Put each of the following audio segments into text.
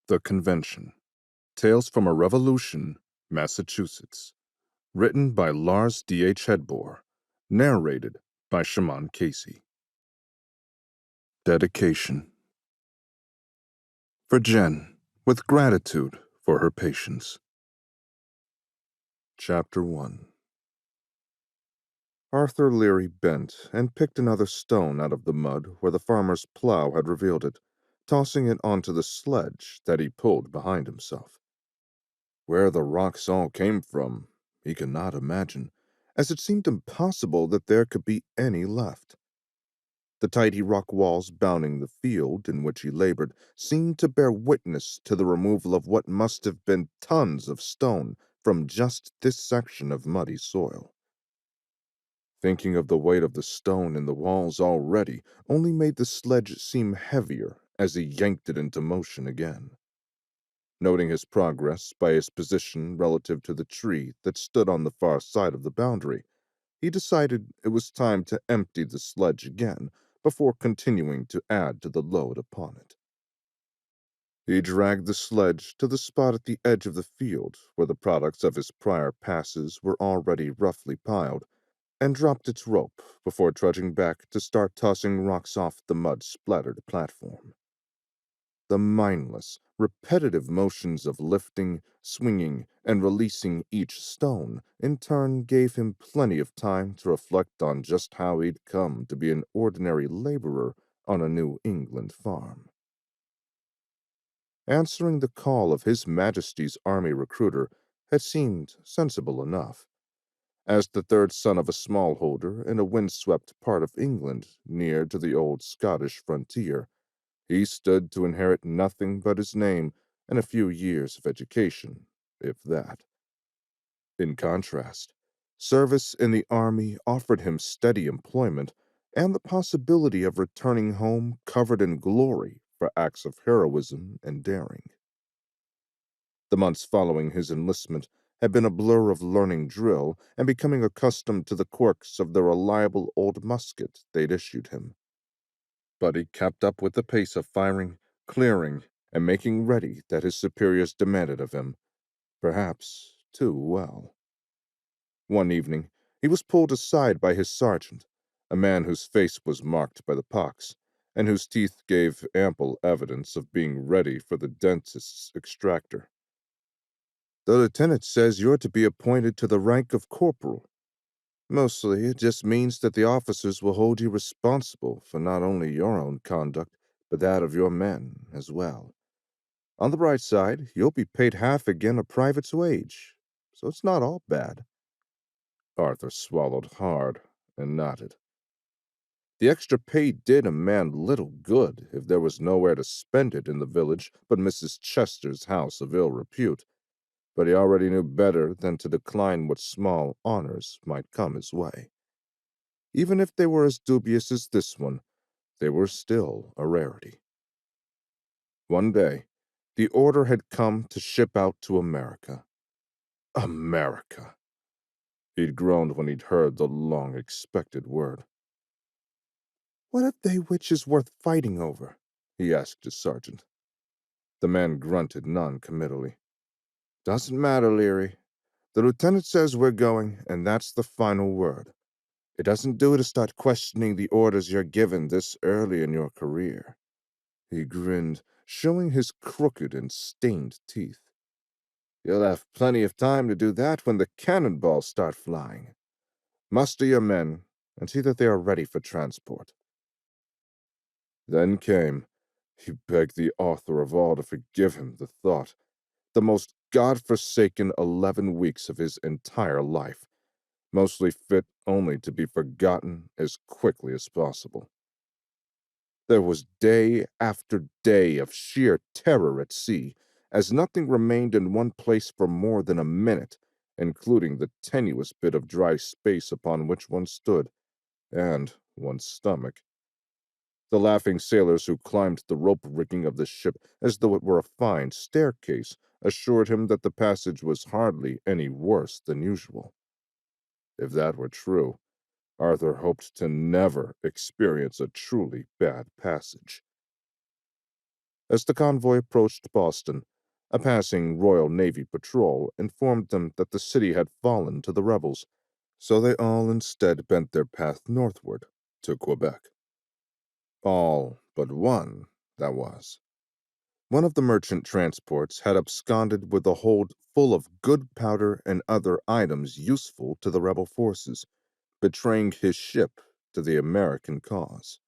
The Convention. Tales from a Revolution, Massachusetts. Written by Lars D.H. Hedbor. Narrated by Shamaan Casey. Dedication. For Jen, with gratitude for her patience. Chapter 1. Arthur Leary bent and picked another stone out of the mud where the farmer's plow had revealed it, tossing it onto the sledge that he pulled behind himself. Where the rocks all came from, he could not imagine, as it seemed impossible that there could be any left. The tidy rock walls bounding the field in which he labored seemed to bear witness to the removal of what must have been tons of stone from just this section of muddy soil. Thinking of the weight of the stone in the walls already only made the sledge seem heavier as he yanked it into motion again. Noting his progress by his position relative to the tree that stood on the far side of the boundary, he decided it was time to empty the sledge again before continuing to add to the load upon it. He dragged the sledge to the spot at the edge of the field where the products of his prior passes were already roughly piled, and dropped its rope before trudging back to start tossing rocks off the mud-splattered platform. The mindless, repetitive motions of lifting, swinging, and releasing each stone in turn gave him plenty of time to reflect on just how he'd come to be an ordinary laborer on a New England farm. Answering the call of His Majesty's Army recruiter had seemed sensible enough. As the third son of a smallholder in a windswept part of England near to the old Scottish frontier, he stood to inherit nothing but his name and a few years of education, if that. In contrast, service in the army offered him steady employment and the possibility of returning home covered in glory for acts of heroism and daring. The months following his enlistment had been a blur of learning drill and becoming accustomed to the quirks of the reliable old musket they'd issued him. But he kept up with the pace of firing, clearing, and making ready that his superiors demanded of him, perhaps too well. One evening, he was pulled aside by his sergeant, a man whose face was marked by the pox, and whose teeth gave ample evidence of being ready for the dentist's extractor. "The lieutenant says you're to be appointed to the rank of corporal. Mostly, it just means that the officers will hold you responsible for not only your own conduct, but that of your men as well. On the bright side, you'll be paid half again a private's wage, so it's not all bad." Arthur swallowed hard and nodded. The extra pay did a man little good if there was nowhere to spend it in the village but Mrs. Chester's house of ill repute, but he already knew better than to decline what small honors might come his way. Even if they were as dubious as this one, they were still a rarity. One day, the order had come to ship out to America. America! He'd groaned when he'd heard the long-expected word. "What have they which is worth fighting over?" he asked his sergeant. The man grunted non-committally. "Doesn't matter, Leary. The lieutenant says we're going, and that's the final word. It doesn't do to start questioning the orders you're given this early in your career." He grinned, showing his crooked and stained teeth. "You'll have plenty of time to do that when the cannonballs start flying. Muster your men, and see that they are ready for transport." Then came, he begged the author of all to forgive him the thought, the most God-forsaken 11 weeks of his entire life, mostly fit only to be forgotten as quickly as possible. There was day after day of sheer terror at sea, as nothing remained in one place for more than a minute, including the tenuous bit of dry space upon which one stood, and one's stomach. The laughing sailors who climbed the rope rigging of the ship as though it were a fine staircase assured him that the passage was hardly any worse than usual. If that were true, Arthur hoped to never experience a truly bad passage. As the convoy approached Boston, a passing Royal Navy patrol informed them that the city had fallen to the rebels, so they all instead bent their path northward to Quebec. All but one, that was. One of the merchant transports had absconded with a hold full of good powder and other items useful to the rebel forces, betraying his ship to the American cause.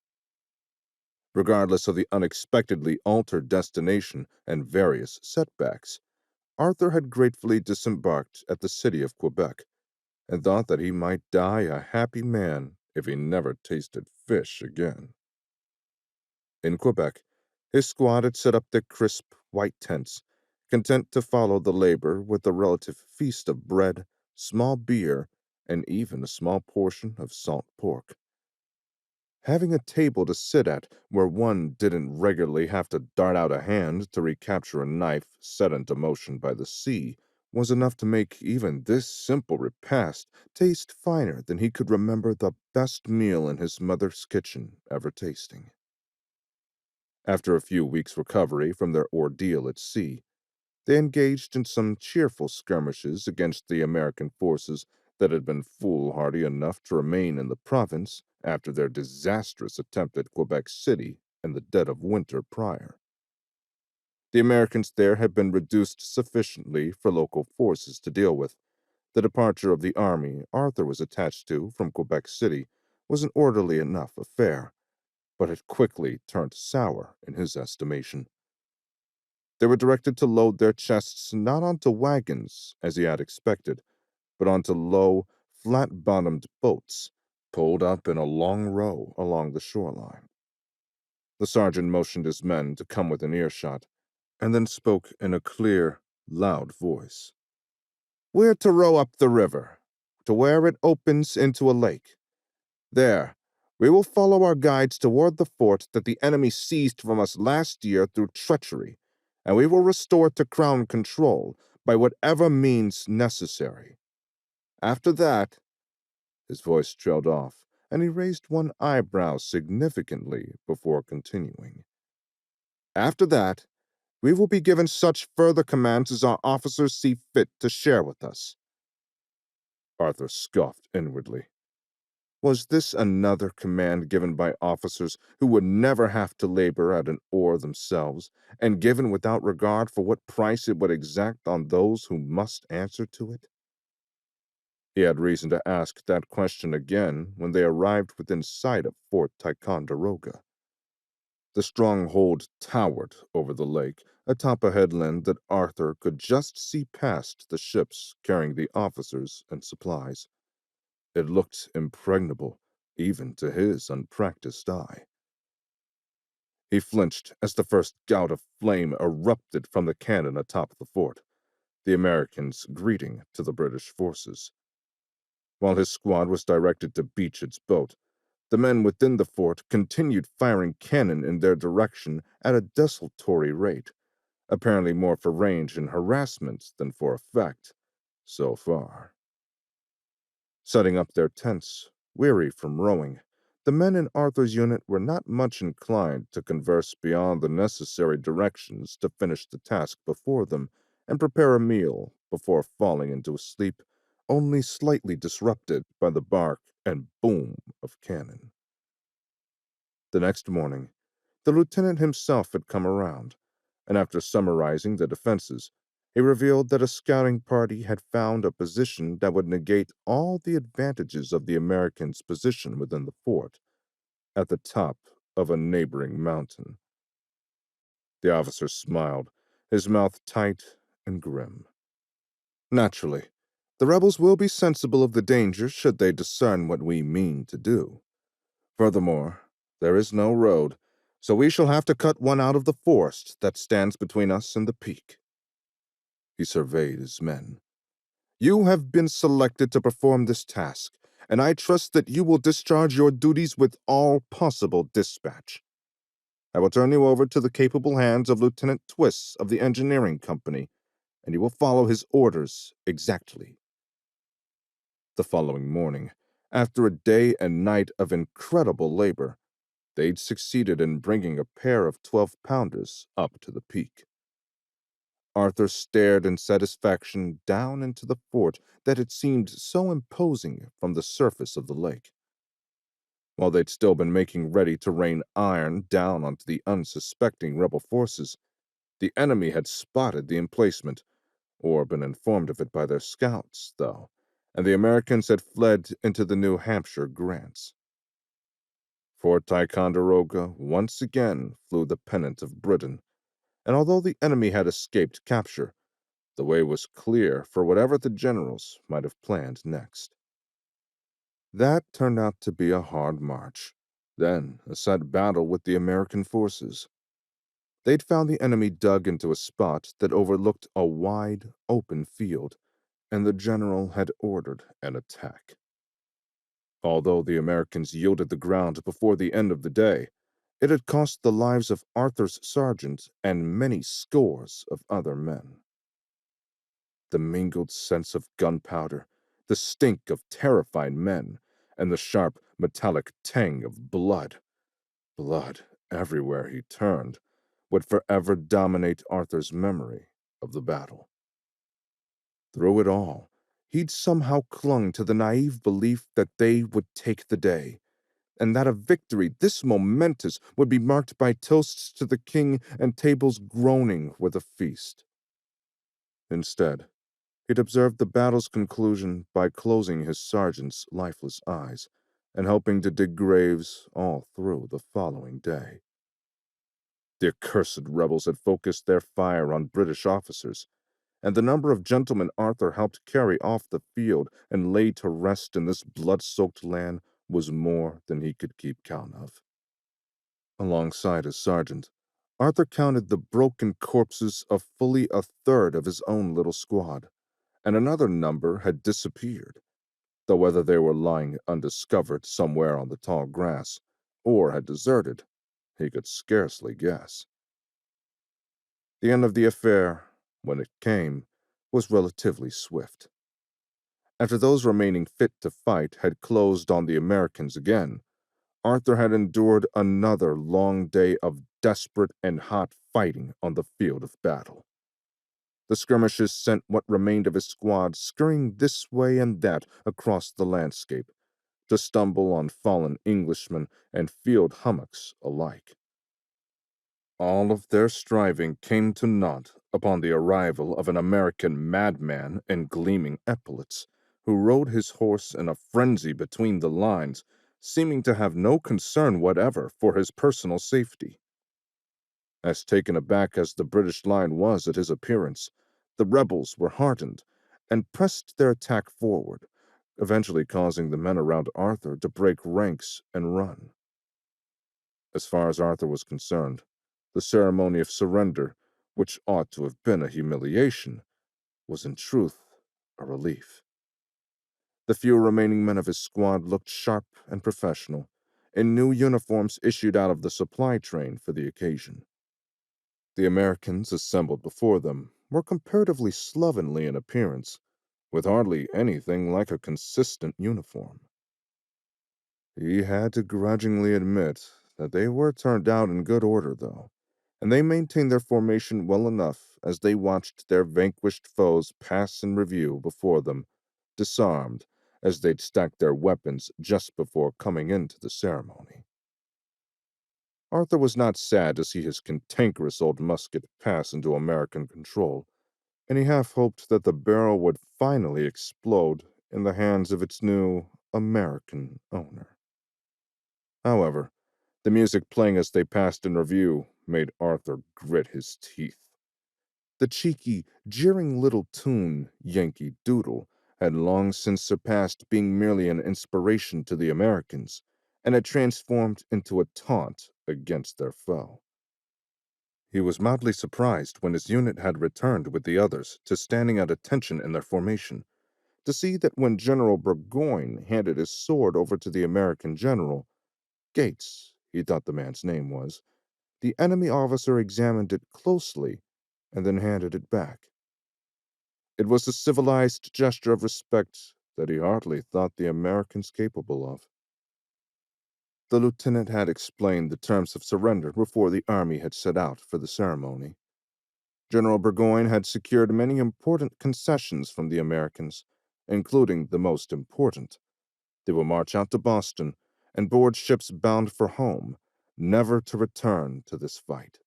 Regardless of the unexpectedly altered destination and various setbacks, Arthur had gratefully disembarked at the city of Quebec and thought that he might die a happy man if he never tasted fish again. In Quebec, his squad had set up their crisp white tents, content to follow the labor with a relative feast of bread, small beer, and even a small portion of salt pork. Having a table to sit at where one didn't regularly have to dart out a hand to recapture a knife set into motion by the sea was enough to make even this simple repast taste finer than he could remember the best meal in his mother's kitchen ever tasting. After a few weeks' recovery from their ordeal at sea, they engaged in some cheerful skirmishes against the American forces that had been foolhardy enough to remain in the province after their disastrous attempt at Quebec City in the dead of winter prior. The Americans there had been reduced sufficiently for local forces to deal with. The departure of the army Arthur was attached to from Quebec City was an orderly enough affair, but had quickly turned sour in his estimation. They were directed to load their chests not onto wagons, as he had expected, but onto low, flat-bottomed boats, pulled up in a long row along the shoreline. The sergeant motioned his men to come within earshot, and then spoke in a clear, loud voice. "We're to row up the river, to where it opens into a lake. There, we will follow our guides toward the fort that the enemy seized from us last year through treachery, and we will restore it to Crown control by whatever means necessary. After that," his voice trailed off, and he raised one eyebrow significantly before continuing. "After that, we will be given such further commands as our officers see fit to share with us." Arthur scoffed inwardly. Was this another command given by officers who would never have to labor at an oar themselves, and given without regard for what price it would exact on those who must answer to it? He had reason to ask that question again when they arrived within sight of Fort Ticonderoga. The stronghold towered over the lake, atop a headland that Arthur could just see past the ships carrying the officers and supplies. It looked impregnable, even to his unpracticed eye. He flinched as the first gout of flame erupted from the cannon atop the fort, the Americans' greeting to the British forces. While his squad was directed to beach its boat, the men within the fort continued firing cannon in their direction at a desultory rate, apparently more for range and harassment than for effect, so far. Setting up their tents, weary from rowing, the men in Arthur's unit were not much inclined to converse beyond the necessary directions to finish the task before them and prepare a meal before falling into a sleep only slightly disrupted by the bark and boom of cannon. The next morning, the lieutenant himself had come around, and after summarizing the defenses, he revealed that a scouting party had found a position that would negate all the advantages of the Americans' position within the fort, at the top of a neighboring mountain. The officer smiled, his mouth tight and grim. "Naturally, the rebels will be sensible of the danger should they discern what we mean to do. Furthermore, there is no road, so we shall have to cut one out of the forest that stands between us and the peak." He surveyed his men. "You have been selected to perform this task, and I trust that you will discharge your duties with all possible dispatch. I will turn you over to the capable hands of Lieutenant Twiss of the engineering company, and you will follow his orders exactly." The following morning, after a day and night of incredible labor, they'd succeeded in bringing a pair of 12-pounders up to the peak. Arthur stared in satisfaction down into the fort that had seemed so imposing from the surface of the lake. While they'd still been making ready to rain iron down onto the unsuspecting rebel forces, the enemy had spotted the emplacement, or been informed of it by their scouts, though, and the Americans had fled into the New Hampshire grants. Fort Ticonderoga once again flew the pennant of Britain, and although the enemy had escaped capture, the way was clear for whatever the generals might have planned next. That turned out to be a hard march, then a sad battle with the American forces. They'd found the enemy dug into a spot that overlooked a wide, open field, and the general had ordered an attack. Although the Americans yielded the ground before the end of the day, it had cost the lives of Arthur's sergeant and many scores of other men. The mingled sense of gunpowder, the stink of terrified men, and the sharp, metallic tang of blood everywhere he turned, would forever dominate Arthur's memory of the battle. Through it all, he'd somehow clung to the naive belief that they would take the day, and that a victory this momentous would be marked by toasts to the king and tables groaning with a feast. Instead, he'd observed the battle's conclusion by closing his sergeant's lifeless eyes and helping to dig graves all through the following day. The accursed rebels had focused their fire on British officers, and the number of gentlemen Arthur helped carry off the field and lay to rest in this blood-soaked land was more than he could keep count of. Alongside his sergeant, Arthur counted the broken corpses of fully a third of his own little squad, and another number had disappeared, though whether they were lying undiscovered somewhere on the tall grass or had deserted, he could scarcely guess. The end of the affair, when it came, was relatively swift. After those remaining fit to fight had closed on the Americans again, Arthur had endured another long day of desperate and hot fighting on the field of battle. The skirmishes sent what remained of his squad scurrying this way and that across the landscape, to stumble on fallen Englishmen and field hummocks alike. All of their striving came to naught upon the arrival of an American madman in gleaming epaulets, who rode his horse in a frenzy between the lines, seeming to have no concern whatever for his personal safety. As taken aback as the British line was at his appearance, the rebels were heartened and pressed their attack forward, eventually causing the men around Arthur to break ranks and run. As far as Arthur was concerned, the ceremony of surrender, which ought to have been a humiliation, was in truth a relief. The few remaining men of his squad looked sharp and professional, in new uniforms issued out of the supply train for the occasion. The Americans assembled before them were comparatively slovenly in appearance, with hardly anything like a consistent uniform. He had to grudgingly admit that they were turned out in good order, though, and they maintained their formation well enough as they watched their vanquished foes pass in review before them, disarmed, as they'd stacked their weapons just before coming into the ceremony. Arthur was not sad to see his cantankerous old musket pass into American control, and he half hoped that the barrel would finally explode in the hands of its new American owner. However, the music playing as they passed in review made Arthur grit his teeth. The cheeky, jeering little tune, Yankee Doodle, had long since surpassed being merely an inspiration to the Americans, and had transformed into a taunt against their foe. He was mildly surprised when his unit had returned with the others to standing at attention in their formation, to see that when General Burgoyne handed his sword over to the American general, Gates, he thought the man's name was, the enemy officer examined it closely and then handed it back. It was a civilized gesture of respect that he hardly thought the Americans capable of. The lieutenant had explained the terms of surrender before the army had set out for the ceremony. General Burgoyne had secured many important concessions from the Americans, including the most important. They will march out to Boston and board ships bound for home, never to return to this fight.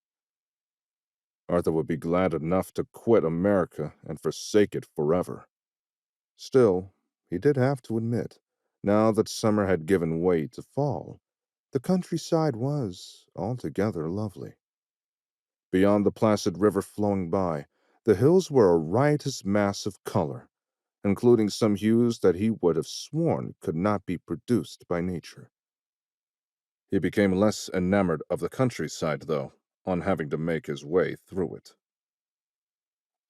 Arthur would be glad enough to quit America and forsake it forever. Still, he did have to admit, now that summer had given way to fall, the countryside was altogether lovely. Beyond the placid river flowing by, the hills were a riotous mass of color, including some hues that he would have sworn could not be produced by nature. He became less enamored of the countryside, though, on having to make his way through it.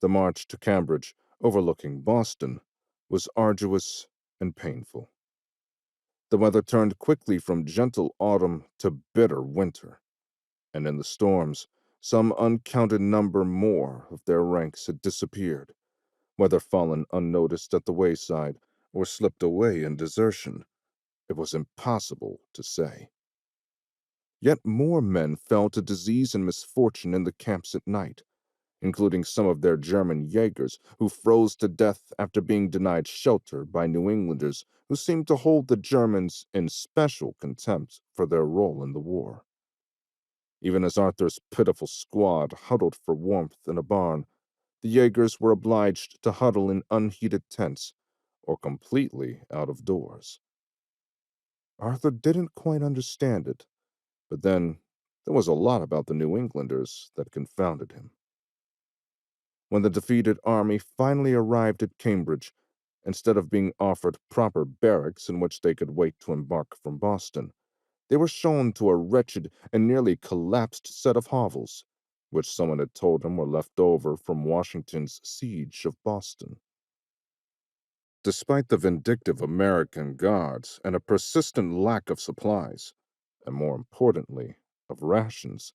The march to Cambridge, overlooking Boston, was arduous and painful. The weather turned quickly from gentle autumn to bitter winter, and in the storms, some uncounted number more of their ranks had disappeared, whether fallen unnoticed at the wayside or slipped away in desertion. It was impossible to say. Yet more men fell to disease and misfortune in the camps at night, including some of their German Jaegers who froze to death after being denied shelter by New Englanders who seemed to hold the Germans in special contempt for their role in the war. Even as Arthur's pitiful squad huddled for warmth in a barn, the Jaegers were obliged to huddle in unheated tents or completely out of doors. Arthur didn't quite understand it, but then there was a lot about the New Englanders that confounded him. When the defeated army finally arrived at Cambridge, instead of being offered proper barracks in which they could wait to embark from Boston, they were shown to a wretched and nearly collapsed set of hovels, which someone had told him were left over from Washington's siege of Boston. Despite the vindictive American guards and a persistent lack of supplies, and more importantly, of rations,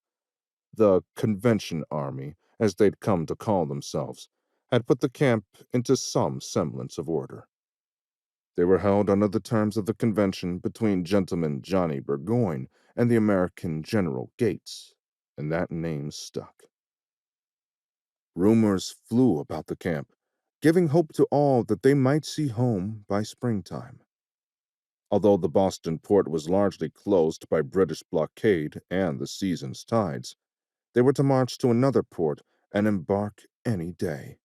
the Convention Army, as they'd come to call themselves, had put the camp into some semblance of order. They were held under the terms of the convention between Gentleman Johnny Burgoyne and the American General Gates, and that name stuck. Rumors flew about the camp, giving hope to all that they might see home by springtime. Although the Boston port was largely closed by British blockade and the season's tides, they were to march to another port and embark any day.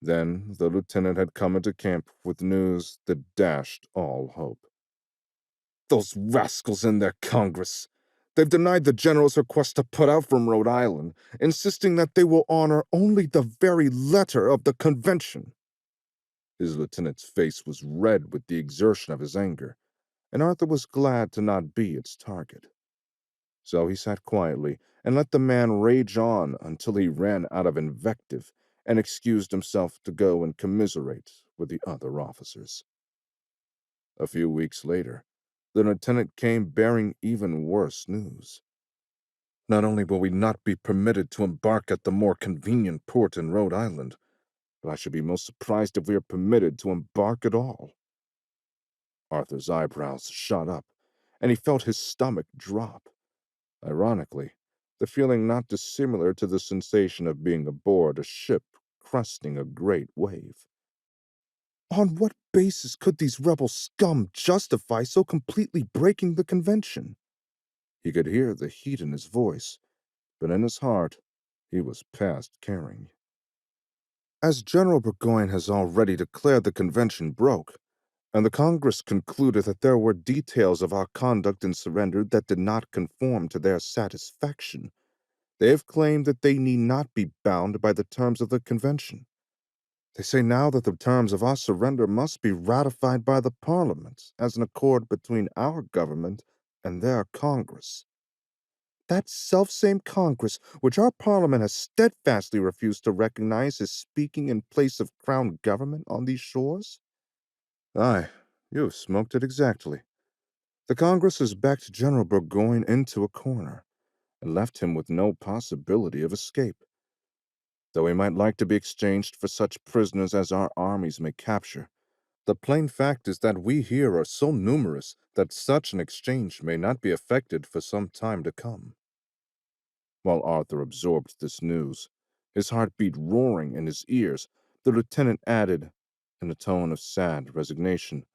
Then the lieutenant had come into camp with news that dashed all hope. Those rascals in their Congress! They've denied the general's request to put out from Rhode Island, insisting that they will honor only the very letter of the convention. His lieutenant's face was red with the exertion of his anger, and Arthur was glad to not be its target. So he sat quietly and let the man rage on until he ran out of invective and excused himself to go and commiserate with the other officers. A few weeks later, the lieutenant came bearing even worse news. Not only will we not be permitted to embark at the more convenient port in Rhode Island, but I should be most surprised if we are permitted to embark at all. Arthur's eyebrows shot up, and he felt his stomach drop. Ironically, the feeling not dissimilar to the sensation of being aboard a ship cresting a great wave. On what basis could these rebel scum justify so completely breaking the convention? He could hear the heat in his voice, but in his heart he was past caring. As General Burgoyne has already declared the convention broke, and the Congress concluded that there were details of our conduct and surrender that did not conform to their satisfaction, they have claimed that they need not be bound by the terms of the convention. They say now that the terms of our surrender must be ratified by the Parliament as an accord between our government and their Congress. That selfsame Congress, which our Parliament has steadfastly refused to recognize as speaking in place of Crown government on these shores? Aye, you have smoked it exactly. The Congress has backed General Burgoyne into a corner and left him with no possibility of escape. Though he might like to be exchanged for such prisoners as our armies may capture, The plain fact is that we here are so numerous that such an exchange may not be effected for some time to come." While Arthur absorbed this news, his heartbeat roaring in his ears, the lieutenant added, in a tone of sad resignation,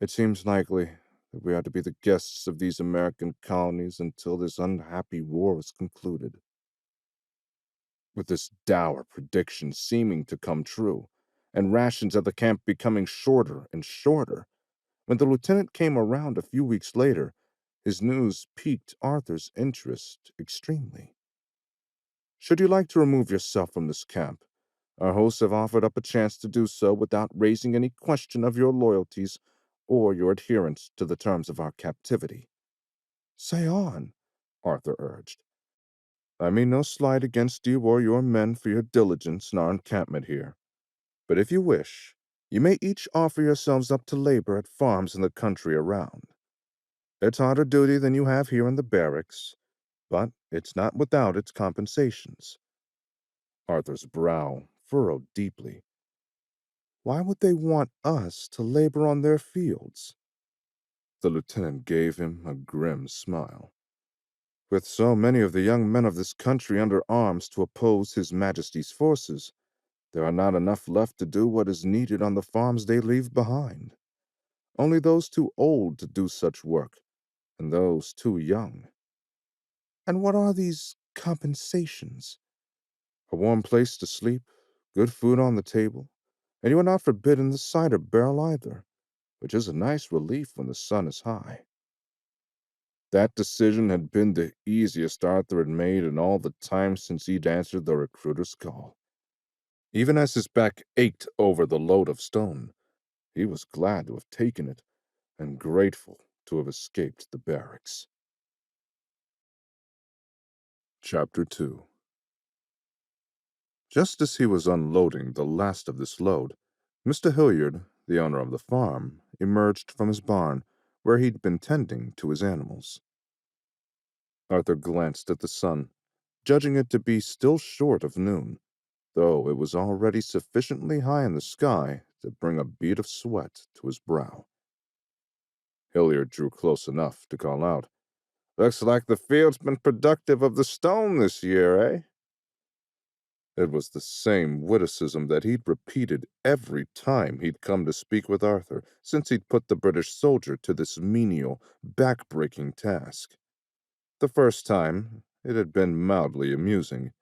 "It seems likely that we are to be the guests of these American colonies until this unhappy war is concluded." With this dour prediction seeming to come true, and rations at the camp becoming shorter and shorter, when the lieutenant came around a few weeks later, his news piqued Arthur's interest extremely. "Should you like to remove yourself from this camp, our hosts have offered up a chance to do so without raising any question of your loyalties or your adherence to the terms of our captivity." "Say on," Arthur urged. "I mean no slight against you or your men for your diligence in our encampment here. But if you wish, you may each offer yourselves up to labor at farms in the country around. It's harder duty than you have here in the barracks, but it's not without its compensations." Arthur's brow furrowed deeply. Why would they want us to labor on their fields? The lieutenant gave him a grim smile. "With so many of the young men of this country under arms to oppose His Majesty's forces, there are not enough left to do what is needed on the farms they leave behind. Only those too old to do such work, and those too young." "And what are these compensations?" "A warm place to sleep, good food on the table, and you are not forbidden the cider barrel either, which is a nice relief when the sun is high." That decision had been the easiest Arthur had made in all the time since he'd answered the recruiter's call. Even as his back ached over the load of stone, he was glad to have taken it and grateful to have escaped the barracks. Chapter 2. Just as he was unloading the last of this load, Mr. Hilliard, the owner of the farm, emerged from his barn, where he'd been tending to his animals. Arthur glanced at the sun, judging it to be still short of noon, though it was already sufficiently high in the sky to bring a bead of sweat to his brow. Hilliard drew close enough to call out, "Looks like the field's been productive of the stone this year, eh?" It was the same witticism that he'd repeated every time he'd come to speak with Arthur since he'd put the British soldier to this menial, back-breaking task. The first time, it had been mildly amusing.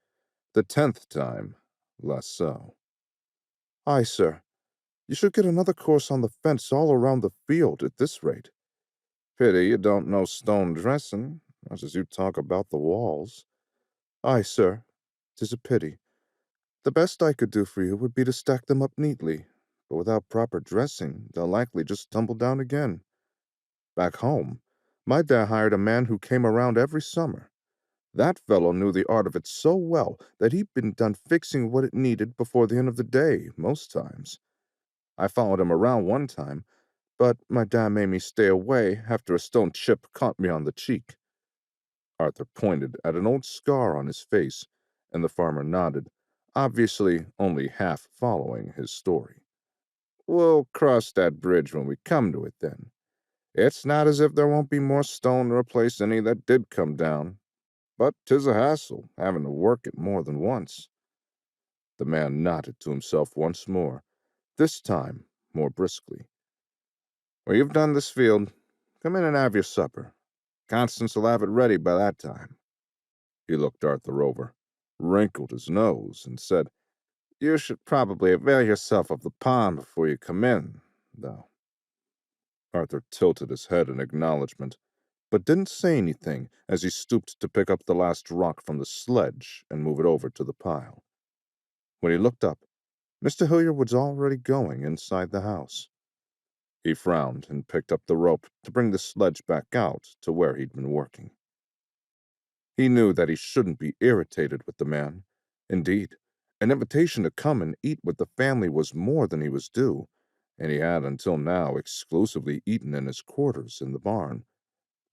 The 10th time, less so. "Aye, sir. You should get another course on the fence all around the field at this rate. Pity you don't know stone dressing, much as you talk about the walls." "Aye, sir. 'Tis a pity. The best I could do for you would be to stack them up neatly, but without proper dressing, they'll likely just tumble down again. Back home, my dad hired a man who came around every summer. That fellow knew the art of it so well that he'd been done fixing what it needed before the end of the day, most times. I followed him around one time, but my dad made me stay away after a stone chip caught me on the cheek." Arthur pointed at an old scar on his face, and the farmer nodded, obviously only half following his story. "We'll cross that bridge when we come to it, then. It's not as if there won't be more stone to replace any that did come down, but 'tis a hassle having to work it more than once." The man nodded to himself once more, this time more briskly. "When you've done this field, come in and have your supper. Constance will have it ready by that time." He looked Arthur over, wrinkled his nose, and said, "You should probably avail yourself of the pond before you come in, though." Arthur tilted his head in acknowledgement, but didn't say anything as he stooped to pick up the last rock from the sledge and move it over to the pile. When he looked up, Mr. Hilliard was already going inside the house. He frowned and picked up the rope to bring the sledge back out to where he'd been working. He knew that he shouldn't be irritated with the man. Indeed, an invitation to come and eat with the family was more than he was due, and he had until now exclusively eaten in his quarters in the barn.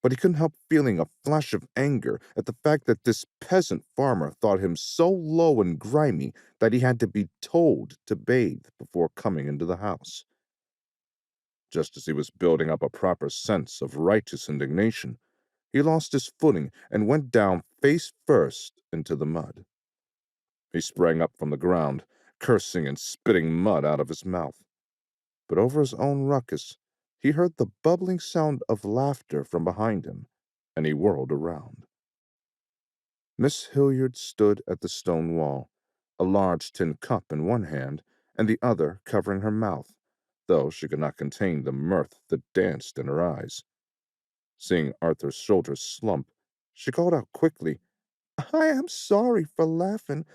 But he couldn't help feeling a flash of anger at the fact that this peasant farmer thought him so low and grimy that he had to be told to bathe before coming into the house. Just as he was building up a proper sense of righteous indignation, he lost his footing and went down face first into the mud. He sprang up from the ground, cursing and spitting mud out of his mouth. But over his own ruckus, he heard the bubbling sound of laughter from behind him, and he whirled around. Miss Hilliard stood at the stone wall, a large tin cup in one hand and the other covering her mouth, though she could not contain the mirth that danced in her eyes. Seeing Arthur's shoulders slump, she called out quickly, "I am sorry for laughing,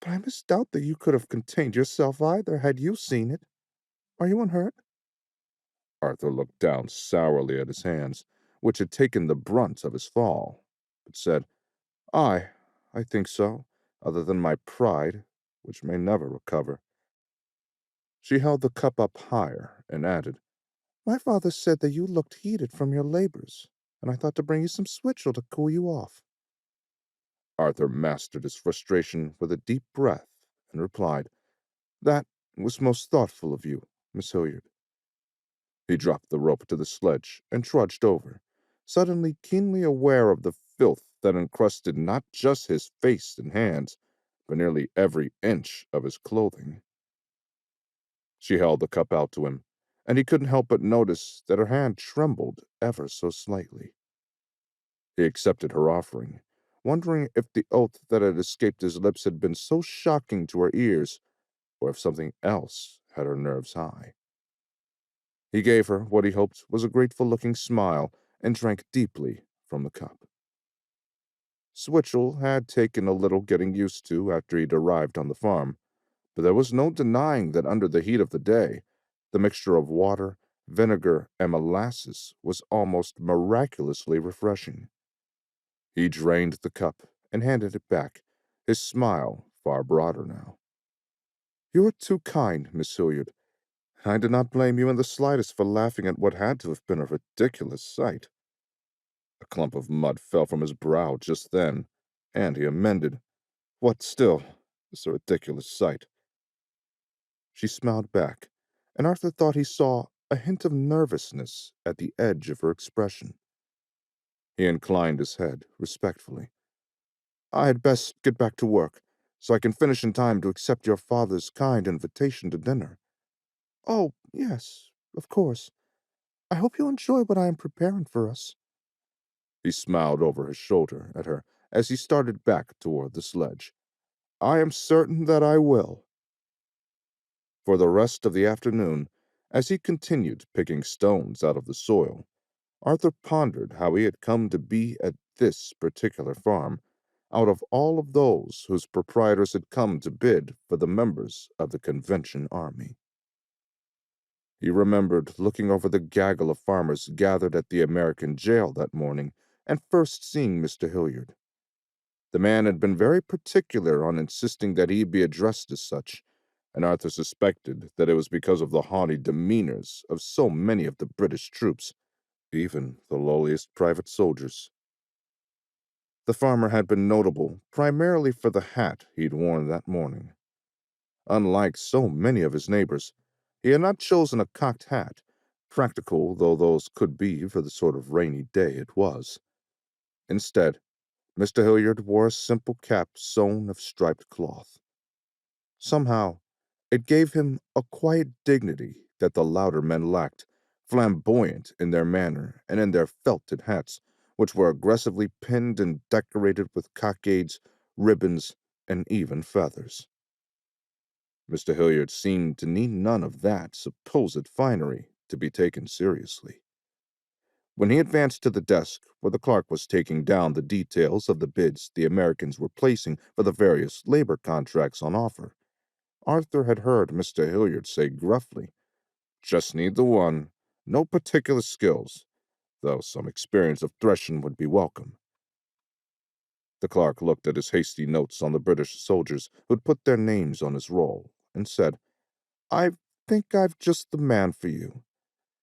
but I misdoubt that you could have contained yourself either had you seen it. Are you unhurt?" Arthur looked down sourly at his hands, which had taken the brunt of his fall, but said, "Aye, I think so, other than my pride, which may never recover." She held the cup up higher and added, "My father said that you looked heated from your labors, and I thought to bring you some switchel to cool you off." Arthur mastered his frustration with a deep breath and replied, "That was most thoughtful of you, Miss Hilliard." He dropped the rope to the sledge and trudged over, suddenly keenly aware of the filth that encrusted not just his face and hands, but nearly every inch of his clothing. She held the cup out to him, and he couldn't help but notice that her hand trembled ever so slightly. He accepted her offering, wondering if the oath that had escaped his lips had been so shocking to her ears, or if something else had her nerves high. He gave her what he hoped was a grateful-looking smile and drank deeply from the cup. Switchel had taken a little getting used to after he'd arrived on the farm, but there was no denying that under the heat of the day, the mixture of water, vinegar, and molasses was almost miraculously refreshing. He drained the cup and handed it back, his smile far broader now. "You are too kind, Miss Hilliard. I did not blame you in the slightest for laughing at what had to have been a ridiculous sight." A clump of mud fell from his brow just then, and he amended, "What still is a ridiculous sight?" She smiled back, and Arthur thought he saw a hint of nervousness at the edge of her expression. He inclined his head respectfully. "I had best get back to work, so I can finish in time to accept your father's kind invitation to dinner." "Oh, yes, of course. I hope you enjoy what I am preparing for us." He smiled over his shoulder at her as he started back toward the sledge. "I am certain that I will." For the rest of the afternoon, as he continued picking stones out of the soil, Arthur pondered how he had come to be at this particular farm, out of all of those whose proprietors had come to bid for the members of the convention army. He remembered looking over the gaggle of farmers gathered at the American jail that morning and first seeing Mr. Hilliard. The man had been very particular on insisting that he be addressed as such, and Arthur suspected that it was because of the haughty demeanors of so many of the British troops, even the lowliest private soldiers. The farmer had been notable primarily for the hat he'd worn that morning. Unlike so many of his neighbors, he had not chosen a cocked hat, practical though those could be for the sort of rainy day it was. Instead, Mr. Hilliard wore a simple cap sewn of striped cloth. Somehow, it gave him a quiet dignity that the louder men lacked, flamboyant in their manner and in their felted hats, which were aggressively pinned and decorated with cockades, ribbons, and even feathers. Mr. Hilliard seemed to need none of that supposed finery to be taken seriously. When he advanced to the desk where the clerk was taking down the details of the bids the Americans were placing for the various labor contracts on offer, Arthur had heard Mr. Hilliard say gruffly, "Just need the one, no particular skills, though some experience of threshing would be welcome." The clerk looked at his hasty notes on the British soldiers who'd put their names on his roll and said, "I think I've just the man for you.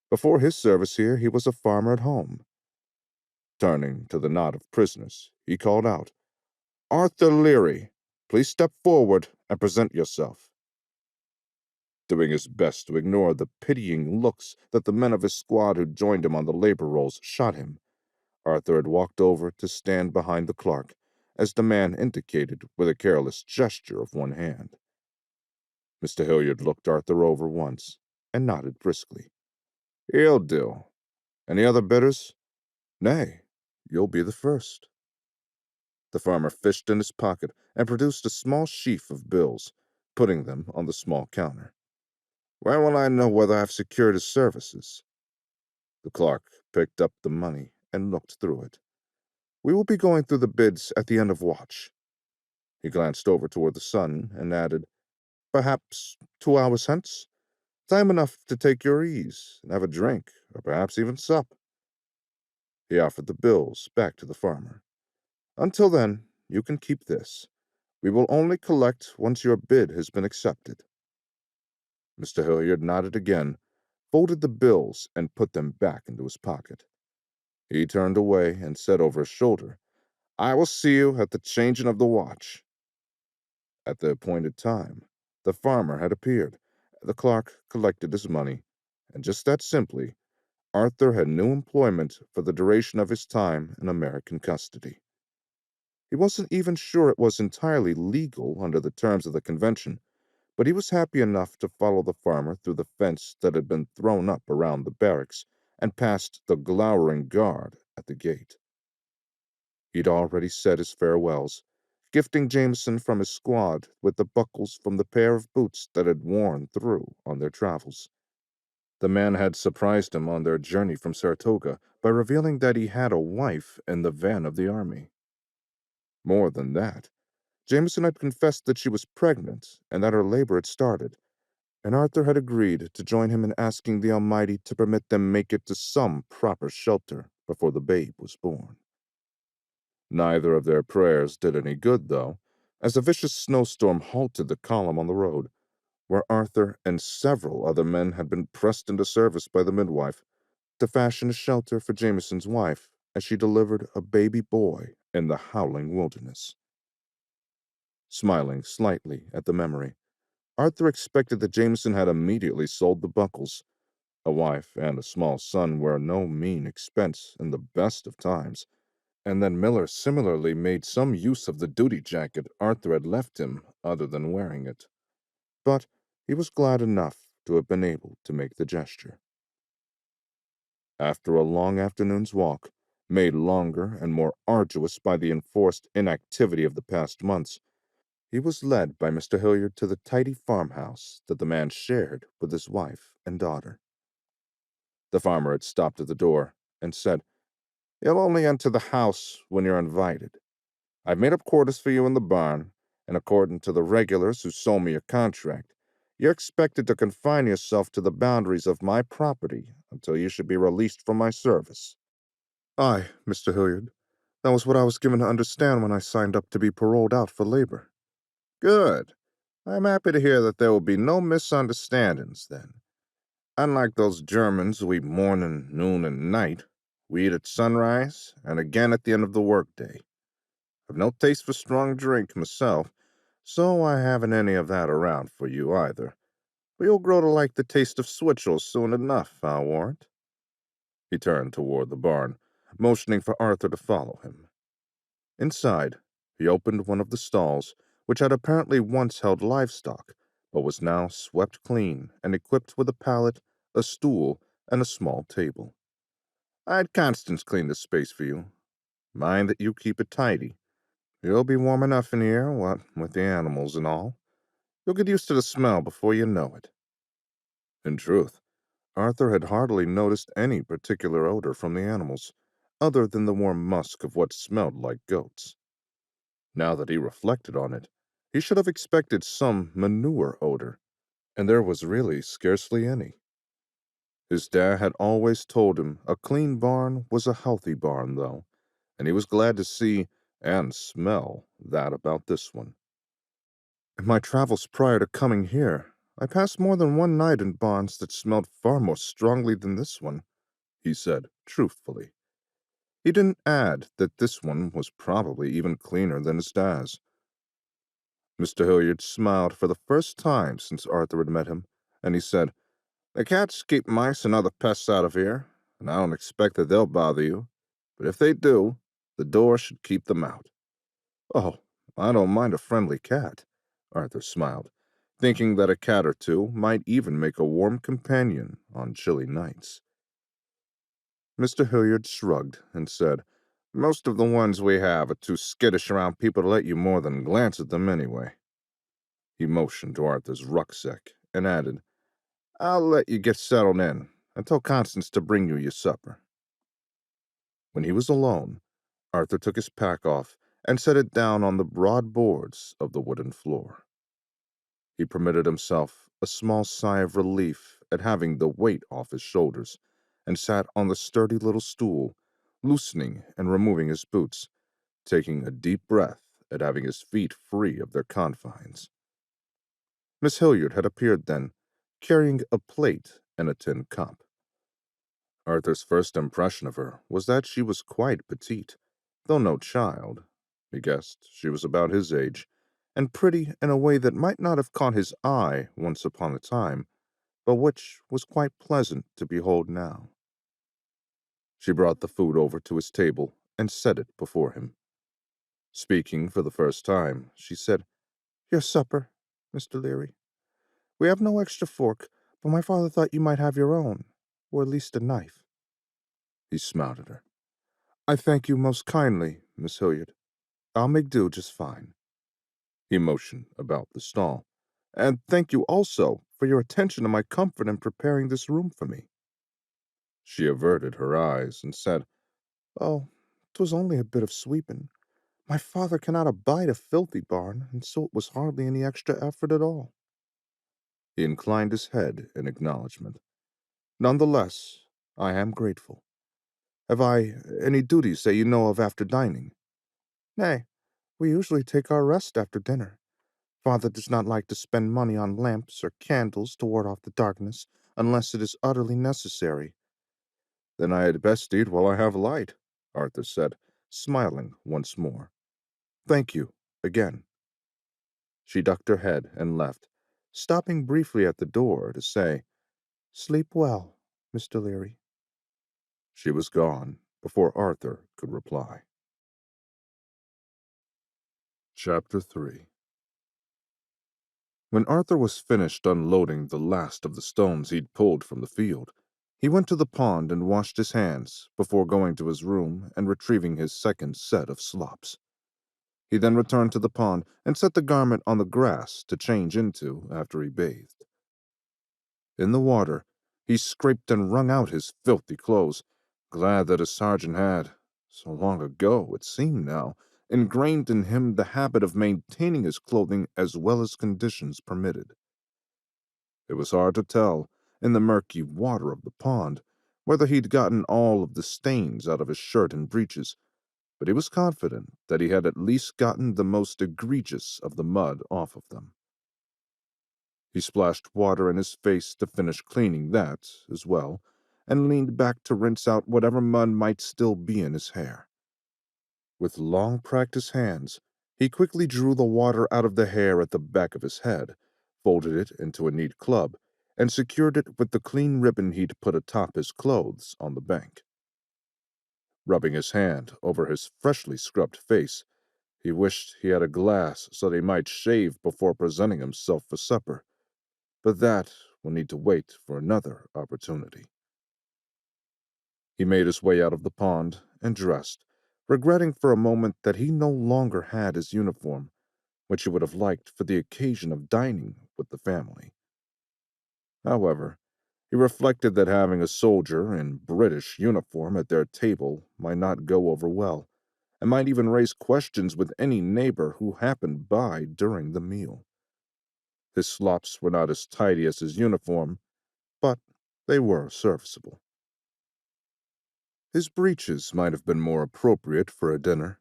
Before his service here, he was a farmer at home." Turning to the knot of prisoners, he called out, " Arthur Leary, please step forward and present yourself." doing his best to ignore the pitying looks that the men of his squad who joined him on the labor rolls shot him. Arthur had walked over to stand behind the clerk, as the man indicated with a careless gesture of one hand. Mr. Hilliard looked Arthur over once and nodded briskly. "He'll do. Any other bidders?" "Nay, you'll be the first." The farmer fished in his pocket and produced a small sheaf of bills, putting them on the small counter. "When will I know whether I've secured his services?" The clerk picked up the money and looked through it. "We will be going through the bids at the end of watch." He glanced over toward the sun and added, "Perhaps 2 hours hence? Time enough to take your ease and have a drink, or perhaps even sup." He offered the bills back to the farmer. "Until then, you can keep this. We will only collect once your bid has been accepted." Mr. Hilliard nodded again, folded the bills, and put them back into his pocket. He turned away and said over his shoulder, "I will see you at the changing of the watch." At the appointed time, the farmer had appeared. The clerk collected his money, and just that simply, Arthur had new employment for the duration of his time in American custody. He wasn't even sure it was entirely legal under the terms of the convention, but he was happy enough to follow the farmer through the fence that had been thrown up around the barracks and past the glowering guard at the gate. He'd already said his farewells, gifting Jameson from his squad with the buckles from the pair of boots that had worn through on their travels. The man had surprised him on their journey from Saratoga by revealing that he had a wife in the van of the army. More than that, Jameson had confessed that she was pregnant and that her labor had started, and Arthur had agreed to join him in asking the Almighty to permit them make it to some proper shelter before the babe was born. Neither of their prayers did any good, though, as a vicious snowstorm halted the column on the road, where Arthur and several other men had been pressed into service by the midwife to fashion a shelter for Jameson's wife as she delivered a baby boy in the howling wilderness. Smiling slightly at the memory, Arthur expected that Jameson had immediately sold the buckles. A wife and a small son were no mean expense in the best of times, and then Miller similarly made some use of the duty jacket Arthur had left him other than wearing it. But he was glad enough to have been able to make the gesture. After a long afternoon's walk, made longer and more arduous by the enforced inactivity of the past months, he was led by Mr. Hilliard to the tidy farmhouse that the man shared with his wife and daughter. The farmer had stopped at the door and said, "You'll only enter the house when you're invited. I've made up quarters for you in the barn, and according to the regulars who sold me your contract, you're expected to confine yourself to the boundaries of my property until you should be released from my service." "Aye, Mr. Hilliard. That was what I was given to understand when I signed up to be paroled out for labor." "Good. I'm happy to hear that there will be no misunderstandings, then. Unlike those Germans who eat morning, noon, and night, we eat at sunrise and again at the end of the workday. I've no taste for strong drink myself, so I haven't any of that around for you either. But you'll grow to like the taste of switchel soon enough, I'll warrant." He turned toward the barn, motioning for Arthur to follow him. Inside, he opened one of the stalls, which had apparently once held livestock, but was now swept clean and equipped with a pallet, a stool, and a small table. "I had Constance clean this space for you. Mind that you keep it tidy. You'll be warm enough in here, what with the animals and all. You'll get used to the smell before you know it." In truth, Arthur had hardly noticed any particular odor from the animals, other than the warm musk of what smelled like goats. Now that he reflected on it, he should have expected some manure odor, and there was really scarcely any. His dad had always told him a clean barn was a healthy barn, though, and he was glad to see and smell that about this one. "In my travels prior to coming here, I passed more than one night in barns that smelled far more strongly than this one," he said truthfully. He didn't add that this one was probably even cleaner than his dad's. Mr. Hilliard smiled for the first time since Arthur had met him, and he said, "The cats keep mice and other pests out of here, and I don't expect that they'll bother you. But if they do, the door should keep them out." "Oh, I don't mind a friendly cat," Arthur smiled, thinking that a cat or two might even make a warm companion on chilly nights. Mr. Hilliard shrugged and said, "Most of the ones we have are too skittish around people to let you more than glance at them anyway." He motioned to Arthur's rucksack and added, "I'll let you get settled in and tell Constance to bring you your supper." When he was alone, Arthur took his pack off and set it down on the broad boards of the wooden floor. He permitted himself a small sigh of relief at having the weight off his shoulders and sat on the sturdy little stool, loosening and removing his boots, taking a deep breath at having his feet free of their confines. Miss Hilliard had appeared then, carrying a plate and a tin cup. Arthur's first impression of her was that she was quite petite, though no child. He guessed she was about his age, and pretty in a way that might not have caught his eye once upon a time, but which was quite pleasant to behold now. She brought the food over to his table and set it before him. Speaking for the first time, she said, "Your supper, Mr. Leary. We have no extra fork, but my father thought you might have your own, or at least a knife." He smiled at her. "I thank you most kindly, Miss Hilliard. I'll make do just fine." He motioned about the stall. "And thank you also for your attention to my comfort in preparing this room for me." She averted her eyes and said, "Oh, 'twas only a bit of sweeping. My father cannot abide a filthy barn, and so it was hardly any extra effort at all." He inclined his head in acknowledgment. "None the less, I am grateful. Have I any duties that you know of after dining?" "Nay, we usually take our rest after dinner. Father does not like to spend money on lamps or candles to ward off the darkness, unless it is utterly necessary." "Then I had best eat while I have light," Arthur said, smiling once more. "Thank you, again." She ducked her head and left, stopping briefly at the door to say, "Sleep well, Mr. Leary." She was gone before Arthur could reply. Chapter 3. When Arthur was finished unloading the last of the stones he'd pulled from the field, he went to the pond and washed his hands before going to his room and retrieving his second set of slops. He then returned to the pond and set the garment on the grass to change into after he bathed. In the water, he scraped and wrung out his filthy clothes, glad that his sergeant had, so long ago it seemed now, ingrained in him the habit of maintaining his clothing as well as conditions permitted. It was hard to tell, in the murky water of the pond, whether he'd gotten all of the stains out of his shirt and breeches, but he was confident that he had at least gotten the most egregious of the mud off of them. He splashed water in his face to finish cleaning that as well, and leaned back to rinse out whatever mud might still be in his hair. With long practiced hands, he quickly drew the water out of the hair at the back of his head, folded it into a neat club, and secured it with the clean ribbon he'd put atop his clothes on the bank. Rubbing his hand over his freshly scrubbed face, he wished he had a glass so that he might shave before presenting himself for supper, but that will need to wait for another opportunity. He made his way out of the pond and dressed, regretting for a moment that he no longer had his uniform, which he would have liked for the occasion of dining with the family. However, he reflected that having a soldier in British uniform at their table might not go over well, and might even raise questions with any neighbor who happened by during the meal. His slops were not as tidy as his uniform, but they were serviceable. His breeches might have been more appropriate for a dinner,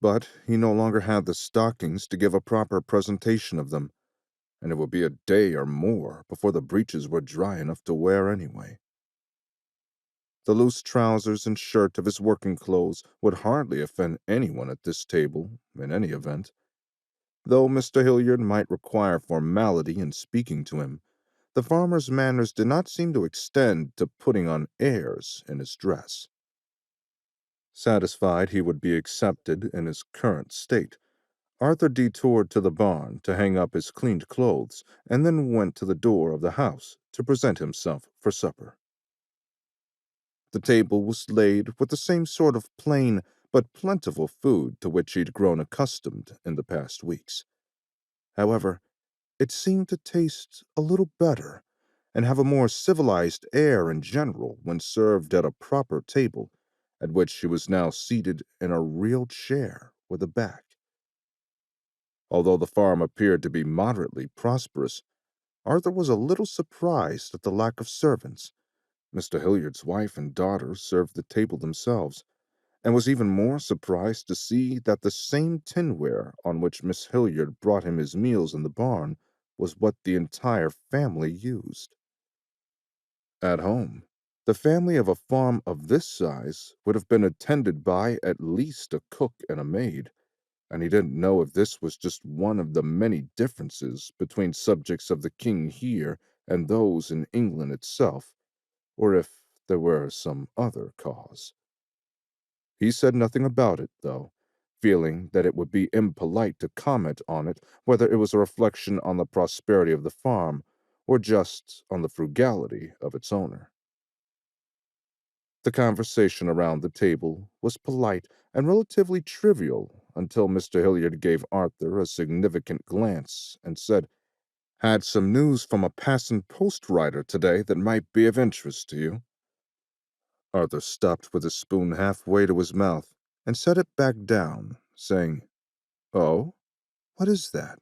but he no longer had the stockings to give a proper presentation of them, and it would be a day or more before the breeches were dry enough to wear anyway. The loose trousers and shirt of his working clothes would hardly offend anyone at this table, in any event. Though Mr. Hilliard might require formality in speaking to him, the farmer's manners did not seem to extend to putting on airs in his dress. Satisfied he would be accepted in his current state, Arthur detoured to the barn to hang up his cleaned clothes and then went to the door of the house to present himself for supper. The table was laid with the same sort of plain but plentiful food to which he'd grown accustomed in the past weeks. However, it seemed to taste a little better and have a more civilized air in general when served at a proper table, at which he was now seated in a real chair with a back. Although the farm appeared to be moderately prosperous, Arthur was a little surprised at the lack of servants. Mr. Hilliard's wife and daughter served the table themselves, and was even more surprised to see that the same tinware on which Miss Hilliard brought him his meals in the barn was what the entire family used. At home, the family of a farm of this size would have been attended by at least a cook and a maid, and he didn't know if this was just one of the many differences between subjects of the king here and those in England itself, or if there were some other cause. He said nothing about it, though, feeling that it would be impolite to comment on it, whether it was a reflection on the prosperity of the farm or just on the frugality of its owner. The conversation around the table was polite and relatively trivial until Mr. Hilliard gave Arthur a significant glance and said, "Had some news from a passing post rider today that might be of interest to you." Arthur stopped with his spoon halfway to his mouth and set it back down, saying, "Oh, what is that?"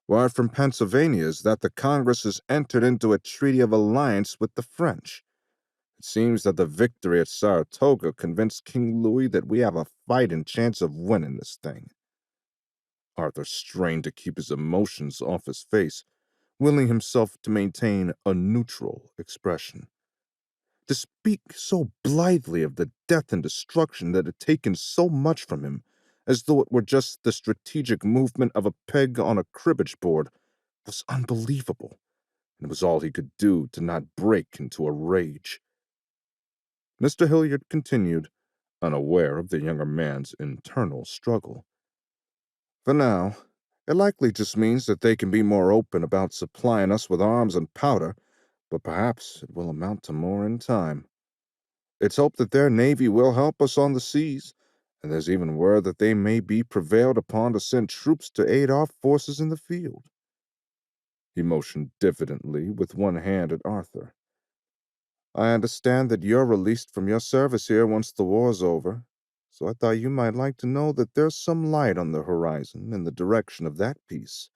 "Word from Pennsylvania is that the Congress has entered into a treaty of alliance with the French. It seems that the victory at Saratoga convinced King Louis that we have a fighting chance of winning this thing." Arthur strained to keep his emotions off his face, willing himself to maintain a neutral expression. To speak so blithely of the death and destruction that had taken so much from him, as though it were just the strategic movement of a peg on a cribbage board, was unbelievable, and it was all he could do to not break into a rage. Mr. Hilliard continued, unaware of the younger man's internal struggle. "For now, it likely just means that they can be more open about supplying us with arms and powder, but perhaps it will amount to more in time. It's hoped that their navy will help us on the seas, and there's even word that they may be prevailed upon to send troops to aid our forces in the field." He motioned diffidently with one hand at Arthur. "I understand that you're released from your service here once the war's over, so I thought you might like to know that there's some light on the horizon in the direction of that peace."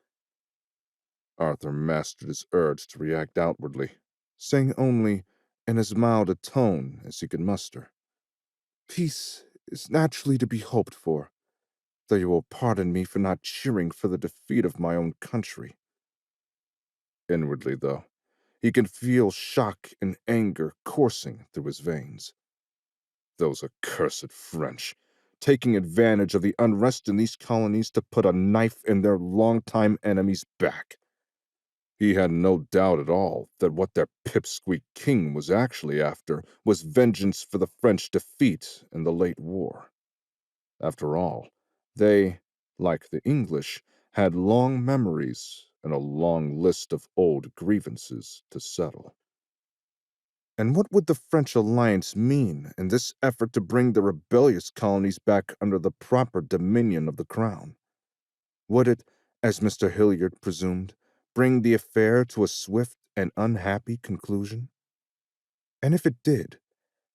Arthur mastered his urge to react outwardly, saying only, in as mild a tone as he could muster, "Peace is naturally to be hoped for, though you will pardon me for not cheering for the defeat of my own country." Inwardly, though, he could feel shock and anger coursing through his veins. Those accursed French, taking advantage of the unrest in these colonies to put a knife in their longtime enemy's back. He had no doubt at all that what their pipsqueak king was actually after was vengeance for the French defeat in the late war. After all, they, like the English, had long memories and a long list of old grievances to settle. And what would the French alliance mean in this effort to bring the rebellious colonies back under the proper dominion of the crown? Would it, as Mr. Hilliard presumed, bring the affair to a swift and unhappy conclusion? And if it did,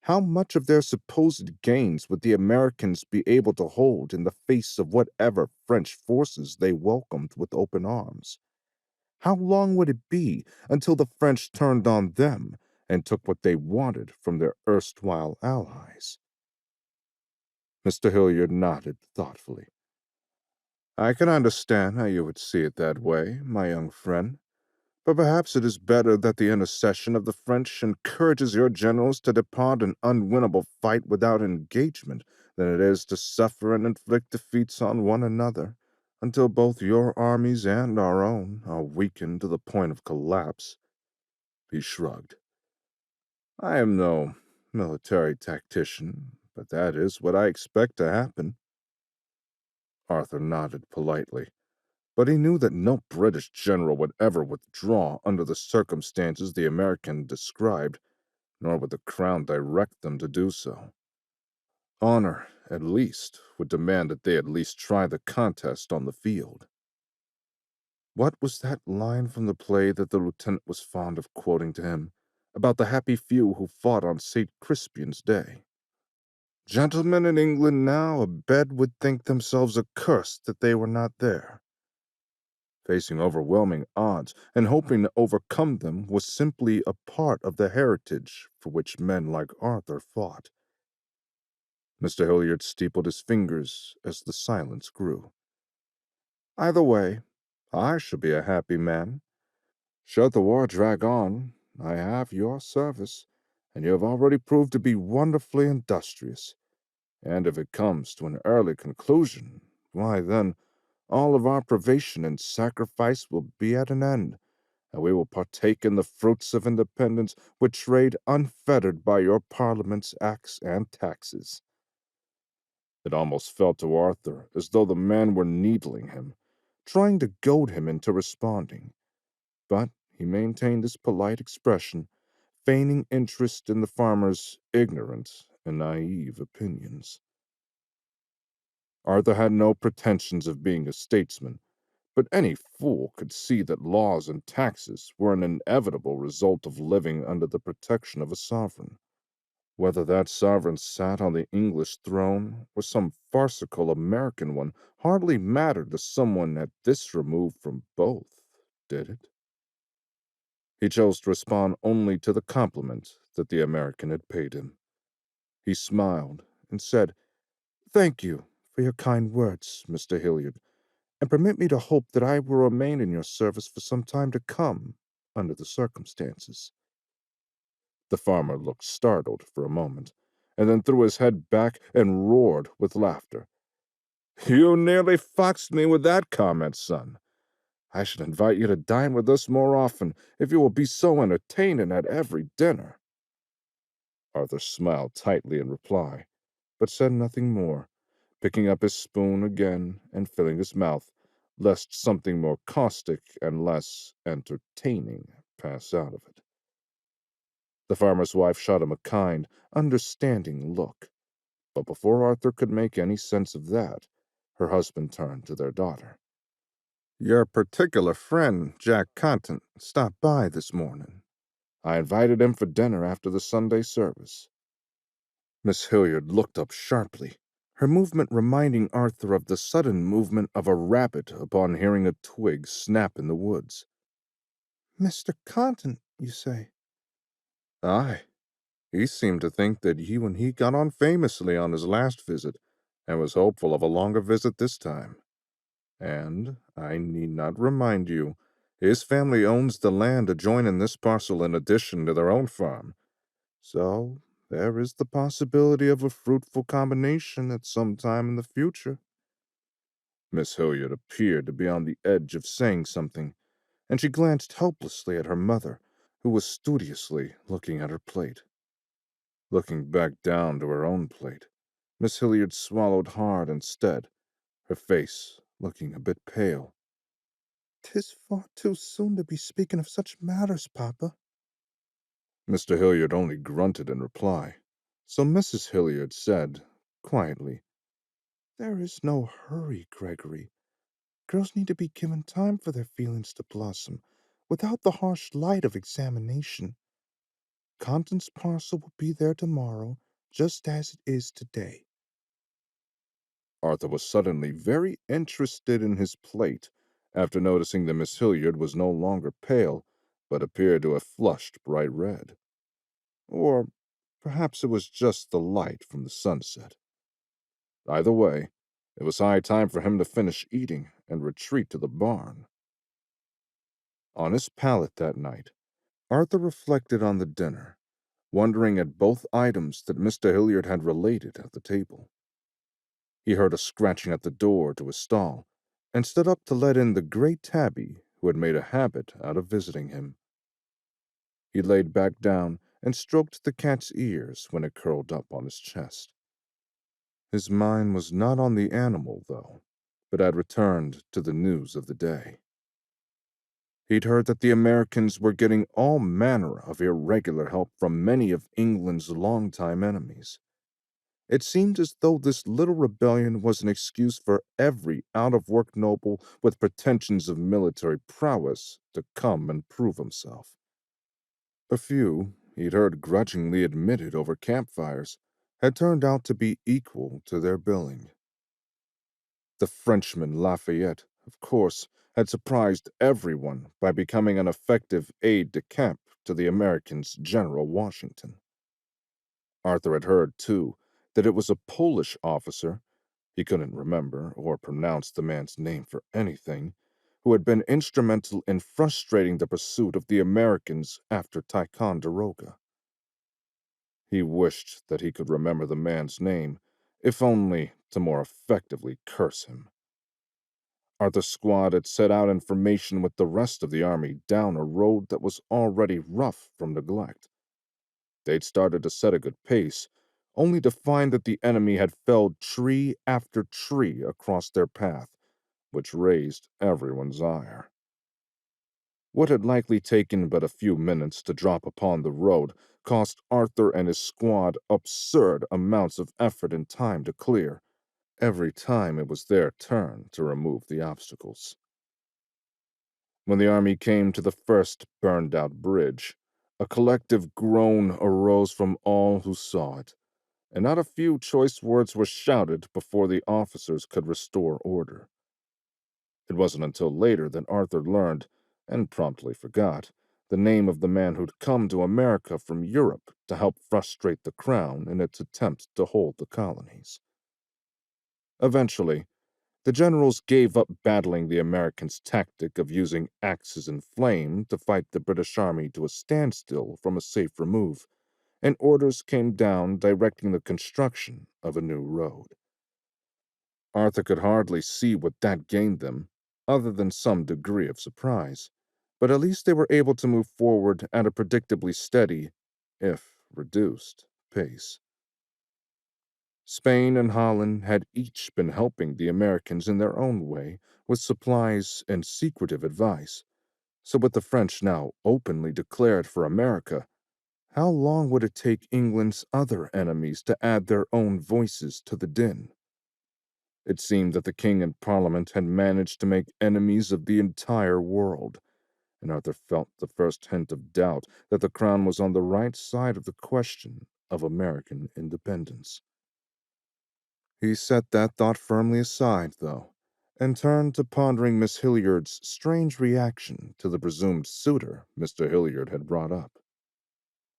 how much of their supposed gains would the Americans be able to hold in the face of whatever French forces they welcomed with open arms? How long would it be until the French turned on them and took what they wanted from their erstwhile allies? Mr. Hilliard nodded thoughtfully. "I can understand how you would see it that way, my young friend. But perhaps it is better that the intercession of the French encourages your generals to depart an unwinnable fight without engagement than it is to suffer and inflict defeats on one another, until both your armies and our own are weakened to the point of collapse." He shrugged. I am no military tactician, but that is what I expect to happen. Arthur nodded politely, but he knew that no British general would ever withdraw under the circumstances the American described, nor would the Crown direct them to do so. Honor, at least, would demand that they at least try the contest on the field. What was that line from the play that the lieutenant was fond of quoting to him, about the happy few who fought on St. Crispian's Day? Gentlemen in England now abed would think themselves accursed that they were not there. Facing overwhelming odds and hoping to overcome them was simply a part of the heritage for which men like Arthur fought. Mr. Hilliard steepled his fingers as the silence grew. Either way, I shall be a happy man. Should the war drag on, I have your service, and you have already proved to be wonderfully industrious. And if it comes to an early conclusion, why then, all of our privation and sacrifice will be at an end, and we will partake in the fruits of independence with trade unfettered by your Parliament's acts and taxes. It almost felt to Arthur as though the man were needling him, trying to goad him into responding. But he maintained his polite expression, feigning interest in the farmer's ignorant and naive opinions. Arthur had no pretensions of being a statesman, but any fool could see that laws and taxes were an inevitable result of living under the protection of a sovereign. Whether that sovereign sat on the English throne or some farcical American one hardly mattered to someone at this remove from both, did it? He chose to respond only to the compliment that the American had paid him. He smiled and said, "Thank you for your kind words, Mr. Hilliard, and permit me to hope that I will remain in your service for some time to come, under the circumstances." The farmer looked startled for a moment, and then threw his head back and roared with laughter. "You nearly foxed me with that comment, son. I should invite you to dine with us more often, if you will be so entertaining at every dinner." Arthur smiled tightly in reply, but said nothing more, picking up his spoon again and filling his mouth, lest something more caustic and less entertaining pass out of it. The farmer's wife shot him a kind, understanding look, but before Arthur could make any sense of that, her husband turned to their daughter. "Your particular friend, Jack Contant, stopped by this morning. I invited him for dinner after the Sunday service." Miss Hilliard looked up sharply, her movement reminding Arthur of the sudden movement of a rabbit upon hearing a twig snap in the woods. "Mr. Contant, you say?" "Aye. He seemed to think that you and he got on famously on his last visit, and was hopeful of a longer visit this time. And, I need not remind you, his family owns the land adjoining this parcel in addition to their own farm. So, there is the possibility of a fruitful combination at some time in the future." Miss Hilliard appeared to be on the edge of saying something, and she glanced helplessly at her mother, who was studiously looking at her plate. Looking back down to her own plate, Miss Hilliard swallowed hard instead, her face looking a bit pale. "'Tis far too soon to be speaking of such matters, Papa." Mr. Hilliard only grunted in reply, so Mrs. Hilliard said, quietly, "There is no hurry, Gregory. Girls need to be given time for their feelings to blossom, without the harsh light of examination. Content's parcel will be there tomorrow, just as it is today." Arthur was suddenly very interested in his plate, after noticing that Miss Hilliard was no longer pale, but appeared to have flushed bright red. Or perhaps it was just the light from the sunset. Either way, it was high time for him to finish eating and retreat to the barn. On his pallet that night, Arthur reflected on the dinner, wondering at both items that Mr. Hilliard had related at the table. He heard a scratching at the door to his stall, and stood up to let in the great tabby who had made a habit out of visiting him. He laid back down and stroked the cat's ears when it curled up on his chest. His mind was not on the animal, though, but had returned to the news of the day. He'd heard that the Americans were getting all manner of irregular help from many of England's longtime enemies. It seemed as though this little rebellion was an excuse for every out-of-work noble with pretensions of military prowess to come and prove himself. A few, he'd heard grudgingly admitted over campfires, had turned out to be equal to their billing. The Frenchman Lafayette, of course, had surprised everyone by becoming an effective aide-de-camp to the Americans' General Washington. Arthur had heard, too, that it was a Polish officer, he couldn't remember or pronounce the man's name for anything, who had been instrumental in frustrating the pursuit of the Americans after Ticonderoga. He wished that he could remember the man's name, if only to more effectively curse him. Arthur's squad had set out in formation with the rest of the army down a road that was already rough from neglect. They'd started to set a good pace, only to find that the enemy had felled tree after tree across their path, which raised everyone's ire. What had likely taken but a few minutes to drop upon the road cost Arthur and his squad absurd amounts of effort and time to clear, every time it was their turn to remove the obstacles. When the army came to the first burned-out bridge, a collective groan arose from all who saw it, and not a few choice words were shouted before the officers could restore order. It wasn't until later that Arthur learned, and promptly forgot, the name of the man who'd come to America from Europe to help frustrate the Crown in its attempt to hold the colonies. Eventually, the generals gave up battling the Americans' tactic of using axes and flame to fight the British army to a standstill from a safe remove, and orders came down directing the construction of a new road. Arthur could hardly see what that gained them, other than some degree of surprise, but at least they were able to move forward at a predictably steady, if reduced, pace. Spain and Holland had each been helping the Americans in their own way with supplies and secretive advice, so with the French now openly declared for America, how long would it take England's other enemies to add their own voices to the din? It seemed that the king and parliament had managed to make enemies of the entire world, and Arthur felt the first hint of doubt that the crown was on the right side of the question of American independence. He set that thought firmly aside, though, and turned to pondering Miss Hilliard's strange reaction to the presumed suitor Mr. Hilliard had brought up.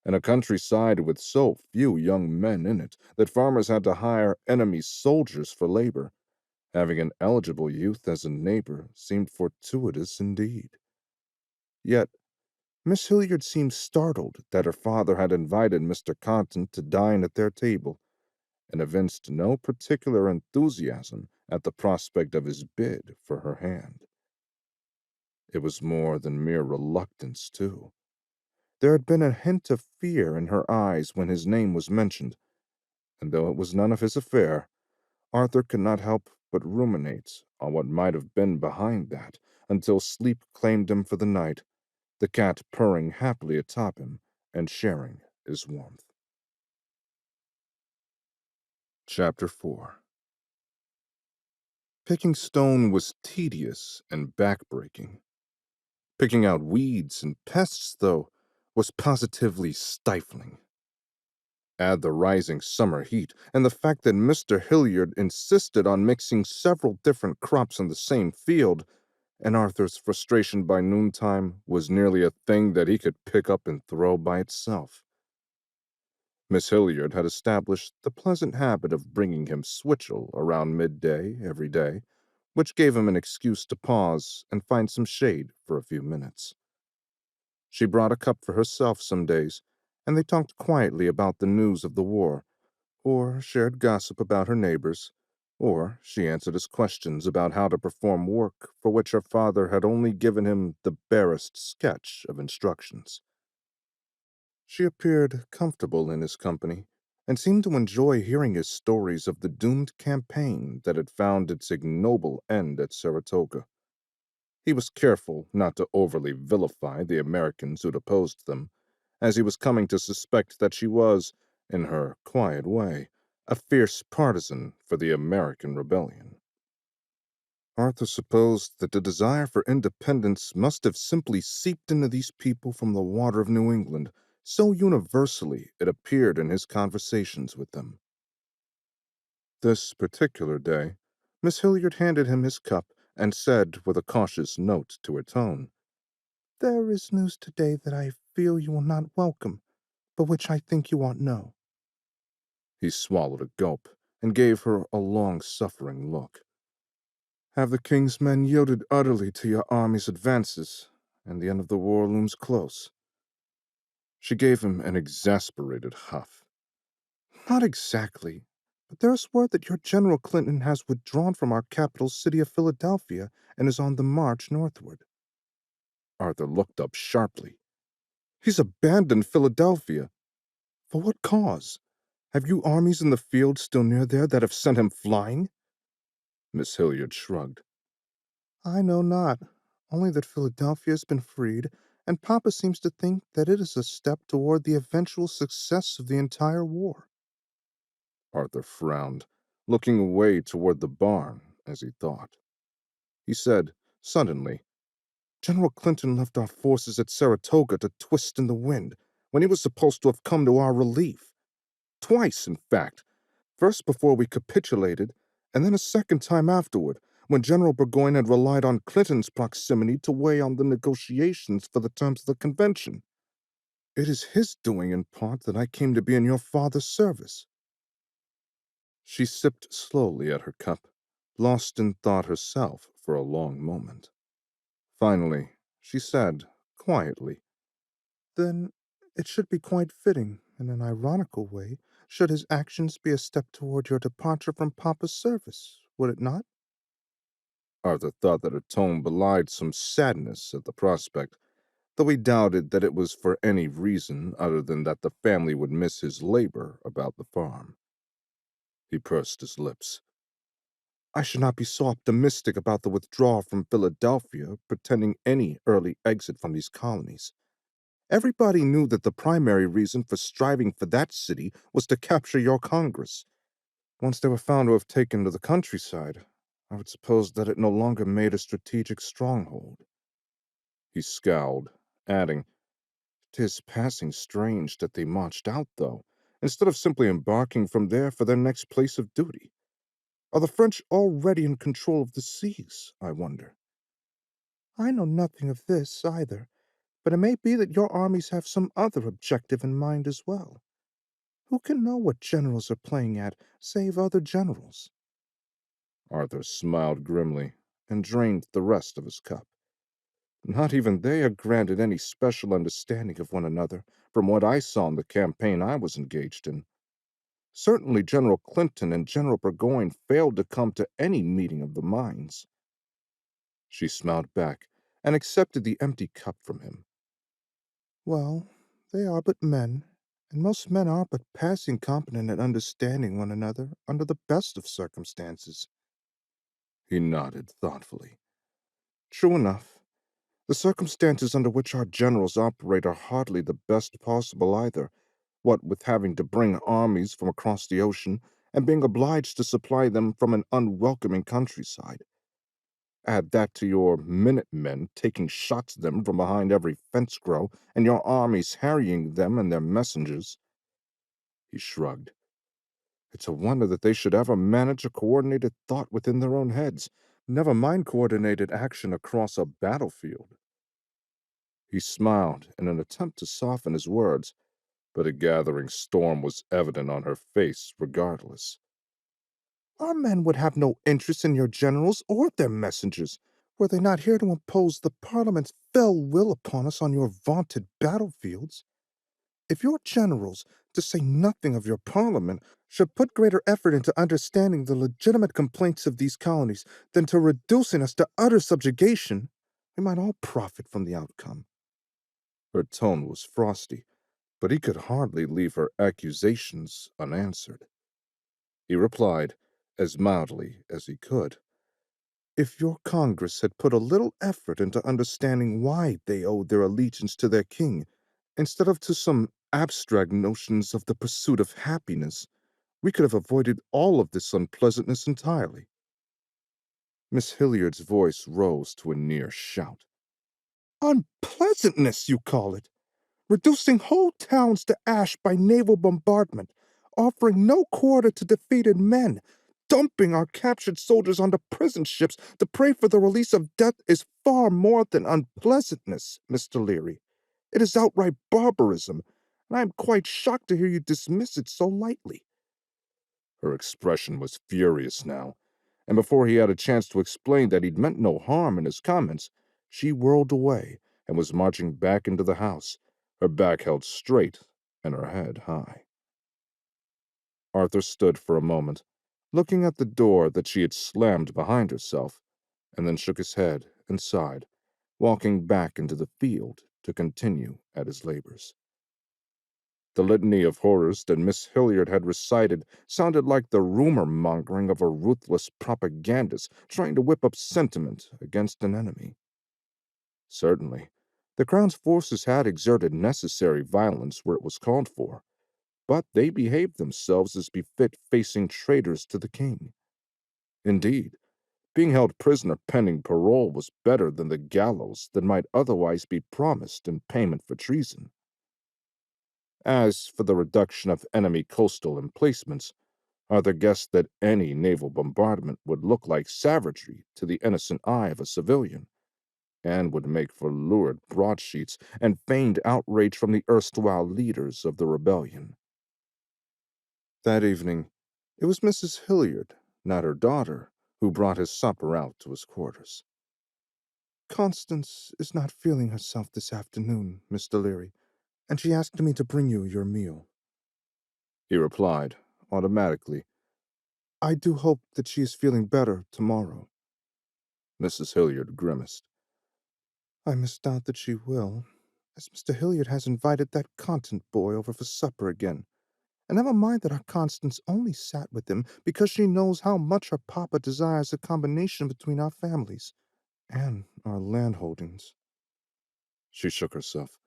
In a countryside with so few young men in it that farmers had to hire enemy soldiers for labor, having an eligible youth as a neighbor seemed fortuitous indeed. Yet, Miss Hilliard seemed startled that her father had invited Mr. Compton to dine at their table, and evinced no particular enthusiasm at the prospect of his bid for her hand. It was more than mere reluctance, too. There had been a hint of fear in her eyes when his name was mentioned, and though it was none of his affair, Arthur could not help but ruminate on what might have been behind that until sleep claimed him for the night, the cat purring happily atop him and sharing his warmth. Chapter 4. Picking stone was tedious and backbreaking. Picking out weeds and pests, though, was positively stifling. Add the rising summer heat and the fact that Mr. Hilliard insisted on mixing several different crops in the same field, and Arthur's frustration by noontime was nearly a thing that he could pick up and throw by itself. Miss Hilliard had established the pleasant habit of bringing him switchel around midday every day, which gave him an excuse to pause and find some shade for a few minutes. She brought a cup for herself some days, and they talked quietly about the news of the war, or shared gossip about her neighbors, or she answered his questions about how to perform work for which her father had only given him the barest sketch of instructions. She appeared comfortable in his company and seemed to enjoy hearing his stories of the doomed campaign that had found its ignoble end at Saratoga. He was careful not to overly vilify the Americans who'd opposed them, as he was coming to suspect that she was, in her quiet way, a fierce partisan for the American rebellion. Arthur supposed that the desire for independence must have simply seeped into these people from the water of New England, so universally it appeared in his conversations with them. This particular day, Miss Hilliard handed him his cup and said with a cautious note to her tone, "There is news today that I feel you will not welcome, but which I think you ought know." He swallowed a gulp and gave her a long-suffering look. "Have the king's men yielded utterly to your army's advances, and the end of the war looms close?" She gave him an exasperated huff. "Not exactly, but there's word that your General Clinton has withdrawn from our capital city of Philadelphia and is on the march northward." Arthur looked up sharply. "He's abandoned Philadelphia? For what cause? Have you armies in the field still near there that have sent him flying?" Miss Hilliard shrugged. "I know not, only that Philadelphia has been freed, and Papa seems to think that it is a step toward the eventual success of the entire war." Arthur frowned, looking away toward the barn as he thought. He said, suddenly, "General Clinton left our forces at Saratoga to twist in the wind, when he was supposed to have come to our relief. Twice, in fact. First before we capitulated, and then a second time afterward, when General Burgoyne had relied on Clinton's proximity to weigh on the negotiations for the terms of the convention. It is his doing, in part, that I came to be in your father's service." She sipped slowly at her cup, lost in thought herself for a long moment. Finally, she said, quietly, "Then it should be quite fitting, in an ironical way, should his actions be a step toward your departure from Papa's service, would it not?" Arthur thought that her tone belied some sadness at the prospect, though he doubted that it was for any reason other than that the family would miss his labor about the farm. He pursed his lips. "I should not be so optimistic about the withdrawal from Philadelphia, pretending any early exit from these colonies. Everybody knew that the primary reason for striving for that city was to capture your Congress. Once they were found to have taken to the countryside, I would suppose that it no longer made a strategic stronghold." He scowled, adding, "'Tis passing strange that they marched out, though, instead of simply embarking from there for their next place of duty. Are the French already in control of the seas, I wonder?" "I know nothing of this, either, but it may be that your armies have some other objective in mind as well. Who can know what generals are playing at, save other generals?" Arthur smiled grimly and drained the rest of his cup. "Not even they are granted any special understanding of one another, from what I saw in the campaign I was engaged in. Certainly General Clinton and General Burgoyne failed to come to any meeting of the minds." She smiled back and accepted the empty cup from him. "Well, they are but men, and most men are but passing competent at understanding one another under the best of circumstances." He nodded thoughtfully. "True enough. The circumstances under which our generals operate are hardly the best possible either, what with having to bring armies from across the ocean and being obliged to supply them from an unwelcoming countryside. Add that to your Minutemen taking shots at them from behind every fence row, and your armies harrying them and their messengers." He shrugged. "It's a wonder that they should ever manage a coordinated thought within their own heads, never mind coordinated action across a battlefield." He smiled in an attempt to soften his words, but a gathering storm was evident on her face regardless. "Our men would have no interest in your generals or their messengers, were they not here to impose the Parliament's fell will upon us on your vaunted battlefields. If your generals, to say nothing of your Parliament, should put greater effort into understanding the legitimate complaints of these colonies than to reducing us to utter subjugation, we might all profit from the outcome." Her tone was frosty, but he could hardly leave her accusations unanswered. He replied, as mildly as he could, "If your Congress had put a little effort into understanding why they owed their allegiance to their king, instead of to some abstract notions of the pursuit of happiness, we could have avoided all of this unpleasantness entirely." Miss Hilliard's voice rose to a near shout. "Unpleasantness, you call it? Reducing whole towns to ash by naval bombardment, offering no quarter to defeated men, dumping our captured soldiers onto prison ships to pray for the release of death is far more than unpleasantness, Mr. Leary. It is outright barbarism, and I am quite shocked to hear you dismiss it so lightly." Her expression was furious now, and before he had a chance to explain that he'd meant no harm in his comments, she whirled away and was marching back into the house, her back held straight and her head high. Arthur stood for a moment, looking at the door that she had slammed behind herself, and then shook his head and sighed, walking back into the field to continue at his labors. The litany of horrors that Miss Hilliard had recited sounded like the rumor-mongering of a ruthless propagandist trying to whip up sentiment against an enemy. Certainly, the Crown's forces had exerted necessary violence where it was called for, but they behaved themselves as befit facing traitors to the king. Indeed, being held prisoner pending parole was better than the gallows that might otherwise be promised in payment for treason. As for the reduction of enemy coastal emplacements, Arthur guessed that any naval bombardment would look like savagery to the innocent eye of a civilian, and would make for lurid broadsheets and feigned outrage from the erstwhile leaders of the rebellion. That evening, it was Mrs. Hilliard, not her daughter, who brought his supper out to his quarters. "Constance is not feeling herself this afternoon, Mr. Leary, and she asked me to bring you your meal," he replied, automatically. "I do hope that she is feeling better tomorrow." Mrs. Hilliard grimaced. "I misdoubt that she will, as Mr. Hilliard has invited that Contant boy over for supper again. And never mind that our Constance only sat with him because she knows how much her papa desires a combination between our families and our landholdings." She shook herself,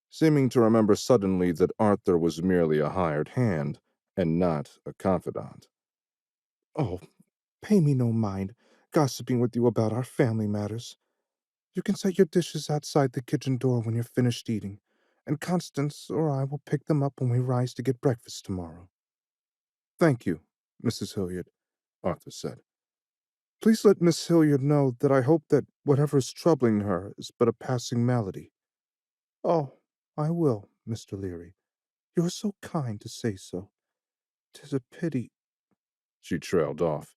seeming to remember suddenly that Arthur was merely a hired hand and not a confidant. "Oh, pay me no mind, gossiping with you about our family matters. You can set your dishes outside the kitchen door when you're finished eating, and Constance or I will pick them up when we rise to get breakfast tomorrow." "Thank you, Mrs. Hilliard," Arthur said. "Please let Miss Hilliard know that I hope that whatever is troubling her is but a passing malady." "Oh, I will, Mr. Leary. You are so kind to say so. 'Tis a pity—" She trailed off,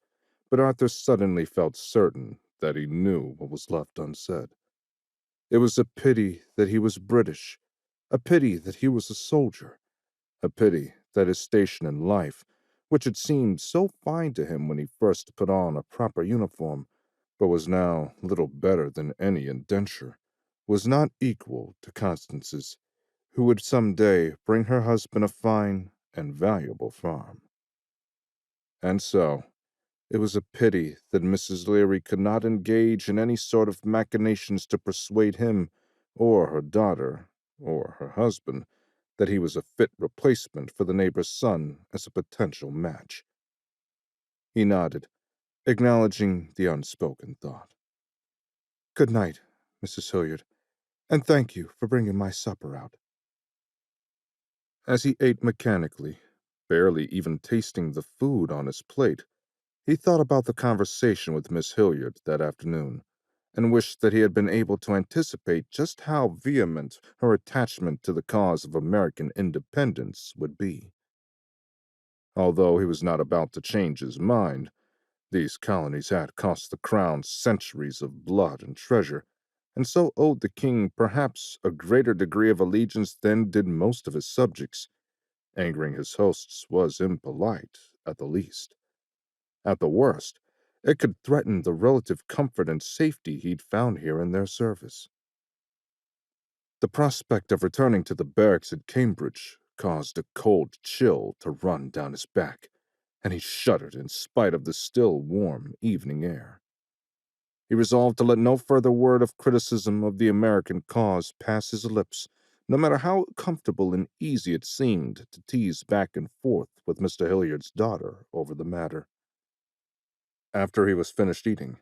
but Arthur suddenly felt certain that he knew what was left unsaid. It was a pity that he was British, a pity that he was a soldier, a pity that his station in life, which had seemed so fine to him when he first put on a proper uniform, but was now little better than any indenture, was not equal to Constance's, who would some day bring her husband a fine and valuable farm. And so, it was a pity that Mrs. Leary could not engage in any sort of machinations to persuade him, or her daughter, or her husband, that he was a fit replacement for the neighbor's son as a potential match. He nodded, acknowledging the unspoken thought. "Good night, Mrs. Hilliard, and thank you for bringing my supper out." As he ate mechanically, barely even tasting the food on his plate, he thought about the conversation with Miss Hilliard that afternoon, and wished that he had been able to anticipate just how vehement her attachment to the cause of American independence would be. Although he was not about to change his mind, these colonies had cost the crown centuries of blood and treasure, and so owed the king perhaps a greater degree of allegiance than did most of his subjects. Angering his hosts was impolite, at the least. At the worst, it could threaten the relative comfort and safety he'd found here in their service. The prospect of returning to the barracks at Cambridge caused a cold chill to run down his back, and he shuddered in spite of the still warm evening air. He resolved to let no further word of criticism of the American cause pass his lips, no matter how comfortable and easy it seemed to tease back and forth with Mr. Hilliard's daughter over the matter. After he was finished eating,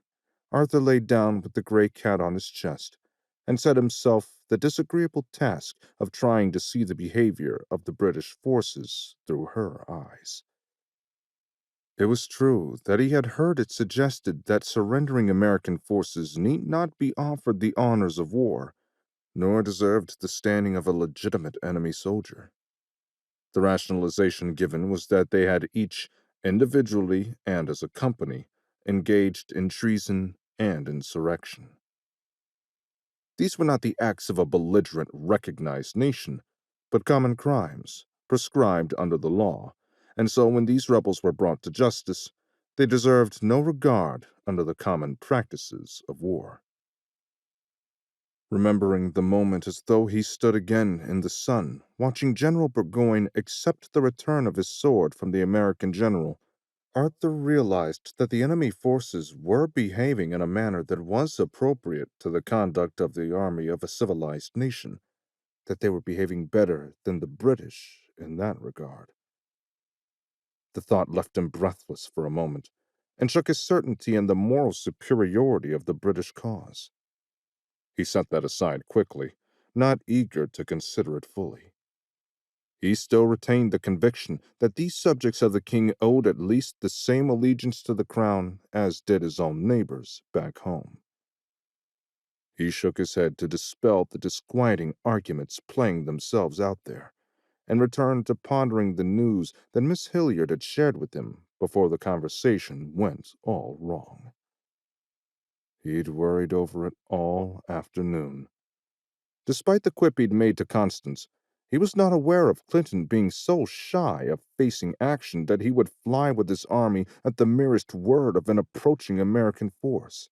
Arthur lay down with the gray cat on his chest and set himself the disagreeable task of trying to see the behavior of the British forces through her eyes. It was true that he had heard it suggested that surrendering American forces need not be offered the honors of war, nor deserved the standing of a legitimate enemy soldier. The rationalization given was that they had each, individually and as a company, engaged in treason and insurrection. These were not the acts of a belligerent, recognized nation, but common crimes, prescribed under the law, and so when these rebels were brought to justice, they deserved no regard under the common practices of war. Remembering the moment as though he stood again in the sun, watching General Burgoyne accept the return of his sword from the American general, Arthur realized that the enemy forces were behaving in a manner that was appropriate to the conduct of the army of a civilized nation, that they were behaving better than the British in that regard. The thought left him breathless for a moment, and shook his certainty in the moral superiority of the British cause. He set that aside quickly, not eager to consider it fully. He still retained the conviction that these subjects of the king owed at least the same allegiance to the crown as did his own neighbors back home. He shook his head to dispel the disquieting arguments playing themselves out there, and returned to pondering the news that Miss Hilliard had shared with him before the conversation went all wrong. He'd worried over it all afternoon. Despite the quip he'd made to Constance, he was not aware of Clinton being so shy of facing action that he would fly with his army at the merest word of an approaching American force.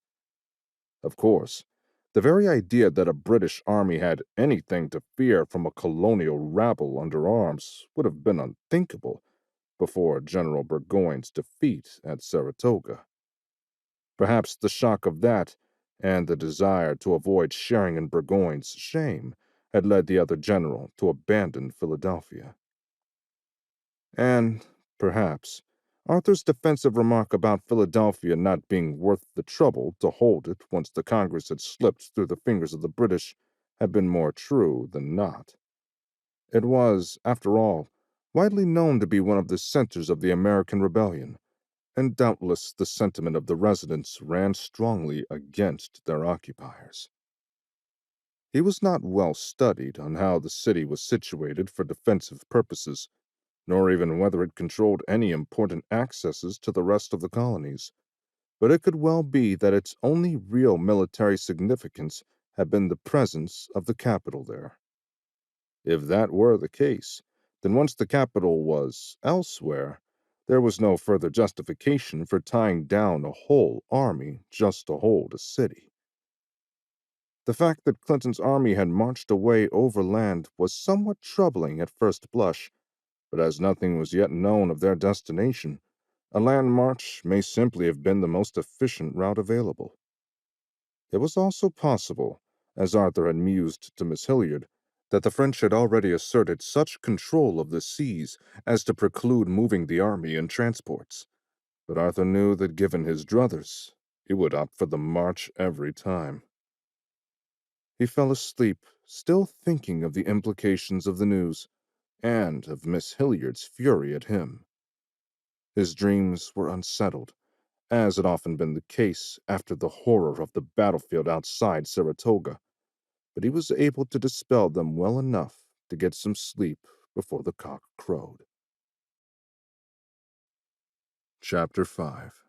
Of course, the very idea that a British army had anything to fear from a colonial rabble under arms would have been unthinkable before General Burgoyne's defeat at Saratoga. Perhaps the shock of that, and the desire to avoid sharing in Burgoyne's shame, had led the other general to abandon Philadelphia. And, perhaps, Arthur's defensive remark about Philadelphia not being worth the trouble to hold it once the Congress had slipped through the fingers of the British had been more true than not. It was, after all, widely known to be one of the centers of the American Rebellion, and doubtless the sentiment of the residents ran strongly against their occupiers. He was not well studied on how the city was situated for defensive purposes, nor even whether it controlled any important accesses to the rest of the colonies, but it could well be that its only real military significance had been the presence of the capital there. If that were the case, then once the capital was elsewhere, there was no further justification for tying down a whole army just to hold a city. The fact that Clinton's army had marched away overland was somewhat troubling at first blush, but as nothing was yet known of their destination, a land march may simply have been the most efficient route available. It was also possible, as Arthur had mused to Miss Hilliard, that the French had already asserted such control of the seas as to preclude moving the army in transports. But Arthur knew that given his druthers, he would opt for the march every time. He fell asleep, still thinking of the implications of the news, and of Miss Hilliard's fury at him. His dreams were unsettled, as had often been the case after the horror of the battlefield outside Saratoga, but he was able to dispel them well enough to get some sleep before the cock crowed. Chapter 5.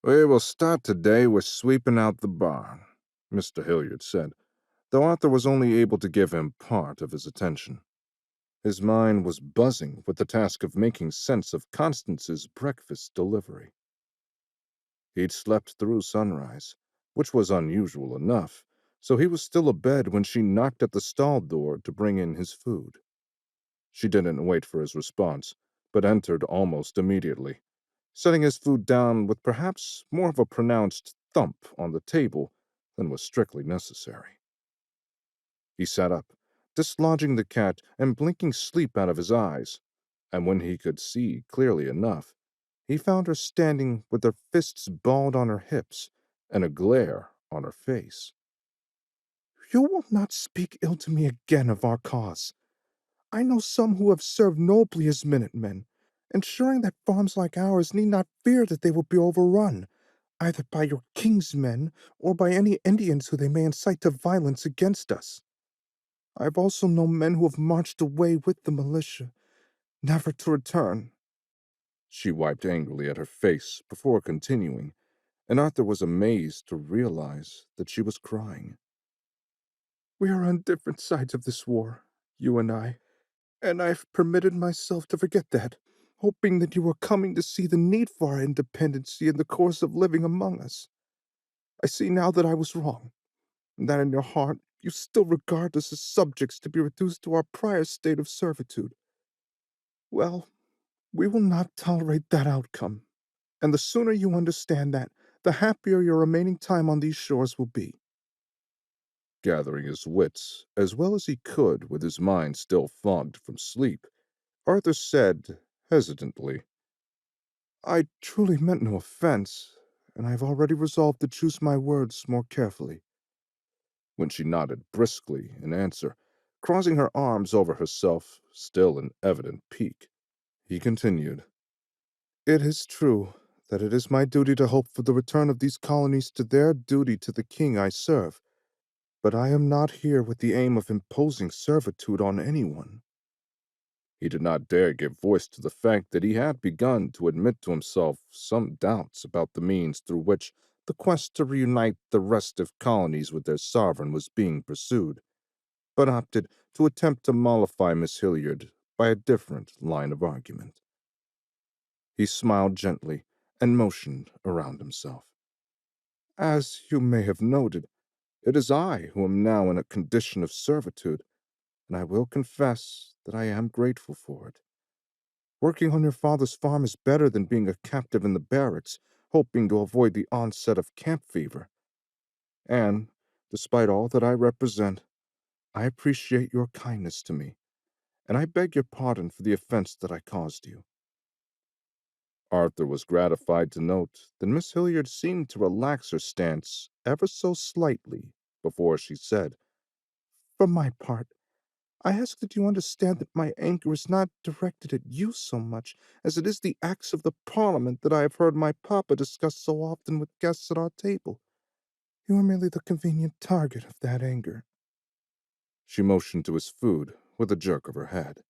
"We will start today with sweeping out the barn," Mr. Hilliard said, though Arthur was only able to give him part of his attention. His mind was buzzing with the task of making sense of Constance's breakfast delivery. He'd slept through sunrise, which was unusual enough, so he was still abed when she knocked at the stall door to bring in his food. She didn't wait for his response, but entered almost immediately, setting his food down with perhaps more of a pronounced thump on the table than was strictly necessary. He sat up, dislodging the cat and blinking sleep out of his eyes, and when he could see clearly enough, he found her standing with her fists balled on her hips and a glare on her face. "You will not speak ill to me again of our cause. I know some who have served nobly as Minutemen, ensuring that farms like ours need not fear that they will be overrun, either by your king's men or by any Indians who they may incite to violence against us. I have also known men who have marched away with the militia, never to return." She wiped angrily at her face before continuing, and Arthur was amazed to realize that she was crying. "We are on different sides of this war, you and I've permitted myself to forget that, hoping that you were coming to see the need for our independency in the course of living among us. I see now that I was wrong, and that in your heart you still regard us as subjects to be reduced to our prior state of servitude. Well, we will not tolerate that outcome, and the sooner you understand that, the happier your remaining time on these shores will be." Gathering his wits as well as he could with his mind still fogged from sleep, Arthur said, hesitantly, "I truly meant no offense, and I have already resolved to choose my words more carefully." When she nodded briskly in answer, crossing her arms over herself, still in evident pique, he continued, "It is true that it is my duty to hope for the return of these colonies to their duty to the king I serve, but I am not here with the aim of imposing servitude on anyone." He did not dare give voice to the fact that he had begun to admit to himself some doubts about the means through which the quest to reunite the restive colonies with their sovereign was being pursued, but opted to attempt to mollify Miss Hilliard by a different line of argument. He smiled gently and motioned around himself. "As you may have noted, it is I who am now in a condition of servitude, and I will confess that I am grateful for it. Working on your father's farm is better than being a captive in the barracks, hoping to avoid the onset of camp fever. And, despite all that I represent, I appreciate your kindness to me, and I beg your pardon for the offense that I caused you." Arthur was gratified to note that Miss Hilliard seemed to relax her stance ever so slightly before she said, "For my part, I ask that you understand that my anger is not directed at you so much as it is the acts of the Parliament that I have heard my papa discuss so often with guests at our table. You are merely the convenient target of that anger." She motioned to his food with a jerk of her head.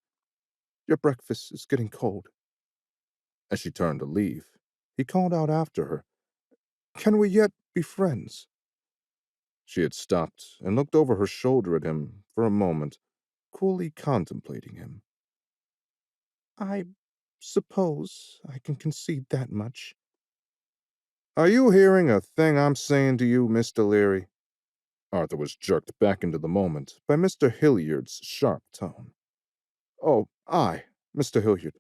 "Your breakfast is getting cold." As she turned to leave, he called out after her, "Can we yet be friends?" She had stopped and looked over her shoulder at him for a moment, coolly contemplating him. "I suppose I can concede that much." "Are you hearing a thing I'm saying to you, Mr. Leary?" Arthur was jerked back into the moment by Mr. Hilliard's sharp tone. "Oh, aye, Mr. Hilliard.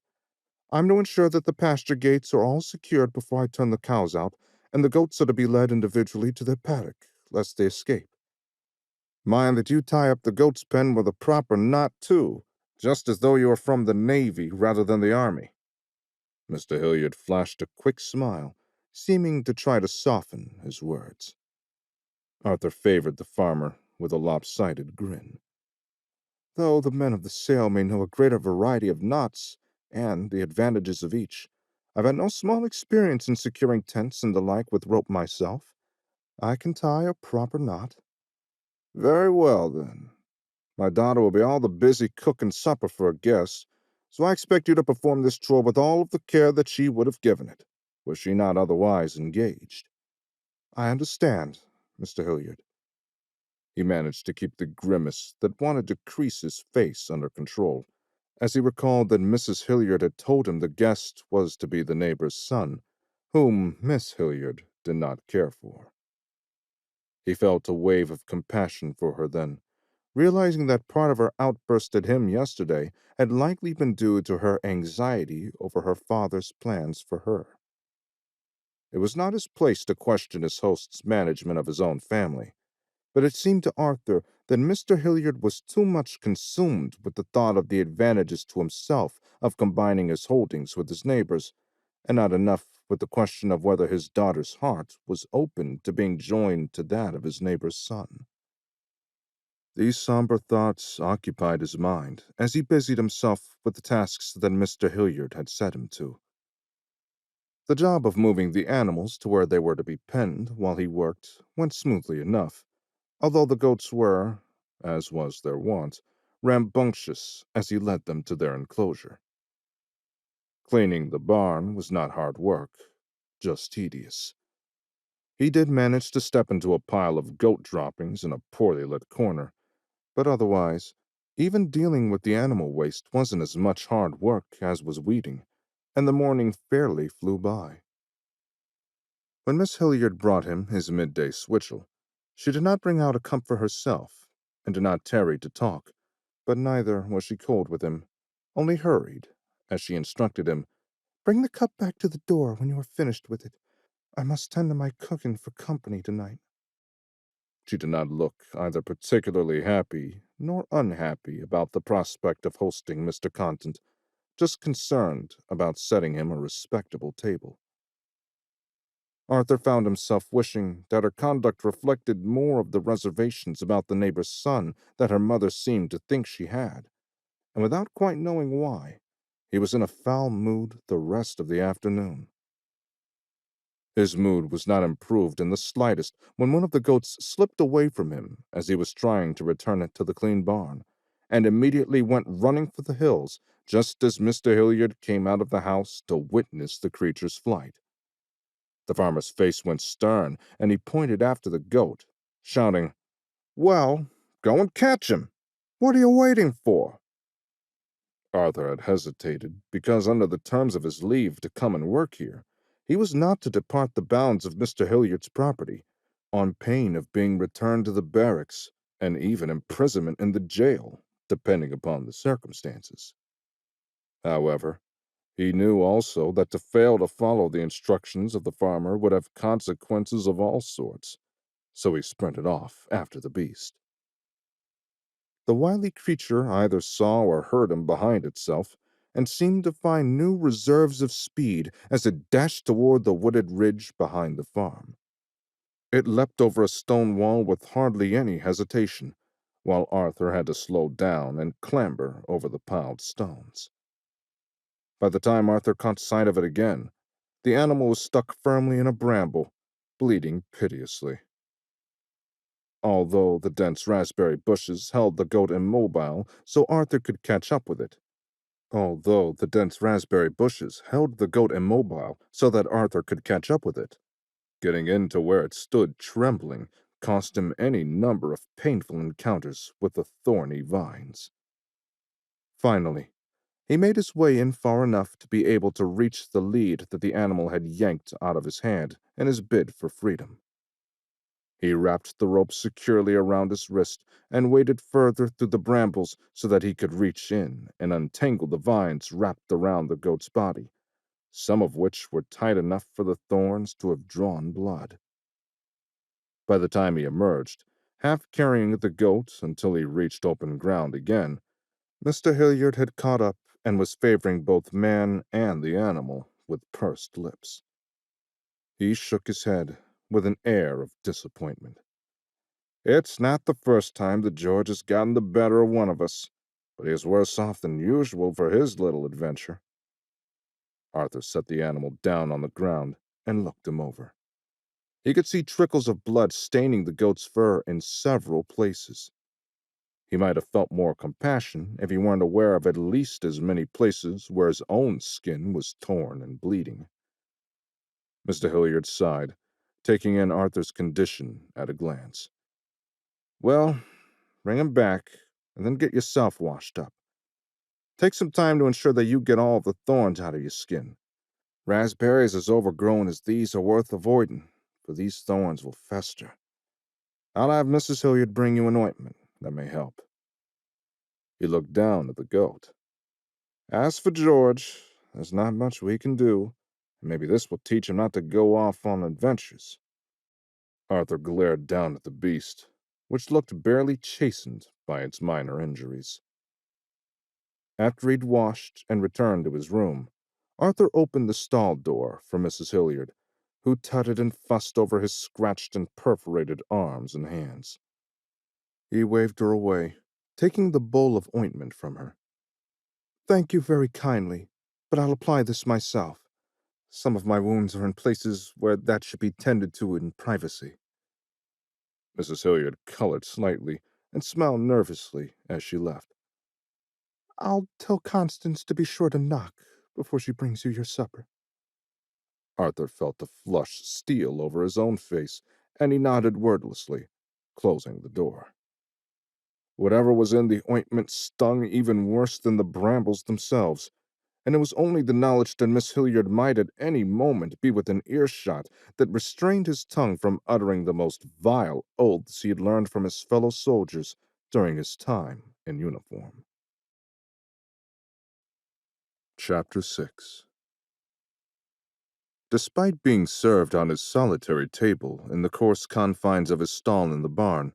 I'm to ensure that the pasture gates are all secured before I turn the cows out, and the goats are to be led individually to their paddock, lest they escape. Mind that you tie up the goat's pen with a proper knot, too, just as though you were from the Navy rather than the Army." Mr. Hilliard flashed a quick smile, seeming to try to soften his words. Arthur favored the farmer with a lopsided grin. "Though the men of the sale may know a greater variety of knots and the advantages of each, I've had no small experience in securing tents and the like with rope myself. I can tie a proper knot." "Very well, then. My daughter will be all the busy cooking supper for her guests, so I expect you to perform this chore with all of the care that she would have given it, were she not otherwise engaged." "I understand, Mr. Hilliard." He managed to keep the grimace that wanted to crease his face under control, as he recalled that Mrs. Hilliard had told him the guest was to be the neighbor's son, whom Miss Hilliard did not care for. He felt a wave of compassion for her then, realizing that part of her outburst at him yesterday had likely been due to her anxiety over her father's plans for her. It was not his place to question his host's management of his own family, but it seemed to Arthur that Mr. Hilliard was too much consumed with the thought of the advantages to himself of combining his holdings with his neighbor's, and not enough with the question of whether his daughter's heart was open to being joined to that of his neighbor's son. These somber thoughts occupied his mind as he busied himself with the tasks that Mr. Hilliard had set him to. The job of moving the animals to where they were to be penned while he worked went smoothly enough, although the goats were, as was their wont, rambunctious as he led them to their enclosure. Cleaning the barn was not hard work, just tedious. He did manage to step into a pile of goat droppings in a poorly lit corner, but otherwise, even dealing with the animal waste wasn't as much hard work as was weeding, and the morning fairly flew by. When Miss Hilliard brought him his midday switchel, she did not bring out a cup for herself, and did not tarry to talk, but neither was she cold with him, only hurried, as she instructed him, "Bring the cup back to the door when you are finished with it. I must tend to my cooking for company tonight." She did not look either particularly happy nor unhappy about the prospect of hosting Mr. Contant, just concerned about setting him a respectable table. Arthur found himself wishing that her conduct reflected more of the reservations about the neighbor's son that her mother seemed to think she had, and without quite knowing why, he was in a foul mood the rest of the afternoon. His mood was not improved in the slightest when one of the goats slipped away from him as he was trying to return it to the clean barn, and immediately went running for the hills just as Mr. Hilliard came out of the house to witness the creature's flight. The farmer's face went stern, and he pointed after the goat, shouting, "Well, go and catch him! What are you waiting for?" Arthur had hesitated, because under the terms of his leave to come and work here, he was not to depart the bounds of Mr. Hilliard's property, on pain of being returned to the barracks, and even imprisonment in the jail, depending upon the circumstances. However, he knew also that to fail to follow the instructions of the farmer would have consequences of all sorts, so he sprinted off after the beast. The wily creature either saw or heard him behind itself, and seemed to find new reserves of speed as it dashed toward the wooded ridge behind the farm. It leapt over a stone wall with hardly any hesitation, while Arthur had to slow down and clamber over the piled stones. By the time Arthur caught sight of it again, the animal was stuck firmly in a bramble, bleeding piteously. Although the dense raspberry bushes held the goat immobile so Arthur could catch up with it. Although the dense raspberry bushes held the goat immobile so that Arthur could catch up with it. Getting in to where it stood trembling cost him any number of painful encounters with the thorny vines. Finally, he made his way in far enough to be able to reach the lead that the animal had yanked out of his hand in his bid for freedom. He wrapped the rope securely around his wrist and waded further through the brambles so that he could reach in and untangle the vines wrapped around the goat's body, some of which were tight enough for the thorns to have drawn blood. By the time he emerged, half carrying the goat until he reached open ground again, Mr. Hilliard had caught up and was favoring both man and the animal with pursed lips. He shook his head with an air of disappointment. "It's not the first time that George has gotten the better of one of us, but he is worse off than usual for his little adventure." Arthur set the animal down on the ground and looked him over. He could see trickles of blood staining the goat's fur in several places. He might have felt more compassion if he weren't aware of at least as many places where his own skin was torn and bleeding. Mr. Hilliard sighed, taking in Arthur's condition at a glance. "Well, bring him back, and then get yourself washed up. Take some time to ensure that you get all of the thorns out of your skin. Raspberries as overgrown as these are worth avoiding, for these thorns will fester." I'll have Mrs. Hilliard bring you an ointment that may help." He looked down at the goat. "As for George, there's not much we can do. Maybe this will teach him not to go off on adventures." Arthur glared down at the beast, which looked barely chastened by its minor injuries. After he'd washed and returned to his room, Arthur opened the stall door for Mrs. Hilliard, who tutted and fussed over his scratched and perforated arms and hands. He waved her away, taking the bowl of ointment from her. "Thank you very kindly, but I'll apply this myself. Some of my wounds are in places where that should be tended to in privacy." Mrs. Hilliard colored slightly and smiled nervously as she left. "I'll tell Constance to be sure to knock before she brings you your supper." Arthur felt the flush steal over his own face, and he nodded wordlessly, closing the door. Whatever was in the ointment stung even worse than the brambles themselves, and it was only the knowledge that Miss Hilliard might at any moment be within earshot that restrained his tongue from uttering the most vile oaths he had learned from his fellow soldiers during his time in uniform. Chapter 6. Despite being served on his solitary table in the coarse confines of his stall in the barn,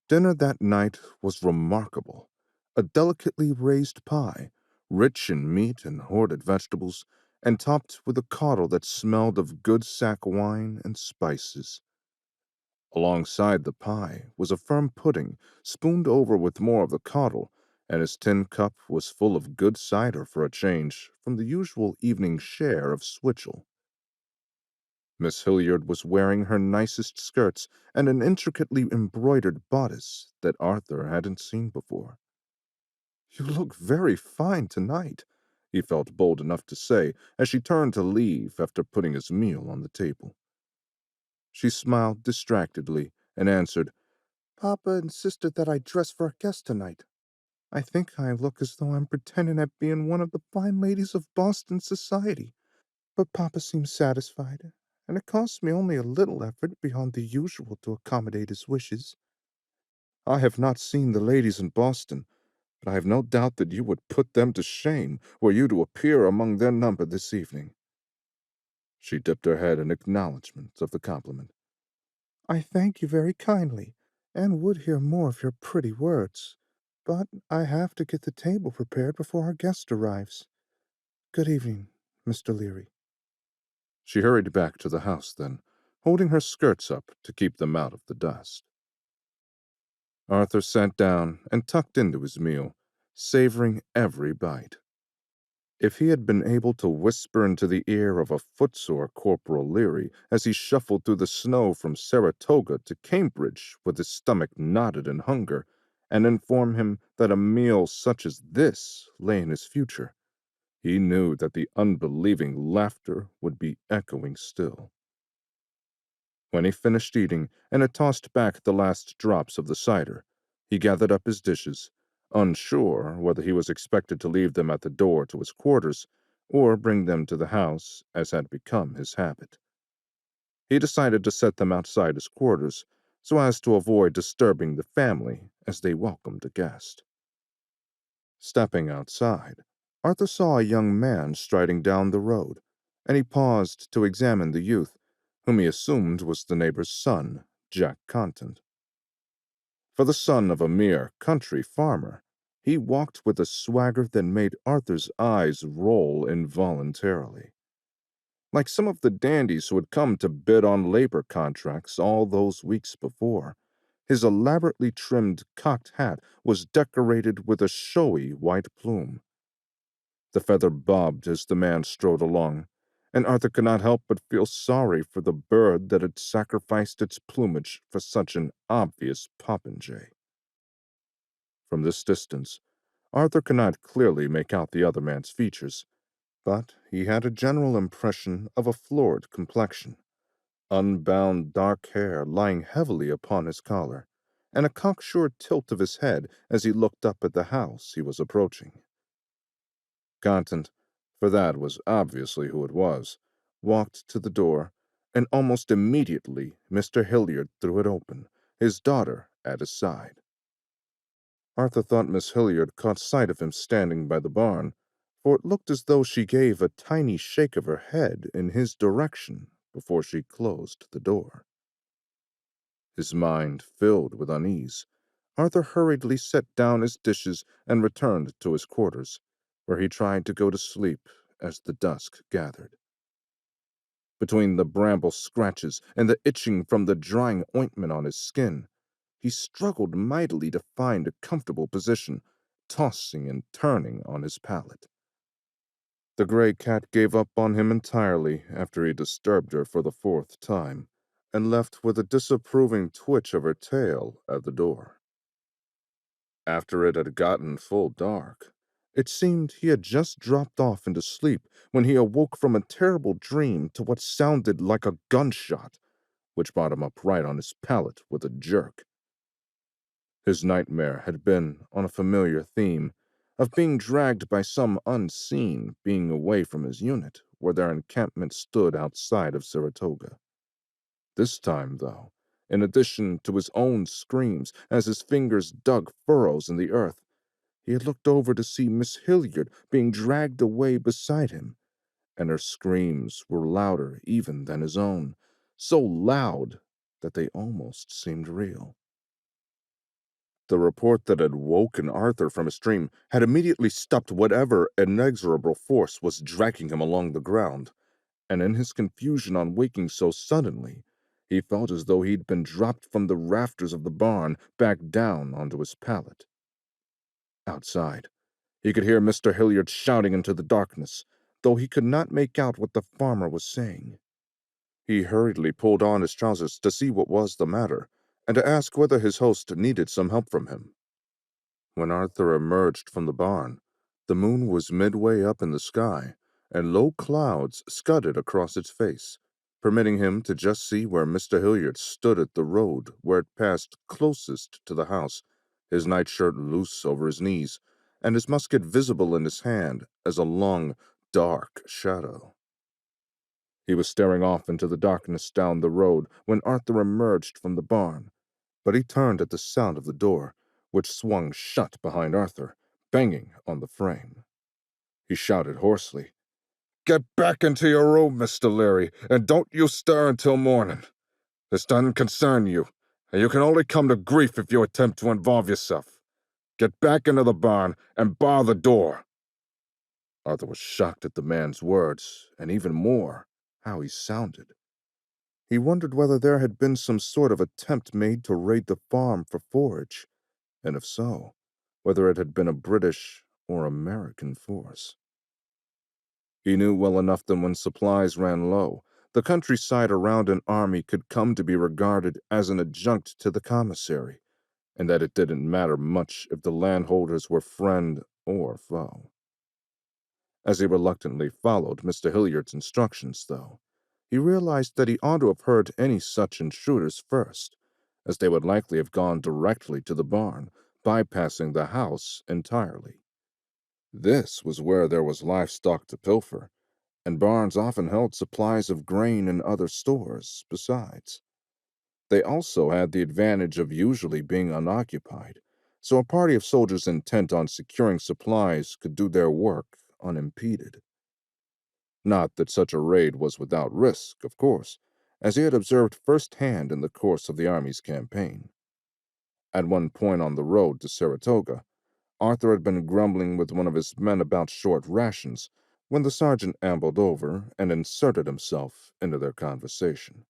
dinner that night was remarkable. A delicately raised pie, rich in meat and hoarded vegetables, and topped with a caudle that smelled of good sack wine and spices. Alongside the pie was a firm pudding, spooned over with more of the caudle, and his tin cup was full of good cider for a change from the usual evening share of switchel. Miss Hilliard was wearing her nicest skirts and an intricately embroidered bodice that Arthur hadn't seen before. "You look very fine tonight," he felt bold enough to say as she turned to leave after putting his meal on the table. She smiled distractedly and answered, "Papa insisted that I dress for a guest tonight. I think I look as though I'm pretending at being one of the fine ladies of Boston society. But Papa seems satisfied, and it costs me only a little effort beyond the usual to accommodate his wishes. I have not seen the ladies in Boston, but I have no doubt that you would put them to shame were you to appear among their number this evening." She dipped her head in acknowledgment of the compliment. "I thank you very kindly, and would hear more of your pretty words. But I have to get the table prepared before our guest arrives. Good evening, Mr. Leary." She hurried back to the house then, holding her skirts up to keep them out of the dust. Arthur sat down and tucked into his meal, savoring every bite. If he had been able to whisper into the ear of a footsore Corporal Leary as he shuffled through the snow from Saratoga to Cambridge with his stomach knotted in hunger, and inform him that a meal such as this lay in his future, he knew that the unbelieving laughter would be echoing still. When he finished eating and had tossed back the last drops of the cider, he gathered up his dishes, unsure whether he was expected to leave them at the door to his quarters or bring them to the house as had become his habit. He decided to set them outside his quarters so as to avoid disturbing the family as they welcomed a guest. Stepping outside, Arthur saw a young man striding down the road, and he paused to examine the youth, whom he assumed was the neighbor's son, Jack Contant. For the son of a mere country farmer, he walked with a swagger that made Arthur's eyes roll involuntarily. Like some of the dandies who had come to bid on labor contracts all those weeks before, his elaborately trimmed cocked hat was decorated with a showy white plume. The feather bobbed as the man strode along, and Arthur could not help but feel sorry for the bird that had sacrificed its plumage for such an obvious popinjay. From this distance, Arthur could not clearly make out the other man's features, but he had a general impression of a florid complexion, unbound dark hair lying heavily upon his collar, and a cocksure tilt of his head as he looked up at the house he was approaching. Contant, for that was obviously who it was, walked to the door, and almost immediately Mr. Hilliard threw it open, his daughter at his side. Arthur thought Miss Hilliard caught sight of him standing by the barn, for it looked as though she gave a tiny shake of her head in his direction before she closed the door. His mind filled with unease, Arthur hurriedly set down his dishes and returned to his quarters, where he tried to go to sleep as the dusk gathered. Between the bramble scratches and the itching from the drying ointment on his skin, he struggled mightily to find a comfortable position, tossing and turning on his pallet. The gray cat gave up on him entirely after he disturbed her for the fourth time, and left with a disapproving twitch of her tail at the door. After it had gotten full dark, it seemed he had just dropped off into sleep when he awoke from a terrible dream to what sounded like a gunshot, which brought him upright on his pallet with a jerk. His nightmare had been on a familiar theme of being dragged by some unseen being away from his unit, where their encampment stood outside of Saratoga. This time, though, in addition to his own screams as his fingers dug furrows in the earth, he had looked over to see Miss Hilliard being dragged away beside him, and her screams were louder even than his own, so loud that they almost seemed real. The report that had woken Arthur from his dream had immediately stopped whatever inexorable force was dragging him along the ground, and in his confusion on waking so suddenly, he felt as though he'd been dropped from the rafters of the barn back down onto his pallet. Outside, he could hear Mr. Hilliard shouting into the darkness, though he could not make out what the farmer was saying. He hurriedly pulled on his trousers to see what was the matter, and to ask whether his host needed some help from him. When Arthur emerged from the barn, the moon was midway up in the sky, and low clouds scudded across its face, permitting him to just see where Mr. Hilliard stood at the road where it passed closest to the house, his nightshirt loose over his knees, and his musket visible in his hand as a long, dark shadow. He was staring off into the darkness down the road when Arthur emerged from the barn, but he turned at the sound of the door, which swung shut behind Arthur, banging on the frame. He shouted hoarsely, "Get back into your room, Mr. Leary, and don't you stir until morning. This doesn't concern you, and you can only come to grief if you attempt to involve yourself. Get back into the barn and bar the door." Arthur was shocked at the man's words, and even more, how he sounded. He wondered whether there had been some sort of attempt made to raid the farm for forage, and if so, whether it had been a British or American force. He knew well enough that when supplies ran low, the countryside around an army could come to be regarded as an adjunct to the commissary, and that it didn't matter much if the landholders were friend or foe. As he reluctantly followed Mr. Hilliard's instructions, though, he realized that he ought to have heard any such intruders first, as they would likely have gone directly to the barn, bypassing the house entirely. This was where there was livestock to pilfer, and barns often held supplies of grain and other stores besides. They also had the advantage of usually being unoccupied, so a party of soldiers intent on securing supplies could do their work unimpeded. Not that such a raid was without risk, of course, as he had observed firsthand in the course of the army's campaign. At one point on the road to Saratoga, Arthur had been grumbling with one of his men about short rations when the sergeant ambled over and inserted himself into their conversation.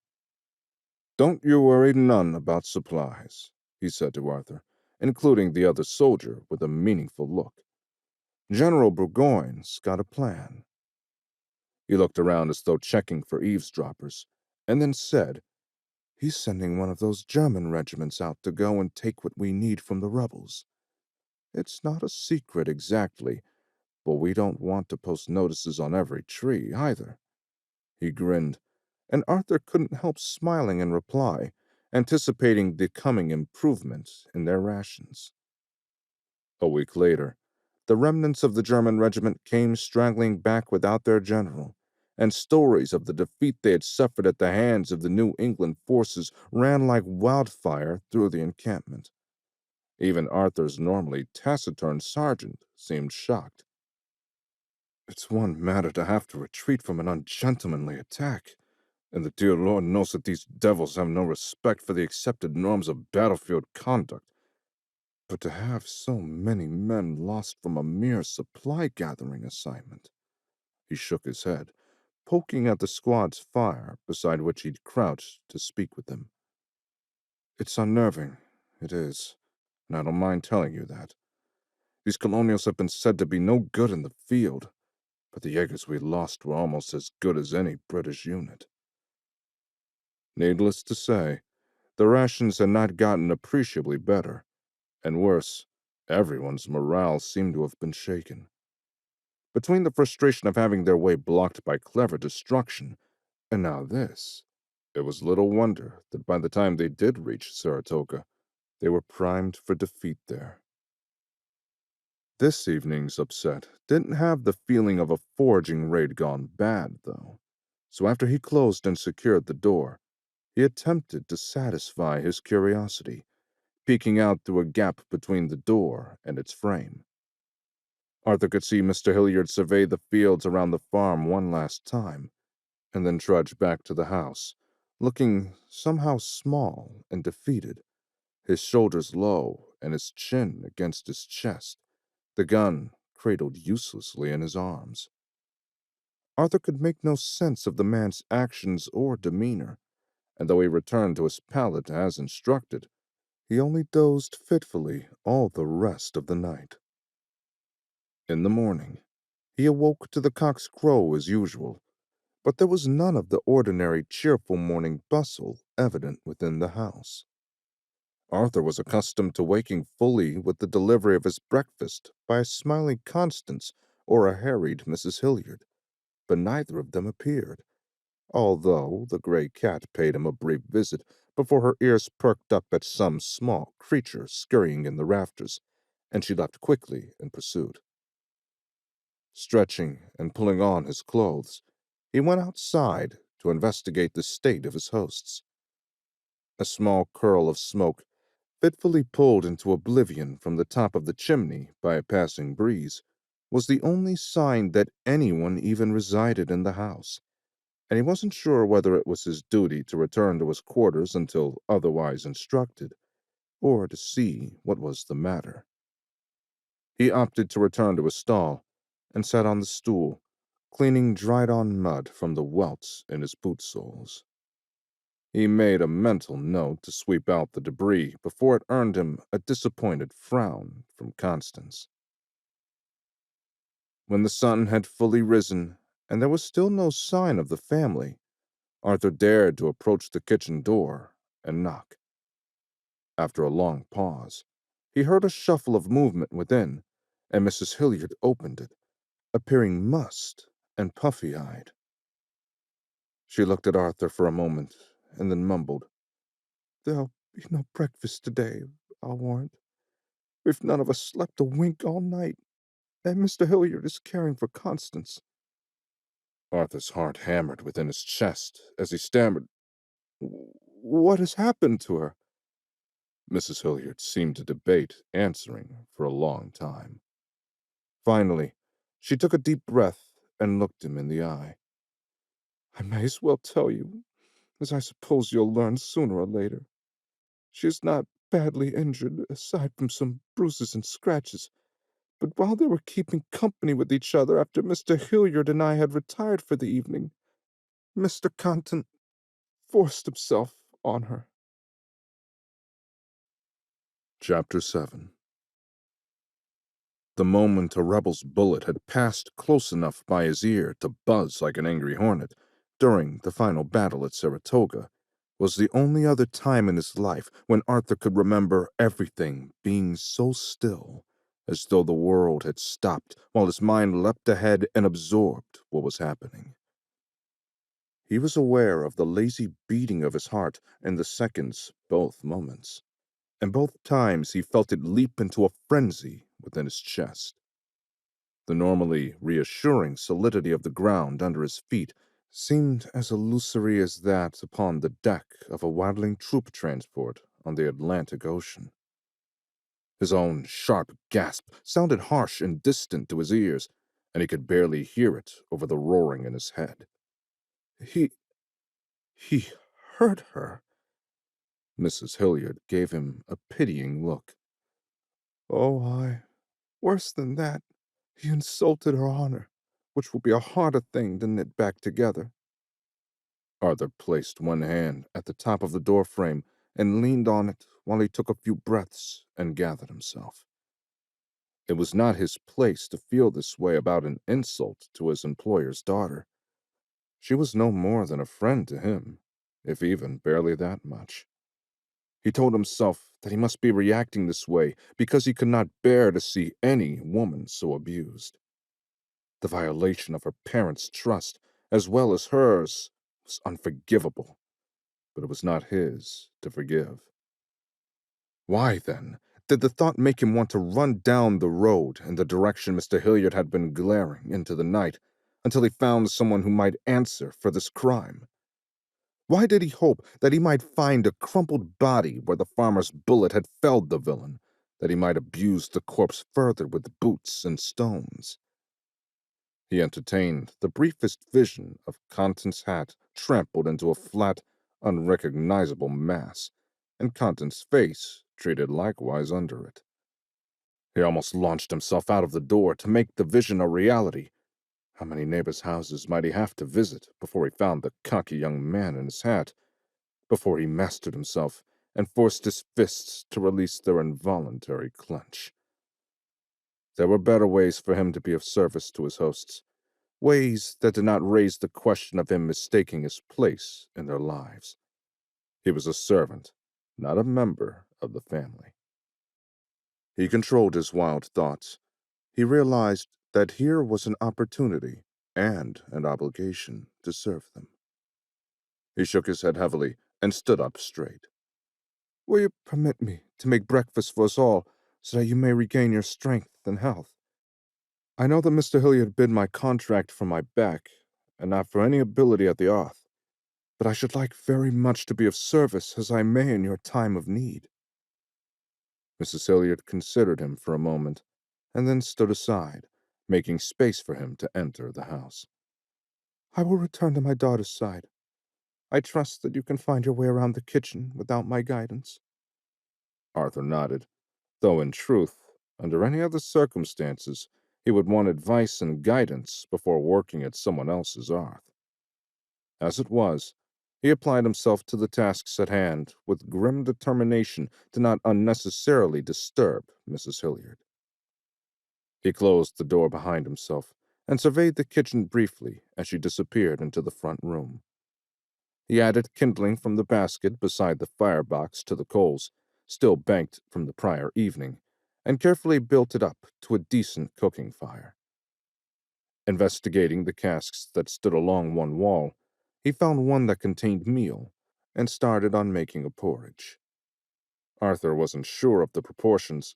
"Don't you worry none about supplies," he said to Arthur, including the other soldier with a meaningful look. "General Burgoyne's got a plan." He looked around as though checking for eavesdroppers, and then said, "He's sending one of those German regiments out to go and take what we need from the rebels. It's not a secret exactly, but we don't want to post notices on every tree, either." He grinned, and Arthur couldn't help smiling in reply, anticipating the coming improvement in their rations. A week later, the remnants of the German regiment came straggling back without their general, and stories of the defeat they had suffered at the hands of the New England forces ran like wildfire through the encampment. Even Arthur's normally taciturn sergeant seemed shocked. "It's one matter to have to retreat from an ungentlemanly attack, and the dear Lord knows that these devils have no respect for the accepted norms of battlefield conduct. But to have so many men lost from a mere supply-gathering assignment." He shook his head, poking at the squad's fire beside which he'd crouched to speak with them. "It's unnerving, it is, and I don't mind telling you that. These colonials have been said to be no good in the field, but the Jaegers we lost were almost as good as any British unit." Needless to say, the rations had not gotten appreciably better, and worse, everyone's morale seemed to have been shaken. Between the frustration of having their way blocked by clever destruction, and now this, it was little wonder that by the time they did reach Saratoga, they were primed for defeat there. This evening's upset didn't have the feeling of a foraging raid gone bad, though. So after he closed and secured the door, he attempted to satisfy his curiosity, peeking out through a gap between the door and its frame. Arthur could see Mr. Hilliard survey the fields around the farm one last time, and then trudge back to the house, looking somehow small and defeated, his shoulders low and his chin against his chest, the gun cradled uselessly in his arms. Arthur could make no sense of the man's actions or demeanor, and though he returned to his pallet as instructed, he only dozed fitfully all the rest of the night. In the morning, he awoke to the cock's crow as usual, but there was none of the ordinary cheerful morning bustle evident within the house. Arthur was accustomed to waking fully with the delivery of his breakfast by a smiling Constance or a harried Mrs. Hilliard, but neither of them appeared, although the gray cat paid him a brief visit before her ears perked up at some small creature scurrying in the rafters, and she left quickly in pursuit. Stretching and pulling on his clothes, he went outside to investigate the state of his hosts. A small curl of smoke, fitfully pulled into oblivion from the top of the chimney by a passing breeze, was the only sign that anyone even resided in the house, and he wasn't sure whether it was his duty to return to his quarters until otherwise instructed, or to see what was the matter. He opted to return to his stall, and sat on the stool, cleaning dried-on mud from the welts in his boot soles. He made a mental note to sweep out the debris before it earned him a disappointed frown from Constance. When the sun had fully risen, and there was still no sign of the family, Arthur dared to approach the kitchen door and knock. After a long pause, he heard a shuffle of movement within, and Mrs. Hilliard opened it, appearing mussed and puffy-eyed. She looked at Arthur for a moment, and then mumbled, "There'll be no breakfast today, I'll warrant. We've none of us slept a wink all night, and Mr. Hilliard is caring for Constance." Arthur's heart hammered within his chest as he stammered, "What has happened to her?" Mrs. Hilliard seemed to debate answering for a long time. Finally, she took a deep breath and looked him in the eye. "I may as well tell you, as I suppose you'll learn sooner or later. She is not badly injured, aside from some bruises and scratches, but while they were keeping company with each other after Mr. Hilliard and I had retired for the evening, Mr. Contant forced himself on her." Chapter 7. The moment a rebel's bullet had passed close enough by his ear to buzz like an angry hornet during the final battle at Saratoga was the only other time in his life when Arthur could remember everything being so still, as though the world had stopped while his mind leapt ahead and absorbed what was happening. He was aware of the lazy beating of his heart in the seconds, both moments, and both times he felt it leap into a frenzy within his chest. The normally reassuring solidity of the ground under his feet seemed as illusory as that upon the deck of a waddling troop transport on the Atlantic Ocean. His own sharp gasp sounded harsh and distant to his ears, and he could barely hear it over the roaring in his head. He hurt her. Mrs. Hilliard gave him a pitying look. Oh, worse than that. He insulted her honor, which will be a harder thing to knit back together. Arthur placed one hand at the top of the doorframe and leaned on it while he took a few breaths and gathered himself. It was not his place to feel this way about an insult to his employer's daughter. She was no more than a friend to him, if even barely that much. He told himself that he must be reacting this way because he could not bear to see any woman so abused. The violation of her parents' trust, as well as hers, was unforgivable, but it was not his to forgive. Why, then, did the thought make him want to run down the road in the direction Mr. Hilliard had been glaring into the night until he found someone who might answer for this crime? Why did he hope that he might find a crumpled body where the farmer's bullet had felled the villain, that he might abuse the corpse further with boots and stones? He entertained the briefest vision of Constance' hat trampled into a flat, unrecognizable mass, and Constance's face treated likewise under it. He almost launched himself out of the door to make the vision a reality. How many neighbors' houses might he have to visit before he found the cocky young man in his hat, before he mastered himself and forced his fists to release their involuntary clench? There were better ways for him to be of service to his hosts, ways that did not raise the question of him mistaking his place in their lives. He was a servant, not a member of the family. He controlled his wild thoughts. He realized that here was an opportunity and an obligation to serve them. He shook his head heavily and stood up straight. Will you permit me to make breakfast for us all so that you may regain your strength and health? I know that Mr. Hilliard bid my contract for my back, and not for any ability at the oath, but I should like very much to be of service as I may in your time of need. Mrs. Hilliard considered him for a moment, and then stood aside, making space for him to enter the house. I will return to my daughter's side. I trust that you can find your way around the kitchen without my guidance. Arthur nodded, though in truth, under any other circumstances, he would want advice and guidance before working at someone else's hearth. As it was, he applied himself to the tasks at hand with grim determination to not unnecessarily disturb Mrs. Hilliard. He closed the door behind himself and surveyed the kitchen briefly as she disappeared into the front room. He added kindling from the basket beside the firebox to the coals, still banked from the prior evening, and carefully built it up to a decent cooking fire. Investigating the casks that stood along one wall, he found one that contained meal and started on making a porridge. Arthur wasn't sure of the proportions,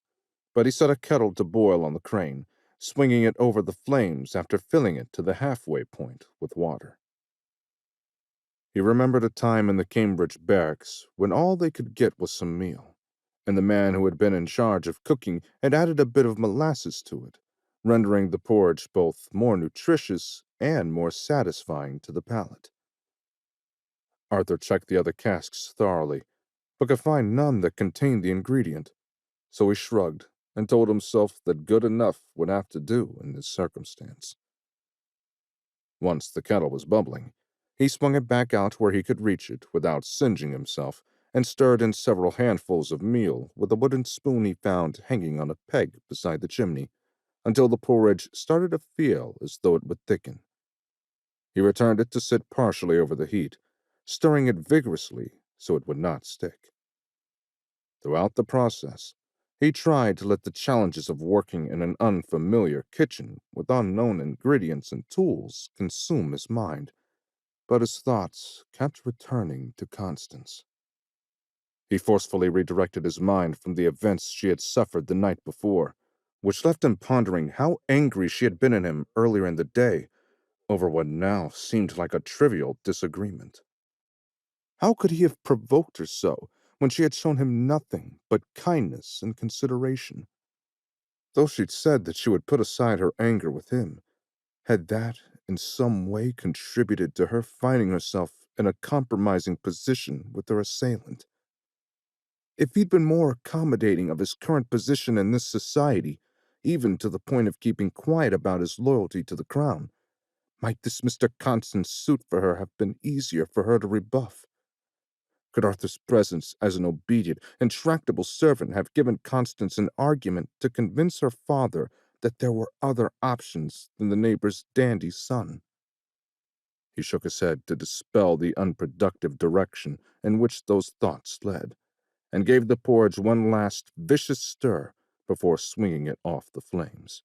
but he set a kettle to boil on the crane, swinging it over the flames after filling it to the halfway point with water. He remembered a time in the Cambridge barracks when all they could get was some meal, and the man who had been in charge of cooking had added a bit of molasses to it, rendering the porridge both more nutritious and more satisfying to the palate. Arthur checked the other casks thoroughly, but could find none that contained the ingredient, so he shrugged and told himself that good enough would have to do in this circumstance. Once the kettle was bubbling, he swung it back out where he could reach it without singeing himself and stirred in several handfuls of meal with a wooden spoon he found hanging on a peg beside the chimney until the porridge started to feel as though it would thicken. He returned it to sit partially over the heat, stirring it vigorously so it would not stick. Throughout the process, he tried to let the challenges of working in an unfamiliar kitchen with unknown ingredients and tools consume his mind, but his thoughts kept returning to Constance. He forcefully redirected his mind from the events she had suffered the night before, which left him pondering how angry she had been at him earlier in the day over what now seemed like a trivial disagreement. How could he have provoked her so when she had shown him nothing but kindness and consideration? Though she'd said that she would put aside her anger with him, had that in some way contributed to her finding herself in a compromising position with her assailant? If he'd been more accommodating of his current position in this society, even to the point of keeping quiet about his loyalty to the crown, might this Mr. Constant's suit for her have been easier for her to rebuff? Could Arthur's presence as an obedient and tractable servant have given Constance an argument to convince her father that there were other options than the neighbor's dandy son? He shook his head to dispel the unproductive direction in which those thoughts led, and gave the porridge one last vicious stir before swinging it off the flames.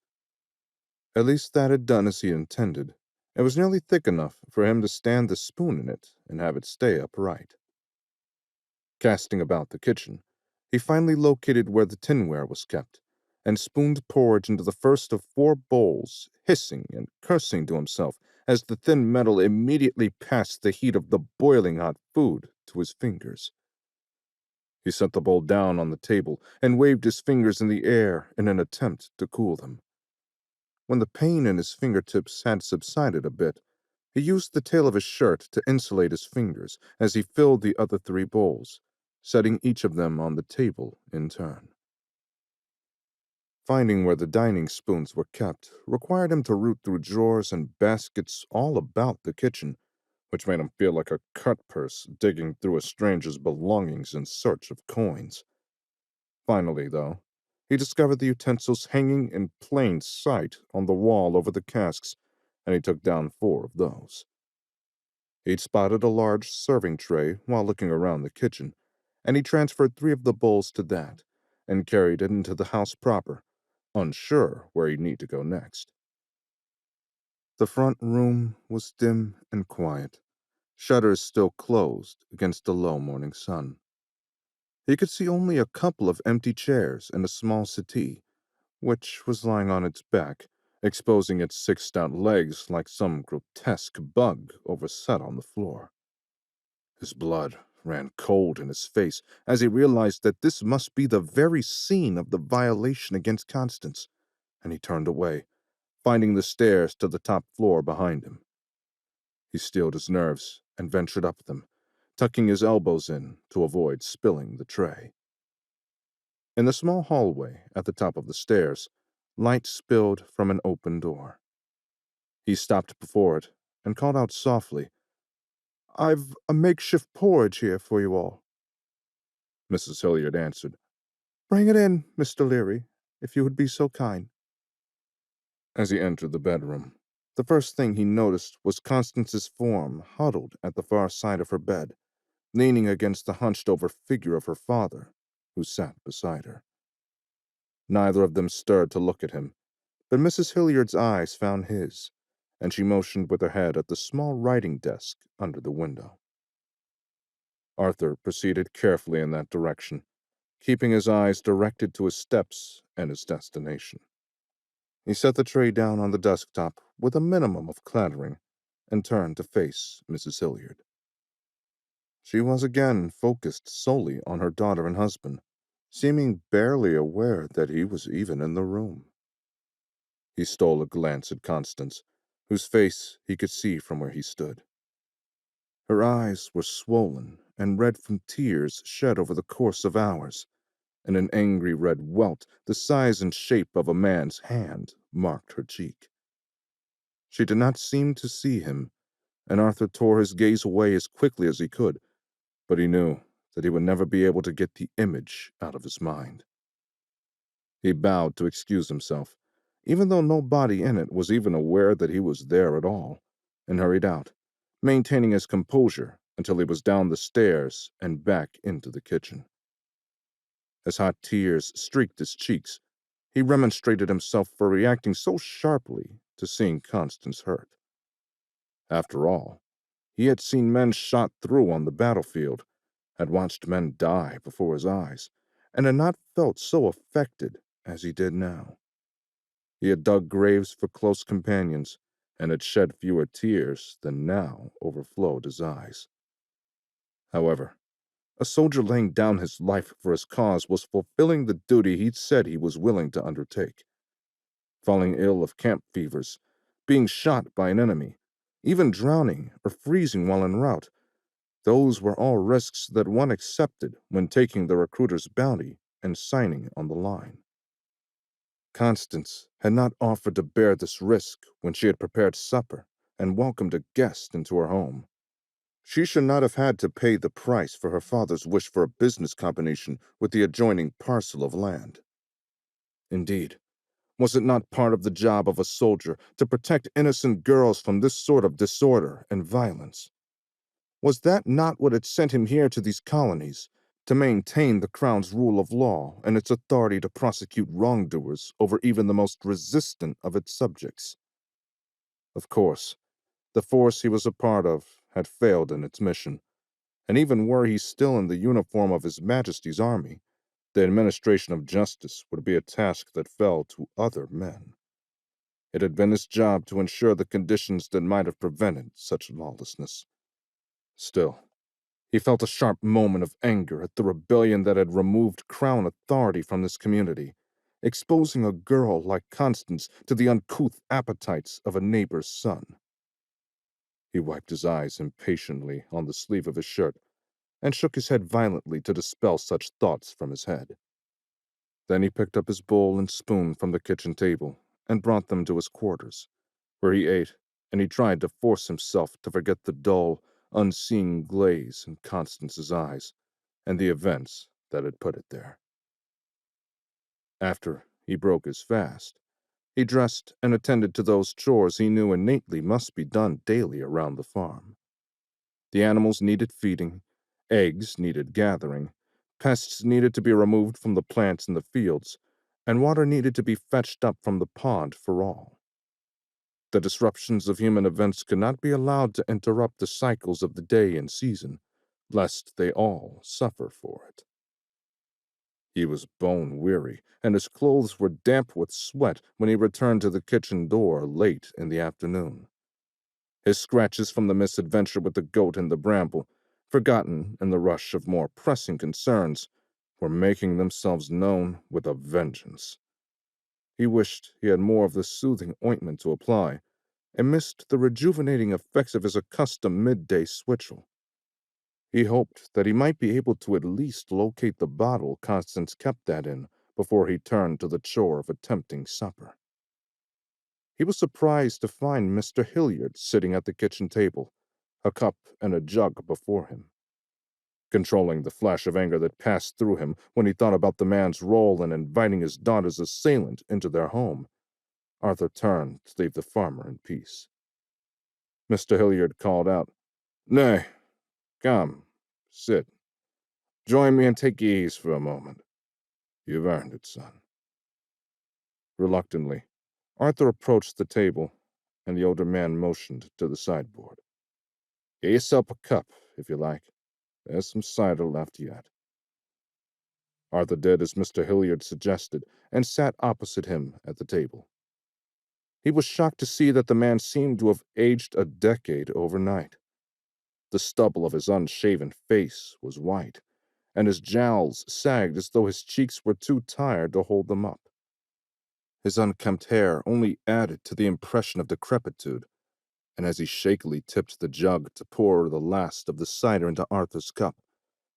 At least that had done as he intended. It was nearly thick enough for him to stand the spoon in it and have it stay upright. Casting about the kitchen, he finally located where the tinware was kept, and spooned porridge into the first of 4 bowls, hissing and cursing to himself as the thin metal immediately passed the heat of the boiling hot food to his fingers. He set the bowl down on the table and waved his fingers in the air in an attempt to cool them. When the pain in his fingertips had subsided a bit, he used the tail of his shirt to insulate his fingers as he filled the other 3 bowls, setting each of them on the table in turn. Finding where the dining spoons were kept required him to root through drawers and baskets all about the kitchen, which made him feel like a cut-purse digging through a stranger's belongings in search of coins. Finally, though, he discovered the utensils hanging in plain sight on the wall over the casks, and he took down 4 of those. He'd spotted a large serving tray while looking around the kitchen, and he transferred 3 of the bowls to that, and carried it into the house proper, unsure where he'd need to go next. The front room was dim and quiet, shutters still closed against the low morning sun. He could see only a couple of empty chairs and a small settee, which was lying on its back, exposing its 6 stout legs like some grotesque bug overset on the floor. His blood ran cold in his face as he realized that this must be the very scene of the violation against Constance, and he turned away, finding the stairs to the top floor behind him. He steeled his nerves and ventured up them, tucking his elbows in to avoid spilling the tray. In the small hallway at the top of the stairs, light spilled from an open door. He stopped before it and called out softly, "I've a makeshift porridge here for you all." Mrs. Hilliard answered, "Bring it in, Mr. Leary, if you would be so kind." As he entered the bedroom, the first thing he noticed was Constance's form huddled at the far side of her bed, leaning against the hunched-over figure of her father, who sat beside her. Neither of them stirred to look at him, but Mrs. Hilliard's eyes found his, and she motioned with her head at the small writing desk under the window. Arthur proceeded carefully in that direction, keeping his eyes directed to his steps and his destination. He set the tray down on the desktop with a minimum of clattering and turned to face Mrs. Hilliard. She was again focused solely on her daughter and husband, seeming barely aware that he was even in the room. He stole a glance at Constance, whose face he could see from where he stood. Her eyes were swollen and red from tears shed over the course of hours, and an angry red welt the size and shape of a man's hand marked her cheek. She did not seem to see him, and Arthur tore his gaze away as quickly as he could, but he knew that he would never be able to get the image out of his mind. He bowed to excuse himself, even though nobody in it was even aware that he was there at all, and hurried out, maintaining his composure until he was down the stairs and back into the kitchen. As hot tears streaked his cheeks, he remonstrated himself for reacting so sharply to seeing Constance hurt. After all, he had seen men shot through on the battlefield, had watched men die before his eyes, and had not felt so affected as he did now. He had dug graves for close companions, and had shed fewer tears than now overflowed his eyes. However, a soldier laying down his life for his cause was fulfilling the duty he'd said he was willing to undertake. Falling ill of camp fevers, being shot by an enemy, even drowning or freezing while en route, those were all risks that one accepted when taking the recruiter's bounty and signing on the line. Constance had not offered to bear this risk when she had prepared supper and welcomed a guest into her home. She should not have had to pay the price for her father's wish for a business combination with the adjoining parcel of land. Indeed, was it not part of the job of a soldier to protect innocent girls from this sort of disorder and violence? Was that not what had sent him here to these colonies, to maintain the Crown's rule of law and its authority to prosecute wrongdoers over even the most resistant of its subjects? Of course, the force he was a part of had failed in its mission, and even were he still in the uniform of His Majesty's army, the administration of justice would be a task that fell to other men. It had been his job to ensure the conditions that might have prevented such lawlessness. Still, he felt a sharp moment of anger at the rebellion that had removed Crown authority from this community, exposing a girl like Constance to the uncouth appetites of a neighbor's son. He wiped his eyes impatiently on the sleeve of his shirt and shook his head violently to dispel such thoughts from his head. Then he picked up his bowl and spoon from the kitchen table and brought them to his quarters, where he ate, and he tried to force himself to forget the dull, unseeing glaze in Constance's eyes and the events that had put it there. After he broke his fast, he dressed and attended to those chores he knew innately must be done daily around the farm. The animals needed feeding, eggs needed gathering, pests needed to be removed from the plants in the fields, and water needed to be fetched up from the pond for all. The disruptions of human events could not be allowed to interrupt the cycles of the day and season, lest they all suffer for it. He was bone-weary, and his clothes were damp with sweat when he returned to the kitchen door late in the afternoon. His scratches from the misadventure with the goat in the bramble, forgotten in the rush of more pressing concerns, were making themselves known with a vengeance. He wished he had more of the soothing ointment to apply, and missed the rejuvenating effects of his accustomed midday switchel. He hoped that he might be able to at least locate the bottle Constance kept that in before he turned to the chore of attempting supper. He was surprised to find Mr. Hilliard sitting at the kitchen table, a cup and a jug before him. Controlling the flash of anger that passed through him when he thought about the man's role in inviting his daughter's assailant into their home, Arthur turned to leave the farmer in peace. Mr. Hilliard called out, "Nay, come, sit. Join me and take ease for a moment. You've earned it, son." Reluctantly, Arthur approached the table, and the older man motioned to the sideboard. "Get yourself a cup, if you like. There's some cider left yet." Arthur did as Mr. Hilliard suggested, and sat opposite him at the table. He was shocked to see that the man seemed to have aged a decade overnight. The stubble of his unshaven face was white, and his jowls sagged as though his cheeks were too tired to hold them up. His unkempt hair only added to the impression of decrepitude, and as he shakily tipped the jug to pour the last of the cider into Arthur's cup,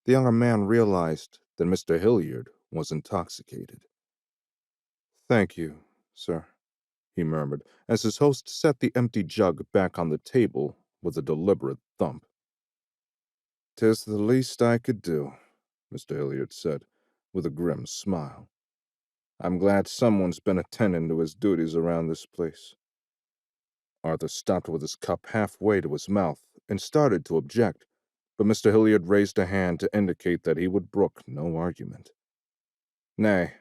the younger man realized that Mr. Hilliard was intoxicated. "Thank you, sir," he murmured, as his host set the empty jug back on the table with a deliberate thump. "'Tis the least I could do," Mr. Hilliard said, with a grim smile. "I'm glad someone's been attending to his duties around this place." Arthur stopped with his cup halfway to his mouth and started to object, but Mr. Hilliard raised a hand to indicate that he would brook no argument. "Nay,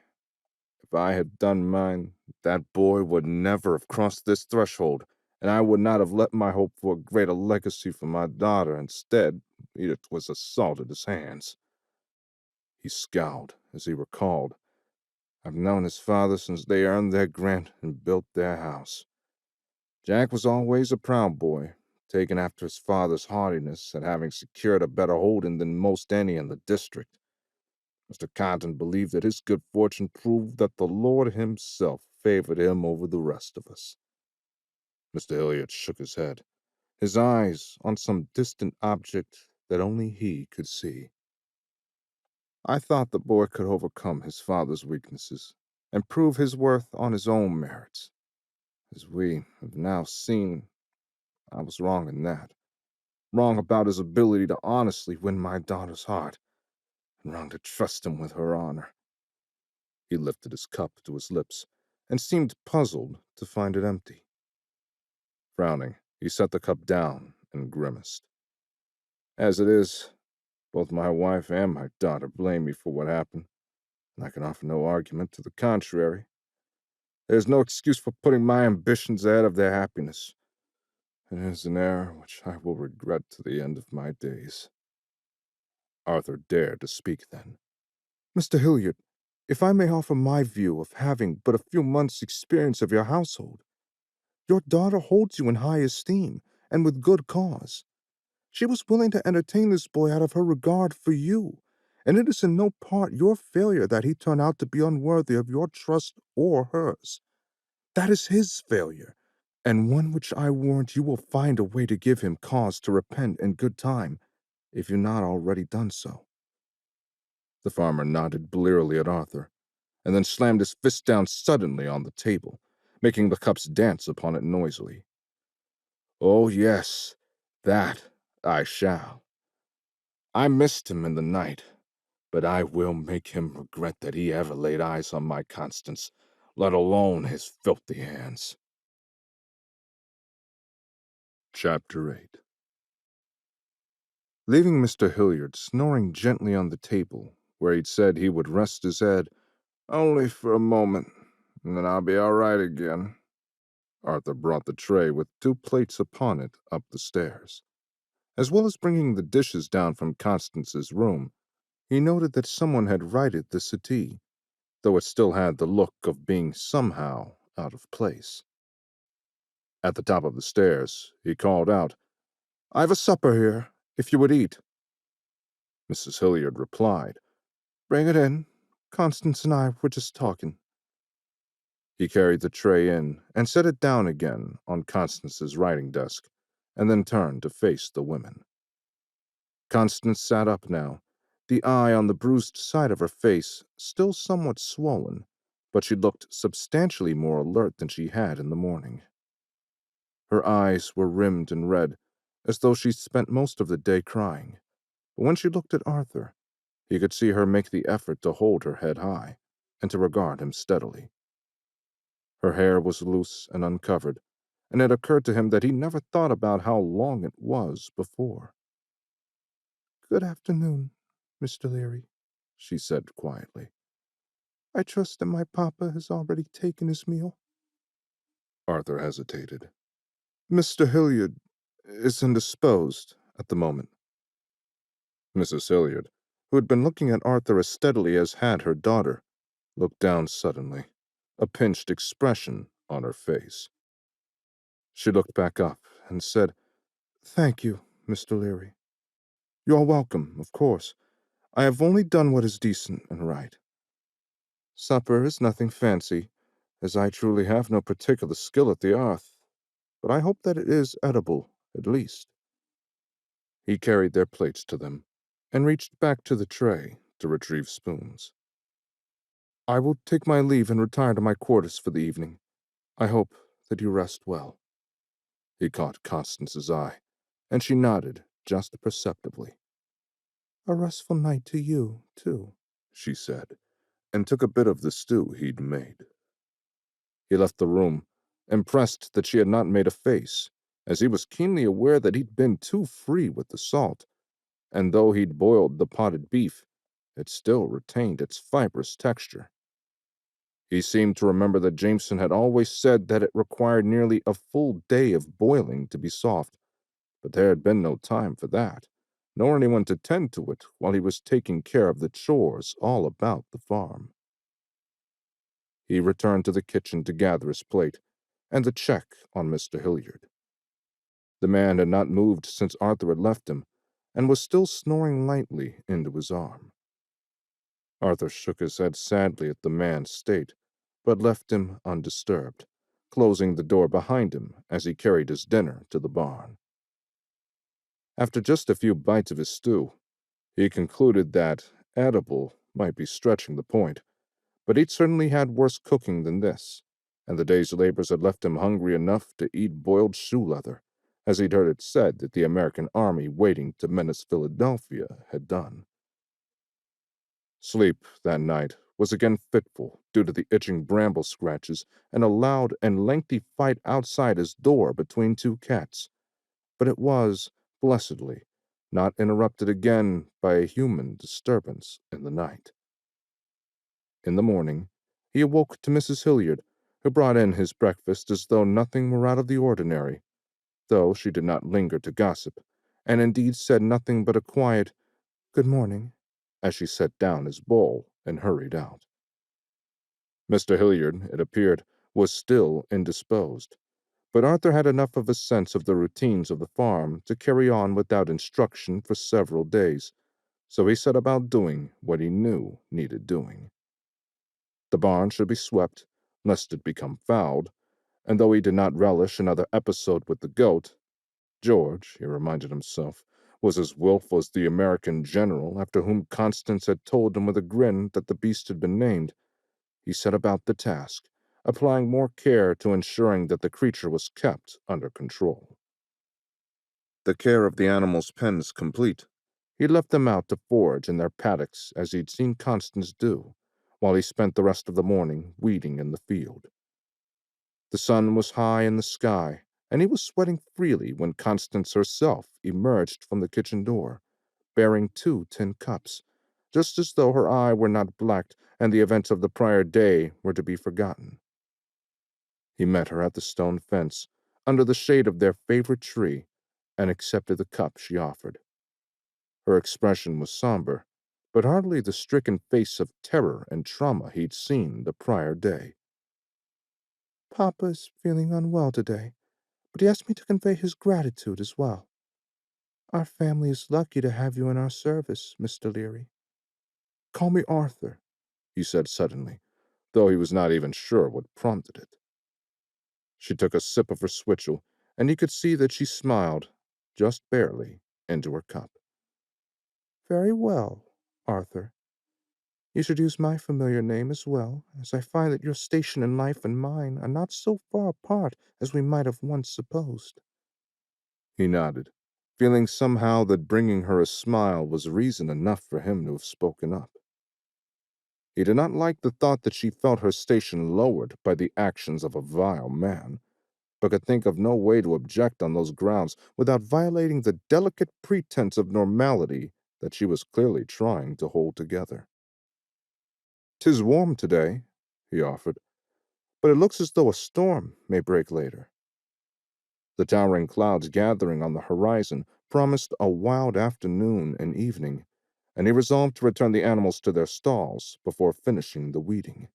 if I had done mine, that boy would never have crossed this threshold, and I would not have let my hope for a greater legacy for my daughter. Instead, it was assaulted his hands." He scowled as he recalled I've known his father since they earned their grant and built their house. Jack was always a proud boy, taken after his father's haughtiness at having secured a better holding than most any in the district. Mr. Condon believed that his good fortune proved that the Lord himself favored him over the rest of us. Mr. Hilliard shook his head, his eyes on some distant object that only he could see. I thought the boy could overcome his father's weaknesses and prove his worth on his own merits. As we have now seen, I was wrong in that. Wrong about his ability to honestly win my daughter's heart, and wrong to trust him with her honor. He lifted his cup to his lips and seemed puzzled to find it empty. Frowning, he set the cup down and grimaced. As it is, both my wife and my daughter blame me for what happened, and I can offer no argument to the contrary. There's no excuse for putting my ambitions ahead of their happiness. It is an error which I will regret to the end of my days. Arthur dared to speak then. Mr. Hilliard, if I may offer my view of having but a few months' experience of your household, your daughter holds you in high esteem, and with good cause. She was willing to entertain this boy out of her regard for you, and it is in no part your failure that he turned out to be unworthy of your trust or hers. That is his failure, and one which I warrant you will find a way to give him cause to repent in good time, if you've not already done so. The farmer nodded blearily at Arthur, and then slammed his fist down suddenly on the table, making the cups dance upon it noisily. Oh, yes, that I shall. I missed him in the night, but I will make him regret that he ever laid eyes on my Constance, let alone his filthy hands. Chapter 8. Leaving Mr. Hilliard snoring gently on the table, where he'd said he would rest his head, only for a moment, and then I'll be all right again, Arthur brought the tray with 2 plates upon it up the stairs. As well as bringing the dishes down from Constance's room, he noted that someone had righted the settee, though it still had the look of being somehow out of place. At the top of the stairs, he called out, "I've a supper here, if you would eat." Mrs. Hilliard replied, "Bring it in. Constance and I were just talking." He carried the tray in and set it down again on Constance's writing desk, and then turned to face the women. Constance sat up now, the eye on the bruised side of her face still somewhat swollen, but she looked substantially more alert than she had in the morning. Her eyes were rimmed and red, as though she'd spent most of the day crying, but when she looked at Arthur, he could see her make the effort to hold her head high and to regard him steadily. Her hair was loose and uncovered, and it occurred to him that he never thought about how long it was before. "Good afternoon, Mr. Leary," she said quietly. "I trust that my papa has already taken his meal." Arthur hesitated. "Mr. Hilliard is indisposed at the moment." Mrs. Hilliard, who had been looking at Arthur as steadily as had her daughter, looked down suddenly, a pinched expression on her face. She looked back up and said, "Thank you, Mr. Leary. You are welcome, of course. I have only done what is decent and right. Supper is nothing fancy, as I truly have no particular skill at the art, but I hope that it is edible, at least." He carried their plates to them, and reached back to the tray to retrieve spoons. "I will take my leave and retire to my quarters for the evening. I hope that you rest well." He caught Constance's eye, and she nodded just perceptibly. "A restful night to you, too," she said, and took a bit of the stew he'd made. He left the room, impressed that she had not made a face, as he was keenly aware that he'd been too free with the salt, and though he'd boiled the potted beef, it still retained its fibrous texture. He seemed to remember that Jameson had always said that it required nearly a full day of boiling to be soft, but there had been no time for that, nor anyone to tend to it while he was taking care of the chores all about the farm. He returned to the kitchen to gather his plate and the check on Mr. Hilliard. The man had not moved since Arthur had left him, and was still snoring lightly into his arm. Arthur shook his head sadly at the man's state, but left him undisturbed, closing the door behind him as he carried his dinner to the barn. After just a few bites of his stew, he concluded that edible might be stretching the point, but he'd certainly had worse cooking than this, and the day's labors had left him hungry enough to eat boiled shoe leather, as he'd heard it said that the American army waiting to menace Philadelphia had done. Sleep that night was again fitful due to the itching bramble scratches and a loud and lengthy fight outside his door between two cats, but it was, blessedly, not interrupted again by a human disturbance in the night. In the morning, he awoke to Mrs. Hilliard, who brought in his breakfast as though nothing were out of the ordinary, though she did not linger to gossip, and indeed said nothing but a quiet "Good morning," as she set down his bowl and hurried out. Mr. Hilliard, it appeared, was still indisposed, but Arthur had enough of a sense of the routines of the farm to carry on without instruction for several days, so he set about doing what he knew needed doing. The barn should be swept, lest it become fouled, and though he did not relish another episode with the goat, George, he reminded himself, was as willful as the American general after whom Constance had told him with a grin that the beast had been named. He set about the task, applying more care to ensuring that the creature was kept under control. The care of the animals' pens complete, he left them out to forage in their paddocks as he'd seen Constance do, while he spent the rest of the morning weeding in the field. The sun was high in the sky, and he was sweating freely when Constance herself emerged from the kitchen door, bearing 2 tin cups, just as though her eye were not blacked and the events of the prior day were to be forgotten. He met her at the stone fence, under the shade of their favorite tree, and accepted the cup she offered. Her expression was somber, but hardly the stricken face of terror and trauma he'd seen the prior day. "Papa's feeling unwell today, but he asked me to convey his gratitude as well. Our family is lucky to have you in our service, Mr. Leary." "Call me Arthur," he said suddenly, though he was not even sure what prompted it. She took a sip of her switchel, and he could see that she smiled, just barely, into her cup. "Very well, Arthur. You should use my familiar name as well, as I find that your station in life and mine are not so far apart as we might have once supposed." He nodded, feeling somehow that bringing her a smile was reason enough for him to have spoken up. He did not like the thought that she felt her station lowered by the actions of a vile man, but could think of no way to object on those grounds without violating the delicate pretense of normality that she was clearly trying to hold together. "'Tis warm today," he offered, "but it looks as though a storm may break later." The towering clouds gathering on the horizon promised a wild afternoon and evening, and he resolved to return the animals to their stalls before finishing the weeding.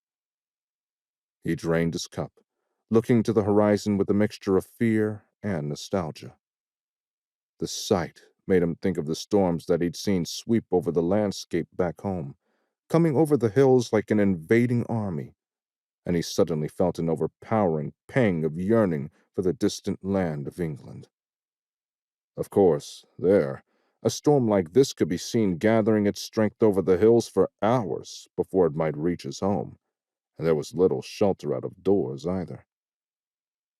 He drained his cup, looking to the horizon with a mixture of fear and nostalgia. The sight made him think of the storms that he'd seen sweep over the landscape back home, coming over the hills like an invading army, and he suddenly felt an overpowering pang of yearning for the distant land of England. Of course, there, a storm like this could be seen gathering its strength over the hills for hours before it might reach his home, and there was little shelter out of doors either.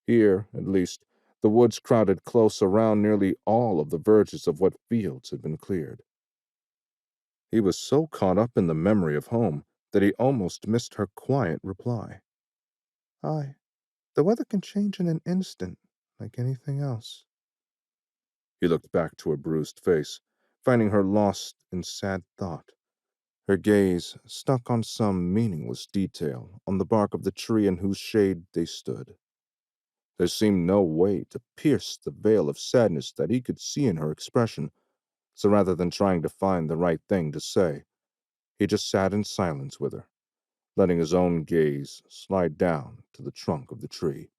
Here, at least, the woods crowded close around nearly all of the verges of what fields had been cleared. He was so caught up in the memory of home that he almost missed her quiet reply. "Aye, the weather can change in an instant, like anything else." He looked back to her bruised face, finding her lost in sad thought, her gaze stuck on some meaningless detail on the bark of the tree in whose shade they stood. There seemed no way to pierce the veil of sadness that he could see in her expression, so rather than trying to find the right thing to say, he just sat in silence with her, letting his own gaze slide down to the trunk of the tree.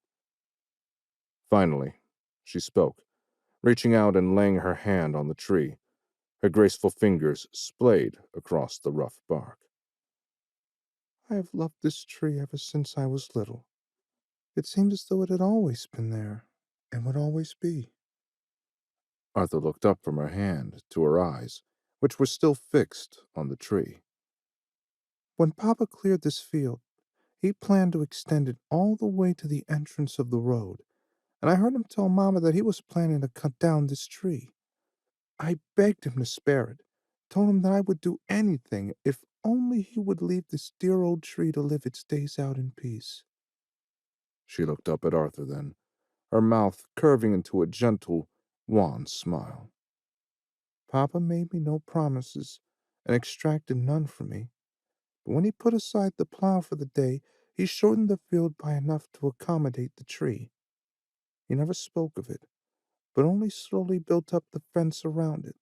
Finally, she spoke, reaching out and laying her hand on the tree, her graceful fingers splayed across the rough bark. I have loved this tree ever since I was little. It seemed as though it had always been there, and would always be. Arthur looked up from her hand to her eyes, which were still fixed on the tree. When Papa cleared this field, he planned to extend it all the way to the entrance of the road, and I heard him tell Mama that he was planning to cut down this tree. I begged him to spare it, told him that I would do anything if only he would leave this dear old tree to live its days out in peace. She looked up at Arthur then, her mouth curving into a gentle, wan smile. Papa made me no promises and extracted none from me, but when he put aside the plow for the day, he shortened the field by enough to accommodate the tree. He never spoke of it, but only slowly built up the fence around it,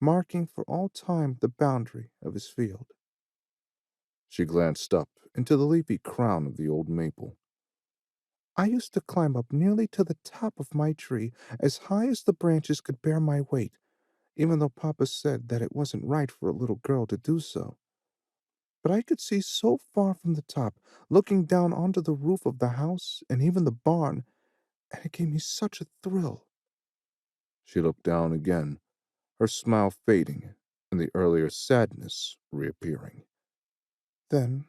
marking for all time the boundary of his field. She glanced up into the leafy crown of the old maple. I used to climb up nearly to the top of my tree, as high as the branches could bear my weight, even though Papa said that it wasn't right for a little girl to do so. But I could see so far from the top, looking down onto the roof of the house and even the barn, and it gave me such a thrill. She looked down again, her smile fading and the earlier sadness reappearing. Then,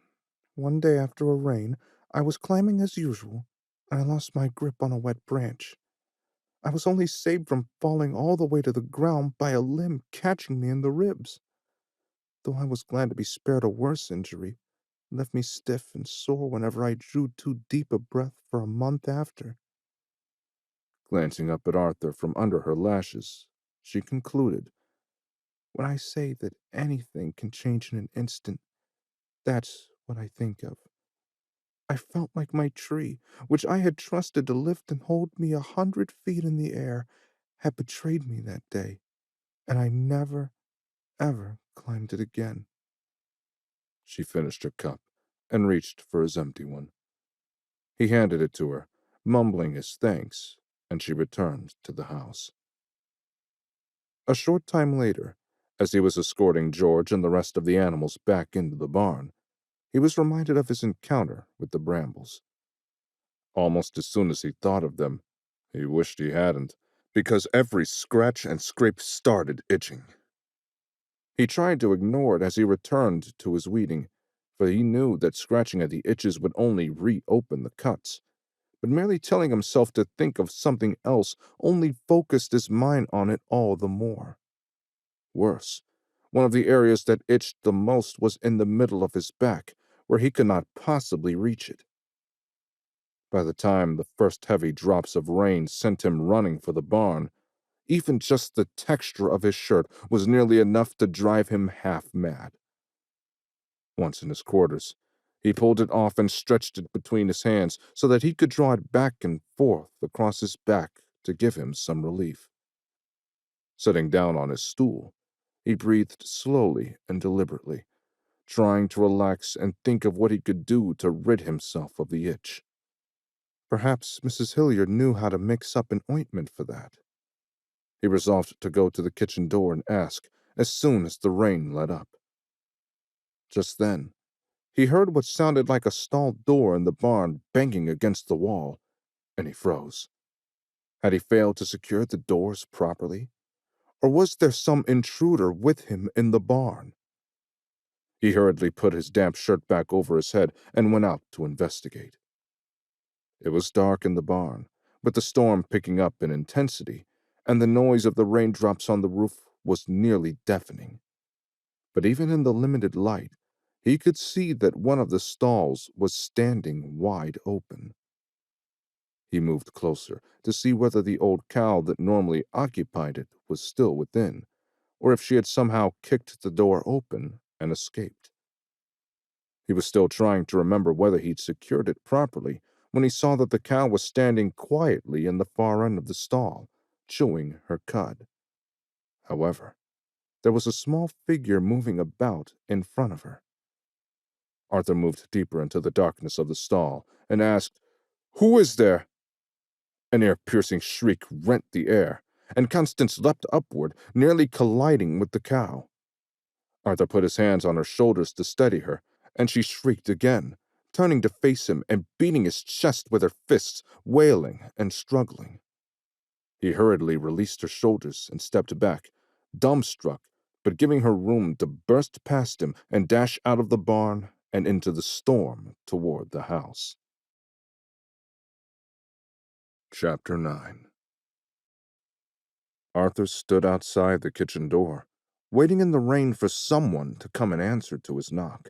one day after a rain, I was climbing as usual, and I lost my grip on a wet branch. I was only saved from falling all the way to the ground by a limb catching me in the ribs. Though I was glad to be spared a worse injury, it left me stiff and sore whenever I drew too deep a breath for a month after. Glancing up at Arthur from under her lashes, she concluded, when I say that anything can change in an instant, that's what I think of. I felt like my tree, which I had trusted to lift and hold me 100 feet in the air, had betrayed me that day, and I never, ever climbed it again. She finished her cup and reached for his empty one. He handed it to her, mumbling his thanks, and she returned to the house. A short time later, as he was escorting George and the rest of the animals back into the barn, he was reminded of his encounter with the brambles. Almost as soon as he thought of them, he wished he hadn't, because every scratch and scrape started itching. He tried to ignore it as he returned to his weeding, for he knew that scratching at the itches would only reopen the cuts. But merely telling himself to think of something else only focused his mind on it all the more. Worse, one of the areas that itched the most was in the middle of his back, where he could not possibly reach it. By the time the first heavy drops of rain sent him running for the barn, even just the texture of his shirt was nearly enough to drive him half mad. Once in his quarters, he pulled it off and stretched it between his hands so that he could draw it back and forth across his back to give him some relief. Sitting down on his stool, he breathed slowly and deliberately, trying to relax and think of what he could do to rid himself of the itch. Perhaps Mrs. Hilliard knew how to mix up an ointment for that. He resolved to go to the kitchen door and ask as soon as the rain let up. Just then, he heard what sounded like a stall door in the barn banging against the wall, and he froze. Had he failed to secure the doors properly? Or was there some intruder with him in the barn? He hurriedly put his damp shirt back over his head and went out to investigate. It was dark in the barn, with the storm picking up in intensity, and the noise of the raindrops on the roof was nearly deafening. But even in the limited light, he could see that one of the stalls was standing wide open. He moved closer to see whether the old cow that normally occupied it was still within, or if she had somehow kicked the door open and escaped. He was still trying to remember whether he'd secured it properly when he saw that the cow was standing quietly in the far end of the stall, chewing her cud. However, there was a small figure moving about in front of her. Arthur moved deeper into the darkness of the stall and asked, "Who is there?" An ear-piercing shriek rent the air, and Constance leapt upward, nearly colliding with the cow. Arthur put his hands on her shoulders to steady her, and she shrieked again, turning to face him and beating his chest with her fists, wailing and struggling. He hurriedly released her shoulders and stepped back, dumbstruck, but giving her room to burst past him and dash out of the barn and into the storm toward the house. Chapter 9. Arthur stood outside the kitchen door, waiting in the rain for someone to come in answer to his knock.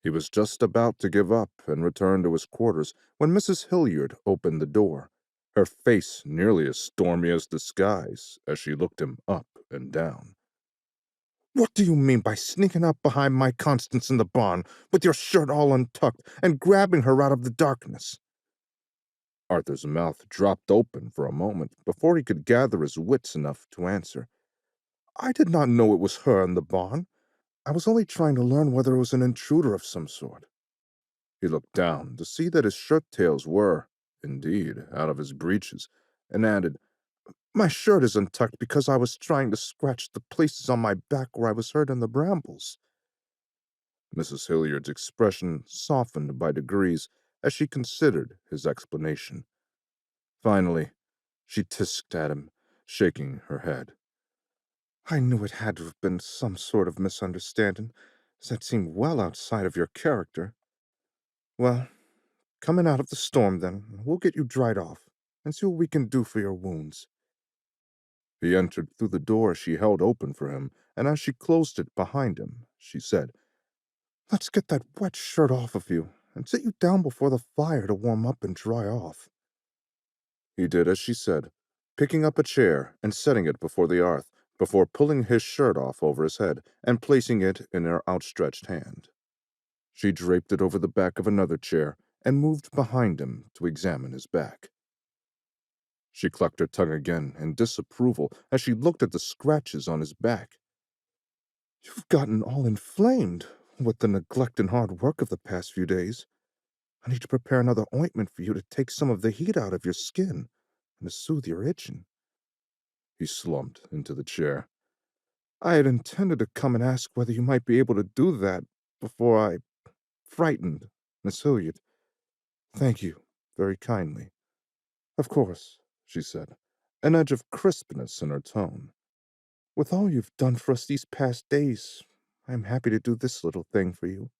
He was just about to give up and return to his quarters when Mrs. Hilliard opened the door, her face nearly as stormy as the skies as she looked him up and down. "What do you mean by sneaking up behind my Constance in the barn with your shirt all untucked and grabbing her out of the darkness?" Arthur's mouth dropped open for a moment before he could gather his wits enough to answer. "I did not know it was her in the barn. I was only trying to learn whether it was an intruder of some sort." He looked down to see that his shirt tails were, indeed, out of his breeches, and added, "My shirt is untucked because I was trying to scratch the places on my back where I was hurt in the brambles." Mrs. Hilliard's expression softened by degrees as she considered his explanation. Finally, she tisked at him, shaking her head. "I knew it had to have been some sort of misunderstanding, as that seemed well outside of your character. Well, coming out of the storm, then, we'll get you dried off and see what we can do for your wounds." He entered through the door she held open for him, and as she closed it behind him, she said, "Let's get that wet shirt off of you and sit you down before the fire to warm up and dry off." He did as she said, picking up a chair and setting it before the hearth, before pulling his shirt off over his head and placing it in her outstretched hand. She draped it over the back of another chair and moved behind him to examine his back. She clucked her tongue again in disapproval as she looked at the scratches on his back. "You've gotten all inflamed with the neglect and hard work of the past few days. I need to prepare another ointment for you to take some of the heat out of your skin and to soothe your itching." He slumped into the chair. "I had intended to come and ask whether you might be able to do that before I frightened Miss Hilliard. Thank you very kindly." "Of course," she said, an edge of crispness in her tone. "With all you've done for us these past days, I am happy to do this little thing for you."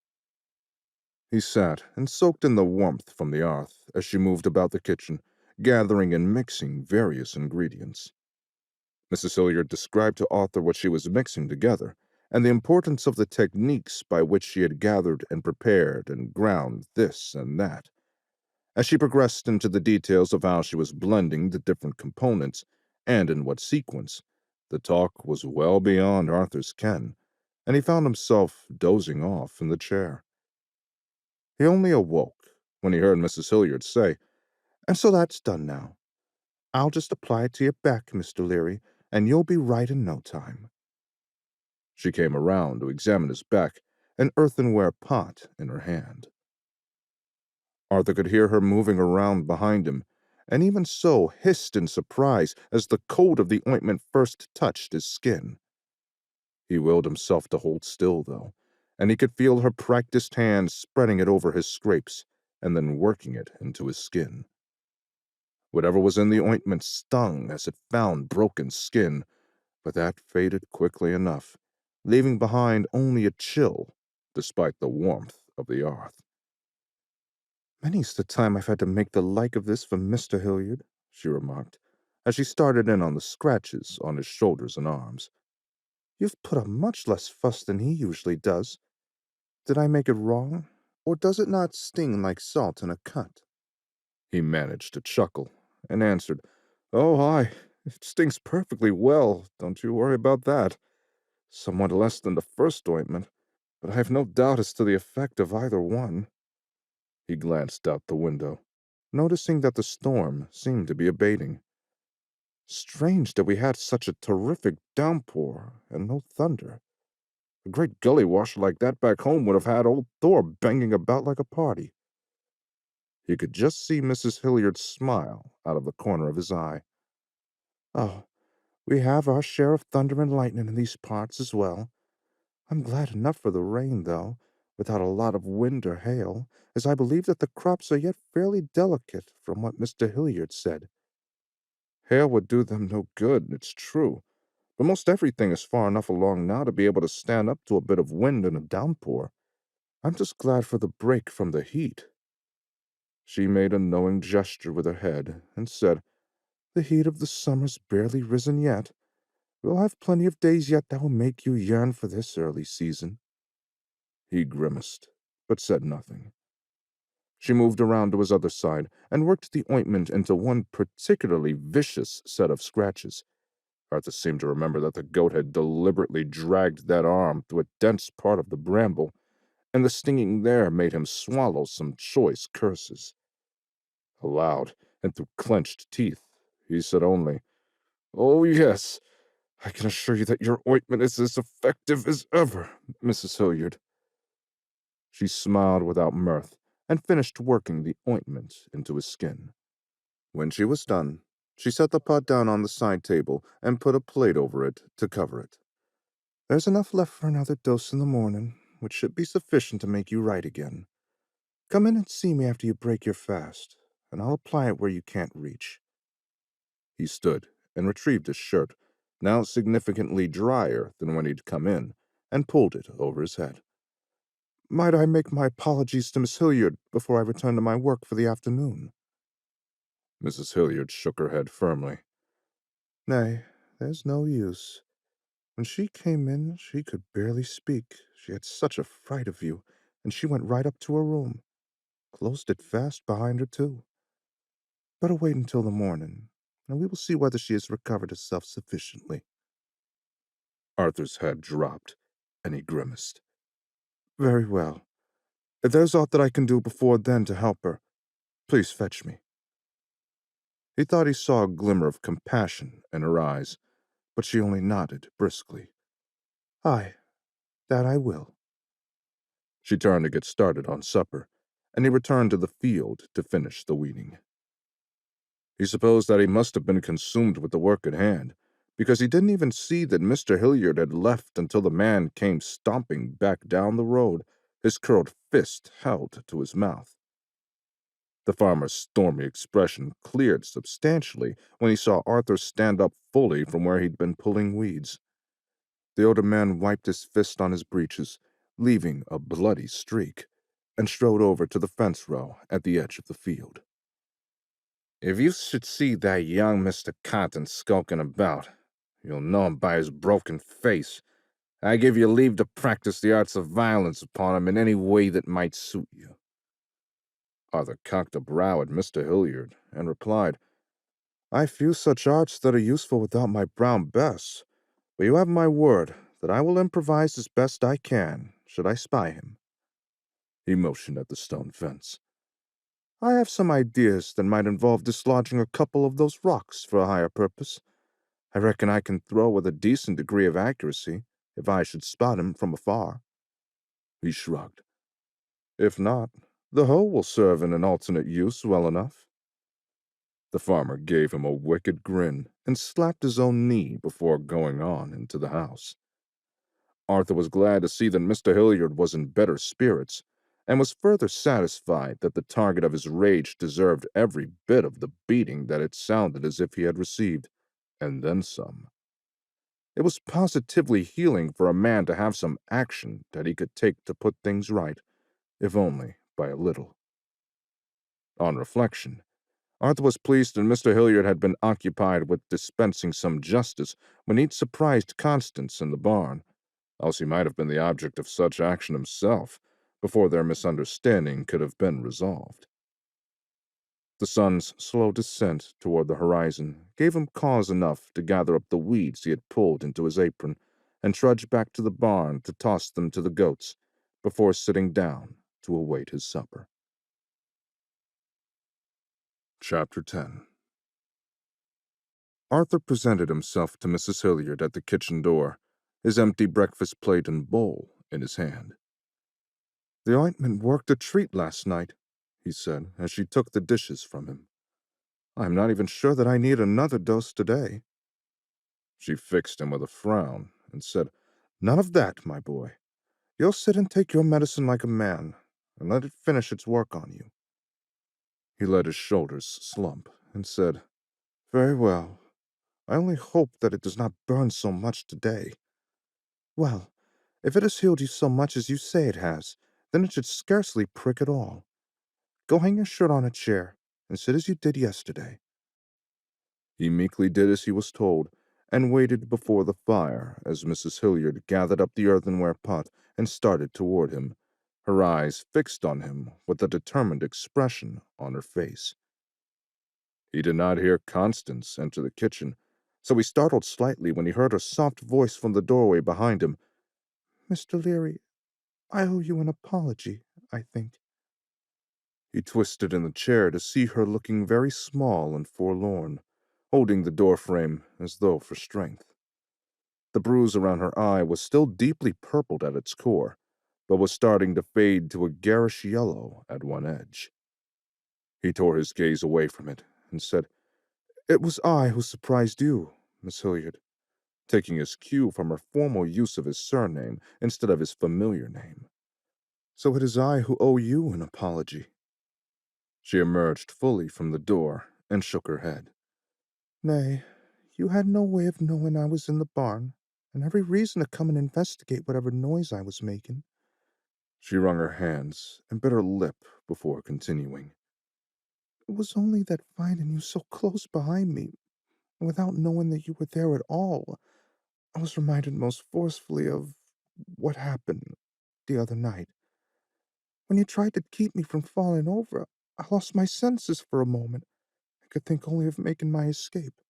He sat and soaked in the warmth from the hearth as she moved about the kitchen, gathering and mixing various ingredients. Mrs. Hilliard described to Arthur what she was mixing together, and the importance of the techniques by which she had gathered and prepared and ground this and that. As she progressed into the details of how she was blending the different components, and in what sequence, the talk was well beyond Arthur's ken, and he found himself dozing off in the chair. He only awoke when he heard Mrs. Hilliard say, "And so that's done now. I'll just apply it to your back, Mr. Leary, and you'll be right in no time." She came around to examine his back, an earthenware pot in her hand. Arthur could hear her moving around behind him, and even so hissed in surprise as the cold of the ointment first touched his skin. He willed himself to hold still, though, and he could feel her practiced hands spreading it over his scrapes and then working it into his skin. Whatever was in the ointment stung as it found broken skin, but that faded quickly enough, leaving behind only a chill, despite the warmth of the hearth. "Many's the time I've had to make the like of this for Mr. Hilliard," she remarked, as she started in on the scratches on his shoulders and arms. "You've put up much less fuss than he usually does. Did I make it wrong, or does it not sting like salt in a cut?" He managed to chuckle, and answered, "Oh, aye, it stings perfectly well, don't you worry about that. Somewhat less than the first ointment, but I have no doubt as to the effect of either one." He glanced out the window, noticing that the storm seemed to be abating. "Strange that we had such a terrific downpour and no thunder. A great gully washer like that back home would have had old Thor banging about like a party. He could just see Mrs. Hilliard smile out of the corner of his eye. Oh, we have our share of thunder and lightning in these parts as well. I'm glad enough for the rain, though, without a lot of wind or hail, as I believe that the crops are yet fairly delicate, from what Mr. Hilliard said. Hail would do them no good, it's true, but most everything is far enough along now to be able to stand up to a bit of wind and a downpour. I'm just glad for the break from the heat. She made a knowing gesture with her head and said, The heat of the summer's barely risen yet. We'll have plenty of days yet that will make you yearn for this early season. He grimaced, but said nothing. She moved around to his other side and worked the ointment into one particularly vicious set of scratches. Arthur seemed to remember that the goat had deliberately dragged that arm through a dense part of the bramble, and the stinging there made him swallow some choice curses. Aloud, and through clenched teeth, he said only, "Oh, yes, I can assure you that your ointment is as effective as ever, Mrs. Hilliard." She smiled without mirth and finished working the ointment into his skin. When she was done, she set the pot down on the side table and put a plate over it to cover it. There's enough left for another dose in the morning, which should be sufficient to make you right again. Come in and see me after you break your fast, and I'll apply it where you can't reach. He stood and retrieved his shirt, now significantly drier than when he'd come in, and pulled it over his head. Might I make my apologies to Miss Hilliard before I return to my work for the afternoon? Mrs. Hilliard shook her head firmly. Nay, there's no use. When she came in, she could barely speak. She had such a fright of you, and she went right up to her room. Closed it fast behind her, too. Better wait until the morning, and we will see whether she has recovered herself sufficiently. Arthur's head dropped, and he grimaced. Very well. If there's aught that I can do before then to help her, please fetch me. He thought he saw a glimmer of compassion in her eyes, but she only nodded briskly. Aye, that I will. She turned to get started on supper, and he returned to the field to finish the weeding. He supposed that he must have been consumed with the work at hand, because he didn't even see that Mr. Hilliard had left until the man came stomping back down the road, his curled fist held to his mouth. The farmer's stormy expression cleared substantially when he saw Arthur stand up fully from where he'd been pulling weeds. The older man wiped his fist on his breeches, leaving a bloody streak, and strode over to the fence row at the edge of the field. If you should see that young Mr. Cotton skulking about, you'll know him by his broken face. I give you leave to practice the arts of violence upon him in any way that might suit you. Arthur cocked a brow at Mr. Hilliard and replied, I few such arts that are useful without my brown Bess, but you have my word that I will improvise as best I can, should I spy him. He motioned at the stone fence. I have some ideas that might involve dislodging a couple of those rocks for a higher purpose. I reckon I can throw with a decent degree of accuracy, if I should spot him from afar. He shrugged. If not, the hoe will serve in an alternate use well enough. The farmer gave him a wicked grin and slapped his own knee before going on into the house. Arthur was glad to see that Mr. Hilliard was in better spirits, and was further satisfied that the target of his rage deserved every bit of the beating that it sounded as if he had received, and then some. It was positively healing for a man to have some action that he could take to put things right, if only by a little. On reflection, Arthur was pleased that Mr. Hilliard had been occupied with dispensing some justice when he'd surprised Constance in the barn, else he might have been the object of such action himself, before their misunderstanding could have been resolved. The sun's slow descent toward the horizon gave him cause enough to gather up the weeds he had pulled into his apron and trudge back to the barn to toss them to the goats before sitting down to await his supper. Chapter 10. Arthur presented himself to Mrs. Hilliard at the kitchen door, his empty breakfast plate and bowl in his hand. "The ointment worked a treat last night," he said as she took the dishes from him. "I'm not even sure that I need another dose today." She fixed him with a frown and said, "None of that, my boy. You'll sit and take your medicine like a man, and let it finish its work on you." He let his shoulders slump and said, "Very well. I only hope that it does not burn so much today." "Well, if it has healed you so much as you say it has, then it should scarcely prick at all. Go hang your shirt on a chair, and sit as you did yesterday." He meekly did as he was told, and waited before the fire as Mrs. Hilliard gathered up the earthenware pot and started toward him, her eyes fixed on him with a determined expression on her face. He did not hear Constance enter the kitchen, so he startled slightly when he heard her soft voice from the doorway behind him. "Mr. Leary, I owe you an apology, I think." He twisted in the chair to see her looking very small and forlorn, holding the doorframe as though for strength. The bruise around her eye was still deeply purpled at its core, but was starting to fade to a garish yellow at one edge. He tore his gaze away from it and said, "It was I who surprised you, Miss Hilliard," taking his cue from her formal use of his surname instead of his familiar name. "So it is I who owe you an apology." She emerged fully from the door and shook her head. "Nay, you had no way of knowing I was in the barn, and every reason to come and investigate whatever noise I was making." She wrung her hands and bit her lip before continuing. "It was only that finding you so close behind me, and without knowing that you were there at all, I was reminded most forcefully of what happened the other night. When you tried to keep me from falling over, I lost my senses for a moment. I could think only of making my escape."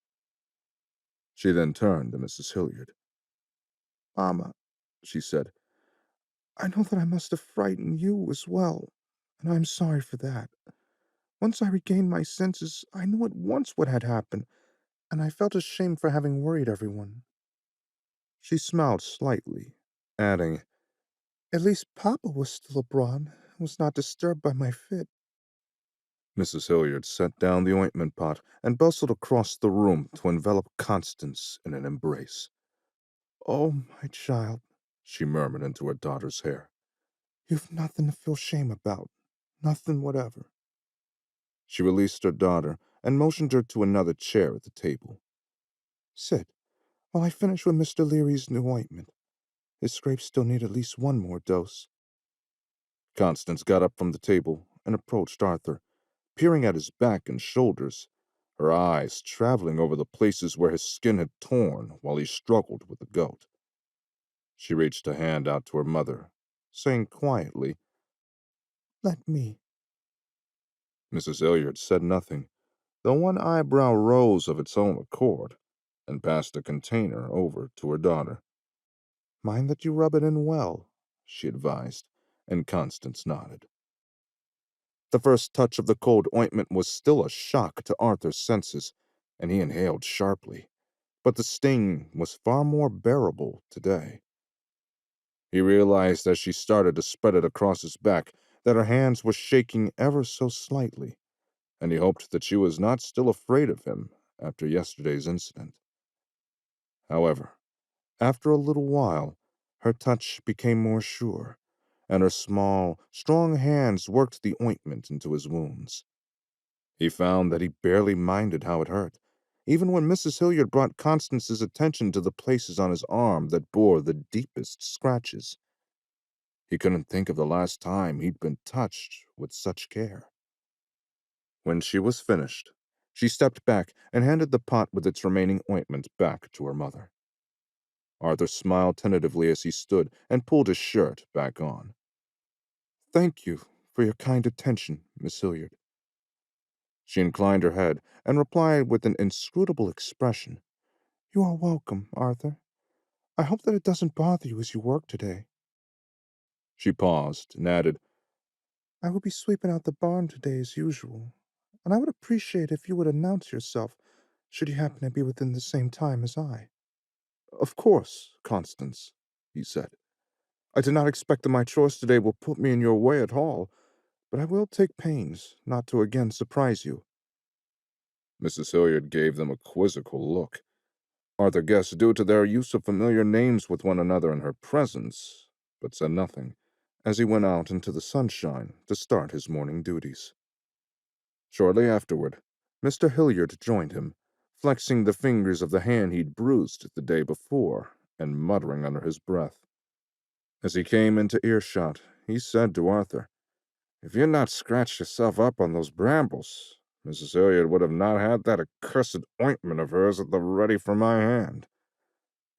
She then turned to Mrs. Hilliard. "Mamma," she said, "I know that I must have frightened you as well, and I am sorry for that. Once I regained my senses, I knew at once what had happened, and I felt ashamed for having worried everyone." She smiled slightly, adding, "At least Papa was still abroad and was not disturbed by my fit." Mrs. Hilliard set down the ointment pot and bustled across the room to envelop Constance in an embrace. "Oh, my child," she murmured into her daughter's hair, "you've nothing to feel shame about. Nothing whatever." She released her daughter and motioned her to another chair at the table. "Sit, while I finish with Mr. Leary's new ointment. His scrapes still need at least one more dose." Constance got up from the table and approached Arthur, peering at his back and shoulders, her eyes traveling over the places where his skin had torn while he struggled with the goat. She reached a hand out to her mother, saying quietly, "Let me." Mrs. Hilliard said nothing, though one eyebrow rose of its own accord, and passed a container over to her daughter. "Mind that you rub it in well," she advised, and Constance nodded. The first touch of the cold ointment was still a shock to Arthur's senses, and he inhaled sharply, but the sting was far more bearable today. He realized as she started to spread it across his back that her hands were shaking ever so slightly, and he hoped that she was not still afraid of him after yesterday's incident. However, after a little while, her touch became more sure, and her small, strong hands worked the ointment into his wounds. He found that he barely minded how it hurt, even when Mrs. Hilliard brought Constance's attention to the places on his arm that bore the deepest scratches. He couldn't think of the last time he'd been touched with such care. When she was finished, she stepped back and handed the pot with its remaining ointment back to her mother. Arthur smiled tentatively as he stood and pulled his shirt back on. "Thank you for your kind attention, Miss Hilliard." She inclined her head and replied with an inscrutable expression, "You are welcome, Arthur. I hope that it doesn't bother you as you work today." She paused and added, "I will be sweeping out the barn today as usual, and I would appreciate if you would announce yourself should you happen to be within the same time as I." "Of course, Constance," he said. "I did not expect that my chores today will put me in your way at all, but I will take pains not to again surprise you." Mrs. Hilliard gave them a quizzical look. Arthur guessed due to their use of familiar names with one another in her presence, but said nothing, as he went out into the sunshine to start his morning duties. Shortly afterward, Mr. Hilliard joined him, flexing the fingers of the hand he'd bruised the day before, and muttering under his breath. As he came into earshot, he said to Arthur, "If you'd not scratched yourself up on those brambles, Mrs. Hilliard would have not had that accursed ointment of hers at the ready for my hand."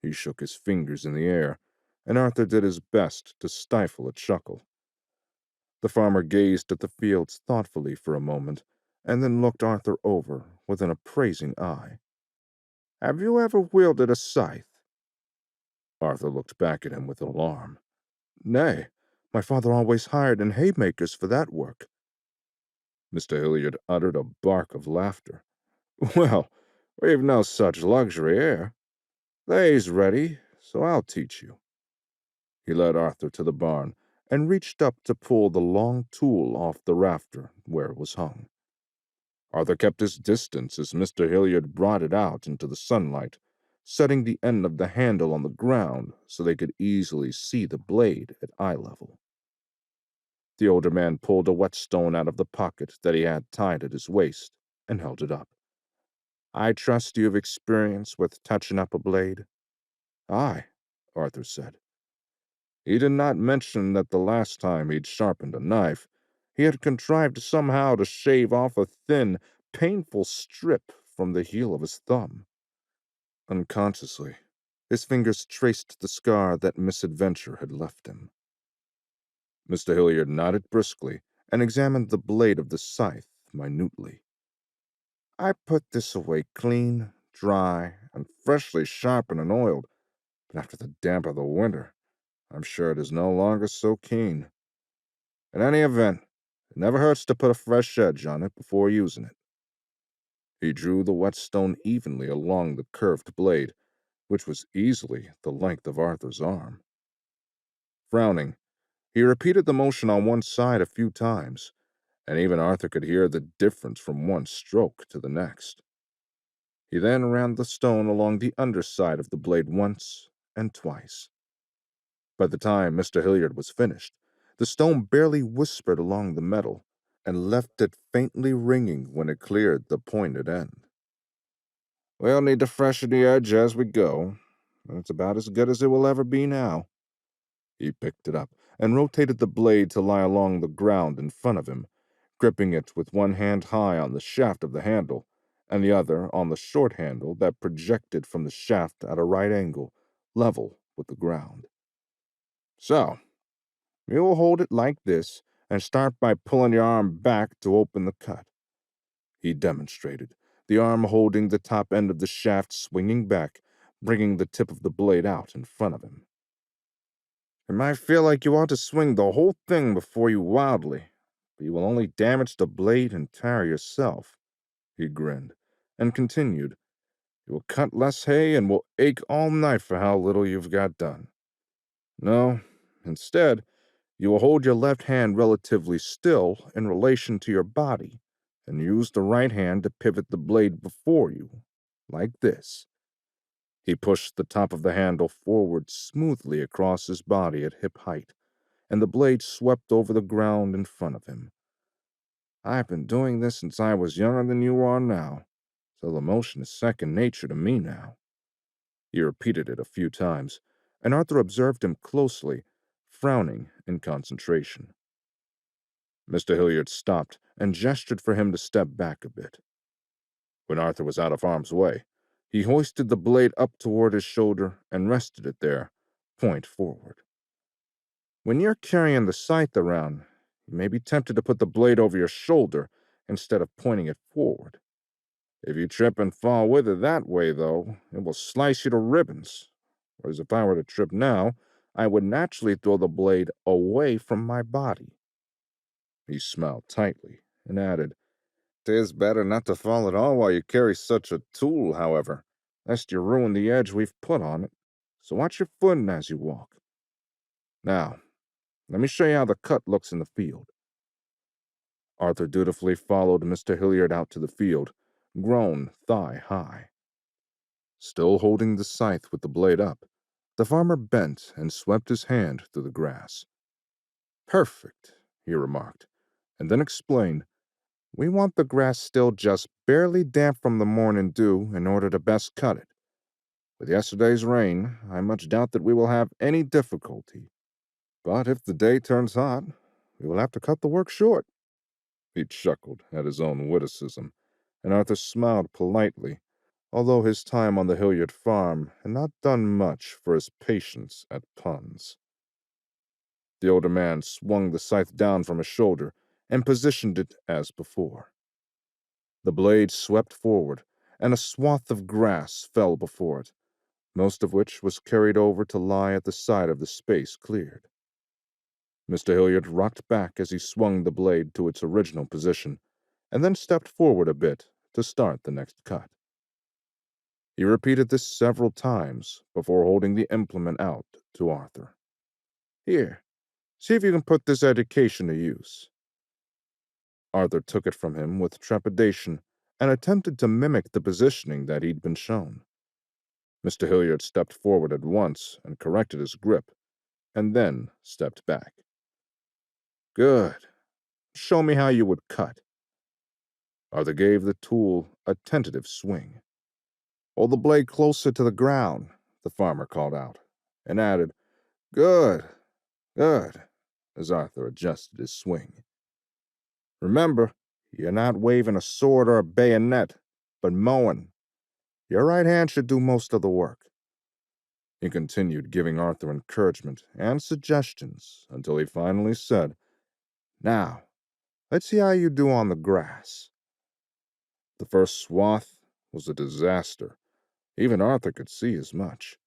He shook his fingers in the air, and Arthur did his best to stifle a chuckle. The farmer gazed at the fields thoughtfully for a moment, and then looked Arthur over with an appraising eye. "Have you ever wielded a scythe?" Arthur looked back at him with alarm. "Nay, my father always hired in haymakers for that work." Mr. Hilliard uttered a bark of laughter. "Well, we've no such luxury here. They's ready, so I'll teach you." He led Arthur to the barn and reached up to pull the long tool off the rafter where it was hung. Arthur kept his distance as Mr. Hilliard brought it out into the sunlight, setting the end of the handle on the ground so they could easily see the blade at eye level. The older man pulled a whetstone out of the pocket that he had tied at his waist and held it up. "I trust you have experience with touching up a blade?" "Aye," Arthur said. He did not mention that the last time he'd sharpened a knife, he had contrived somehow to shave off a thin, painful strip from the heel of his thumb. Unconsciously, his fingers traced the scar that misadventure had left him. Mr. Hilliard nodded briskly and examined the blade of the scythe minutely. "I put this away clean, dry, and freshly sharpened and oiled, but after the damp of the winter, I'm sure it is no longer so keen. In any event, it never hurts to put a fresh edge on it before using it." He drew the whetstone evenly along the curved blade, which was easily the length of Arthur's arm. Frowning, he repeated the motion on one side a few times, and even Arthur could hear the difference from one stroke to the next. He then ran the stone along the underside of the blade once and twice. By the time Mr. Hilliard was finished, the stone barely whispered along the metal, and left it faintly ringing when it cleared the pointed end. "We'll need to freshen the edge as we go. It's about as good as it will ever be now." He picked it up and rotated the blade to lie along the ground in front of him, gripping it with one hand high on the shaft of the handle, and the other on the short handle that projected from the shaft at a right angle, level with the ground. "So, you'll hold it like this, and start by pulling your arm back to open the cut." He demonstrated, the arm holding the top end of the shaft swinging back, bringing the tip of the blade out in front of him. "It might feel like you ought to swing the whole thing before you wildly, but you will only damage the blade and tire yourself." He grinned, and continued, "You will cut less hay and will ache all night for how little you've got done. No, instead, you will hold your left hand relatively still in relation to your body, and use the right hand to pivot the blade before you, like this." He pushed the top of the handle forward smoothly across his body at hip height, and the blade swept over the ground in front of him. "I've been doing this since I was younger than you are now, so the motion is second nature to me now." He repeated it a few times, and Arthur observed him closely, frowning in concentration. Mr. Hilliard stopped and gestured for him to step back a bit. When Arthur was out of harm's way, he hoisted the blade up toward his shoulder and rested it there, point forward. "When you're carrying the scythe around, you may be tempted to put the blade over your shoulder instead of pointing it forward. If you trip and fall with it that way, though, it will slice you to ribbons. Whereas if I were to trip now, I would naturally throw the blade away from my body." He smiled tightly and added, "'Tis better not to fall at all while you carry such a tool, however, lest you ruin the edge we've put on it." so watch your footing as you walk. Now, let me show you how the cut looks in the field." Arthur dutifully followed Mr. Hilliard out to the field, grown thigh-high. Still holding the scythe with the blade up, the farmer bent and swept his hand through the grass. "Perfect," he remarked, and then explained, "We want the grass still just barely damp from the morning dew in order to best cut it. With yesterday's rain, I much doubt that we will have any difficulty. But if the day turns hot, we will have to cut the work short." He chuckled at his own witticism, and Arthur smiled politely, although his time on the Hilliard farm had not done much for his patience at puns. The older man swung the scythe down from his shoulder and positioned it as before. The blade swept forward, and a swath of grass fell before it, most of which was carried over to lie at the side of the space cleared. Mr. Hilliard rocked back as he swung the blade to its original position, and then stepped forward a bit to start the next cut. He repeated this several times before holding the implement out to Arthur. "Here, see if you can put this education to use." Arthur took it from him with trepidation and attempted to mimic the positioning that he'd been shown. Mr. Hilliard stepped forward at once and corrected his grip, and then stepped back. "Good. Show me how you would cut." Arthur gave the tool a tentative swing. "Hold the blade closer to the ground," the farmer called out, and added, "Good, good," as Arthur adjusted his swing. "Remember, you're not waving a sword or a bayonet, but mowing. Your right hand should do most of the work." He continued giving Arthur encouragement and suggestions until he finally said, "Now, let's see how you do on the grass." The first swath was a disaster. Even Arthur could see as much.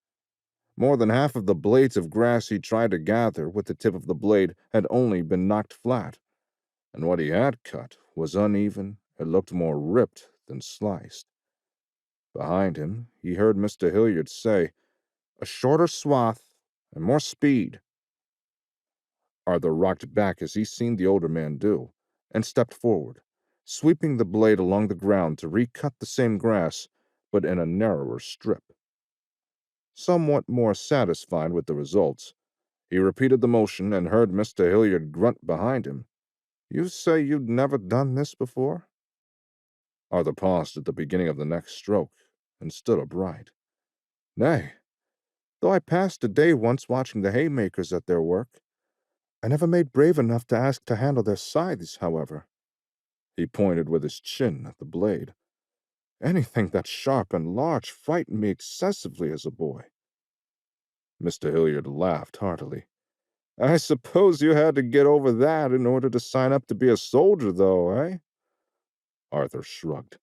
More than half of the blades of grass he tried to gather with the tip of the blade had only been knocked flat, and what he had cut was uneven and looked more ripped than sliced. Behind him, he heard Mr. Hilliard say, "A shorter swath and more speed." Arthur rocked back as he seen the older man do, and stepped forward, sweeping the blade along the ground to recut the same grass, but in a narrower strip. Somewhat more satisfied with the results, he repeated the motion and heard Mr. Hilliard grunt behind him, "You say you'd never done this before?" Arthur paused at the beginning of the next stroke and stood upright. "Nay, though I passed a day once watching the haymakers at their work. I never made brave enough to ask to handle their scythes, however." He pointed with his chin at the blade. "Anything that's sharp and large frightened me excessively as a boy." Mr. Hilliard laughed heartily. "I suppose you had to get over that in order to sign up to be a soldier, though, eh?" Arthur shrugged.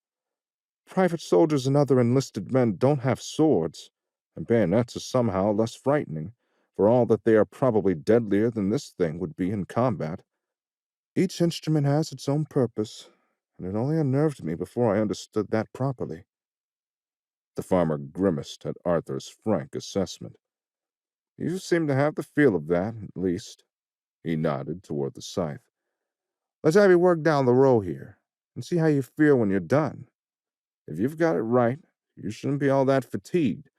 "Private soldiers and other enlisted men don't have swords, and bayonets are somehow less frightening, for all that they are probably deadlier than this thing would be in combat. Each instrument has its own purpose, and it only unnerved me before I understood that properly." The farmer grimaced at Arthur's frank assessment. "You seem to have the feel of that, at least." He nodded toward the scythe. "Let's have you work down the row here, and see how you feel when you're done. If you've got it right, you shouldn't be all that fatigued.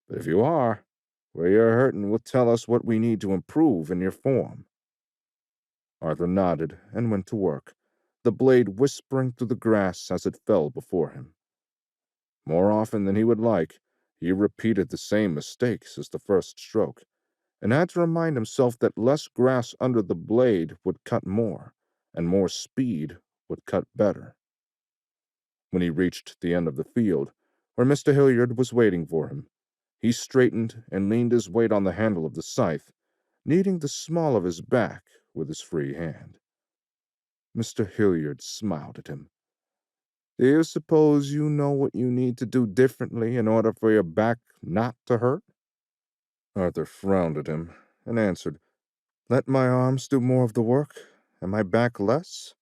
But if you are, where you're hurting will tell us what we need to improve in your form." Arthur nodded and went to work, the blade whispering through the grass as it fell before him. More often than he would like, he repeated the same mistakes as the first stroke, and had to remind himself that less grass under the blade would cut more, and more speed would cut better. When he reached the end of the field, where Mr. Hilliard was waiting for him, he straightened and leaned his weight on the handle of the scythe, kneading the small of his back with his free hand. Mr. Hilliard smiled at him. "Do you suppose you know what you need to do differently in order for your back not to hurt?" Arthur frowned at him and answered, "Let my arms do more of the work, and my back less?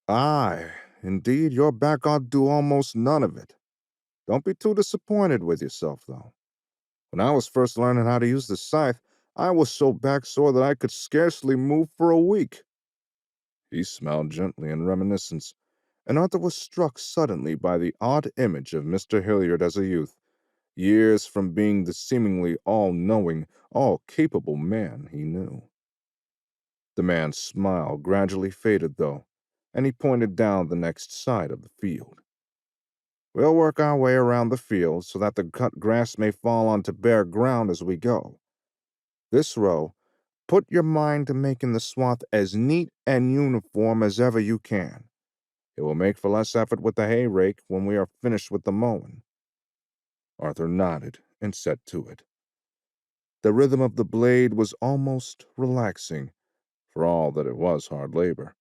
Aye, indeed, your back ought to do almost none of it. Don't be too disappointed with yourself, though. When I was first learning how to use the scythe, I was so backsore that I could scarcely move for a week." He smiled gently in reminiscence, and Arthur was struck suddenly by the odd image of Mr. Hilliard as a youth, years from being the seemingly all-knowing, all-capable man he knew. The man's smile gradually faded, though, and he pointed down the next side of the field. "We'll work our way around the field so that the cut grass may fall onto bare ground as we go. This row, put your mind to making the swath as neat and uniform as ever you can. It will make for less effort with the hay rake when we are finished with the mowing." Arthur nodded and set to it. The rhythm of the blade was almost relaxing, for all that it was hard labor.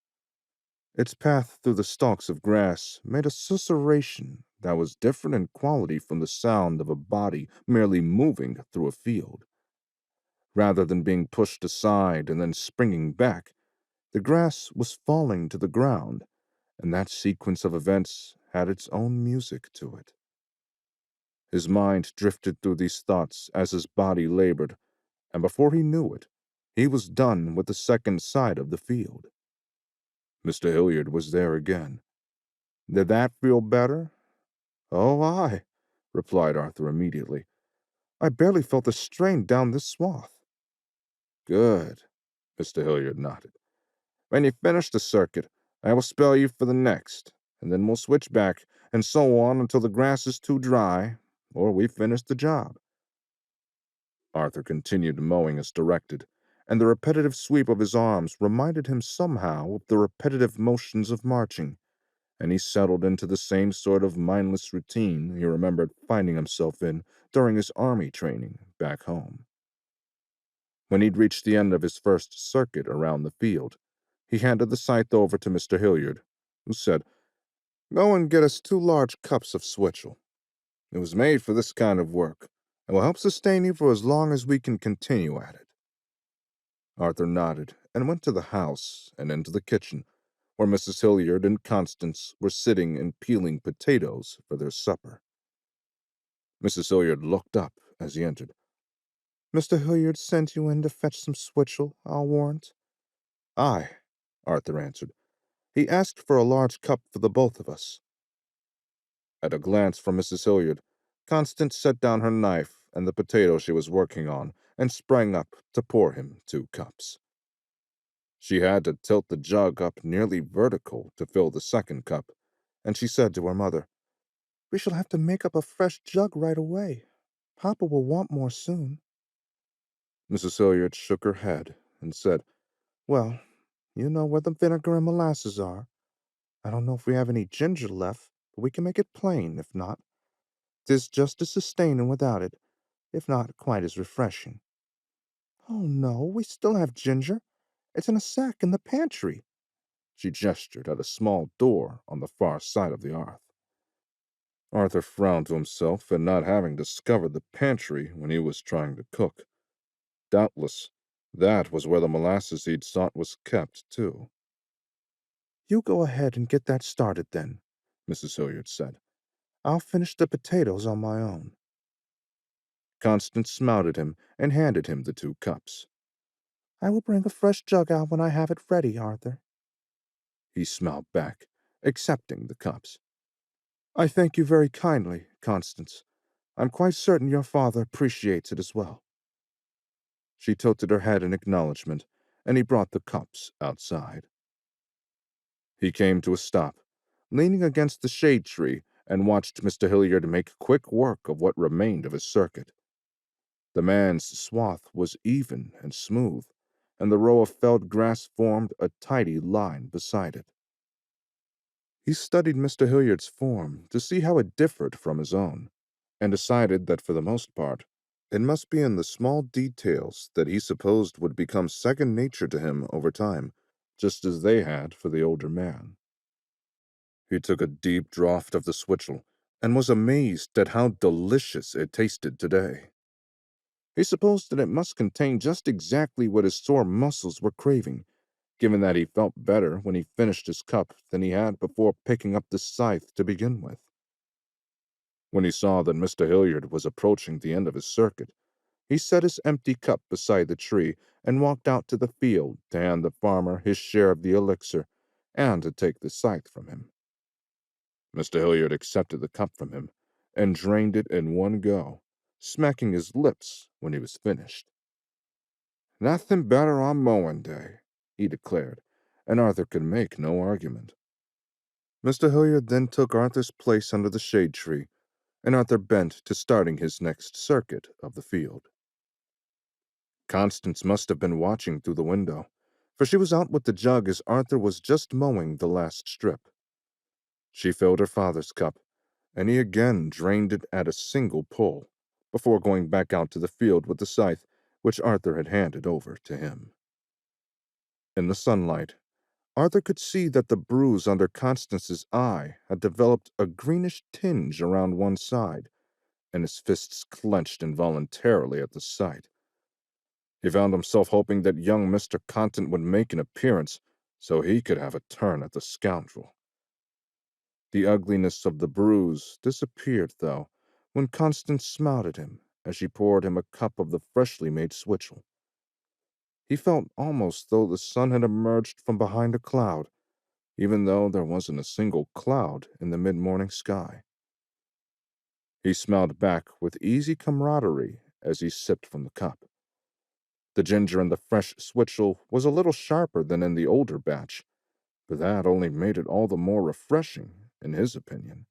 Its path through the stalks of grass made a susurration that was different in quality from the sound of a body merely moving through a field. Rather than being pushed aside and then springing back, the grass was falling to the ground, and that sequence of events had its own music to it. His mind drifted through these thoughts as his body labored, and before he knew it, he was done with the second side of the field. Mr. Hilliard was there again. "Did that feel better?" "Oh, aye," replied Arthur immediately. "I barely felt the strain down this swath." "Good," Mr. Hilliard nodded. "When you finish the circuit, I will spell you for the next, and then we'll switch back, and so on until the grass is too dry, or we finish the job." Arthur continued mowing as directed, and the repetitive sweep of his arms reminded him somehow of the repetitive motions of marching, and he settled into the same sort of mindless routine he remembered finding himself in during his army training back home. When he'd reached the end of his first circuit around the field, he handed the scythe over to Mr. Hilliard, who said, "Go and get us 2 large cups of switchel. It was made for this kind of work, and will help sustain you for as long as we can continue at it." Arthur nodded and went to the house and into the kitchen, where Mrs. Hilliard and Constance were sitting and peeling potatoes for their supper. Mrs. Hilliard looked up as he entered. "Mr. Hilliard sent you in to fetch some switchel, I'll warrant." "Aye," Arthur answered. "He asked for a large cup for the both of us." At a glance from Mrs. Hilliard, Constance set down her knife and the potato she was working on and sprang up to pour him 2 cups. She had to tilt the jug up nearly vertical to fill the second cup, and she said to her mother, "We shall have to make up a fresh jug right away. Papa will want more soon." Mrs. Hilliard shook her head and said, "Well, you know where the vinegar and molasses are. I don't know if we have any ginger left, but we can make it plain, if not. 'Tis just as sustaining without it, if not quite as refreshing." "Oh, no, we still have ginger. It's in a sack in the pantry." She gestured at a small door on the far side of the hearth. Arthur frowned to himself at not having discovered the pantry when he was trying to cook. Doubtless, that was where the molasses he'd sought was kept, too. "You go ahead and get that started, then," Mrs. Hilliard said. "I'll finish the potatoes on my own." Constance smiled at him and handed him the 2 cups. "I will bring a fresh jug out when I have it ready, Arthur." He smiled back, accepting the cups. "I thank you very kindly, Constance. I'm quite certain your father appreciates it as well." She tilted her head in acknowledgment, and he brought the cups outside. He came to a stop, leaning against the shade tree, and watched Mr. Hilliard make quick work of what remained of his circuit. The man's swath was even and smooth, and the row of felled grass formed a tidy line beside it. He studied Mr. Hilliard's form to see how it differed from his own, and decided that for the most part, it must be in the small details that he supposed would become second nature to him over time, just as they had for the older man. He took a deep draught of the switchel, and was amazed at how delicious it tasted today. He supposed that it must contain just exactly what his sore muscles were craving, given that he felt better when he finished his cup than he had before picking up the scythe to begin with. When he saw that Mr. Hilliard was approaching the end of his circuit, He set his empty cup beside the tree and walked out to the field to hand the farmer his share of the elixir and to take the scythe from him. Mr. Hilliard accepted the cup from him and drained it in one go, smacking his lips when he was finished. "Nothing better on mowing day," he declared, and Arthur could make no argument. Mr. Hilliard then took Arthur's place under the shade tree, and Arthur bent to starting his next circuit of the field. Constance must have been watching through the window, for she was out with the jug as Arthur was just mowing the last strip. She filled her father's cup, and he again drained it at a single pull, before going back out to the field with the scythe, which Arthur had handed over to him. In the sunlight, Arthur could see that the bruise under Constance's eye had developed a greenish tinge around one side, and his fists clenched involuntarily at the sight. He found himself hoping that young Mr. Contant would make an appearance so he could have a turn at the scoundrel. The ugliness of the bruise disappeared, though, when Constance smiled at him as she poured him a cup of the freshly made switchel. He felt almost though the sun had emerged from behind a cloud, even though there wasn't a single cloud in the mid-morning sky. He smiled back with easy camaraderie as he sipped from the cup. The ginger in the fresh switchel was a little sharper than in the older batch, but that only made it all the more refreshing, in his opinion.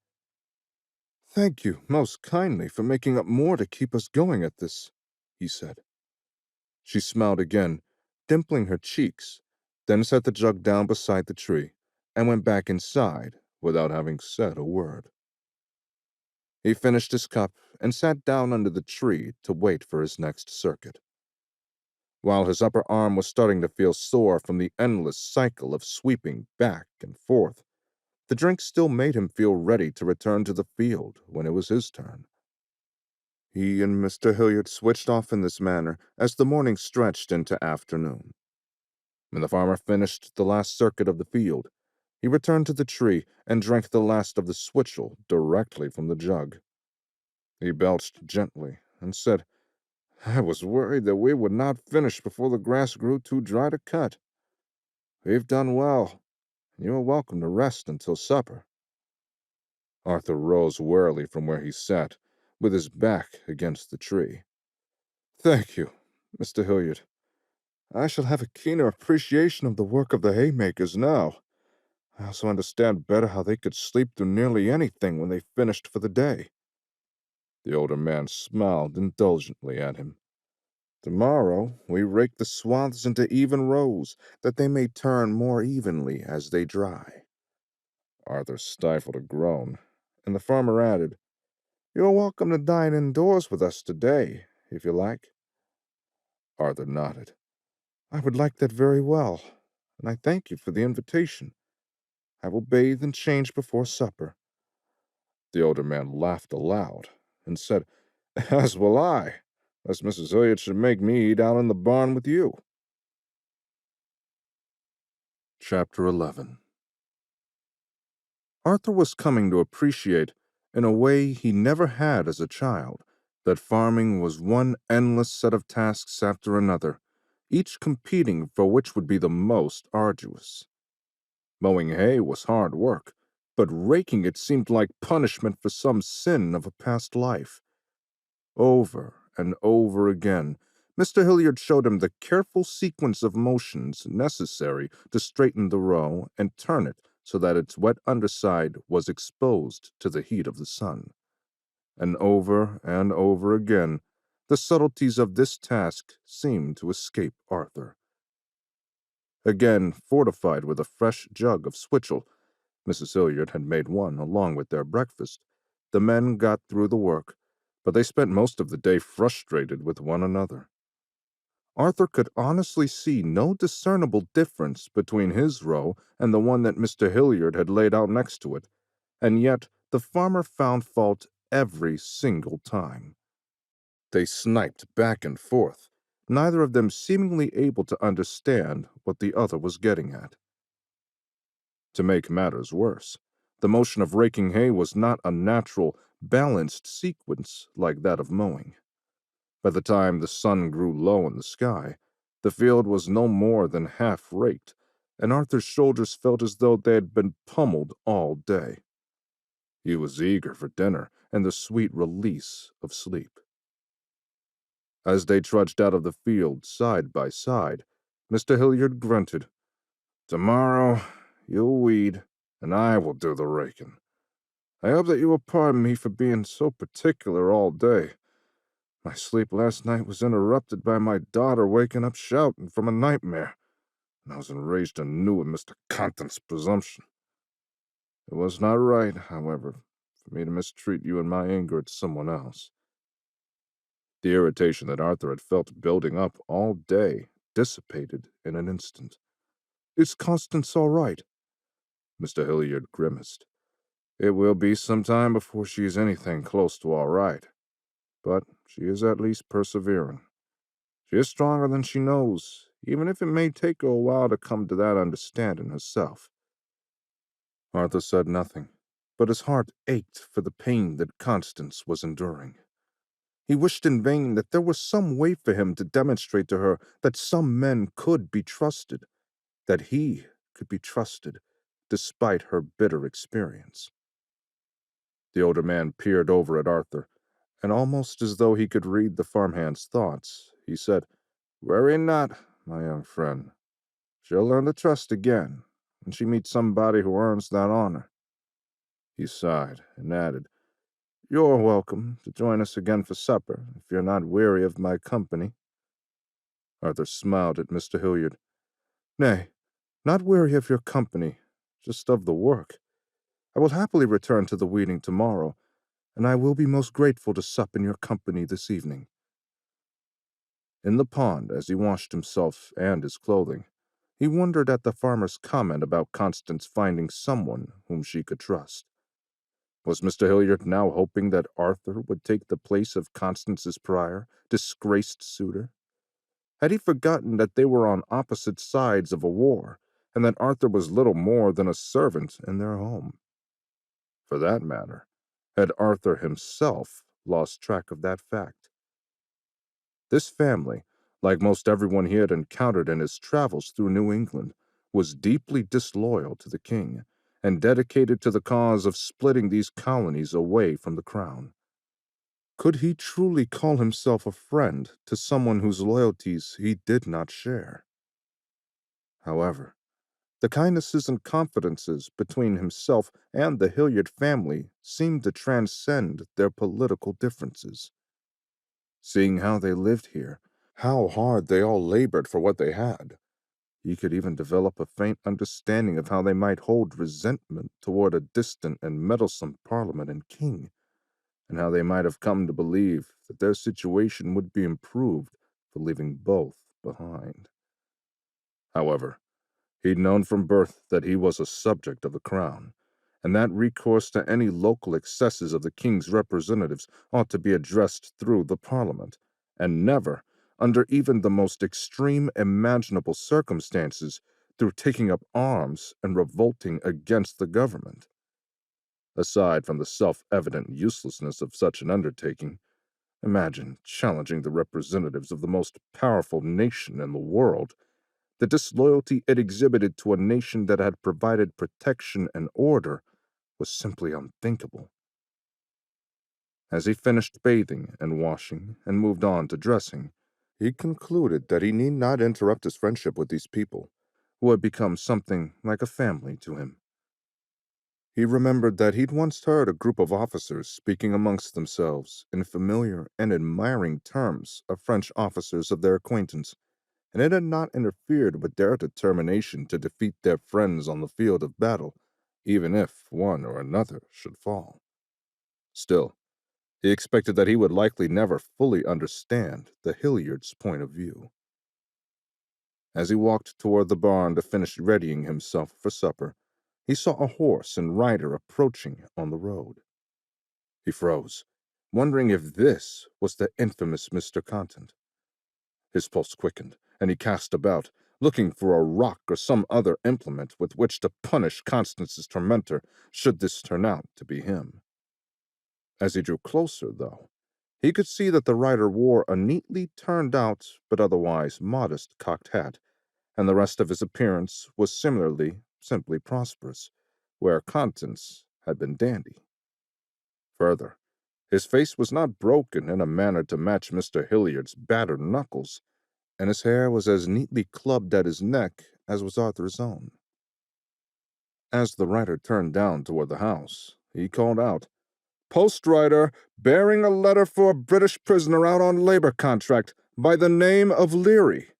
"Thank you most kindly for making up more to keep us going at this," he said. She smiled again, dimpling her cheeks, then set the jug down beside the tree and went back inside without having said a word. He finished his cup and sat down under the tree to wait for his next circuit. While his upper arm was starting to feel sore from the endless cycle of sweeping back and forth, the drink still made him feel ready to return to the field when it was his turn. He and Mr. Hilliard switched off in this manner as the morning stretched into afternoon. When the farmer finished the last circuit of the field, he returned to the tree and drank the last of the switchel directly from the jug. He belched gently and said, "I was worried that we would not finish before the grass grew too dry to cut. We've done well, and you are welcome to rest until supper." Arthur rose wearily from where he sat, with his back against the tree. "Thank you, Mr. Hilliard. I shall have a keener appreciation of the work of the haymakers now. I also understand better how they could sleep through nearly anything when they finished for the day." The older man smiled indulgently at him. "Tomorrow we rake the swaths into even rows, that they may turn more evenly as they dry." Arthur stifled a groan, and the farmer added, "You're welcome to dine indoors with us today, if you like." Arthur nodded. "I would like that very well, and I thank you for the invitation. I will bathe and change before supper." The older man laughed aloud and said, "As will I, lest Mrs. Hilliard should make me eat out in the barn with you." Chapter 11. Arthur was coming to appreciate, in a way he never had as a child, that farming was one endless set of tasks after another, each competing for which would be the most arduous. Mowing hay was hard work, but raking it seemed like punishment for some sin of a past life. Over and over again, Mr. Hilliard showed him the careful sequence of motions necessary to straighten the row and turn it so that its wet underside was exposed to the heat of the sun. And over again, the subtleties of this task seemed to escape Arthur. Again, fortified with a fresh jug of switchel, Mrs. Hilliard had made one along with their breakfast, the men got through the work, but they spent most of the day frustrated with one another. Arthur could honestly see no discernible difference between his row and the one that Mr. Hilliard had laid out next to it, and yet the farmer found fault every single time. They sniped back and forth, neither of them seemingly able to understand what the other was getting at. To make matters worse, the motion of raking hay was not a natural, balanced sequence like that of mowing. By the time the sun grew low in the sky, the field was no more than half raked, and Arthur's shoulders felt as though they had been pummeled all day. He was eager for dinner and the sweet release of sleep. As they trudged out of the field side by side, Mr. Hilliard grunted, "Tomorrow you'll weed, and I will do the raking. I hope that you will pardon me for being so particular all day. My sleep last night was interrupted by my daughter waking up shouting from a nightmare, and I was enraged anew at Mr. Content's presumption. It was not right, however, for me to mistreat you in my anger at someone else." The irritation that Arthur had felt building up all day dissipated in an instant. "Is Constance all right?" Mr. Hilliard grimaced. "It will be some time before she is anything close to all right, but she is at least persevering. She is stronger than she knows, even if it may take her a while to come to that understanding herself." Arthur said nothing, but his heart ached for the pain that Constance was enduring. He wished in vain that there was some way for him to demonstrate to her that some men could be trusted, that he could be trusted, despite her bitter experience. The older man peered over at Arthur, and almost as though he could read the farmhand's thoughts, he said, "Worry not, my young friend. She'll learn to trust again when she meets somebody who earns that honor." He sighed and added, "You're welcome to join us again for supper, if you're not weary of my company." Arthur smiled at Mr. Hilliard. "Nay, not weary of your company, just of the work. I will happily return to the weeding tomorrow, and I will be most grateful to sup in your company this evening." In the pond, as he washed himself and his clothing, he wondered at the farmer's comment about Constance finding someone whom she could trust. Was Mr. Hilliard now hoping that Arthur would take the place of Constance's prior, disgraced suitor? Had he forgotten that they were on opposite sides of a war, and that Arthur was little more than a servant in their home? For that matter, had Arthur himself lost track of that fact? This family, like most everyone he had encountered in his travels through New England, was deeply disloyal to the king, and dedicated to the cause of splitting these colonies away from the crown. Could he truly call himself a friend to someone whose loyalties he did not share? However, the kindnesses and confidences between himself and the Hilliard family seemed to transcend their political differences. Seeing how they lived here, how hard they all labored for what they had, he could even develop a faint understanding of how they might hold resentment toward a distant and meddlesome parliament and king, and how they might have come to believe that their situation would be improved for leaving both behind. However, he'd known from birth that he was a subject of the crown, and that recourse to any local excesses of the king's representatives ought to be addressed through the parliament, and never, under even the most extreme imaginable circumstances, through taking up arms and revolting against the government. Aside from the self-evident uselessness of such an undertaking, imagine challenging the representatives of the most powerful nation in the world. The disloyalty it exhibited to a nation that had provided protection and order was simply unthinkable. As he finished bathing and washing and moved on to dressing, he concluded that he need not interrupt his friendship with these people, who had become something like a family to him. He remembered that he'd once heard a group of officers speaking amongst themselves in familiar and admiring terms of French officers of their acquaintance, and it had not interfered with their determination to defeat their friends on the field of battle, even if one or another should fall. Still, he expected that he would likely never fully understand the Hilliards' point of view. As he walked toward the barn to finish readying himself for supper, he saw a horse and rider approaching on the road. He froze, wondering if this was the infamous Mr. Content. His pulse quickened, and he cast about, looking for a rock or some other implement with which to punish Constance's tormentor, should this turn out to be him. As he drew closer, though, He could see that the writer wore a neatly turned out but otherwise modest cocked hat, and the rest of his appearance was similarly simply prosperous, where contents had been dandy. Further, his face was not broken in a manner to match Mr. Hilliard's battered knuckles, and his hair was as neatly clubbed at his neck as was Arthur's own. As the writer turned down toward the house, he called out, "Postwriter, bearing a letter for a British prisoner out on labor contract by the name of Leary."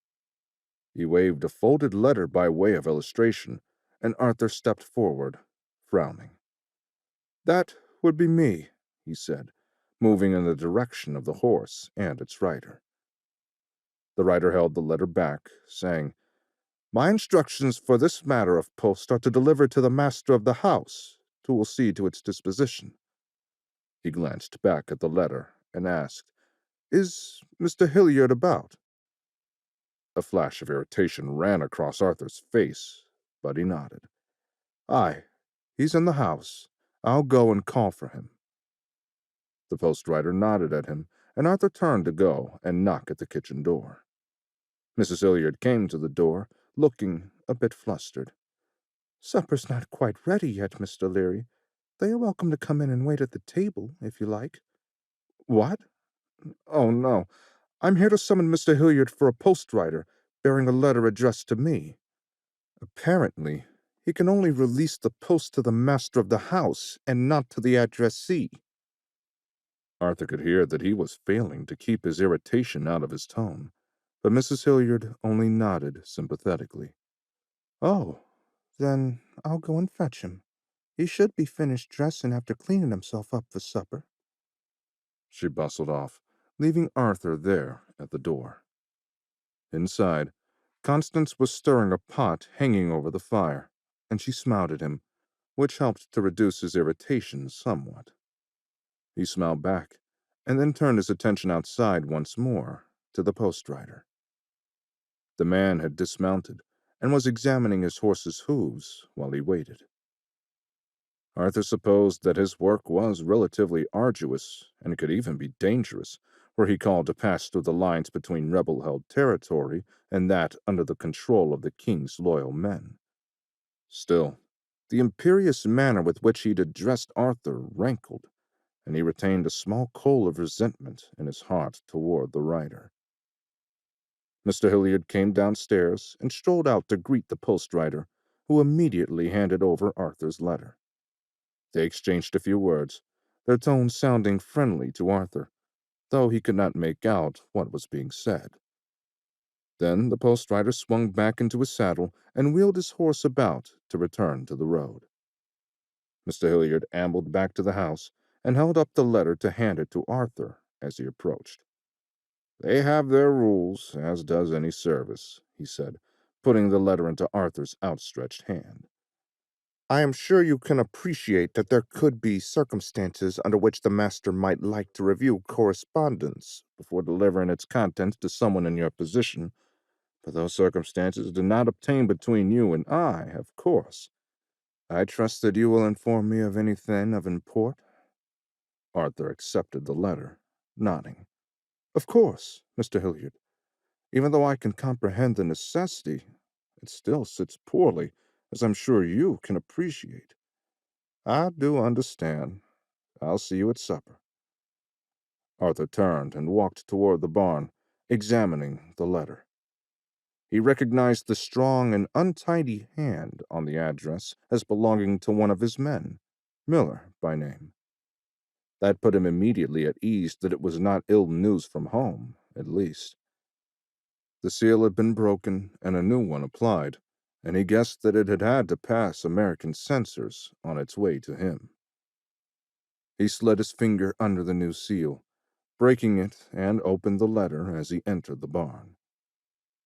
He waved a folded letter by way of illustration, and Arthur stepped forward, frowning. "That would be me," he said, moving in the direction of the horse and its rider. The rider held the letter back, saying, "My instructions for this matter of post are to deliver to the master of the house, who will see to its disposition." He glanced back at the letter and asked, "Is Mr. Hilliard about?" A flash of irritation ran across Arthur's face, but he nodded. "Aye, he's in the house. I'll go and call for him." The postwriter nodded at him, and Arthur turned to go and knock at the kitchen door. Mrs. Hilliard came to the door, looking a bit flustered. "Supper's not quite ready yet, Mr. Leary. They are welcome to come in and wait at the table, if you like." "What? Oh, no. I'm here to summon Mr. Hilliard for a postwriter, bearing a letter addressed to me. Apparently, he can only release the post to the master of the house and not to the addressee." Arthur could hear that he was failing to keep his irritation out of his tone, but Mrs. Hilliard only nodded sympathetically. "Oh, then I'll go and fetch him. He should be finished dressing after cleaning himself up for supper." She bustled off, leaving Arthur there at the door. Inside, Constance was stirring a pot hanging over the fire, and she smiled at him, which helped to reduce his irritation somewhat. He smiled back, and then turned his attention outside once more to the postwriter. The man had dismounted and was examining his horse's hooves while he waited. Arthur supposed that his work was relatively arduous and could even be dangerous, were he called to pass through the lines between rebel-held territory and that under the control of the king's loyal men. Still, the imperious manner with which he'd addressed Arthur rankled, and he retained a small coal of resentment in his heart toward the writer. Mr. Hilliard came downstairs and strolled out to greet the postwriter, who immediately handed over Arthur's letter. They exchanged a few words, their tones sounding friendly to Arthur, though he could not make out what was being said. Then the postwriter swung back into his saddle and wheeled his horse about to return to the road. Mr. Hilliard ambled back to the house and held up the letter to hand it to Arthur as he approached. "They have their rules, as does any service," he said, putting the letter into Arthur's outstretched hand. "I am sure you can appreciate that there could be circumstances under which the master might like to review correspondence before delivering its contents to someone in your position, but those circumstances do not obtain between you and I, of course. I trust that you will inform me of anything of import." Arthur accepted the letter, nodding. "Of course, Mr. Hilliard. Even though I can comprehend the necessity, it still sits poorly, as I'm sure you can appreciate." "I do understand. I'll see you at supper." Arthur turned and walked toward the barn, examining the letter. He recognized the strong and untidy hand on the address as belonging to one of his men, Miller by name. That put him immediately at ease that it was not ill news from home, at least. The seal had been broken and a new one applied, and he guessed that it had had to pass American censors on its way to him. He slid his finger under the new seal, breaking it, and opened the letter as he entered the barn.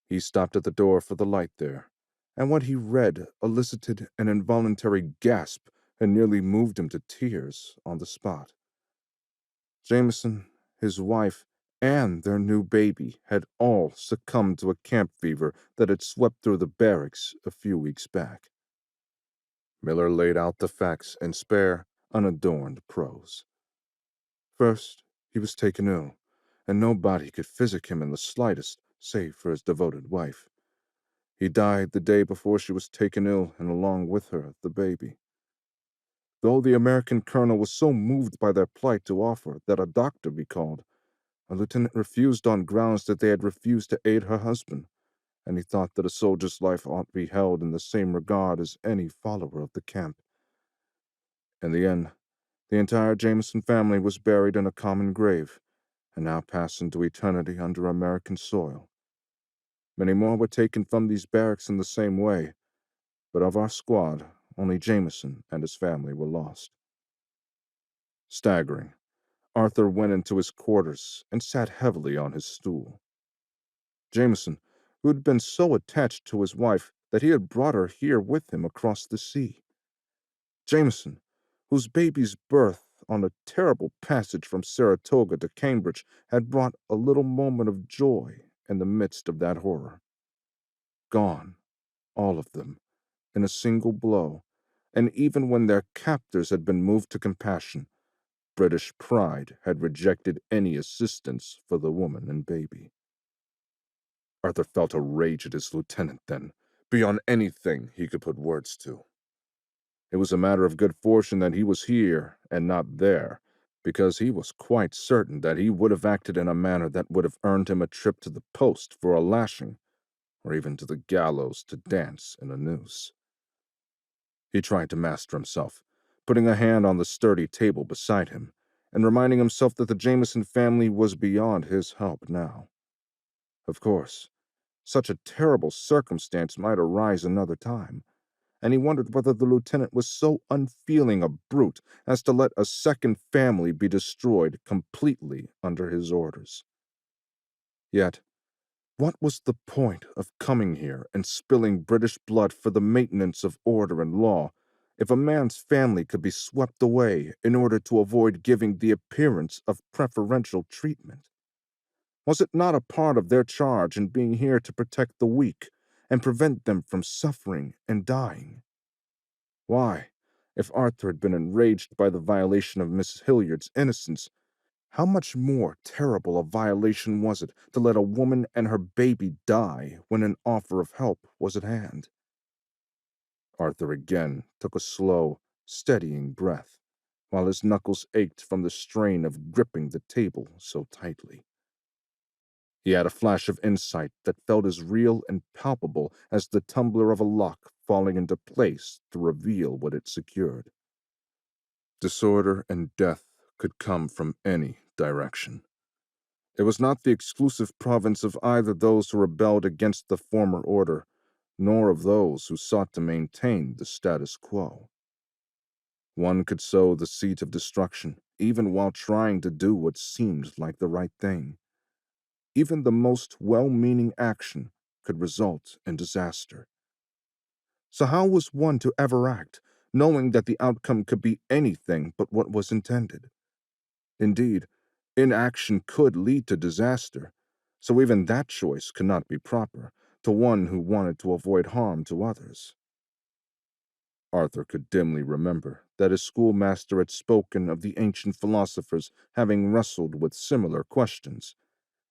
He stopped at the door for the light there, and what he read elicited an involuntary gasp and nearly moved him to tears on the spot. Jameson, his wife, and their new baby had all succumbed to a camp fever that had swept through the barracks a few weeks back. Miller laid out the facts in spare, unadorned prose. First, He was taken ill, and nobody could physic him in the slightest, save for his devoted wife. He died the day before she was taken ill, and along with her, the baby. Though the American colonel was so moved by their plight to offer that a doctor be called, a lieutenant refused on grounds that they had refused to aid her husband, and he thought that a soldier's life ought to be held in the same regard as any follower of the camp. In the end, the entire Jameson family was buried in a common grave, and now passed into eternity under American soil. Many more were taken from these barracks in the same way, but of our squad, only Jameson and his family were lost. Staggering, Arthur went into his quarters and sat heavily on his stool. Jameson, who had been so attached to his wife that he had brought her here with him across the sea. Jameson, whose baby's birth on a terrible passage from Saratoga to Cambridge had brought a little moment of joy in the midst of that horror. Gone, all of them, in a single blow, and even when their captors had been moved to compassion, British pride had rejected any assistance for the woman and baby. Arthur felt a rage at his lieutenant then, beyond anything he could put words to. It was a matter of good fortune that he was here and not there, because he was quite certain that he would have acted in a manner that would have earned him a trip to the post for a lashing, or even to the gallows to dance in a noose. He tried to master himself, putting a hand on the sturdy table beside him, and reminding himself that the Jameson family was beyond his help now. Of course, such a terrible circumstance might arise another time, and he wondered whether the lieutenant was so unfeeling a brute as to let a second family be destroyed completely under his orders. Yet, what was the point of coming here and spilling British blood for the maintenance of order and law if a man's family could be swept away in order to avoid giving the appearance of preferential treatment? Was it not a part of their charge in being here to protect the weak and prevent them from suffering and dying? Why, if Arthur had been enraged by the violation of Miss Hilliard's innocence, how much more terrible a violation was it to let a woman and her baby die when an offer of help was at hand? Arthur again took a slow, steadying breath, while his knuckles ached from the strain of gripping the table so tightly. He had a flash of insight that felt as real and palpable as the tumbler of a lock falling into place to reveal what it secured. Disorder and death could come from any direction. It was not the exclusive province of either those who rebelled against the former order, nor of those who sought to maintain the status quo. One could sow the seed of destruction, even while trying to do what seemed like the right thing. Even the most well-meaning action could result in disaster. So how was one to ever act, knowing that the outcome could be anything but what was intended? Indeed, inaction could lead to disaster, so even that choice could not be proper to one who wanted to avoid harm to others. Arthur could dimly remember that his schoolmaster had spoken of the ancient philosophers having wrestled with similar questions,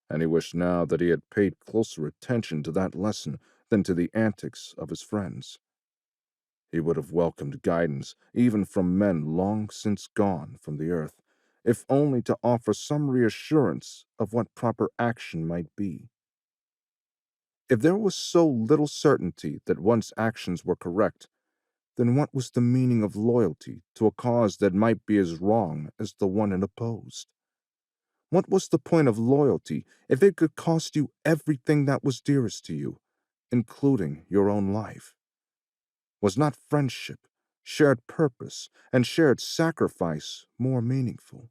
and he wished now that he had paid closer attention to that lesson than to the antics of his friends. He would have welcomed guidance even from men long since gone from the earth, if only to offer some reassurance of what proper action might be. If there was so little certainty that one's actions were correct, then what was the meaning of loyalty to a cause that might be as wrong as the one it opposed? What was the point of loyalty if it could cost you everything that was dearest to you, including your own life? Was not friendship, shared purpose, and shared sacrifice more meaningful?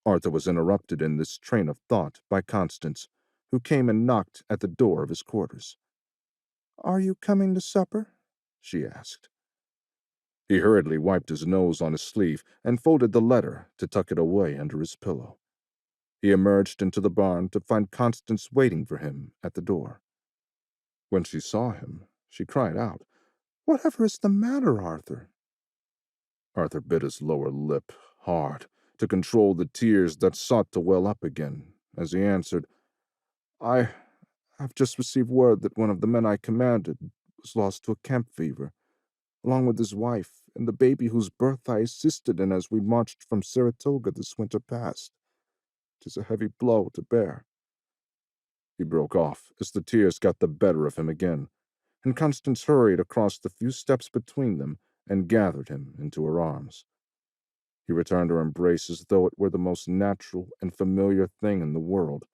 Arthur was interrupted in this train of thought by Constance, who came and knocked at the door of his quarters. "Are you coming to supper?" she asked. He hurriedly wiped his nose on his sleeve and folded the letter to tuck it away under his pillow. He emerged into the barn to find Constance waiting for him at the door. When she saw him, she cried out, "Whatever is the matter, Arthur?" Arthur bit his lower lip hard to control the tears that sought to well up again, as he answered, "I have just received word that one of the men I commanded was lost to a camp fever, along with his wife and the baby whose birth I assisted in as we marched from Saratoga this winter past. 'Tis a heavy blow to bear." He broke off as the tears got the better of him again, and Constance hurried across the few steps between them and gathered him into her arms. He returned her embrace as though it were the most natural and familiar thing in the world,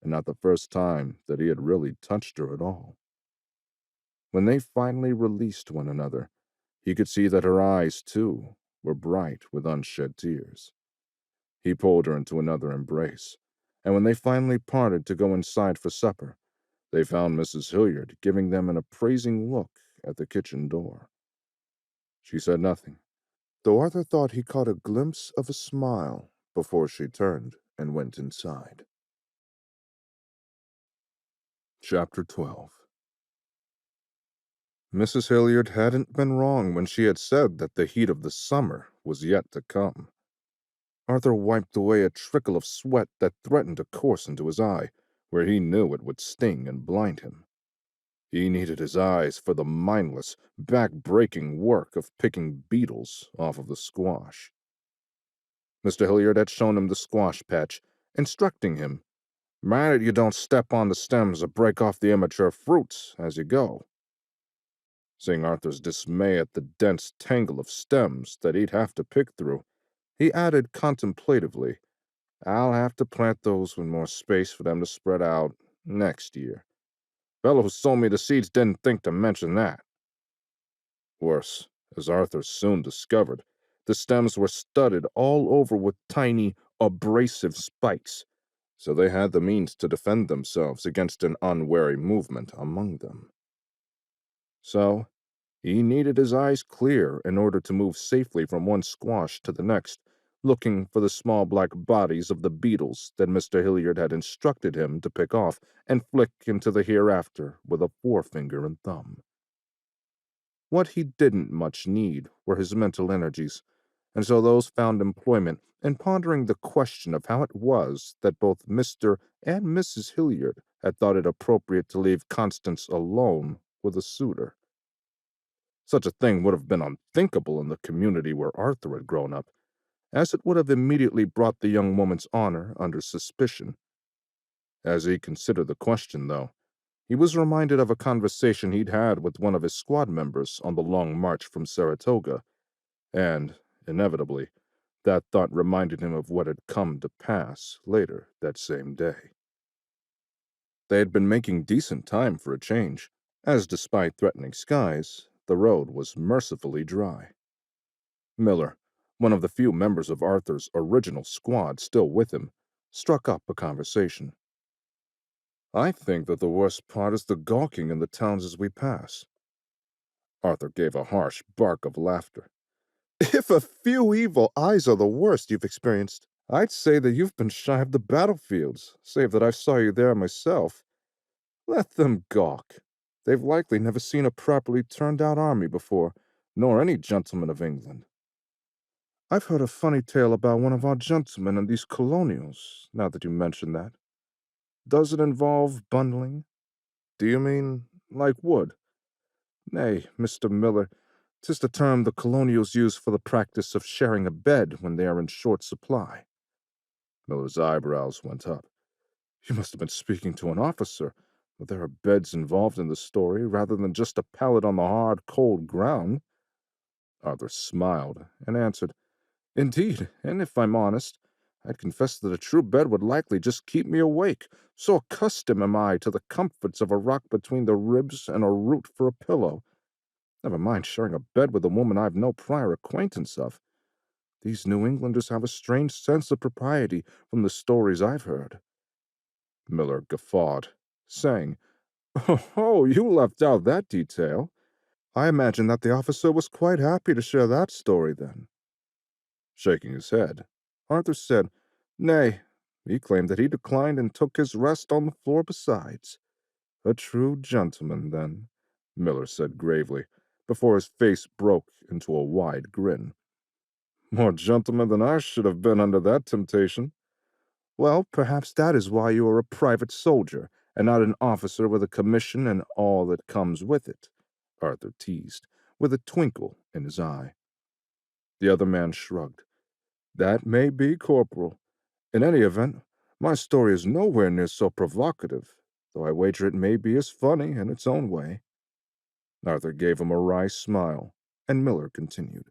and not the first time that he had really touched her at all. When they finally released one another, he could see that her eyes, too, were bright with unshed tears. He pulled her into another embrace, and when they finally parted to go inside for supper, they found Mrs. Hilliard giving them an appraising look at the kitchen door. She said nothing, though Arthur thought he caught a glimpse of a smile before she turned and went inside. Chapter 12. Mrs. Hilliard hadn't been wrong when she had said that the heat of the summer was yet to come. Arthur wiped away a trickle of sweat that threatened to course into his eye, where he knew it would sting and blind him. He needed his eyes for the mindless, back-breaking work of picking beetles off of the squash. Mr. Hilliard had shown him the squash patch, instructing him, "Mind that you don't step on the stems or break off the immature fruits as you go." Seeing Arthur's dismay at the dense tangle of stems that he'd have to pick through, he added contemplatively, "I'll have to plant those with more space for them to spread out next year. Fellow who sold me the seeds didn't think to mention that." Worse, as Arthur soon discovered, the stems were studded all over with tiny, abrasive spikes, so they had the means to defend themselves against an unwary movement among them. So, he needed his eyes clear in order to move safely from one squash to the next, looking for the small black bodies of the beetles that Mr. Hilliard had instructed him to pick off and flick into the hereafter with a forefinger and thumb. What he didn't much need were his mental energies, and so those found employment in pondering the question of how it was that both Mr. and Mrs. Hilliard had thought it appropriate to leave Constance alone with a suitor. Such a thing would have been unthinkable in the community where Arthur had grown up, as it would have immediately brought the young woman's honor under suspicion. As he considered the question, though, he was reminded of a conversation he'd had with one of his squad members on the long march from Saratoga, and, inevitably, that thought reminded him of what had come to pass later that same day. They had been making decent time for a change, as despite threatening skies, the road was mercifully dry. Miller, one of the few members of Arthur's original squad still with him, struck up a conversation. "I think that the worst part is the gawking in the towns as we pass." Arthur gave a harsh bark of laughter. "If a few evil eyes are the worst you've experienced, I'd say that you've been shy of the battlefields, save that I saw you there myself. Let them gawk. They've likely never seen a properly turned-out army before, nor any gentleman of England. I've heard a funny tale about one of our gentlemen and these colonials, now that you mention that. Does it involve bundling? Do you mean like wood? Nay, Mr. Miller, 'tis the term the colonials use for the practice of sharing a bed when they are in short supply." Miller's eyebrows went up. "You must have been speaking to an officer, for there are beds involved in the story rather than just a pallet on the hard, cold ground." Arthur smiled and answered, "Indeed, and if I'm honest, I'd confess that a true bed would likely just keep me awake, so accustomed am I to the comforts of a rock between the ribs and a root for a pillow. Never mind sharing a bed with a woman I've no prior acquaintance of. These New Englanders have a strange sense of propriety from the stories I've heard." Miller guffawed, saying, "Oh, you left out that detail. I imagine that the officer was quite happy to share that story, then." Shaking his head, Arthur said, "Nay, he claimed that he declined and took his rest on the floor besides." "A true gentleman, then," Miller said gravely, before his face broke into a wide grin. More gentleman than I should have been under that temptation. Well, perhaps that is why you are a private soldier, and not an officer with a commission and all that comes with it, Arthur teased, with a twinkle in his eye. The other man shrugged. That may be, Corporal. In any event, my story is nowhere near so provocative, though I wager it may be as funny in its own way. Arthur gave him a wry smile, and Miller continued.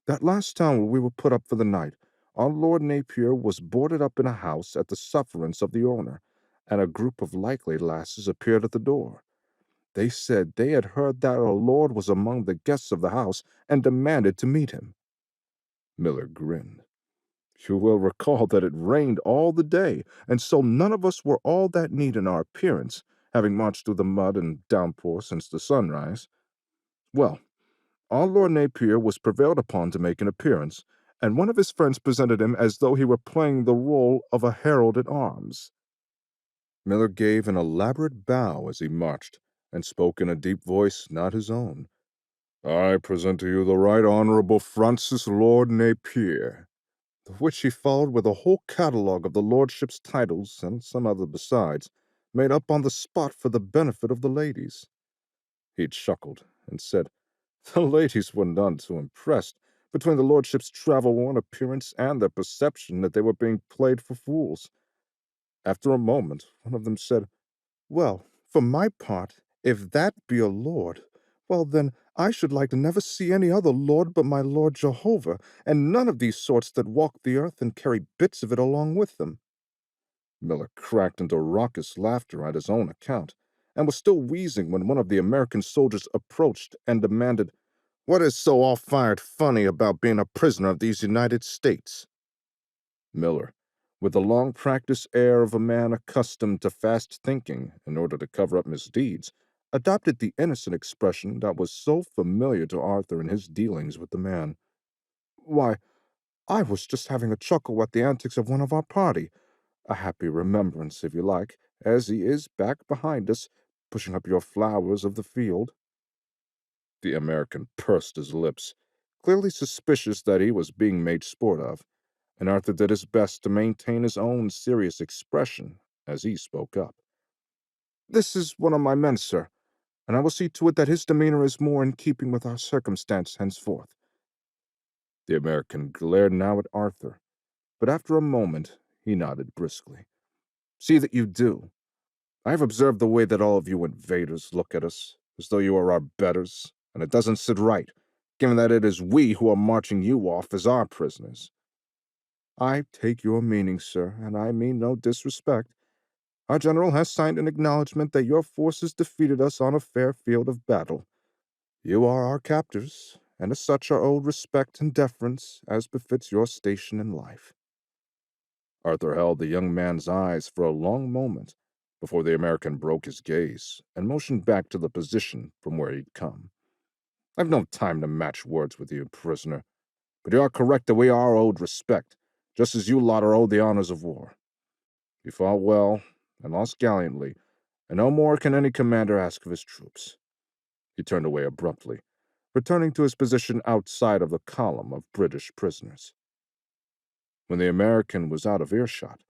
That last time when we were put up for the night, our Lord Napier was boarded up in a house at the sufferance of the owner, and a group of likely lasses appeared at the door. They said they had heard that our Lord was among the guests of the house and demanded to meet him. Miller grinned. You will recall that it rained all the day, and so none of us were all that neat in our appearance, having marched through the mud and downpour since the sunrise. Well, our Lord Napier was prevailed upon to make an appearance, and one of his friends presented him as though he were playing the role of a herald at arms. Miller gave an elaborate bow as he marched, and spoke in a deep voice not his own. I present to you the Right Honorable Francis Lord Napier, which he followed with a whole catalogue of the lordship's titles and some other besides, made up on the spot for the benefit of the ladies. He chuckled and said, the ladies were none too impressed between the lordship's travel-worn appearance and their perception that they were being played for fools. After a moment, one of them said, well, for my part, if that be a lord, well then, I should like to never see any other lord but my Lord Jehovah, and none of these sorts that walk the earth and carry bits of it along with them. Miller cracked into raucous laughter at his own account, and was still wheezing when one of the American soldiers approached and demanded, what is so all-fired funny about being a prisoner of these United States? Miller, with the long-practiced air of a man accustomed to fast thinking in order to cover up misdeeds, adopted the innocent expression that was so familiar to Arthur in his dealings with the man. Why, I was just having a chuckle at the antics of one of our party, a happy remembrance, if you like, as he is back behind us, pushing up your flowers of the field. The American pursed his lips, clearly suspicious that he was being made sport of, and Arthur did his best to maintain his own serious expression as he spoke up. This is one of my men, sir, and I will see to it that his demeanor is more in keeping with our circumstance henceforth. The American glared now at Arthur, but after a moment he nodded briskly. See that you do. I have observed the way that all of you invaders look at us, as though you are our betters, and it doesn't sit right, given that it is we who are marching you off as our prisoners. I take your meaning, sir, and I mean no disrespect. Our general has signed an acknowledgment that your forces defeated us on a fair field of battle. You are our captors, and as such are owed respect and deference as befits your station in life. Arthur held the young man's eyes for a long moment before the American broke his gaze and motioned back to the position from where he'd come. I've no time to match words with you, prisoner, but you are correct that we are owed respect, just as you lot are owed the honors of war. You fought well and lost gallantly, and no more can any commander ask of his troops. He turned away abruptly, returning to his position outside of the column of British prisoners. When the American was out of earshot,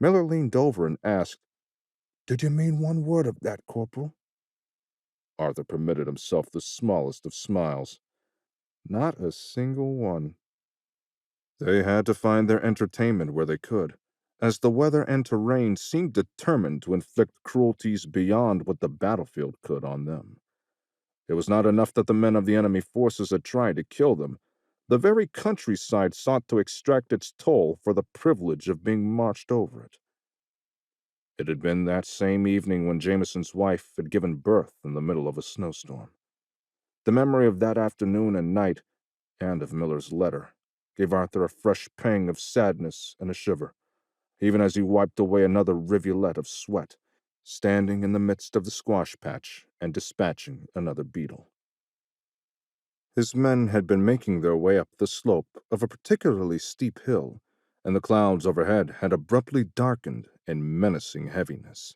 Miller leaned over and asked, did you mean one word of that, Corporal? Arthur permitted himself the smallest of smiles. Not a single one. They had to find their entertainment where they could, as the weather and terrain seemed determined to inflict cruelties beyond what the battlefield could on them. It was not enough that the men of the enemy forces had tried to kill them. The very countryside sought to extract its toll for the privilege of being marched over it. It had been that same evening when Jameson's wife had given birth in the middle of a snowstorm. The memory of that afternoon and night, and of Miller's letter, gave Arthur a fresh pang of sadness and a shiver, even as he wiped away another rivulet of sweat, standing in the midst of the squash patch and dispatching another beetle. His men had been making their way up the slope of a particularly steep hill, and the clouds overhead had abruptly darkened in menacing heaviness.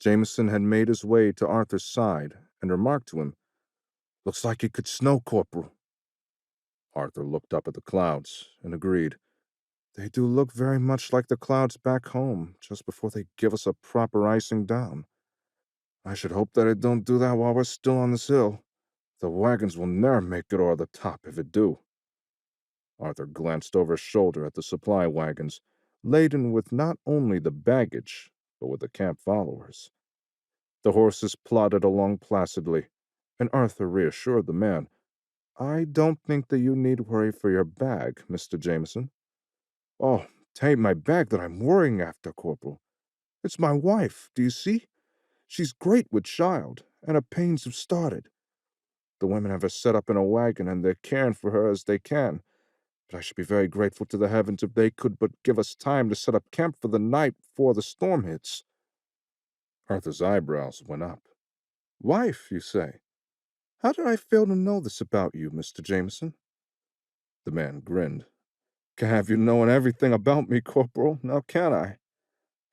Jameson had made his way to Arthur's side and remarked to him, looks like it could snow, Corporal. Arthur looked up at the clouds and agreed. They do look very much like the clouds back home, just before they give us a proper icing down. I should hope that it don't do that while we're still on this hill. The wagons will ne'er make it o'er the top if it do. Arthur glanced over his shoulder at the supply wagons, laden with not only the baggage, but with the camp followers. The horses plodded along placidly, and Arthur reassured the man. I don't think that you need worry for your bag, Mr. Jameson. Oh, 'tain't my bag that I'm worrying after, Corporal. It's my wife, do you see? She's great with child, and her pains have started. The women have her set up in a wagon, and they're caring for her as they can. But I should be very grateful to the heavens if they could but give us time to set up camp for the night before the storm hits. Arthur's eyebrows went up. Wife, you say? How did I fail to know this about you, Mr. Jameson? The man grinned. Can have you knowing everything about me, Corporal, now can I?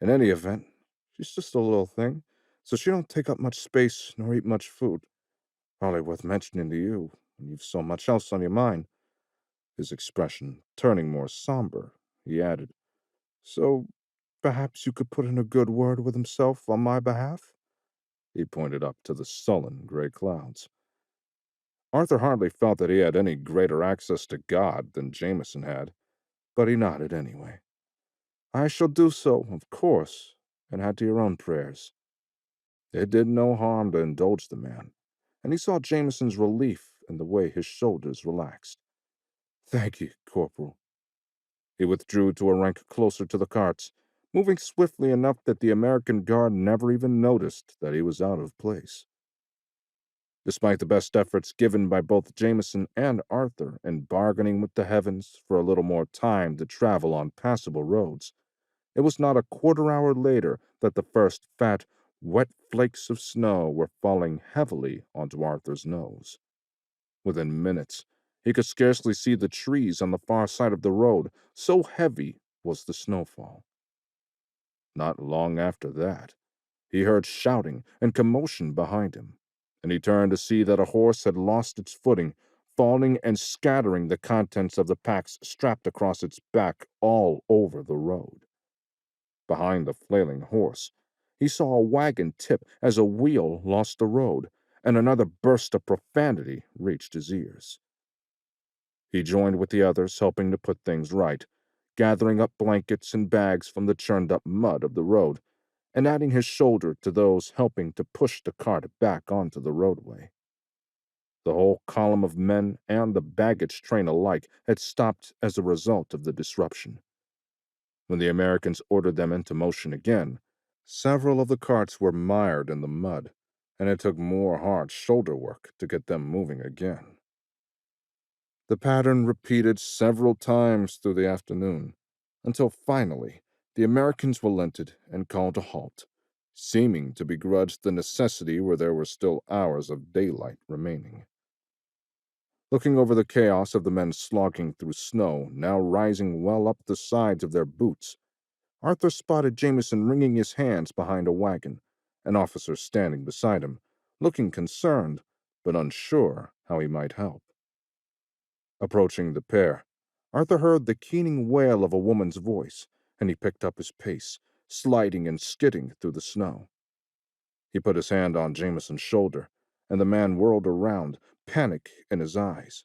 In any event, she's just a little thing, so she don't take up much space nor eat much food. Hardly worth mentioning to you when you've so much else on your mind. His expression turning more somber, he added, So perhaps you could put in a good word with himself on my behalf? He pointed up to the sullen gray clouds. Arthur hardly felt that he had any greater access to God than Jameson had, but he nodded anyway. I shall do so, of course, and add to your own prayers. It did no harm to indulge the man, and he saw Jameson's relief in the way his shoulders relaxed. Thank you, Corporal. He withdrew to a rank closer to the carts, moving swiftly enough that the American guard never even noticed that he was out of place. Despite the best efforts given by both Jameson and Arthur in bargaining with the heavens for a little more time to travel on passable roads, it was not a quarter-hour later that the first fat, wet flakes of snow were falling heavily onto Arthur's nose. Within minutes, he could scarcely see the trees on the far side of the road, so heavy was the snowfall. Not long after that, he heard shouting and commotion behind him, and he turned to see that a horse had lost its footing, falling and scattering the contents of the packs strapped across its back all over the road. Behind the flailing horse, he saw a wagon tip as a wheel lost the road, and another burst of profanity reached his ears. He joined with the others, helping to put things right, gathering up blankets and bags from the churned-up mud of the road, and adding his shoulder to those helping to push the cart back onto the roadway. The whole column of men and the baggage train alike had stopped as a result of the disruption. When the Americans ordered them into motion again, several of the carts were mired in the mud, and it took more hard shoulder work to get them moving again. The pattern repeated several times through the afternoon, until finally the Americans relented and called a halt, seeming to begrudge the necessity where there were still hours of daylight remaining. Looking over the chaos of the men slogging through snow now rising well up the sides of their boots, Arthur spotted Jameson wringing his hands behind a wagon, an officer standing beside him, looking concerned, but unsure how he might help. Approaching the pair, Arthur heard the keening wail of a woman's voice, and he picked up his pace, sliding and skidding through the snow. He put his hand on Jameson's shoulder, and the man whirled around, panic in his eyes.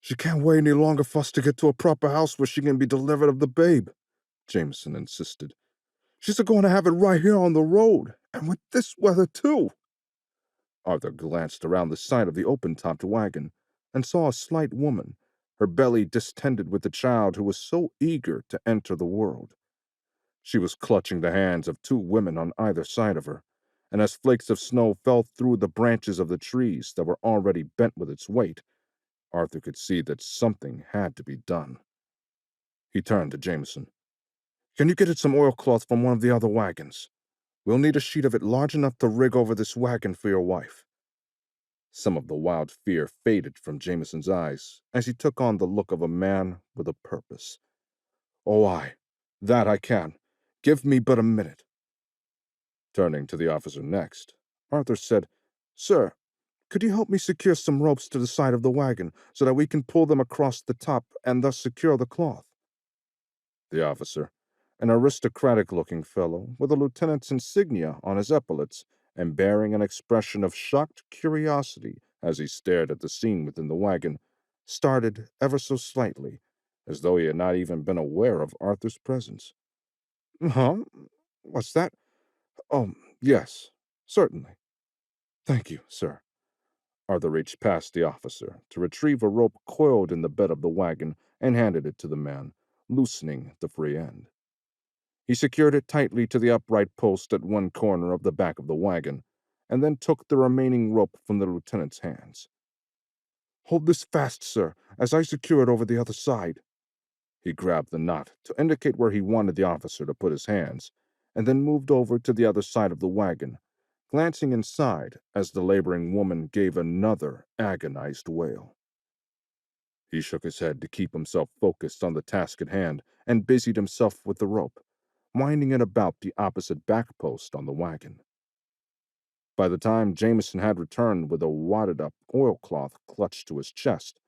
She can't wait any longer for us to get to a proper house where she can be delivered of the babe, Jameson insisted. She's going to have it right here on the road, and with this weather, too. Arthur glanced around the side of the open-topped wagon and saw a slight woman, her belly distended with the child who was so eager to enter the world. She was clutching the hands of two women on either side of her, and as flakes of snow fell through the branches of the trees that were already bent with its weight, Arthur could see that something had to be done. He turned to Jameson. Can you get it some oilcloth from one of the other wagons? We'll need a sheet of it large enough to rig over this wagon for your wife. Some of the wild fear faded from Jameson's eyes as he took on the look of a man with a purpose. Oh, that I can. Give me but a minute. Turning to the officer next, Arthur said, Sir, Could you help me secure some ropes to the side of the wagon so that we can pull them across the top and thus secure the cloth? The officer, an aristocratic-looking fellow with a lieutenant's insignia on his epaulets and bearing an expression of shocked curiosity as he stared at the scene within the wagon, started ever so slightly, as though he had not even been aware of Arthur's presence. Huh? What's that? Oh, yes, certainly. Thank you, sir. Arthur reached past the officer to retrieve a rope coiled in the bed of the wagon and handed it to the man, loosening the free end. He secured it tightly to the upright post at one corner of the back of the wagon, and then took the remaining rope from the lieutenant's hands. Hold this fast, sir, as I secure it over the other side. He grabbed the knot to indicate where he wanted the officer to put his hands, and then moved over to the other side of the wagon, glancing inside as the laboring woman gave another agonized wail. He shook his head to keep himself focused on the task at hand and busied himself with the rope, winding it about the opposite back post on the wagon. By the time Jameson had returned with a wadded-up oilcloth clutched to his chest,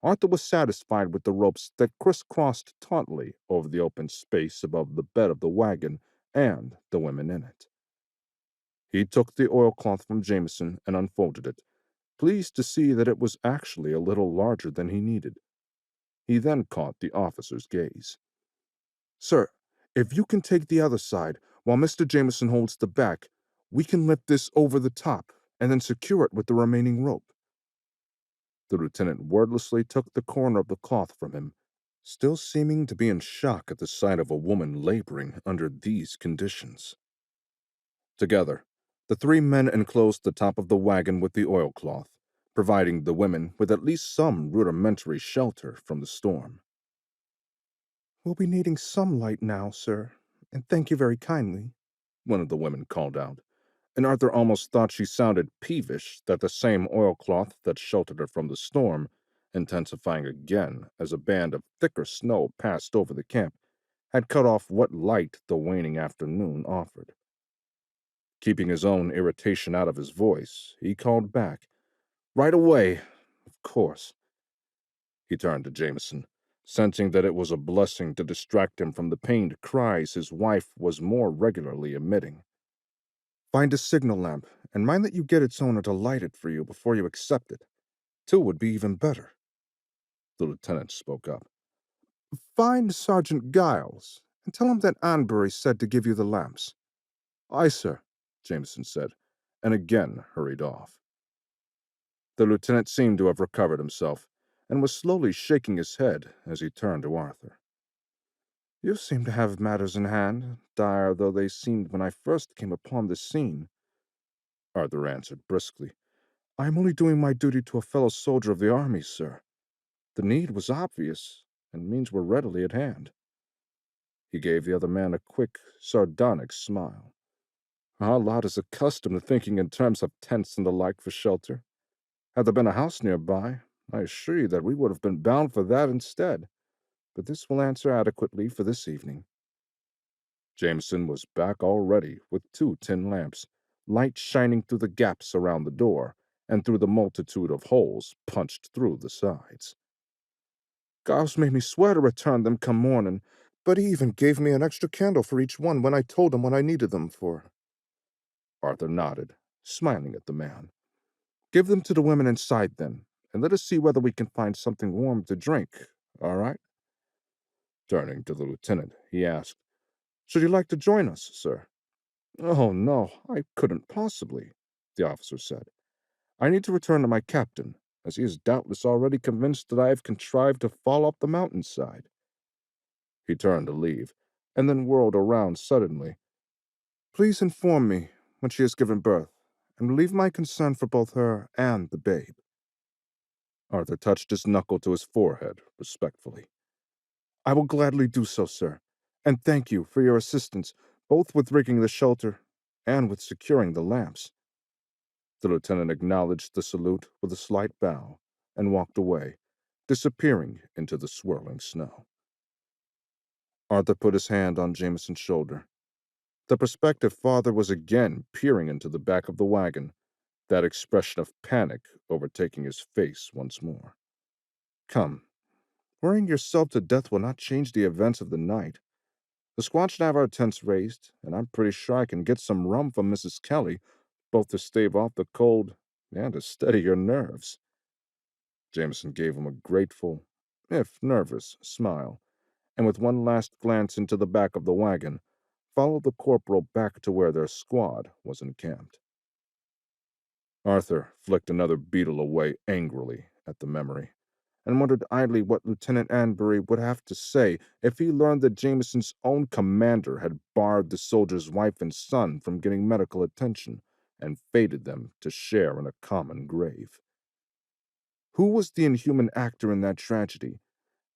Arthur was satisfied with the ropes that crisscrossed tautly over the open space above the bed of the wagon and the women in it. He took the oilcloth from Jameson and unfolded it, pleased to see that it was actually a little larger than he needed. He then caught the officer's gaze. Sir, if you can take the other side while Mr. Jameson holds the back, we can lift this over the top and then secure it with the remaining rope. The lieutenant wordlessly took the corner of the cloth from him, still seeming to be in shock at the sight of a woman laboring under these conditions. Together, the three men enclosed the top of the wagon with the oilcloth, providing the women with at least some rudimentary shelter from the storm. We'll be needing some light now, sir, and thank you very kindly, one of the women called out, and Arthur almost thought she sounded peevish that the same oilcloth that sheltered her from the storm, intensifying again as a band of thicker snow passed over the camp, had cut off what light the waning afternoon offered. Keeping his own irritation out of his voice, he called back, Right away, of course. He turned to Jameson, sensing that it was a blessing to distract him from the pained cries his wife was more regularly emitting. Find a signal lamp, and mind that you get its owner to light it for you before you accept it. Two would be even better. The lieutenant spoke up. Find Sergeant Giles, and tell him that Anbury said to give you the lamps. Aye, sir, Jameson said, and again hurried off. The lieutenant seemed to have recovered himself, and was slowly shaking his head as he turned to Arthur. You seem to have matters in hand, dire though they seemed when I first came upon this scene, Arthur answered briskly. I am only doing my duty to a fellow soldier of the army, sir. The need was obvious, and means were readily at hand. He gave the other man a quick, sardonic smile. Our lot is accustomed to thinking in terms of tents and the like for shelter. Had there been a house nearby, I assure you that we would have been bound for that instead, but this will answer adequately for this evening. Jameson was back already with 2 tin lamps, light shining through the gaps around the door and through the multitude of holes punched through the sides. Giles made me swear to return them come morning, but he even gave me an extra candle for each one when I told him what I needed them for. Arthur nodded, smiling at the man. Give them to the women inside, then, and let us see whether we can find something warm to drink, all right? Turning to the lieutenant, he asked, Should you like to join us, sir? Oh, no, I couldn't possibly, the officer said. I need to return to my captain, as he is doubtless already convinced that I have contrived to fall off the mountainside. He turned to leave, and then whirled around suddenly. Please inform me when she has given birth, and relieve my concern for both her and the babe. Arthur touched his knuckle to his forehead respectfully. I will gladly do so, sir, and thank you for your assistance, both with rigging the shelter and with securing the lamps. The lieutenant acknowledged the salute with a slight bow and walked away, disappearing into the swirling snow. Arthur put his hand on Jameson's shoulder. The prospective father was again peering into the back of the wagon, that expression of panic overtaking his face once more. "Come, worrying yourself to death will not change the events of the night. The squad should have our tents raised, and I'm pretty sure I can get some rum from Mrs. Kelly, both to stave off the cold and to steady your nerves." Jameson gave him a grateful, if nervous, smile, and with one last glance into the back of the wagon, followed the corporal back to where their squad was encamped. Arthur flicked another beetle away angrily at the memory, and wondered idly what Lieutenant Anbury would have to say if he learned that Jameson's own commander had barred the soldier's wife and son from getting medical attention and fated them to share in a common grave. Who was the inhuman actor in that tragedy,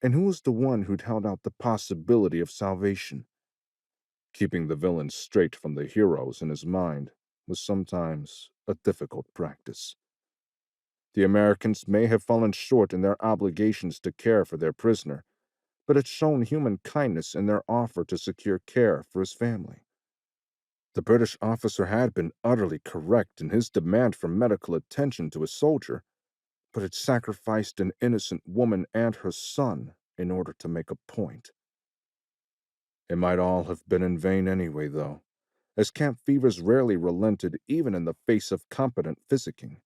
and who was the one who'd held out the possibility of salvation? Keeping the villains straight from the heroes in his mind was sometimes a difficult practice. The Americans may have fallen short in their obligations to care for their prisoner, but had shown human kindness in their offer to secure care for his family. The British officer had been utterly correct in his demand for medical attention to his soldier, but had sacrificed an innocent woman and her son in order to make a point. It might all have been in vain anyway, though, as camp fevers rarely relented even in the face of competent physicking.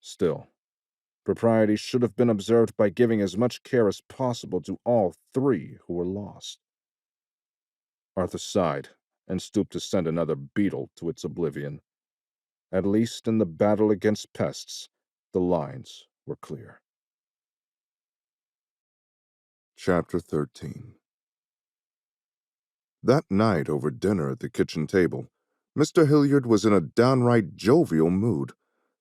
Still, propriety should have been observed by giving as much care as possible to all three who were lost. Arthur sighed and stooped to send another beetle to its oblivion. At least in the battle against pests, the lines were clear. Chapter 13. That night over dinner at the kitchen table, Mr. Hilliard was in a downright jovial mood,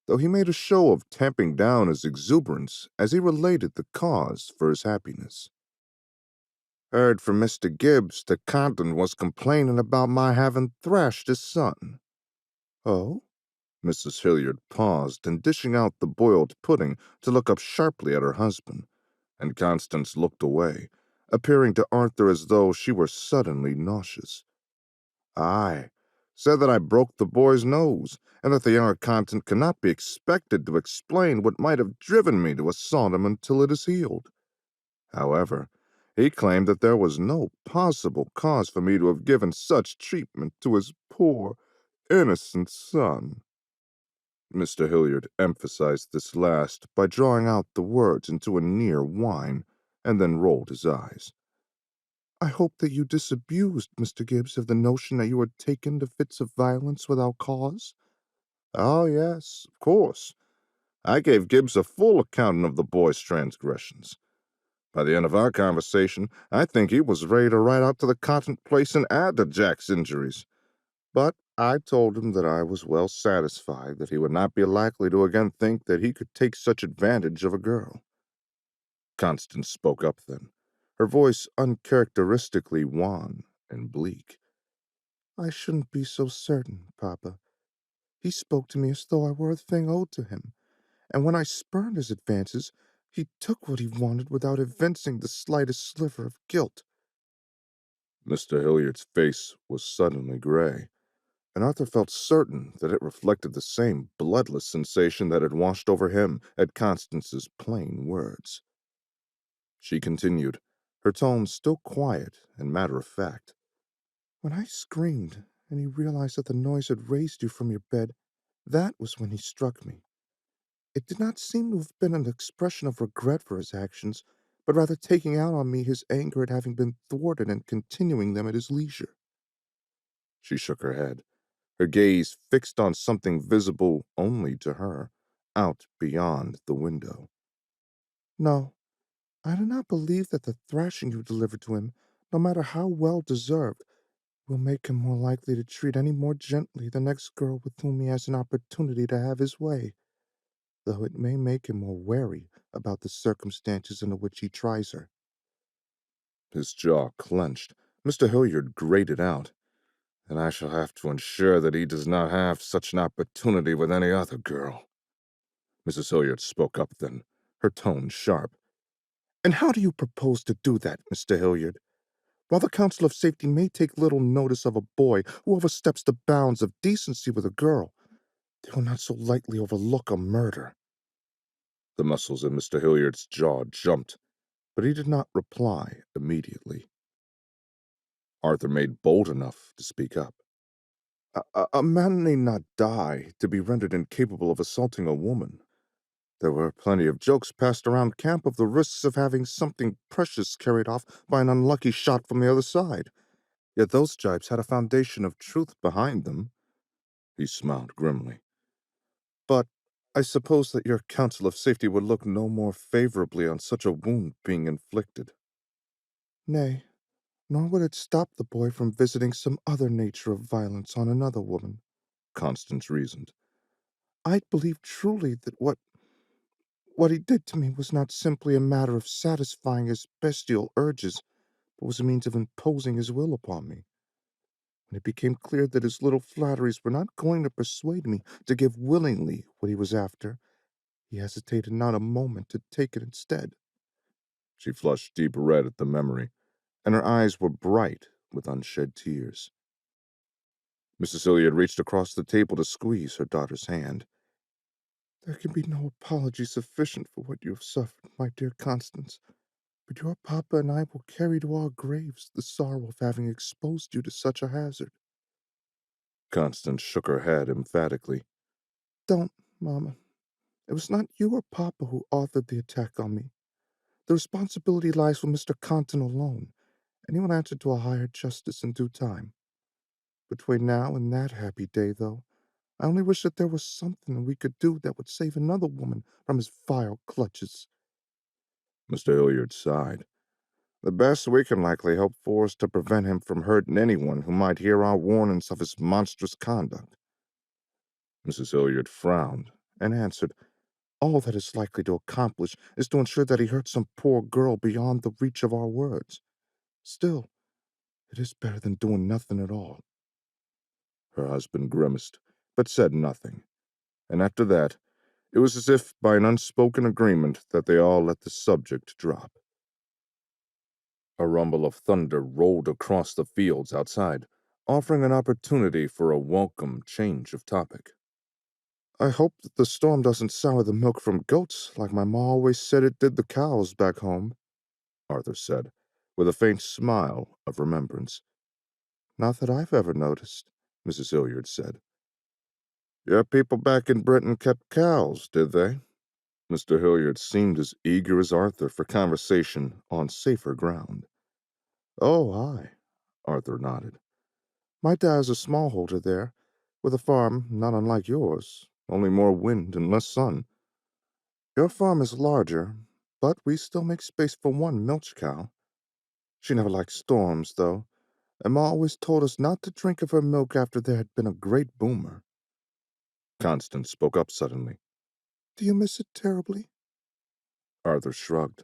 though he made a show of tamping down his exuberance as he related the cause for his happiness. "Heard from Mr. Gibbs that Condon was complaining about my having thrashed his son." "Oh?" Mrs. Hilliard paused in dishing out the boiled pudding to look up sharply at her husband, and Constance looked away, appearing to Arthur as though she were suddenly nauseous. "Aye. Said that I broke the boy's nose, and that the young accountant cannot be expected to explain what might have driven me to assault him until it is healed. However, he claimed that there was no possible cause for me to have given such treatment to his poor, innocent son." Mr. Hilliard emphasized this last by drawing out the words into a near whine, and then rolled his eyes. "I hope that you disabused Mr. Gibbs of the notion that you had taken to fits of violence without cause?" "Oh, yes, of course. I gave Gibbs a full accounting of the boy's transgressions. By the end of our conversation, I think he was ready to ride out to the Cotton place and add to Jack's injuries. But I told him that I was well satisfied that he would not be likely to again think that he could take such advantage of a girl." Constance spoke up then, her voice uncharacteristically wan and bleak. "I shouldn't be so certain, Papa. He spoke to me as though I were a thing owed to him, and when I spurned his advances, he took what he wanted without evincing the slightest sliver of guilt." Mr. Hilliard's face was suddenly gray, and Arthur felt certain that it reflected the same bloodless sensation that had washed over him at Constance's plain words. She continued, her tone still quiet and matter-of-fact. "When I screamed, and he realized that the noise had raised you from your bed, that was when he struck me. It did not seem to have been an expression of regret for his actions, but rather taking out on me his anger at having been thwarted and continuing them at his leisure." She shook her head, her gaze fixed on something visible only to her, out beyond the window. "No, I do not believe that the thrashing you delivered to him, no matter how well deserved, will make him more likely to treat any more gently the next girl with whom he has an opportunity to have his way, though it may make him more wary about the circumstances under which he tries her." His jaw clenched. Mr. Hilliard grated out, "And I shall have to ensure that he does not have such an opportunity with any other girl." Mrs. Hilliard spoke up then, her tone sharp. "And how do you propose to do that, Mr. Hilliard? While the Council of Safety may take little notice of a boy who oversteps the bounds of decency with a girl, They will not so lightly overlook a murder. The muscles in Mr. Hilliard's jaw jumped, but he did not reply immediately. Arthur made bold enough to speak up. A man need not die to be rendered incapable of assaulting a woman. There were plenty of jokes passed around camp of the risks of having something precious carried off by an unlucky shot from the other side. Yet those jibes had a foundation of truth behind them. He smiled grimly. But I suppose that your counsel of safety would look no more favorably on such a wound being inflicted. Nay, nor would it stop the boy from visiting some other nature of violence on another woman, Constance reasoned. I believe truly that what he did to me was not simply a matter of satisfying his bestial urges, but was a means of imposing his will upon me. When it became clear that his little flatteries were not going to persuade me to give willingly what he was after, he hesitated not a moment to take it instead. She flushed deep red at the memory, and her eyes were bright with unshed tears. Mrs. Hilliard reached across the table to squeeze her daughter's hand. There can be no apology sufficient for what you have suffered, my dear Constance, but your papa and I will carry to our graves the sorrow of having exposed you to such a hazard. Constance shook her head emphatically. Don't, Mama. It was not you or Papa who authored the attack on me. The responsibility lies with Mr. Compton alone, and he will answer to a higher justice in due time. Between now and that happy day, though, I only wish that there was something we could do that would save another woman from his vile clutches. Mr. Hilliard sighed. The best we can likely hope for is to prevent him from hurting anyone who might hear our warnings of his monstrous conduct. Mrs. Hilliard frowned and answered, all that is likely to accomplish is to ensure that he hurts some poor girl beyond the reach of our words. Still, it is better than doing nothing at all. Her husband grimaced, but said nothing, and after that, it was as if by an unspoken agreement that they all let the subject drop. A rumble of thunder rolled across the fields outside, offering an opportunity for a welcome change of topic. I hope that the storm doesn't sour the milk from goats like my ma always said it did the cows back home, Arthur said, with a faint smile of remembrance. Not that I've ever noticed, Mrs. Hilliard said. Your people back in Britain kept cows, did they? Mr. Hilliard seemed as eager as Arthur for conversation on safer ground. Oh, aye, Arthur nodded. My dad's a smallholder there, with a farm not unlike yours, only more wind and less sun. Your farm is larger, but we still make space for one milch cow. She never liked storms, though, and Ma always told us not to drink of her milk after there had been a great boomer. Constance spoke up suddenly. Do you miss it terribly? Arthur shrugged.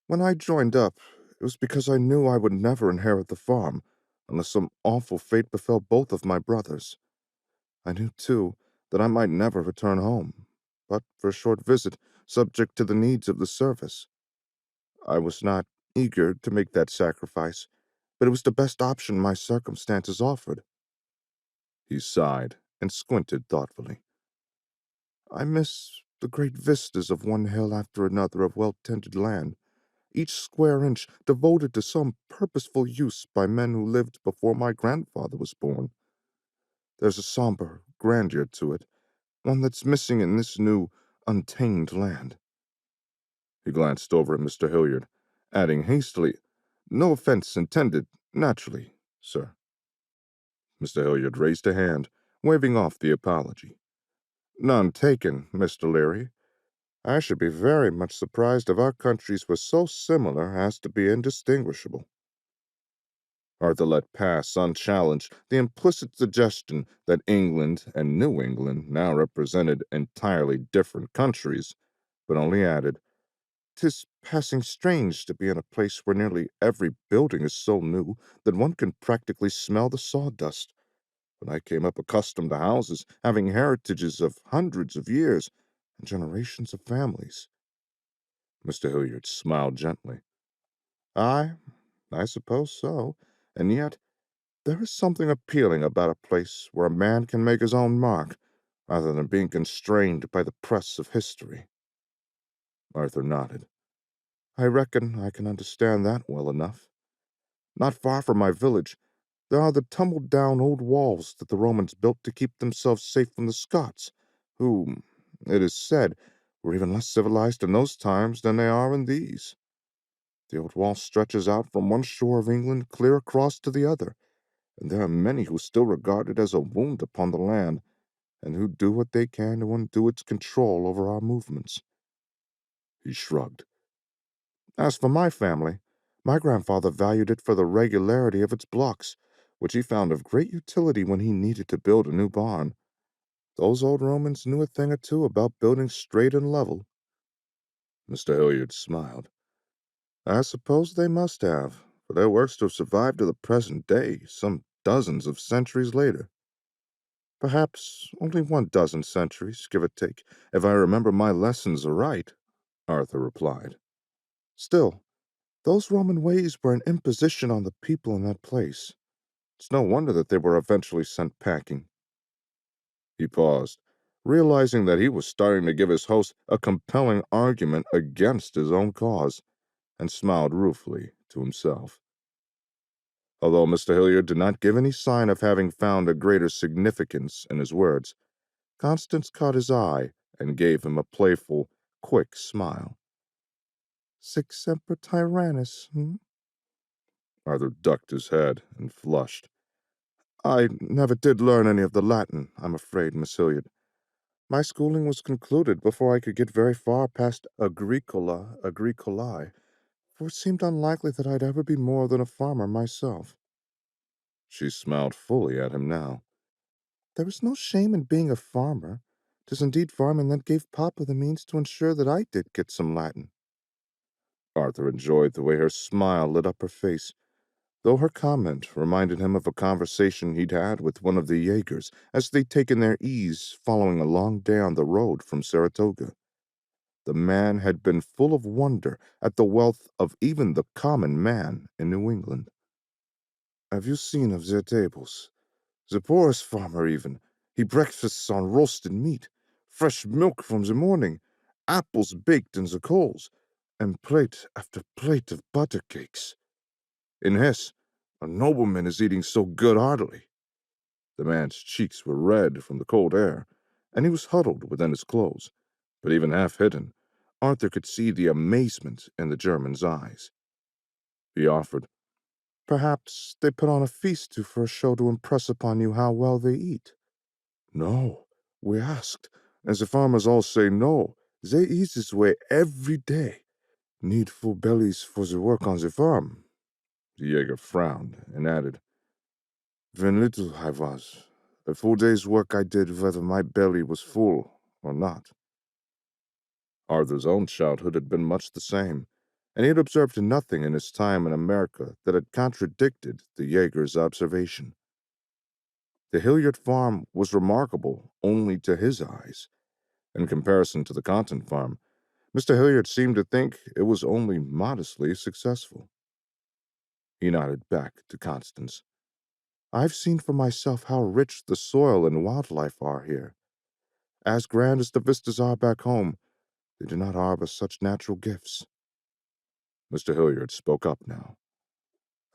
When I joined up, it was because I knew I would never inherit the farm, unless some awful fate befell both of my brothers. I knew, too, that I might never return home, but for a short visit, subject to the needs of the service. I was not eager to make that sacrifice, but it was the best option my circumstances offered. He sighed and squinted thoughtfully. I miss the great vistas of one hill after another of well-tended land, each square inch devoted to some purposeful use by men who lived before my grandfather was born. There's a somber grandeur to it, one that's missing in this new, untamed land. He glanced over at Mr. Hilliard, adding hastily, No offense intended, naturally, sir. Mr. Hilliard raised a hand, waving off the apology. None taken, Mr. Leary. I should be very much surprised if our countries were so similar as to be indistinguishable. Arthur let pass unchallenged the implicit suggestion that England and New England now represented entirely different countries, but only added, "'Tis passing strange to be in a place where nearly every building is so new that one can practically smell the sawdust. But I came up accustomed to houses having heritages of hundreds of years and generations of families." Mr. Hilliard smiled gently. "Aye, I suppose so, and yet there is something appealing about a place where a man can make his own mark, rather than being constrained by the press of history. Arthur nodded. I reckon I can understand that well enough. Not far from my village, there are the tumbled-down old walls that the Romans built to keep themselves safe from the Scots, who, it is said, were even less civilized in those times than they are in these. The old wall stretches out from one shore of England clear across to the other, and there are many who still regard it as a wound upon the land, and who do what they can to undo its control over our movements. He shrugged. As for my family, my grandfather valued it for the regularity of its blocks, which he found of great utility when he needed to build a new barn. Those old Romans knew a thing or two about building straight and level. Mr. Hilliard smiled. I suppose they must have, for their works to have survived to the present day, some dozens of centuries later. Perhaps only 1 dozen centuries, give or take, if I remember my lessons aright, Arthur replied. Still, those Roman ways were an imposition on the people in that place. It's no wonder that they were eventually sent packing. He paused, realizing that he was starting to give his host a compelling argument against his own cause, and smiled ruefully to himself. Although Mr. Hilliard did not give any sign of having found a greater significance in his words, Constance caught his eye and gave him a playful, quick smile. Sic semper tyrannis, hmm? Arthur ducked his head and flushed. I never did learn any of the Latin, I'm afraid, Miss Hilliard. My schooling was concluded before I could get very far past agricolae, for it seemed unlikely that I'd ever be more than a farmer myself. She smiled fully at him now. There is no shame in being a farmer. 'Tis indeed farming that gave Papa the means to ensure that I did get some Latin. Arthur enjoyed the way her smile lit up her face, though her comment reminded him of a conversation he'd had with one of the Jaegers as they'd taken their ease following a long day on the road from Saratoga. The man had been full of wonder at the wealth of even the common man in New England. Have you seen of their tables? The poorest farmer even, he breakfasts on roasted meat, fresh milk from the morning, apples baked in the coals, and plate after plate of butter cakes. In Hesse, a nobleman is eating so good-heartedly. The man's cheeks were red from the cold air, and he was huddled within his clothes, but even half hidden, Arthur could see the amazement in the German's eyes. He offered, Perhaps they put on a feast for a show to impress upon you how well they eat. No, we asked, and the farmers all say no. They eat this way every day. Need full bellies for the work on the farm. The Jaeger frowned and added, When little I was, a full day's work I did whether my belly was full or not. Arthur's own childhood had been much the same, and he had observed nothing in his time in America that had contradicted the Jaeger's observation. The Hilliard farm was remarkable only to his eyes. In comparison to the cotton farm, Mr. Hilliard seemed to think it was only modestly successful. He nodded back to Constance. I've seen for myself how rich the soil and wildlife are here. As grand as the vistas are back home, they do not harbor such natural gifts. Mr. Hilliard spoke up now.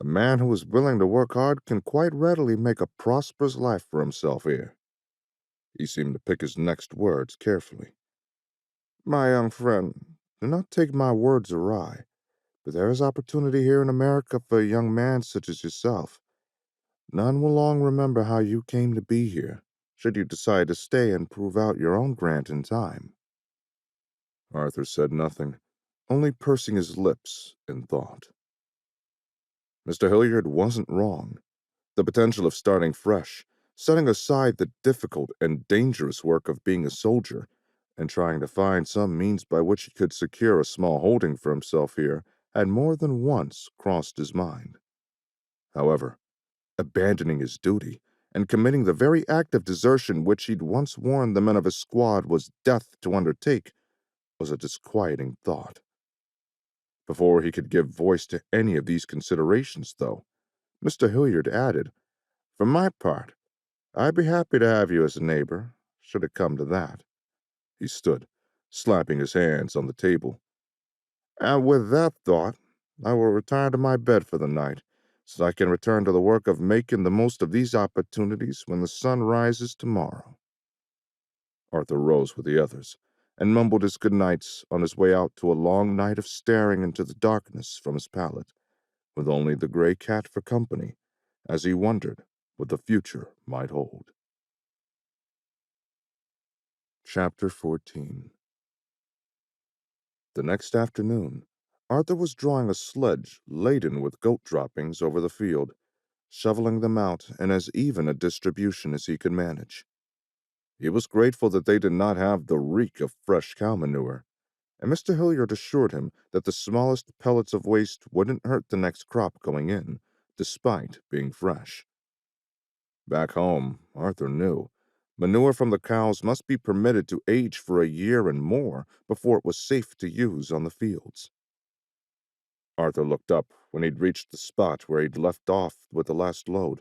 A man who is willing to work hard can quite readily make a prosperous life for himself here. He seemed to pick his next words carefully. My young friend, do not take my words awry, but there is opportunity here in America for a young man such as yourself. None will long remember how you came to be here, should you decide to stay and prove out your own grant in time. Arthur said nothing, only pursing his lips in thought. Mr. Hilliard wasn't wrong. The potential of starting fresh, setting aside the difficult and dangerous work of being a soldier, and trying to find some means by which he could secure a small holding for himself here, had more than once crossed his mind. However, abandoning his duty and committing the very act of desertion which he'd once warned the men of his squad was death to undertake was a disquieting thought. Before he could give voice to any of these considerations, though, Mr. Hilliard added, For my part, I'd be happy to have you as a neighbor, should it come to that. He stood, slapping his hands on the table. And with that thought, I will retire to my bed for the night, so I can return to the work of making the most of these opportunities when the sun rises tomorrow. Arthur rose with the others, and mumbled his good nights on his way out to a long night of staring into the darkness from his pallet, with only the gray cat for company, as he wondered what the future might hold. Chapter 14. The next afternoon, Arthur was drawing a sledge laden with goat droppings over the field, shoveling them out in as even a distribution as he could manage. He was grateful that they did not have the reek of fresh cow manure, and Mr. Hilliard assured him that the smallest pellets of waste wouldn't hurt the next crop going in, despite being fresh. Back home, Arthur knew, manure from the cows must be permitted to age for a year and more before it was safe to use on the fields. Arthur looked up when he'd reached the spot where he'd left off with the last load,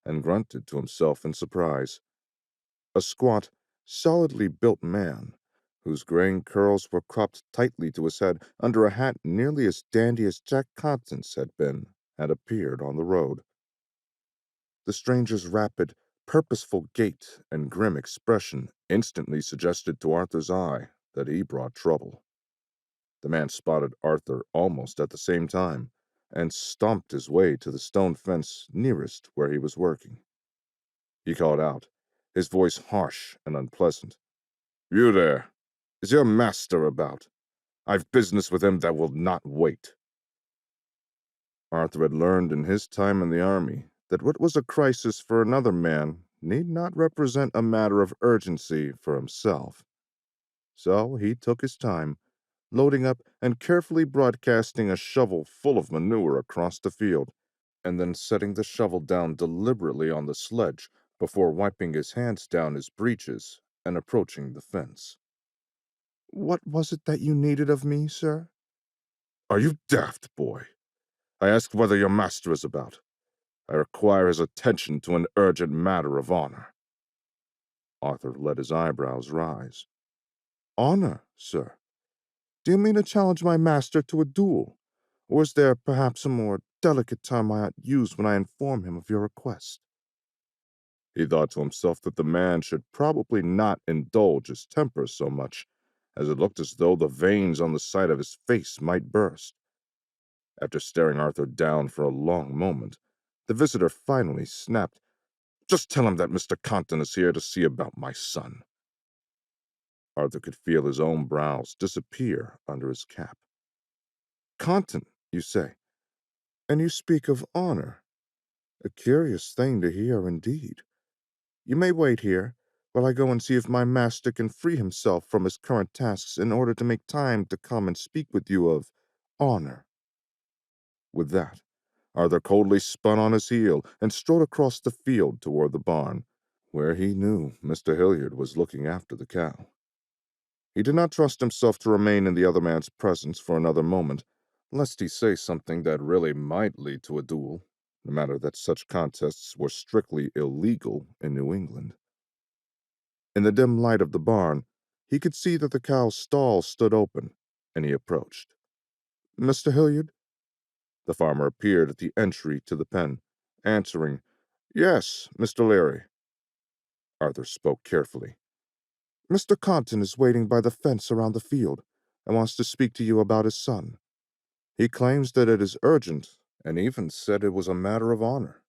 and grunted to himself in surprise. A squat, solidly built man, whose graying curls were cropped tightly to his head under a hat nearly as dandy as Jack Constance had been, had appeared on the road. The stranger's rapid, purposeful gait and grim expression instantly suggested to Arthur's eye that he brought trouble. The man spotted Arthur almost at the same time, and stomped his way to the stone fence nearest where he was working. He called out, his voice harsh and unpleasant. "You there! Is your master about? I've business with him that will not wait." Arthur had learned in his time in the army that what was a crisis for another man need not represent a matter of urgency for himself. So he took his time, loading up and carefully broadcasting a shovel full of manure across the field, and then setting the shovel down deliberately on the sledge before wiping his hands down his breeches and approaching the fence. "What was it that you needed of me, sir?" "Are you daft, boy? I ask whether your master is about. I require his attention to an urgent matter of honor." Arthur let his eyebrows rise. "Honor, sir? Do you mean to challenge my master to a duel? Or is there perhaps a more delicate term I ought use when I inform him of your request?" He thought to himself that the man should probably not indulge his temper so much, as it looked as though the veins on the side of his face might burst. After staring Arthur down for a long moment, the visitor finally snapped, "Just tell him that Mr. Compton is here to see about my son." Arthur could feel his own brows disappear under his cap. "Compton, you say? And you speak of honor? A curious thing to hear indeed. You may wait here, while I go and see if my master can free himself from his current tasks in order to make time to come and speak with you of honor." With that, Arthur coldly spun on his heel and strode across the field toward the barn, where he knew Mr. Hilliard was looking after the cow. He did not trust himself to remain in the other man's presence for another moment, lest he say something that really might lead to a duel, no matter that such contests were strictly illegal in New England. In the dim light of the barn, he could see that the cow's stall stood open, and he approached. "Mr. Hilliard?" The farmer appeared at the entry to the pen, answering, "Yes, Mr. Leary." Arthur spoke carefully. "Mr. Compton is waiting by the fence around the field and wants to speak to you about his son. He claims that it is urgent, and even said it was a matter of honor."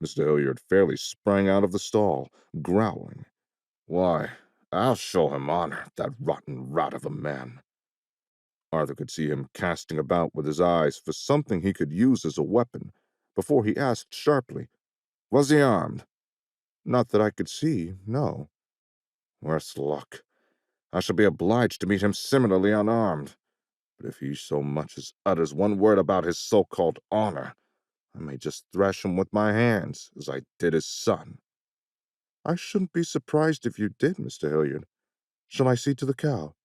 Mr. Hilliard fairly sprang out of the stall, growling, "Why, I'll show him honor, that rotten rat of a man." Arthur could see him casting about with his eyes for something he could use as a weapon, before he asked sharply, "Was he armed?" "Not that I could see, no." "Worse luck. I shall be obliged to meet him similarly unarmed. But if he so much as utters one word about his so-called honor, I may just thrash him with my hands, as I did his son." "I shouldn't be surprised if you did, Mr. Hilliard. Shall I see to the cow?"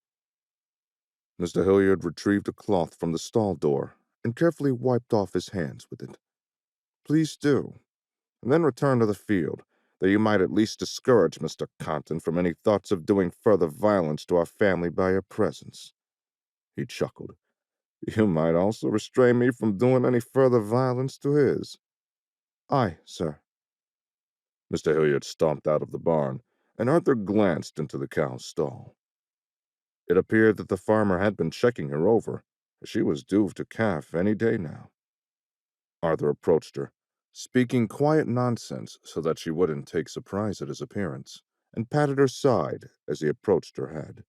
Mr. Hilliard retrieved a cloth from the stall door and carefully wiped off his hands with it. "Please do, and then return to the field. that you might at least discourage Mr. Compton from any thoughts of doing further violence to our family by your presence." He chuckled. "You might also restrain me from doing any further violence to his." "Aye, sir." Mr. Hilliard stomped out of the barn, and Arthur glanced into the cow's stall. It appeared that the farmer had been checking her over, as she was due to calf any day now. Arthur approached her, speaking quiet nonsense so that she wouldn't take surprise at his appearance, and patted her side as he approached her head.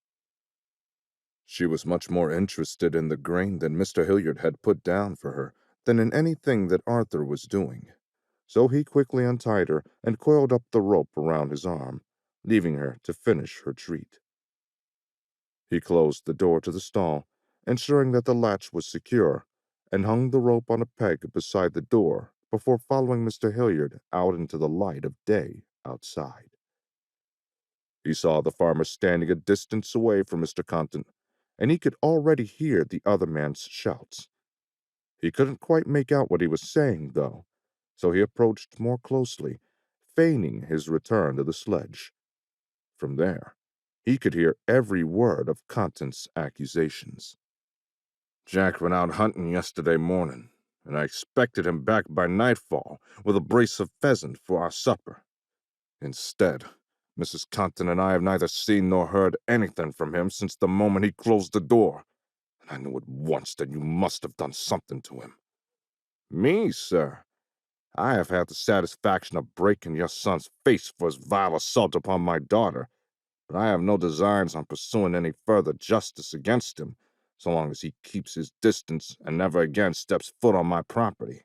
She was much more interested in the grain that Mr. Hilliard had put down for her than in anything that Arthur was doing, so he quickly untied her and coiled up the rope around his arm, leaving her to finish her treat. He closed the door to the stall, ensuring that the latch was secure, and hung the rope on a peg beside the door before following Mr. Hilliard out into the light of day outside. He saw the farmer standing a distance away from Mr. Compton, and he could already hear the other man's shouts. He couldn't quite make out what he was saying, though, so he approached more closely, feigning his return to the sledge. From there, he could hear every word of Compton's accusations. "Jack went out hunting yesterday morning, and I expected him back by nightfall with a brace of pheasant for our supper. Instead, Mrs. Compton and I have neither seen nor heard anything from him since the moment he closed the door, and I knew at once that you must have done something to him." "Me, sir? I have had the satisfaction of breaking your son's face for his vile assault upon my daughter, but I have no designs on pursuing any further justice against him, so long as he keeps his distance and never again steps foot on my property."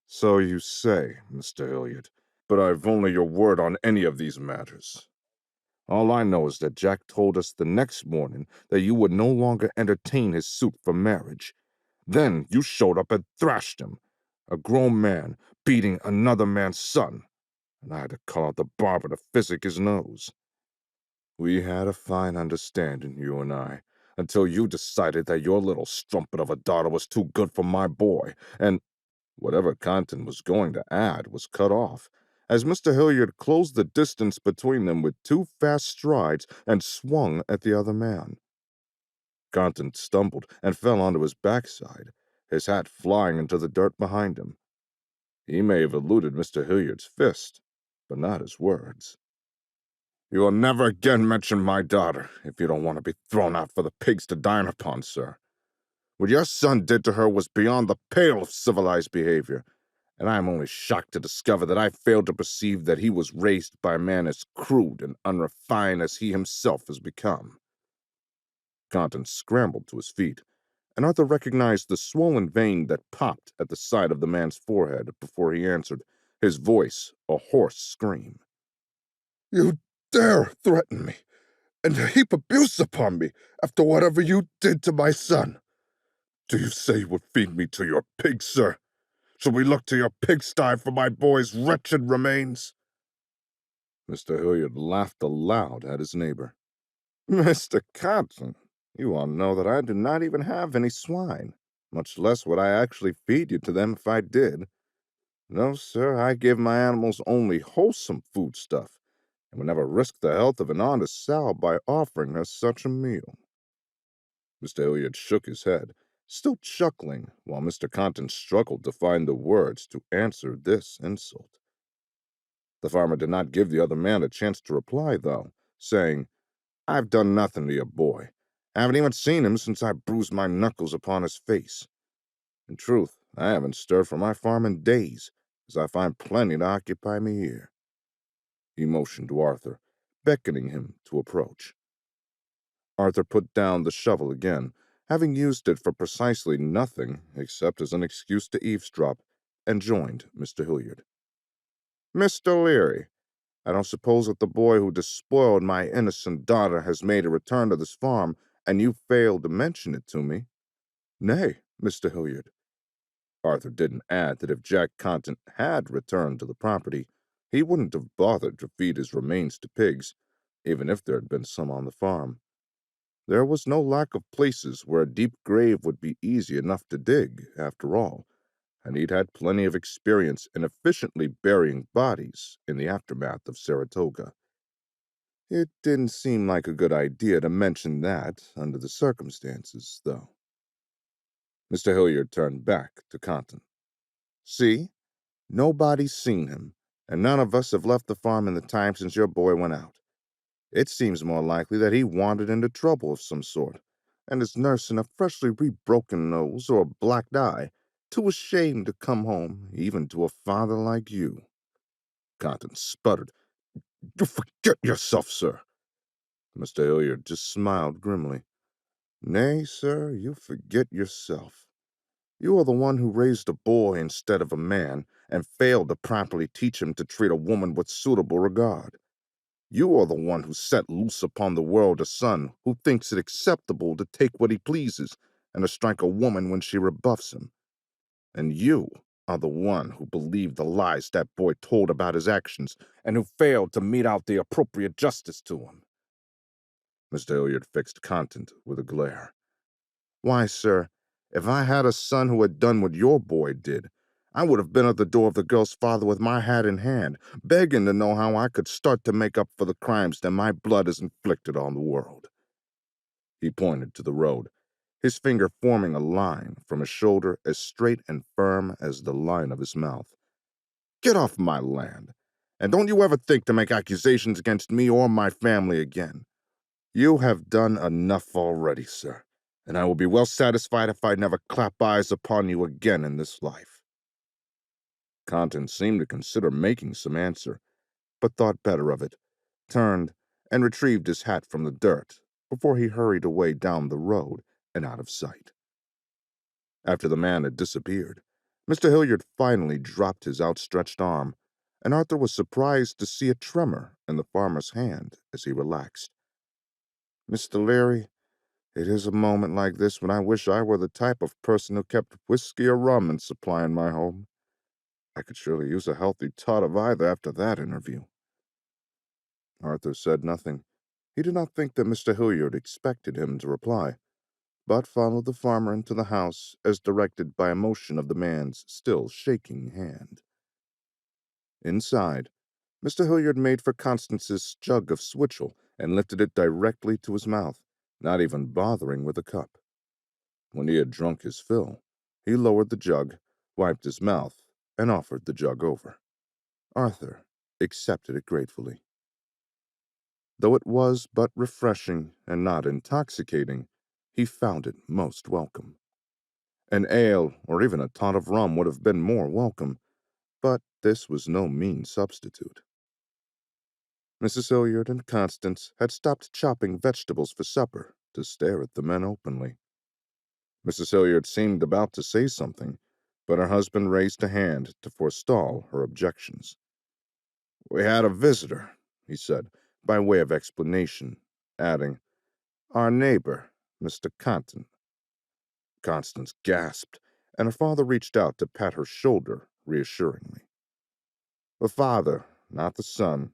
"So you say, Mr. Hilliard, but I've only your word on any of these matters. All I know is that Jack told us the next morning that you would no longer entertain his suit for marriage. Then you showed up and thrashed him, a grown man beating another man's son, and I had to call out the barber to physic his nose. We had a fine understanding, you and I, until you decided that your little strumpet of a daughter was too good for my boy, and whatever Compton was going to add was cut off, as Mr. Hilliard closed the distance between them with two fast strides and swung at the other man. Compton stumbled and fell onto his backside, his hat flying into the dirt behind him. He may have eluded Mr. Hilliard's fist, but not his words. "You will never again mention my daughter if you don't want to be thrown out for the pigs to dine upon, sir. What your son did to her was beyond the pale of civilized behavior, and I am only shocked to discover that I failed to perceive that he was raised by a man as crude and unrefined as he himself has become." Compton scrambled to his feet, and Arthur recognized the swollen vein that popped at the side of the man's forehead before he answered, his voice a hoarse scream. "You dare threaten me and heap abuse upon me after whatever you did to my son? Do you say you would feed me to your pigs, sir? Shall we look to your pigsty for my boy's wretched remains?" Mr. Hilliard laughed aloud at his neighbor. "Mr. Compton, you all know that I do not even have any swine, much less would I actually feed you to them if I did. No, sir, I give my animals only wholesome foodstuff, and would never risk the health of an honest sow by offering her such a meal." Mr. Hilliard shook his head, still chuckling, while Mr. Compton struggled to find the words to answer this insult. The farmer did not give the other man a chance to reply, though, saying, "I've done nothing to your boy. I haven't even seen him since I bruised my knuckles upon his face. In truth, I haven't stirred from my farm in days, as I find plenty to occupy me here." He motioned to Arthur, beckoning him to approach. Arthur put down the shovel again, having used it for precisely nothing except as an excuse to eavesdrop, and joined Mr. Hilliard. "Mr. Leary, I don't suppose that the boy who despoiled my innocent daughter has made a return to this farm, and you failed to mention it to me?" "Nay, Mr. Hilliard." Arthur didn't add that if Jack Compton had returned to the property, he wouldn't have bothered to feed his remains to pigs, even if there had been some on the farm. There was no lack of places where a deep grave would be easy enough to dig, after all, and he'd had plenty of experience in efficiently burying bodies in the aftermath of Saratoga. It didn't seem like a good idea to mention that under the circumstances, though. Mr. Hilliard turned back to Compton. See? Nobody's seen him, and none of us have left the farm in the time since your boy went out. It seems more likely that he wandered into trouble of some sort, and is nursing a freshly rebroken nose or a black eye, too ashamed to come home, even to a father like you. Compton sputtered. You forget yourself, sir. Mr. Hilliard just smiled grimly. Nay, sir, you forget yourself. You are the one who raised a boy instead of a man, and failed to properly teach him to treat a woman with suitable regard. You are the one who set loose upon the world a son who thinks it acceptable to take what he pleases and to strike a woman when she rebuffs him. And you are the one who believed the lies that boy told about his actions and who failed to mete out the appropriate justice to him. Mr. Hilliard fixed Contant with a glare. Why, sir, if I had a son who had done what your boy did, I would have been at the door of the girl's father with my hat in hand, begging to know how I could start to make up for the crimes that my blood has inflicted on the world. He pointed to the road, his finger forming a line from his shoulder as straight and firm as the line of his mouth. Get off my land, and don't you ever think to make accusations against me or my family again. You have done enough already, sir, and I will be well satisfied if I never clap eyes upon you again in this life. Compton seemed to consider making some answer, but thought better of it, turned, and retrieved his hat from the dirt before he hurried away down the road and out of sight. After the man had disappeared, Mr. Hilliard finally dropped his outstretched arm, and Arthur was surprised to see a tremor in the farmer's hand as he relaxed. Mr. Leary, it is a moment like this when I wish I were the type of person who kept whiskey or rum in supply in my home. I could surely use a healthy tot of either after that interview. Arthur said nothing. He did not think that Mr. Hilliard expected him to reply, but followed the farmer into the house as directed by a motion of the man's still shaking hand. Inside, Mr. Hilliard made for Constance's jug of switchel and lifted it directly to his mouth, not even bothering with the cup. When he had drunk his fill, he lowered the jug, wiped his mouth, and offered the jug over. Arthur accepted it gratefully. Though it was but refreshing and not intoxicating, he found it most welcome. An ale or even a tot of rum would have been more welcome, but this was no mean substitute. Mrs. Hilliard and Constance had stopped chopping vegetables for supper to stare at the men openly. Mrs. Hilliard seemed about to say something, but her husband raised a hand to forestall her objections. We had a visitor, he said, by way of explanation, adding, our neighbor, Mr. Compton. Constance gasped, and her father reached out to pat her shoulder reassuringly. The father, not the son.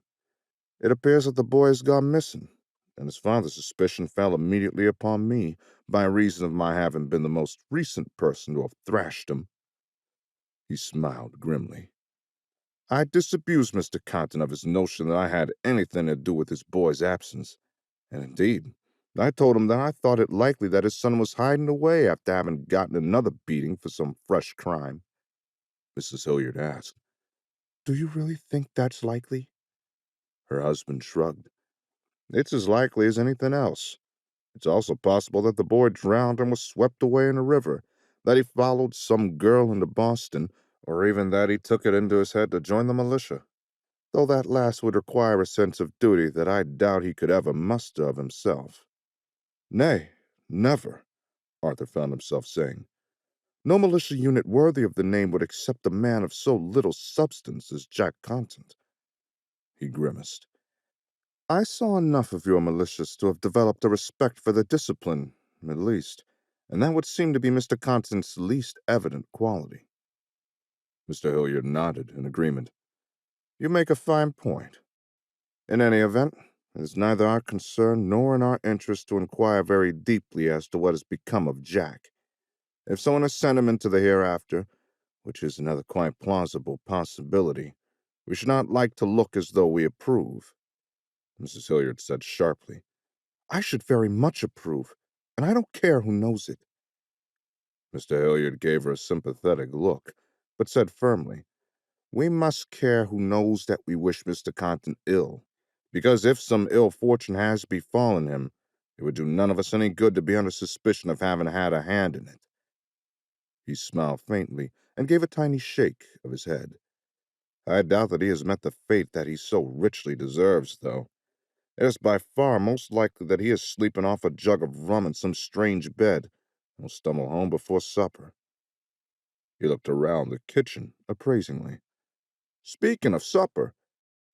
It appears that the boy has gone missing, and his father's suspicion fell immediately upon me by reason of my having been the most recent person to have thrashed him. He smiled grimly. I disabused Mr. Compton of his notion that I had anything to do with his boy's absence, and indeed, I told him that I thought it likely that his son was hiding away after having gotten another beating for some fresh crime. Mrs. Hilliard asked, Do you really think that's likely? Her husband shrugged. It's as likely as anything else. It's also possible that the boy drowned and was swept away in a river, that he followed some girl into Boston, or even that he took it into his head to join the militia, though that last would require a sense of duty that I doubt he could ever muster of himself. Nay, never, Arthur found himself saying. No militia unit worthy of the name would accept a man of so little substance as Jack Compton. He grimaced. I saw enough of your militias to have developed a respect for their discipline, at least, and that would seem to be Mr. Compton's least evident quality. Mr. Hilliard nodded in agreement. You make a fine point. In any event, it is neither our concern nor in our interest to inquire very deeply as to what has become of Jack. If someone has sent him into the hereafter, which is another quite plausible possibility. We should not like to look as though we approve," Mrs. Hilliard said sharply. "I should very much approve, and I don't care who knows it." Mr. Hilliard gave her a sympathetic look, but said firmly, "We must care who knows that we wish Mr. Compton ill, because if some ill fortune has befallen him, it would do none of us any good to be under suspicion of having had a hand in it." He smiled faintly and gave a tiny shake of his head. "I doubt that he has met the fate that he so richly deserves, though. It is by far most likely that he is sleeping off a jug of rum in some strange bed, and will stumble home before supper." He looked around the kitchen appraisingly. "Speaking of supper,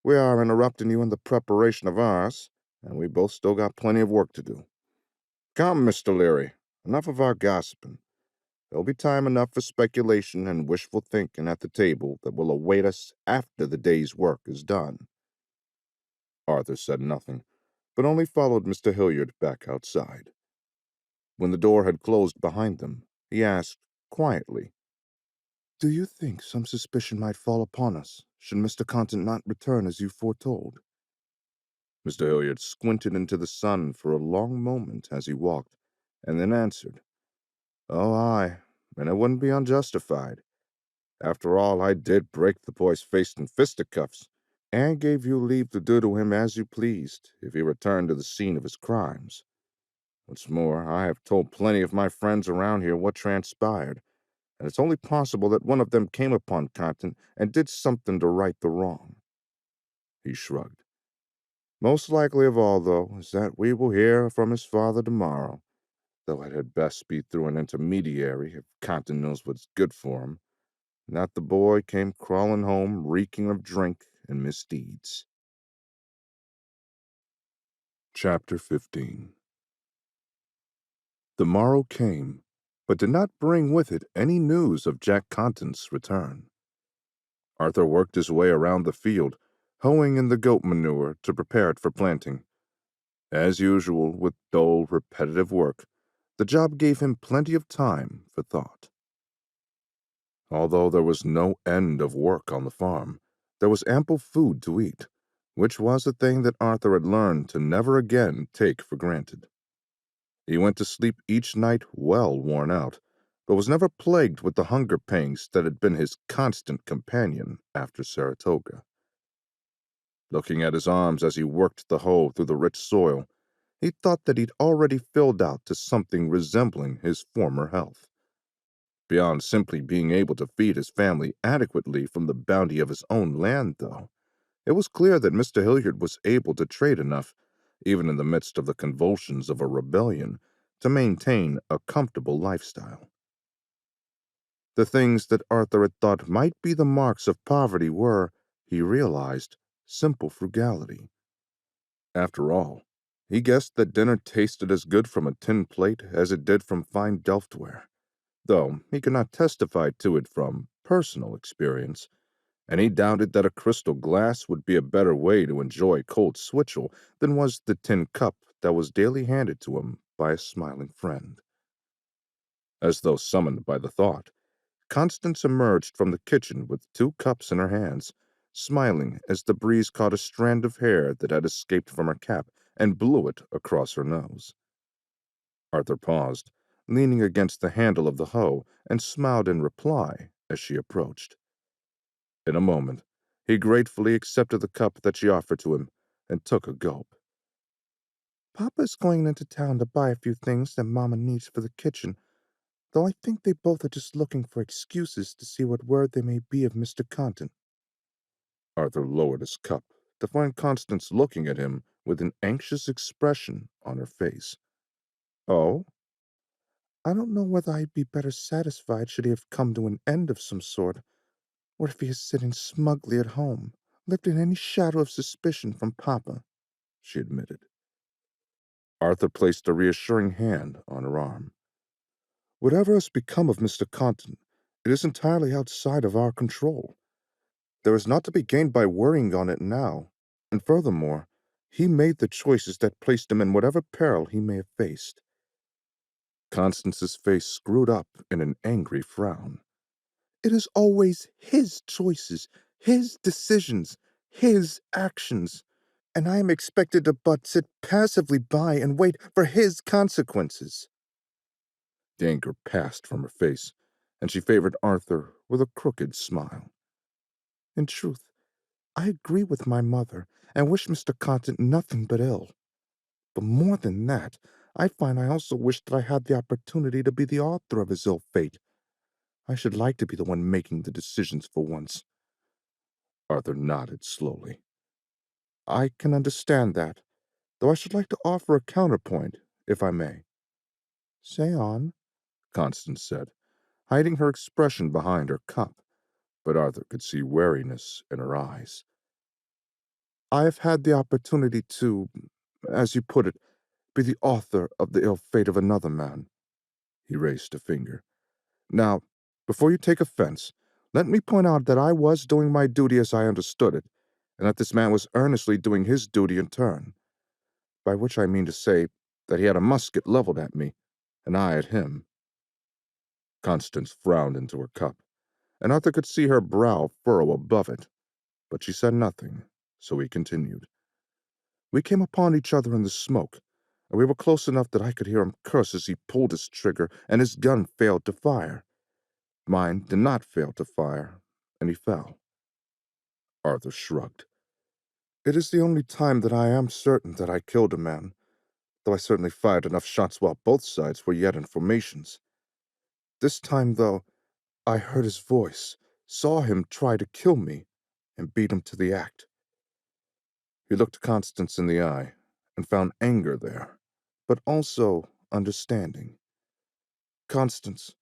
we are interrupting you in the preparation of ours, and we both still got plenty of work to do. Come, Mr. Leary, enough of our gossiping. There'll be time enough for speculation and wishful thinking at the table that will await us after the day's work is done." Arthur said nothing, but only followed Mr. Hilliard back outside. When the door had closed behind them, he asked quietly, "Do you think some suspicion might fall upon us, should Mr. Compton not return as you foretold?" Mr. Hilliard squinted into the sun for a long moment as he walked, and then answered, "Oh, aye, and it wouldn't be unjustified. After all, I did break the boy's face in fisticuffs, and gave you leave to do to him as you pleased, if he returned to the scene of his crimes. What's more, I have told plenty of my friends around here what transpired, and it's only possible that one of them came upon Compton and did something to right the wrong." He shrugged. "Most likely of all, though, is that we will hear from his father tomorrow, though it had best be through an intermediary if Compton knows what's good for him, and that the boy came crawling home reeking of drink and misdeeds." Chapter 15. The morrow came, but did not bring with it any news of Jack Compton's return. Arthur worked his way around the field, hoeing in the goat manure to prepare it for planting. As usual, with dull, repetitive work, the job gave him plenty of time for thought. Although there was no end of work on the farm, there was ample food to eat, which was a thing that Arthur had learned to never again take for granted. He went to sleep each night well worn out, but was never plagued with the hunger pangs that had been his constant companion after Saratoga. Looking at his arms as he worked the hoe through the rich soil, he thought that he'd already filled out to something resembling his former health. Beyond simply being able to feed his family adequately from the bounty of his own land, though, it was clear that Mr. Hilliard was able to trade enough, even in the midst of the convulsions of a rebellion, to maintain a comfortable lifestyle. The things that Arthur had thought might be the marks of poverty were, he realized, simple frugality. After all, he guessed that dinner tasted as good from a tin plate as it did from fine Delftware, though he could not testify to it from personal experience, and he doubted that a crystal glass would be a better way to enjoy cold switchel than was the tin cup that was daily handed to him by a smiling friend. As though summoned by the thought, Constance emerged from the kitchen with 2 cups in her hands, smiling as the breeze caught a strand of hair that had escaped from her cap and blew it across her nose. Arthur paused, leaning against the handle of the hoe, and smiled in reply as she approached. In a moment, he gratefully accepted the cup that she offered to him and took a gulp. "Papa's going into town to buy a few things that Mama needs for the kitchen, though I think they both are just looking for excuses to see what word there may be of Mr. Compton." Arthur lowered his cup to find Constance looking at him with an anxious expression on her face. "Oh?" "I don't know whether I'd be better satisfied should he have come to an end of some sort, or if he is sitting smugly at home, lifting any shadow of suspicion from Papa," she admitted. Arthur placed a reassuring hand on her arm. "Whatever has become of Mr. Compton, it is entirely outside of our control. There is naught to be gained by worrying on it now, and furthermore, he made the choices that placed him in whatever peril he may have faced." Constance's face screwed up in an angry frown. It is always his choices, his decisions, his actions, and I am expected to but sit passively by and wait for his consequences." The anger passed from her face, and she favored Arthur with a crooked smile. "In truth, I agree with my mother and wish Mr. Contant nothing but ill. But more than that, I find I also wish that I had the opportunity to be the author of his ill fate. I should like to be the one making the decisions for once." Arthur nodded slowly. "I can understand that, though I should like to offer a counterpoint, if I may." "Say on," Constance said, hiding her expression behind her cup, but Arthur could see wariness in her eyes. "I have had the opportunity to, as you put it, be the author of the ill fate of another man." He raised a finger. "Now, before you take offense, let me point out that I was doing my duty as I understood it, and that this man was earnestly doing his duty in turn, by which I mean to say that he had a musket leveled at me, and I at him." Constance frowned into her cup, and Arthur could see her brow furrow above it, but she said nothing, so he continued. "We came upon each other in the smoke, and we were close enough that I could hear him curse as he pulled his trigger, and his gun failed to fire. Mine did not fail to fire, and he fell." Arthur shrugged. "It is the only time that I am certain that I killed a man, though I certainly fired enough shots while both sides were yet in formations. This time, though, I heard his voice, saw him try to kill me, and beat him to the act." He looked Constance in the eye and found anger there, but also understanding. "Constance,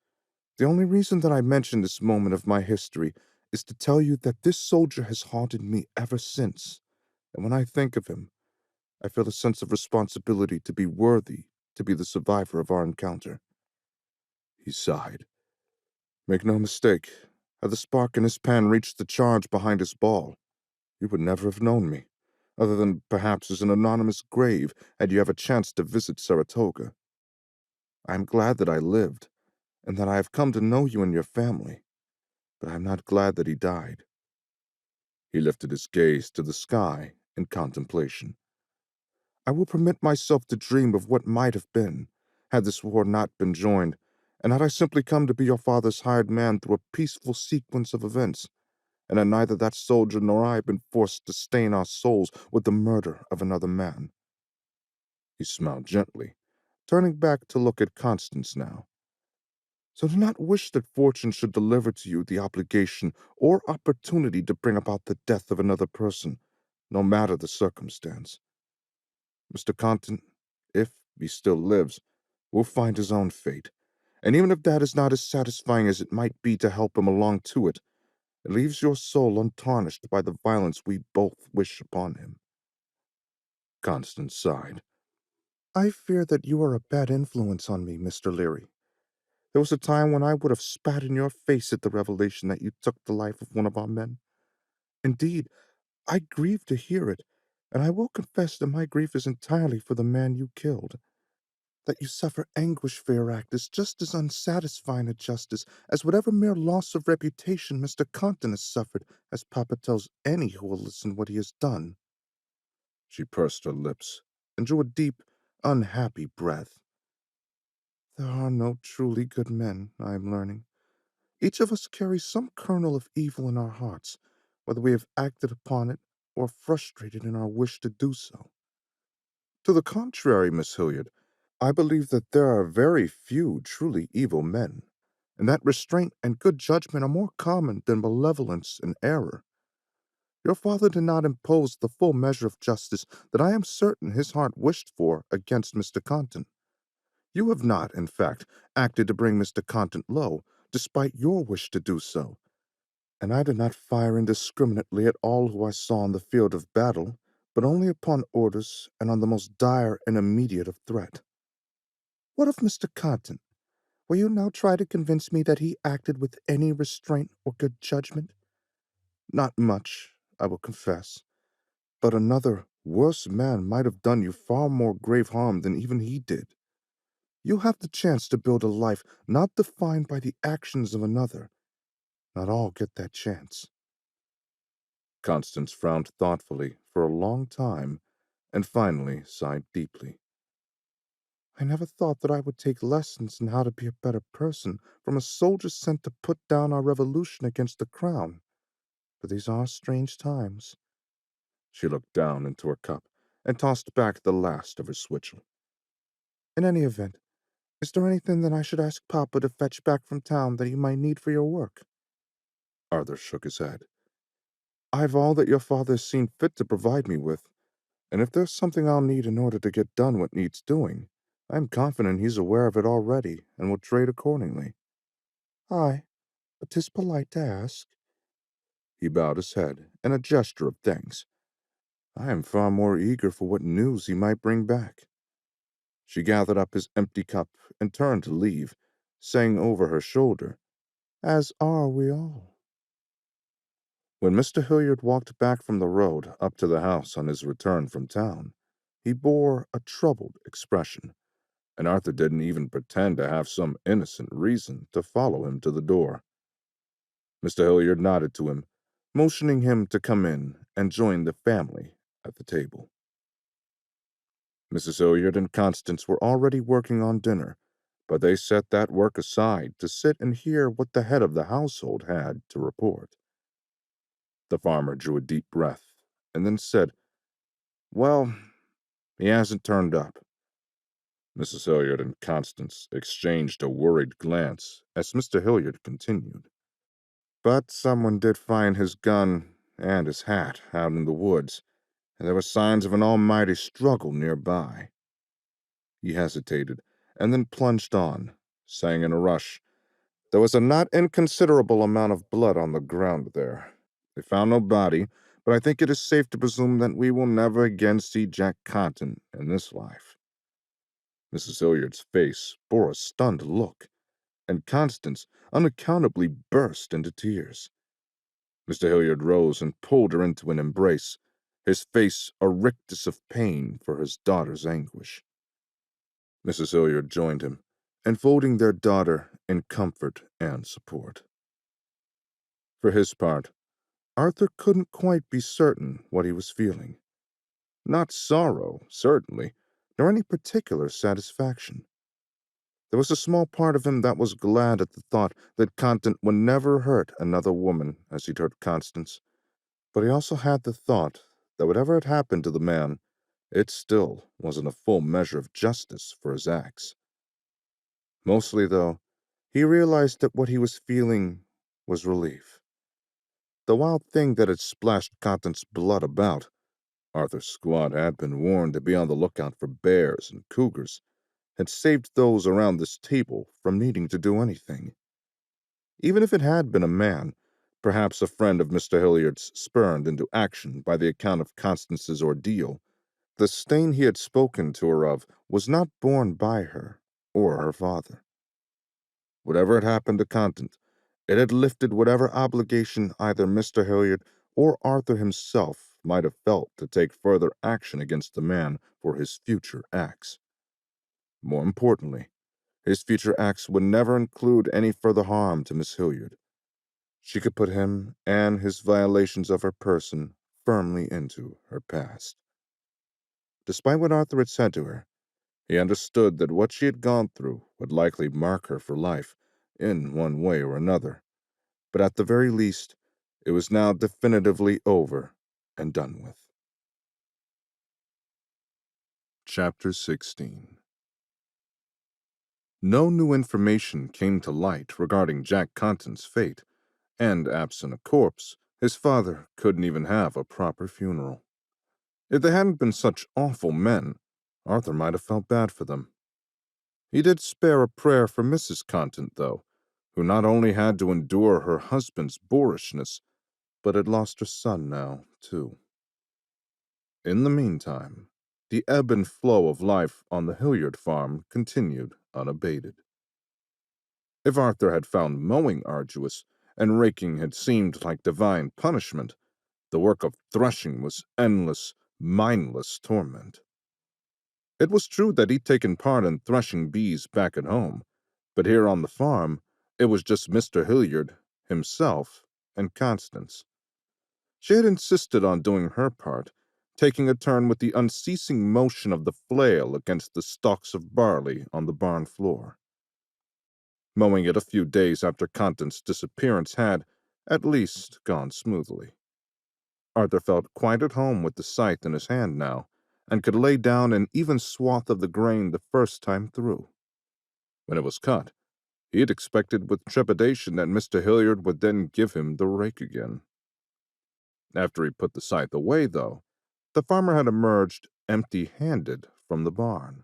the only reason that I mention this moment of my history is to tell you that this soldier has haunted me ever since, and when I think of him, I feel a sense of responsibility to be worthy to be the survivor of our encounter." He sighed. "Make no mistake, had the spark in his pan reached the charge behind his ball, you would never have known me, other than perhaps as an anonymous grave had you ever chanced to visit Saratoga. I am glad that I lived, and that I have come to know you and your family, but I am not glad that he died." He lifted his gaze to the sky in contemplation. "I will permit myself to dream of what might have been, had this war not been joined, and had I simply come to be your father's hired man through a peaceful sequence of events, and had neither that soldier nor I been forced to stain our souls with the murder of another man." He smiled gently, turning back to look at Constance now. "So do not wish that fortune should deliver to you the obligation or opportunity to bring about the death of another person, no matter the circumstance. Mr. Contant, if he still lives, will find his own fate, and even if that is not as satisfying as it might be to help him along to it, it leaves your soul untarnished by the violence we both wish upon him." Constance sighed. "I fear that you are a bad influence on me, Mr. Leary. There was a time when I would have spat in your face at the revelation that you took the life of one of our men. Indeed, I grieve to hear it, and I will confess that my grief is entirely for the man you killed. That you suffer anguish for your act is just as unsatisfying a justice as whatever mere loss of reputation Mr. Compton has suffered, as Papa tells any who will listen what he has done." She pursed her lips and drew a deep, unhappy breath. "There are no truly good men, I am learning. Each of us carries some kernel of evil in our hearts, whether we have acted upon it or frustrated in our wish to do so. To the contrary, Miss Hilliard, I believe that there are very few truly evil men, and that restraint and good judgment are more common than malevolence and error. Your father did not impose the full measure of justice that I am certain his heart wished for against Mr. Contant. You have not, in fact, acted to bring Mr. Contant low, despite your wish to do so, and I did not fire indiscriminately at all who I saw on the field of battle, but only upon orders and on the most dire and immediate of threat. What of Mr. Contant? Will you now try to convince me that he acted with any restraint or good judgment? Not much, I will confess, but another, worse man might have done you far more grave harm than even he did. You have the chance to build a life not defined by the actions of another, not all get that chance." Constance frowned thoughtfully for a long time and finally sighed deeply. "I never thought that I would take lessons in how to be a better person from a soldier sent to put down our revolution against the crown. But these are strange times." She looked down into her cup and tossed back the last of her switchel. "In any event, is there anything that I should ask Papa to fetch back from town that you might need for your work?" Arthur shook his head. "I've all that your father has seen fit to provide me with, and if there's something I'll need in order to get done what needs doing, I'm confident he's aware of it already and will trade accordingly." "Aye, but 'tis polite to ask." He bowed his head in a gesture of thanks. "I am far more eager for what news he might bring back." She gathered up his empty cup and turned to leave, saying over her shoulder, "As are we all." When Mr. Hilliard walked back from the road up to the house on his return from town, he bore a troubled expression, and Arthur didn't even pretend to have some innocent reason to follow him to the door. Mr. Hilliard nodded to him, motioning him to come in and join the family at the table. Mrs. Hilliard and Constance were already working on dinner, but they set that work aside to sit and hear what the head of the household had to report. The farmer drew a deep breath and then said, "Well, he hasn't turned up." Mrs. Hilliard and Constance exchanged a worried glance as Mr. Hilliard continued. "But someone did find his gun and his hat out in the woods, and there were signs of an almighty struggle nearby." He hesitated and then plunged on, saying in a rush, "There was a not inconsiderable amount of blood on the ground there. They found no body, but I think it is safe to presume that we will never again see Jack Cotton in this life." Mrs. Hilliard's face bore a stunned look, and Constance unaccountably burst into tears. Mr. Hilliard rose and pulled her into an embrace, his face a rictus of pain for his daughter's anguish. Mrs. Hilliard joined him, enfolding their daughter in comfort and support. For his part, Arthur couldn't quite be certain what he was feeling. Not sorrow, certainly, nor any particular satisfaction. There was a small part of him that was glad at the thought that Contant would never hurt another woman as he'd hurt Constance, but he also had the thought that whatever had happened to the man, it still wasn't a full measure of justice for his acts. Mostly, though, he realized that what he was feeling was relief. The wild thing that had splashed Contant's blood about, Arthur's squad had been warned to be on the lookout for bears and cougars, had saved those around this table from needing to do anything. Even if it had been a man, perhaps a friend of Mr. Hilliard's spurned into action by the account of Constance's ordeal, the stain he had spoken to her of was not borne by her or her father. Whatever had happened to Contant, it had lifted whatever obligation either Mr. Hilliard or Arthur himself might have felt to take further action against the man for his future acts. More importantly, his future acts would never include any further harm to Miss Hilliard. She could put him and his violations of her person firmly into her past. Despite what Arthur had said to her, he understood that what she had gone through would likely mark her for life, in one way or another. But at the very least, it was now definitively over and done with. Chapter 16. No new information came to light regarding Jack Contant's fate, and absent a corpse, his father couldn't even have a proper funeral. If they hadn't been such awful men, Arthur might have felt bad for them. He did spare a prayer for Mrs. Contant, though, who not only had to endure her husband's boorishness, but had lost her son now, too. In the meantime, the ebb and flow of life on the Hilliard farm continued unabated. If Arthur had found mowing arduous, and raking had seemed like divine punishment, the work of threshing was endless, mindless torment. It was true that he'd taken part in threshing bees back at home, but here on the farm, it was just Mr. Hilliard, himself, and Constance. She had insisted on doing her part, taking a turn with the unceasing motion of the flail against the stalks of barley on the barn floor. Mowing it a few days after Constance's disappearance had, at least, gone smoothly. Arthur felt quite at home with the scythe in his hand now, and could lay down an even swath of the grain the first time through. When it was cut, he had expected with trepidation that Mr. Hilliard would then give him the rake again. After he put the scythe away, though, the farmer had emerged empty-handed from the barn.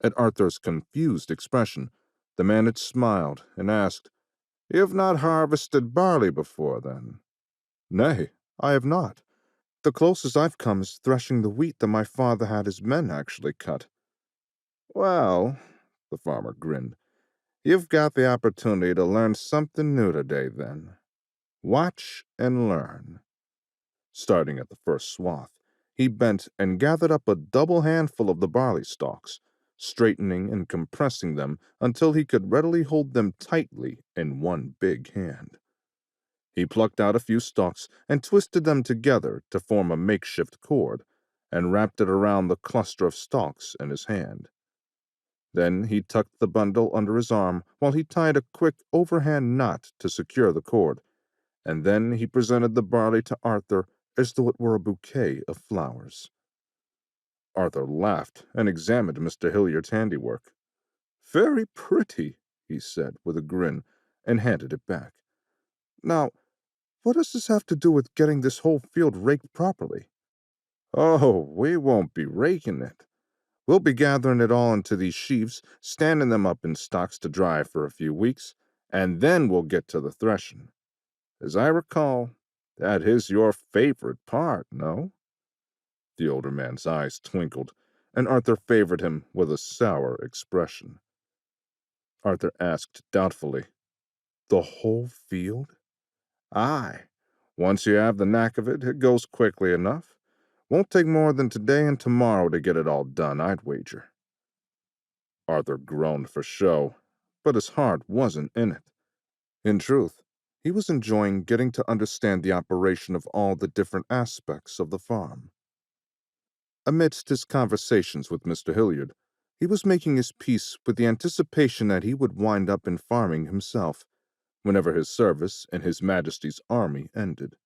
At Arthur's confused expression, the man had smiled and asked, "You've not harvested barley before, then?" "Nay, I have not. The closest I've come is threshing the wheat that my father had his men actually cut." "Well," the farmer grinned, "you've got the opportunity to learn something new today, then. Watch and learn." Starting at the first swath, he bent and gathered up a double handful of the barley stalks, straightening and compressing them until he could readily hold them tightly in one big hand. He plucked out a few stalks and twisted them together to form a makeshift cord, and wrapped it around the cluster of stalks in his hand. Then he tucked the bundle under his arm while he tied a quick overhand knot to secure the cord, and then he presented the barley to Arthur as though it were a bouquet of flowers. Arthur laughed and examined Mr. Hilliard's handiwork. "Very pretty," he said with a grin, and handed it back. "Now, what does this have to do with getting this whole field raked properly?" "Oh, we won't be raking it. We'll be gathering it all into these sheaves, standing them up in stocks to dry for a few weeks, and then we'll get to the threshing. As I recall, that is your favorite part, no?" The older man's eyes twinkled, and Arthur favored him with a sour expression. Arthur asked doubtfully, "The whole field?" "Aye. Once you have the knack of it, it goes quickly enough. Won't take more than today and tomorrow to get it all done, I'd wager." Arthur groaned for show, but his heart wasn't in it. In truth, he was enjoying getting to understand the operation of all the different aspects of the farm. Amidst his conversations with Mr. Hilliard, he was making his peace with the anticipation that he would wind up in farming himself, whenever his service in His Majesty's army ended.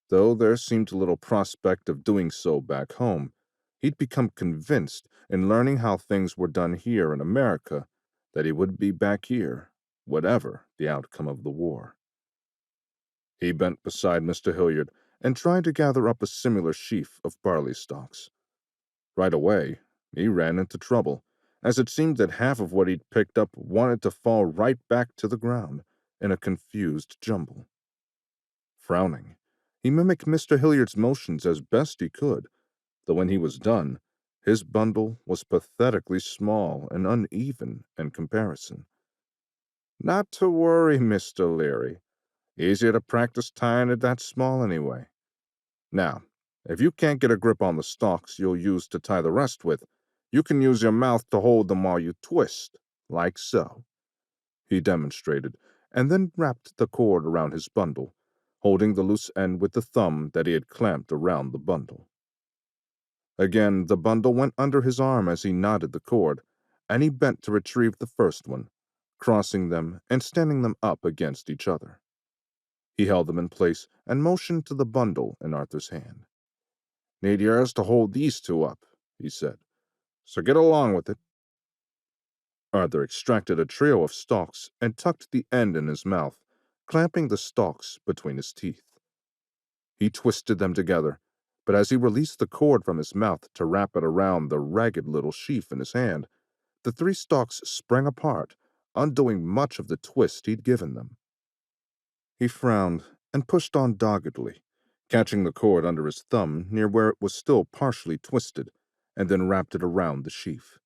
Though there seemed little prospect of doing so back home, he'd become convinced, in learning how things were done here in America, that he would be back here, whatever the outcome of the war. He bent beside Mr. Hilliard and tried to gather up a similar sheaf of barley stalks. Right away, he ran into trouble, as it seemed that half of what he'd picked up wanted to fall right back to the ground in a confused jumble. Frowning, he mimicked Mr. Hilliard's motions as best he could, though when he was done, his bundle was pathetically small and uneven in comparison. "Not to worry, Mr. Leary. Easier to practice tying it that small anyway. Now, if you can't get a grip on the stalks you'll use to tie the rest with, you can use your mouth to hold them while you twist, like so." He demonstrated, and then wrapped the cord around his bundle, holding the loose end with the thumb that he had clamped around the bundle. Again, the bundle went under his arm as he knotted the cord, and he bent to retrieve the first one, crossing them and standing them up against each other. He held them in place and motioned to the bundle in Arthur's hand. "Need yours to hold these two up," he said. "So get along with it." Arthur extracted a trio of stalks and tucked the end in his mouth, clamping the stalks between his teeth. He twisted them together, but as he released the cord from his mouth to wrap it around the ragged little sheaf in his hand, the three stalks sprang apart, undoing much of the twist he'd given them. He frowned and pushed on doggedly, catching the cord under his thumb near where it was still partially twisted, and then wrapped it around the sheaf.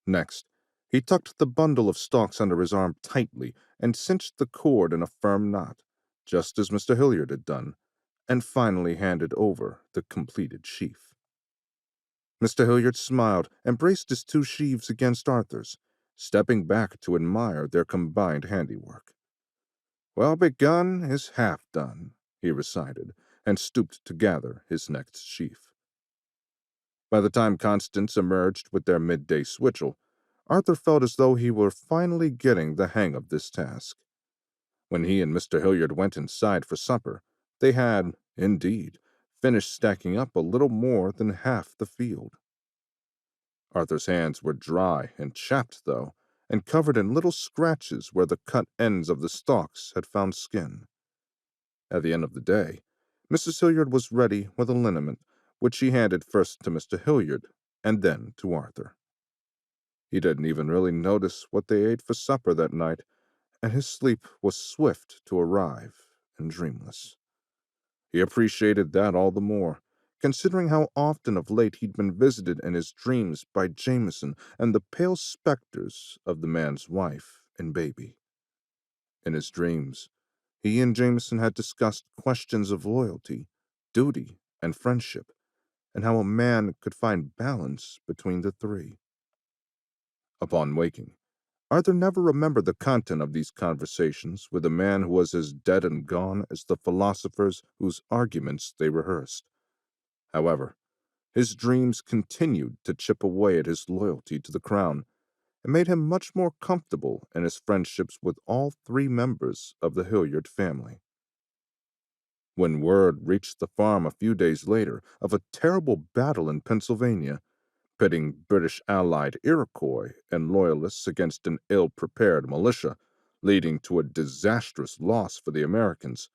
Next, he tucked the bundle of stalks under his arm tightly and cinched the cord in a firm knot, just as Mr. Hilliard had done, and finally handed over the completed sheaf. Mr. Hilliard smiled and braced his two sheaves against Arthur's, stepping back to admire their combined handiwork. "Well begun is half done," he recited, and stooped to gather his next sheaf. By the time Constance emerged with their midday switchel, Arthur felt as though he were finally getting the hang of this task. When he and Mr. Hilliard went inside for supper, they had, indeed, finished stacking up a little more than half the field. Arthur's hands were dry and chapped, though, and covered in little scratches where the cut ends of the stalks had found skin. At the end of the day, Mrs. Hilliard was ready with a liniment, which she handed first to Mr. Hilliard and then to Arthur. He didn't even really notice what they ate for supper that night, and his sleep was swift to arrive and dreamless. He appreciated that all the more, considering how often of late he'd been visited in his dreams by Jameson and the pale specters of the man's wife and baby. In his dreams, he and Jameson had discussed questions of loyalty, duty, and friendship, and how a man could find balance between the three. Upon waking, Arthur never remembered the content of these conversations with a man who was as dead and gone as the philosophers whose arguments they rehearsed. However, his dreams continued to chip away at his loyalty to the crown and made him much more comfortable in his friendships with all three members of the Hilliard family. When word reached the farm a few days later of a terrible battle in Pennsylvania, pitting British allied Iroquois and Loyalists against an ill-prepared militia, leading to a disastrous loss for the Americans,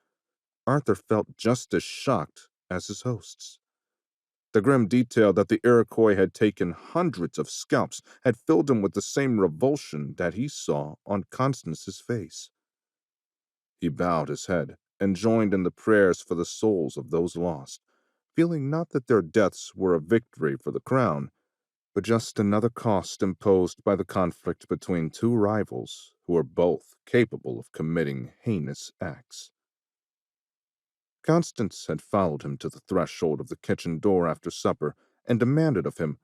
Arthur felt just as shocked as his hosts. The grim detail that the Iroquois had taken hundreds of scalps had filled him with the same revulsion that he saw on Constance's face. He bowed his head and joined in the prayers for the souls of those lost, feeling not that their deaths were a victory for the crown, but just another cost imposed by the conflict between two rivals who were both capable of committing heinous acts. Constance had followed him to the threshold of the kitchen door after supper and demanded of him,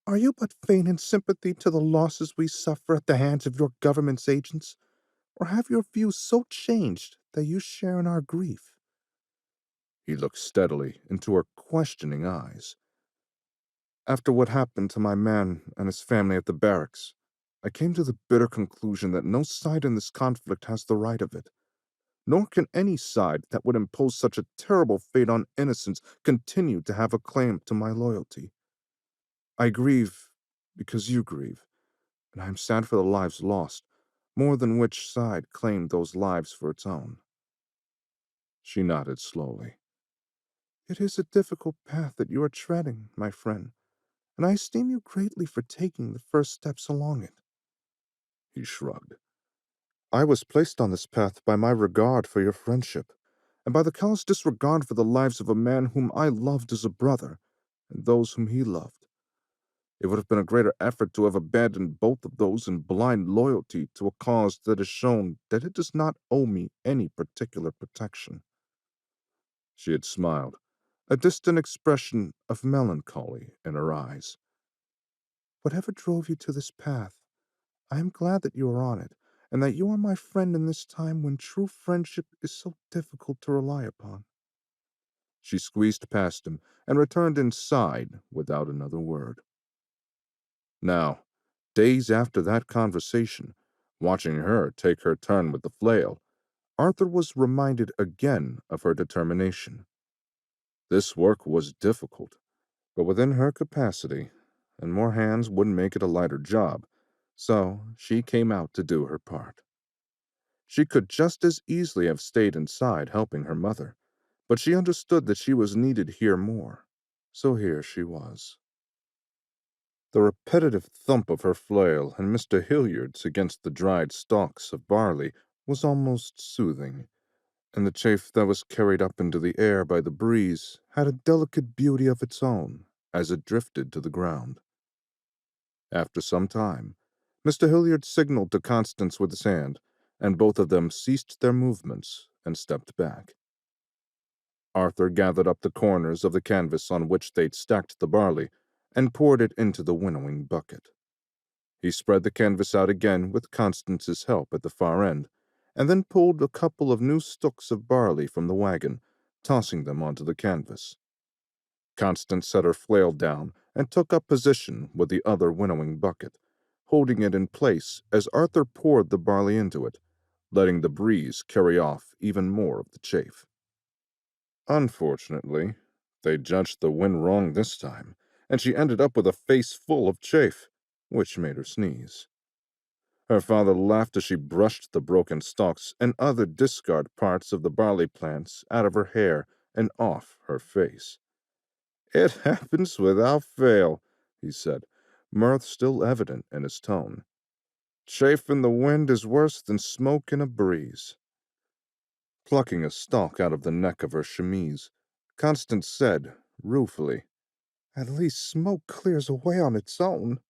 "Are you but feigning sympathy to the losses we suffer at the hands of your government's agents, or have your views so changed that you share in our grief?" He looked steadily into her questioning eyes. "After what happened to my man and his family at the barracks, I came to the bitter conclusion that no side in this conflict has the right of it, nor can any side that would impose such a terrible fate on innocents continue to have a claim to my loyalty. I grieve because you grieve, and I am sad for the lives lost, more than which side claimed those lives for its own." She nodded slowly. "It is a difficult path that you are treading, my friend, and I esteem you greatly for taking the first steps along it." He shrugged. "I was placed on this path by my regard for your friendship, and by the callous disregard for the lives of a man whom I loved as a brother, and those whom he loved. It would have been a greater effort to have abandoned both of those in blind loyalty to a cause that has shown that it does not owe me any particular protection." She had smiled, a distant expression of melancholy in her eyes. "Whatever drove you to this path, I am glad that you are on it, and that you are my friend in this time when true friendship is so difficult to rely upon." She squeezed past him and returned inside without another word. Now, days after that conversation, watching her take her turn with the flail, Arthur was reminded again of her determination. This work was difficult, but within her capacity, and more hands wouldn't make it a lighter job, so she came out to do her part. She could just as easily have stayed inside helping her mother, but she understood that she was needed here more, so here she was. The repetitive thump of her flail and Mr. Hilliard's against the dried stalks of barley was almost soothing, and the chaff that was carried up into the air by the breeze had a delicate beauty of its own as it drifted to the ground. After some time, Mr. Hilliard signaled to Constance with his hand, and both of them ceased their movements and stepped back. Arthur gathered up the corners of the canvas on which they'd stacked the barley and poured it into the winnowing bucket. He spread the canvas out again with Constance's help at the far end, and then pulled a couple of new stalks of barley from the wagon, tossing them onto the canvas. Constance set her flail down and took up position with the other winnowing bucket, holding it in place as Arthur poured the barley into it, letting the breeze carry off even more of the chaff. Unfortunately, they judged the wind wrong this time, and she ended up with a face full of chaff, which made her sneeze. Her father laughed as she brushed the broken stalks and other discard parts of the barley plants out of her hair and off her face. "It happens without fail," he said, mirth still evident in his tone. "Chaff in the wind is worse than smoke in a breeze." Plucking a stalk out of the neck of her chemise, Constance said, ruefully, "At least smoke clears away on its own."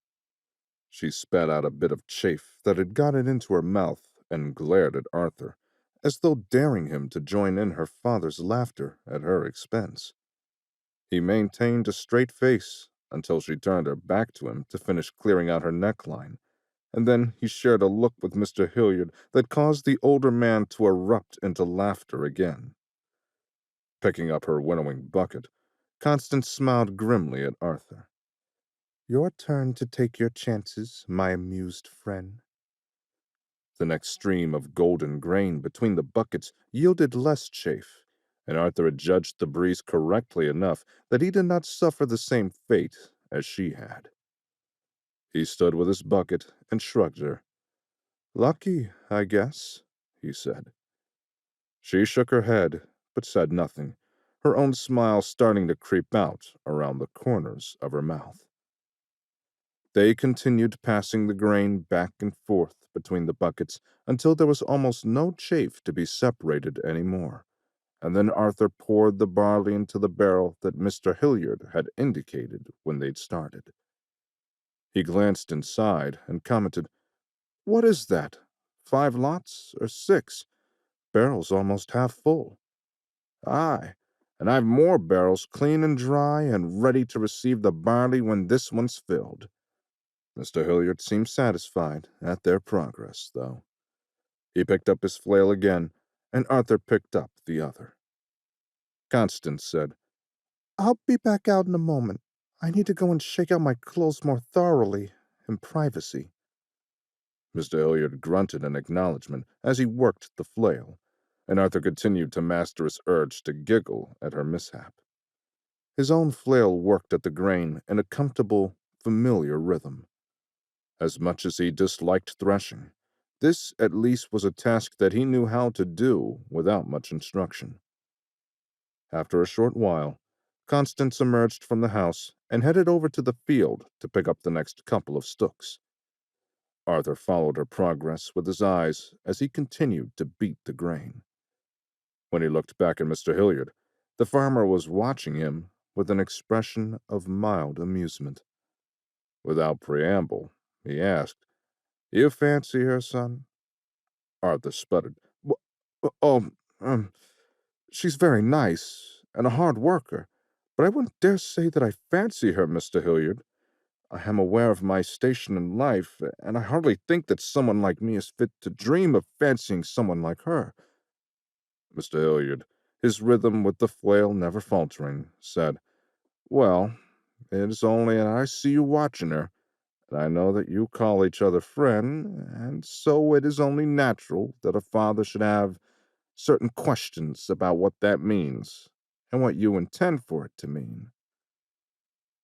She spat out a bit of chaff that had gotten into her mouth and glared at Arthur, as though daring him to join in her father's laughter at her expense. He maintained a straight face until she turned her back to him to finish clearing out her neckline, and then he shared a look with Mr. Hilliard that caused the older man to erupt into laughter again. Picking up her winnowing bucket, Constance smiled grimly at Arthur. "Your turn to take your chances, my amused friend." The next stream of golden grain between the buckets yielded less chaff, and Arthur had judged the breeze correctly enough that he did not suffer the same fate as she had. He stood with his bucket and shrugged her. "Lucky, I guess," he said. She shook her head, but said nothing, her own smile starting to creep out around the corners of her mouth. They continued passing the grain back and forth between the buckets until there was almost no chaff to be separated any more, and then Arthur poured the barley into the barrel that Mr. Hilliard had indicated when they'd started. He glanced inside and commented, "What is that? 5 lots or 6? Barrel's almost half full." "Aye, and I've more barrels clean and dry and ready to receive the barley when this one's filled." Mr. Hilliard seemed satisfied at their progress, though. He picked up his flail again, and Arthur picked up the other. Constance said, "I'll be back out in a moment. I need to go and shake out my clothes more thoroughly, in privacy." Mr. Hilliard grunted in acknowledgement as he worked the flail, and Arthur continued to master his urge to giggle at her mishap. His own flail worked at the grain in a comfortable, familiar rhythm. As much as he disliked threshing, this at least was a task that he knew how to do without much instruction. After a short while, Constance emerged from the house and headed over to the field to pick up the next couple of stalks. Arthur followed her progress with his eyes as he continued to beat the grain. When he looked back at Mr. Hilliard, the farmer was watching him with an expression of mild amusement. Without preamble, he asked, "You fancy her, son?" Arthur sputtered. "Oh, um, she's very nice and a hard worker, but I wouldn't dare say that I fancy her, Mr. Hilliard. I am aware of my station in life, and I hardly think that someone like me is fit to dream of fancying someone like her." Mr. Hilliard, his rhythm with the flail never faltering, said, "Well, it is only that I see you watching her, and I know that you call each other friend, and so it is only natural that a father should have certain questions about what that means and what you intend for it to mean."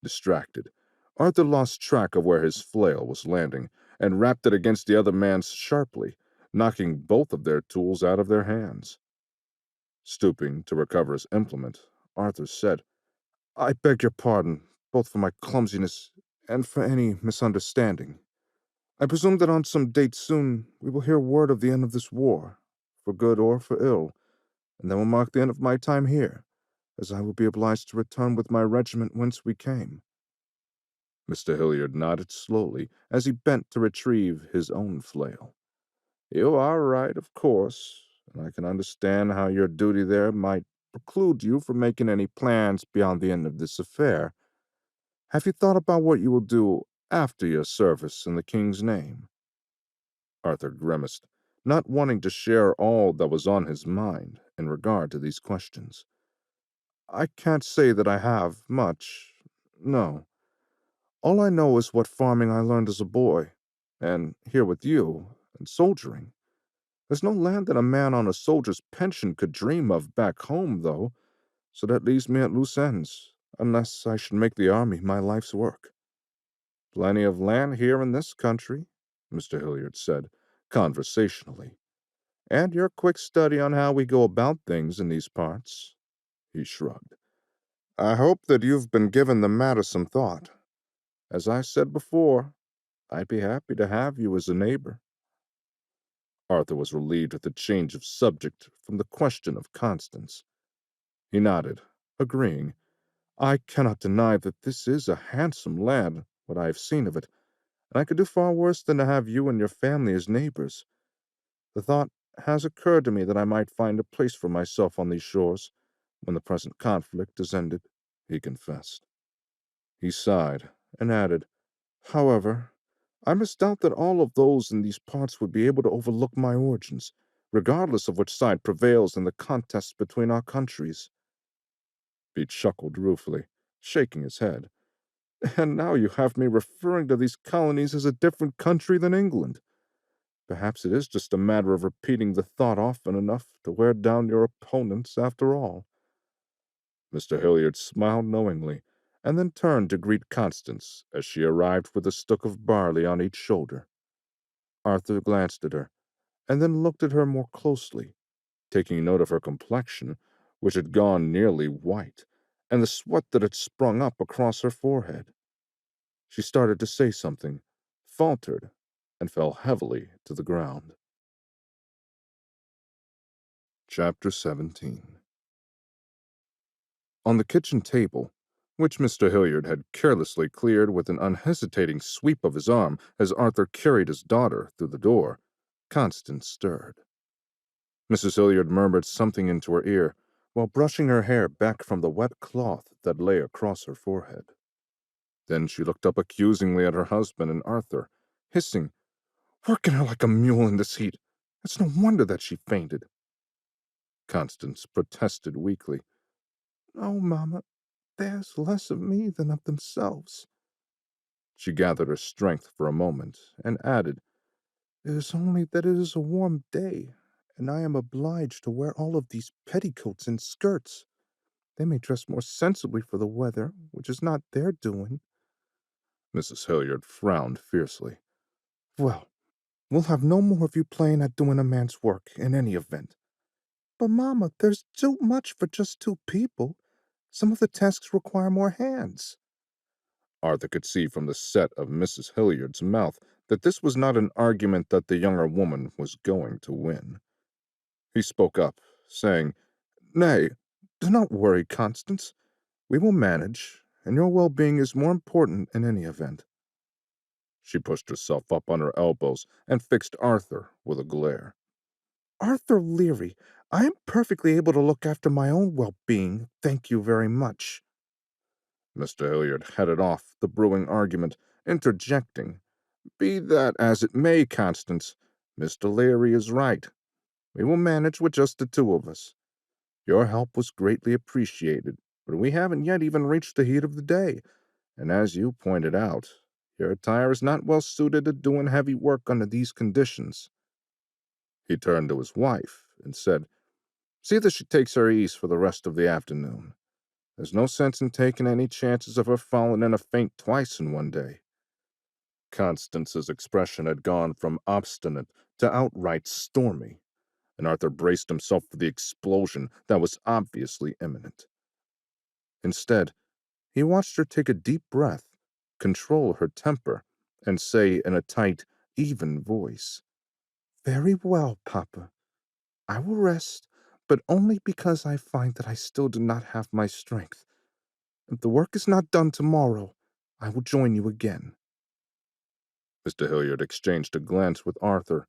Distracted, Arthur lost track of where his flail was landing and rapped it against the other man's sharply, knocking both of their tools out of their hands. Stooping to recover his implement, Arthur said, "I beg your pardon, both for my clumsiness and for any misunderstanding. I presume that on some date soon we will hear word of the end of this war, for good or for ill, and that will mark the end of my time here, as I will be obliged to return with my regiment whence we came." Mr. Hilliard nodded slowly as he bent to retrieve his own flail. "You are right, of course, and I can understand how your duty there might preclude you from making any plans beyond the end of this affair. Have you thought about what you will do after your service in the king's name?" Arthur grimaced, not wanting to share all that was on his mind in regard to these questions. "I can't say that I have much. No. All I know is what farming I learned as a boy, and here with you, and soldiering. There's no land that a man on a soldier's pension could dream of back home, though, so that leaves me at loose ends, unless I should make the army my life's work." "Plenty of land here in this country," Mr. Hilliard said, conversationally. "And your quick study on how we go about things in these parts." He shrugged. "I hope that you've been giving the matter some thought. As I said before, I'd be happy to have you as a neighbor." Arthur was relieved at the change of subject from the question of Constance. He nodded, agreeing. "I cannot deny that this is a handsome land, what I have seen of it, and I could do far worse than to have you and your family as neighbors. The thought has occurred to me that I might find a place for myself on these shores when the present conflict is ended," he confessed. He sighed and added, "However, I misdoubt that all of those in these parts would be able to overlook my origins, regardless of which side prevails in the contest between our countries." He chuckled ruefully, shaking his head. "And now you have me referring to these colonies as a different country than England. Perhaps it is just a matter of repeating the thought often enough to wear down your opponents after all." Mr. Hilliard smiled knowingly, and then turned to greet Constance as she arrived with a stook of barley on each shoulder. Arthur glanced at her, and then looked at her more closely, taking note of her complexion, which had gone nearly white, and the sweat that had sprung up across her forehead. She started to say something, faltered, and fell heavily to the ground. Chapter 17. On the kitchen table, which Mr. Hilliard had carelessly cleared with an unhesitating sweep of his arm as Arthur carried his daughter through the door, Constance stirred. Mrs. Hilliard murmured something into her ear while brushing her hair back from the wet cloth that lay across her forehead. Then she looked up accusingly at her husband and Arthur, hissing, "Working her like a mule in this heat. It's no wonder that she fainted." Constance protested weakly. "Oh, Mama, there's less of me than of themselves." She gathered her strength for a moment and added, "It is only that it is a warm day, and I am obliged to wear all of these petticoats and skirts. They may dress more sensibly for the weather, which is not their doing." Mrs. Hilliard frowned fiercely. "Well, we'll have no more of you playing at doing a man's work, in any event." "But, Mama, there's too much for just two people. Some of the tasks require more hands." Arthur could see from the set of Mrs. Hilliard's mouth that this was not an argument that the younger woman was going to win. He spoke up, saying, "Nay, do not worry, Constance. We will manage, and your well-being is more important in any event." She pushed herself up on her elbows and fixed Arthur with a glare. "Arthur Leary, I am perfectly able to look after my own well-being, thank you very much." Mr. Hilliard headed off the brewing argument, interjecting, "Be that as it may, Constance, Mr. Leary is right. We will manage with just the two of us. Your help was greatly appreciated, but we haven't yet even reached the heat of the day, and as you pointed out, your attire is not well suited to doing heavy work under these conditions." He turned to his wife and said, "See that she takes her ease for the rest of the afternoon. There's no sense in taking any chances of her falling in a faint twice in one day." Constance's expression had gone from obstinate to outright stormy, and Arthur braced himself for the explosion that was obviously imminent. Instead, he watched her take a deep breath, control her temper, and say in a tight, even voice, "Very well, Papa. I will rest, but only because I find that I still do not have my strength. If the work is not done tomorrow, I will join you again." Mr. Hilliard exchanged a glance with Arthur,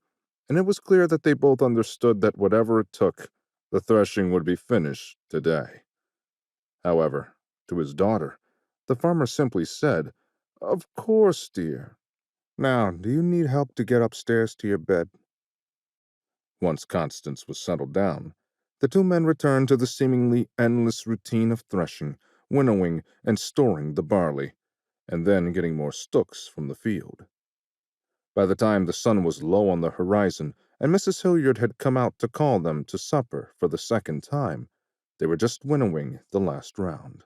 and it was clear that they both understood that whatever it took, the threshing would be finished today. However, to his daughter, the farmer simply said, "Of course, dear. Now, do you need help to get upstairs to your bed?" Once Constance was settled down, the two men returned to the seemingly endless routine of threshing, winnowing, and storing the barley, and then getting more stooks from the field. By the time the sun was low on the horizon and Mrs. Hilliard had come out to call them to supper for the second time, they were just winnowing the last round.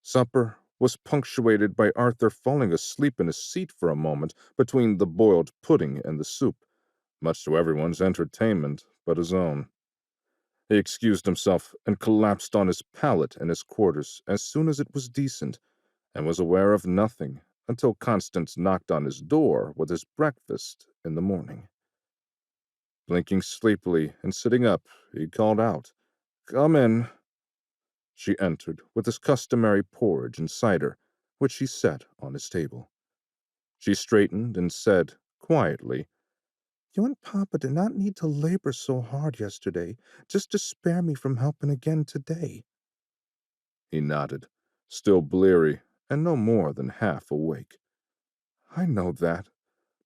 Supper was punctuated by Arthur falling asleep in his seat for a moment between the boiled pudding and the soup, much to everyone's entertainment but his own. He excused himself and collapsed on his pallet in his quarters as soon as it was decent, and was aware of nothing until Constance knocked on his door with his breakfast in the morning. Blinking sleepily and sitting up, he called out, "Come in." She entered with his customary porridge and cider, which he set on his table. She straightened and said, quietly, "You and Papa did not need to labor so hard yesterday just to spare me from helping again today." He nodded, still bleary and no more than half awake. "I know that,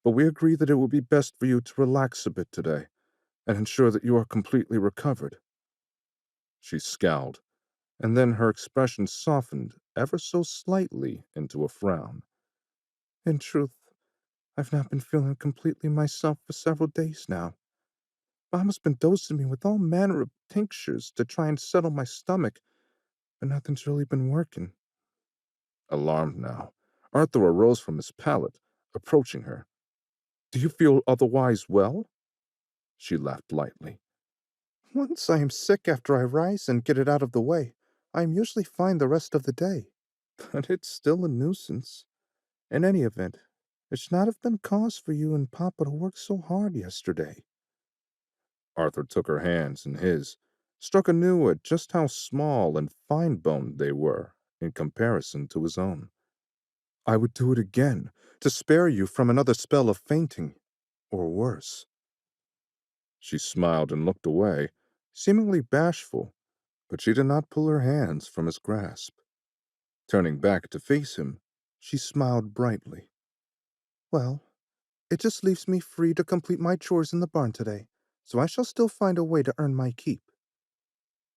but we agreed that it would be best for you to relax a bit today and ensure that you are completely recovered." She scowled, and then her expression softened ever so slightly into a frown. "In truth, I've not been feeling completely myself for several days now. Mama's been dosing me with all manner of tinctures to try and settle my stomach, but nothing's really been working." Alarmed now, Arthur arose from his pallet, approaching her. "Do you feel otherwise well?" She laughed lightly. "Once I am sick after I rise and get it out of the way, I am usually fine the rest of the day. But it's still a nuisance. In any event, it should not have been cause for you and Papa to work so hard yesterday." Arthur took her hands in his, struck anew at just how small and fine-boned they were in comparison to his own. "I would do it again, to spare you from another spell of fainting, or worse." She smiled and looked away, seemingly bashful, but she did not pull her hands from his grasp. Turning back to face him, she smiled brightly. "Well, it just leaves me free to complete my chores in the barn today, so I shall still find a way to earn my keep."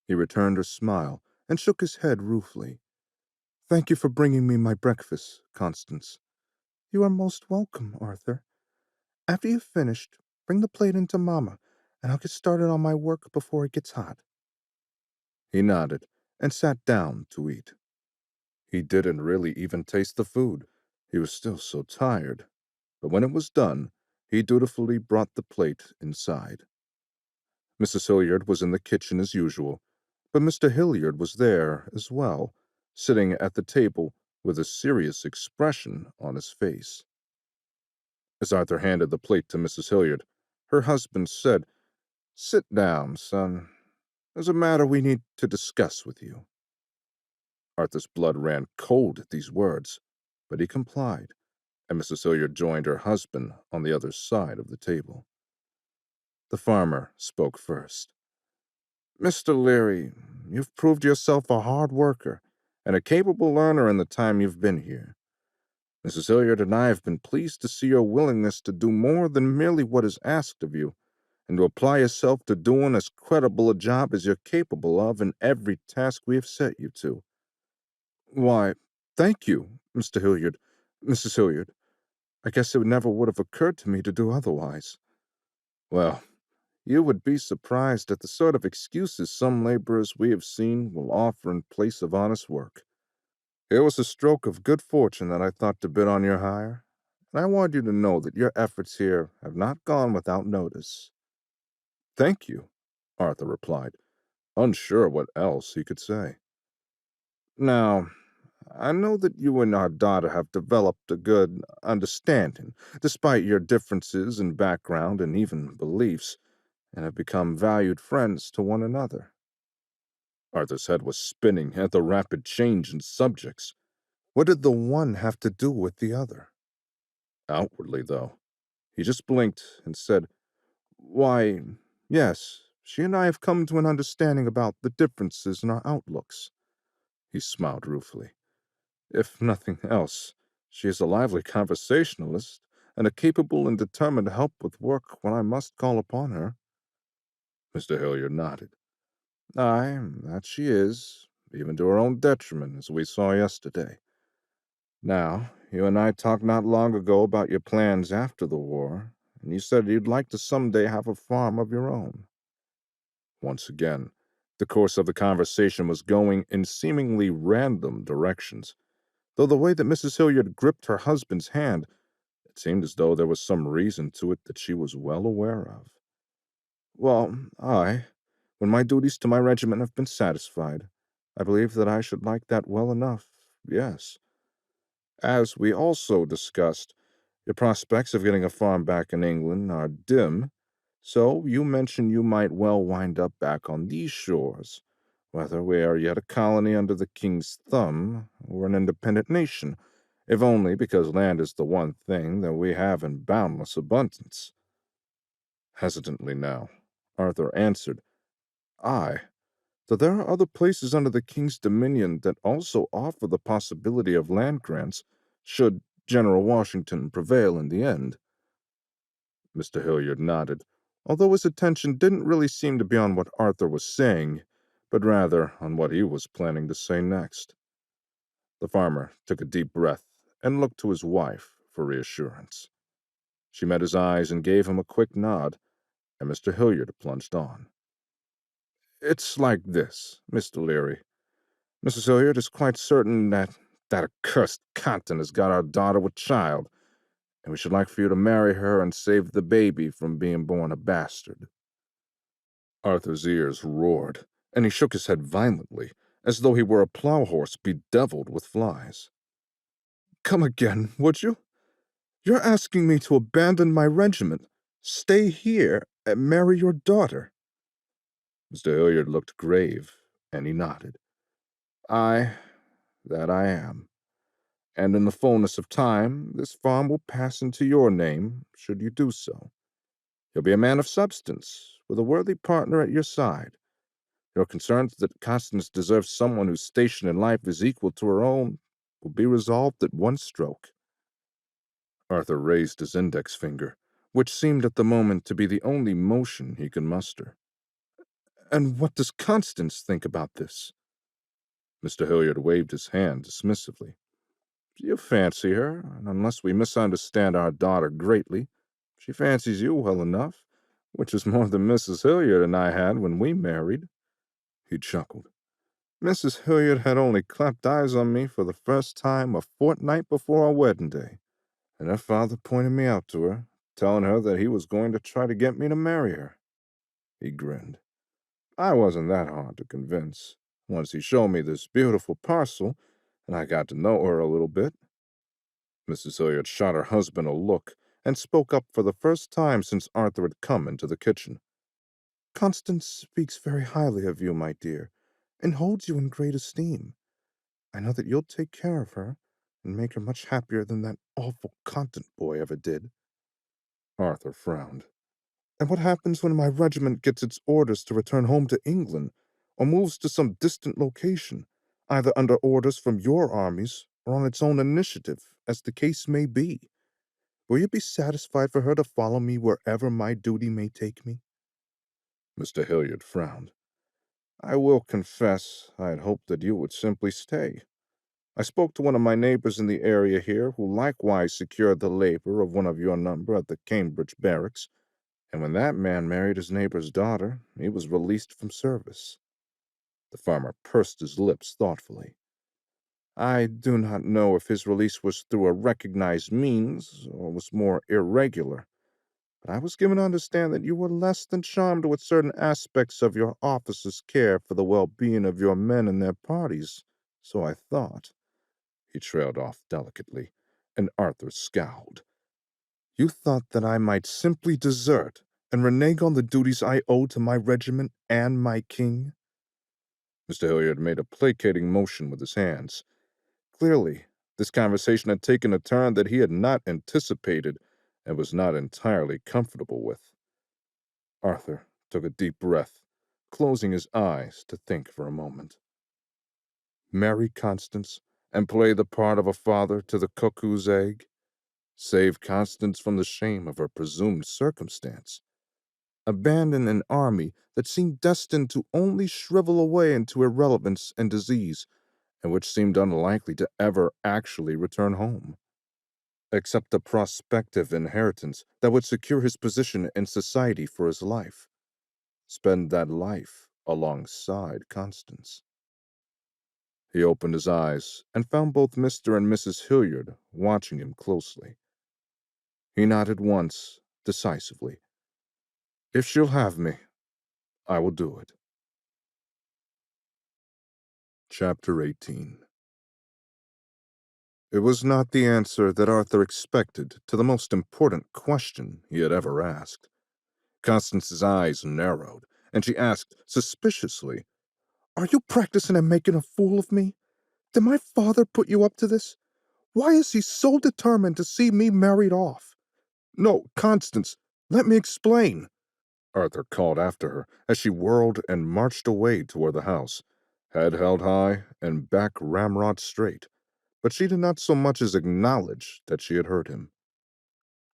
He returned her smile and shook his head ruefully. "Thank you for bringing me my breakfast, Constance." "You are most welcome, Arthur. After you've finished, bring the plate in to Mama, and I'll get started on my work before it gets hot." He nodded and sat down to eat. He didn't really even taste the food. He was still so tired. But when it was done, he dutifully brought the plate inside. Mrs. Hilliard was in the kitchen as usual, but Mr. Hilliard was there as well, sitting at the table with a serious expression on his face. As Arthur handed the plate to Mrs. Hilliard, her husband said, "Sit down, son. There's a matter we need to discuss with you." Arthur's blood ran cold at these words, but he complied, and Mrs. Hilliard joined her husband on the other side of the table. The farmer spoke first. "Mr. Leary, you've proved yourself a hard worker and a capable learner in the time you've been here. Mrs. Hilliard and I have been pleased to see your willingness to do more than merely what is asked of you, and to apply yourself to doing as credible a job as you're capable of in every task we have set you to." "Why, thank you, Mr. Hilliard, Mrs. Hilliard. I guess it never would have occurred to me to do otherwise." "Well, you would be surprised at the sort of excuses some laborers we have seen will offer in place of honest work. It was a stroke of good fortune that I thought to bid on your hire, and I want you to know that your efforts here have not gone without notice." "Thank you," Arthur replied, unsure what else he could say. "Now, I know that you and our daughter have developed a good understanding, despite your differences in background and even beliefs, and have become valued friends to one another." Arthur's head was spinning at the rapid change in subjects. What did the one have to do with the other? Outwardly, though, he just blinked and said, "Why, yes, she and I have come to an understanding about the differences in our outlooks." He smiled ruefully. "If nothing else, she is a lively conversationalist, and a capable and determined help with work when I must call upon her." Mr. Hilliard nodded. "Aye, that she is, even to her own detriment, as we saw yesterday. Now, you and I talked not long ago about your plans after the war, and you said you'd like to someday have a farm of your own." Once again, the course of the conversation was going in seemingly random directions, though the way that Mrs. Hilliard gripped her husband's hand, it seemed as though there was some reason to it that she was well aware of. "Well, I, when my duties to my regiment have been satisfied, I believe that I should like that well enough, yes. As we also discussed, your prospects of getting a farm back in England are dim, so you mentioned you might well wind up back on these shores, whether we are yet a colony under the king's thumb or an independent nation, if only because land is the one thing that we have in boundless abundance." Hesitantly now, Arthur answered, "Aye, so there are other places under the king's dominion that also offer the possibility of land grants, should General Washington prevail in the end." Mr. Hilliard nodded, although his attention didn't really seem to be on what Arthur was saying, but rather on what he was planning to say next. The farmer took a deep breath and looked to his wife for reassurance. She met his eyes and gave him a quick nod, and Mr. Hilliard plunged on. "It's like this, Mr. Leary. Mrs. Hilliard is quite certain that accursed Compton has got our daughter with child, and we should like for you to marry her and save the baby from being born a bastard." Arthur's ears roared, and he shook his head violently, as though he were a plow horse bedeviled with flies. "Come again, would you? You're asking me to abandon my regiment, stay here, and marry your daughter?" Mr. Hilliard looked grave, and he nodded. "Aye, that I am. And in the fullness of time, this farm will pass into your name, should you do so. You'll be a man of substance, with a worthy partner at your side. Your concerns that Constance deserves someone whose station in life is equal to her own will be resolved at one stroke." Arthur raised his index finger, which seemed at the moment to be the only motion he could muster. "And what does Constance think about this?" Mr. Hilliard waved his hand dismissively. "You fancy her, and unless we misunderstand our daughter greatly, she fancies you well enough, which is more than Mrs. Hilliard and I had when we married." He chuckled. "Mrs. Hilliard had only clapped eyes on me for the first time a fortnight before our wedding day, and her father pointed me out to her, telling her that he was going to try to get me to marry her." He grinned. "I wasn't that hard to convince. Once he showed me this beautiful parcel, and I got to know her a little bit." Mrs. Hilliard shot her husband a look and spoke up for the first time since Arthur had come into the kitchen. "Constance speaks very highly of you, my dear, and holds you in great esteem. I know that you'll take care of her and make her much happier than that awful Contant boy ever did." Arthur frowned. "And what happens when my regiment gets its orders to return home to England, or moves to some distant location, either under orders from your armies or on its own initiative, as the case may be? Will you be satisfied for her to follow me wherever my duty may take me?" Mr. Hilliard frowned. "I will confess I had hoped that you would simply stay. I spoke to one of my neighbors in the area here who likewise secured the labor of one of your number at the Cambridge barracks, and when that man married his neighbor's daughter, he was released from service." The farmer pursed his lips thoughtfully. "I do not know if his release was through a recognized means or was more irregular, but I was given to understand that you were less than charmed with certain aspects of your officer's care for the well-being of your men and their parties, so I thought." He trailed off delicately, and Arthur scowled. "You thought that I might simply desert and renege on the duties I owe to my regiment and my king?" Mr. Hilliard made a placating motion with his hands. Clearly, this conversation had taken a turn that he had not anticipated and was not entirely comfortable with. Arthur took a deep breath, closing his eyes to think for a moment. Marry Constance and play the part of a father to the cuckoo's egg? save Constance from the shame of her presumed circumstance, abandon an army that seemed destined to only shrivel away into irrelevance and disease, and which seemed unlikely to ever actually return home, accept a prospective inheritance that would secure his position in society for his life, spend that life alongside Constance. He opened his eyes and found both Mr. and Mrs. Hilliard watching him closely. He nodded once, decisively. "If she'll have me, I will do it." Chapter 18. It was not the answer that Arthur expected to the most important question he had ever asked. Constance's eyes narrowed, and she asked suspiciously, "Are you practicing at making a fool of me? Did my father put you up to this? Why is he so determined to see me married off?" "No, Constance, let me explain," Arthur called after her as she whirled and marched away toward the house, head held high and back ramrod straight. But she did not so much as acknowledge that she had heard him.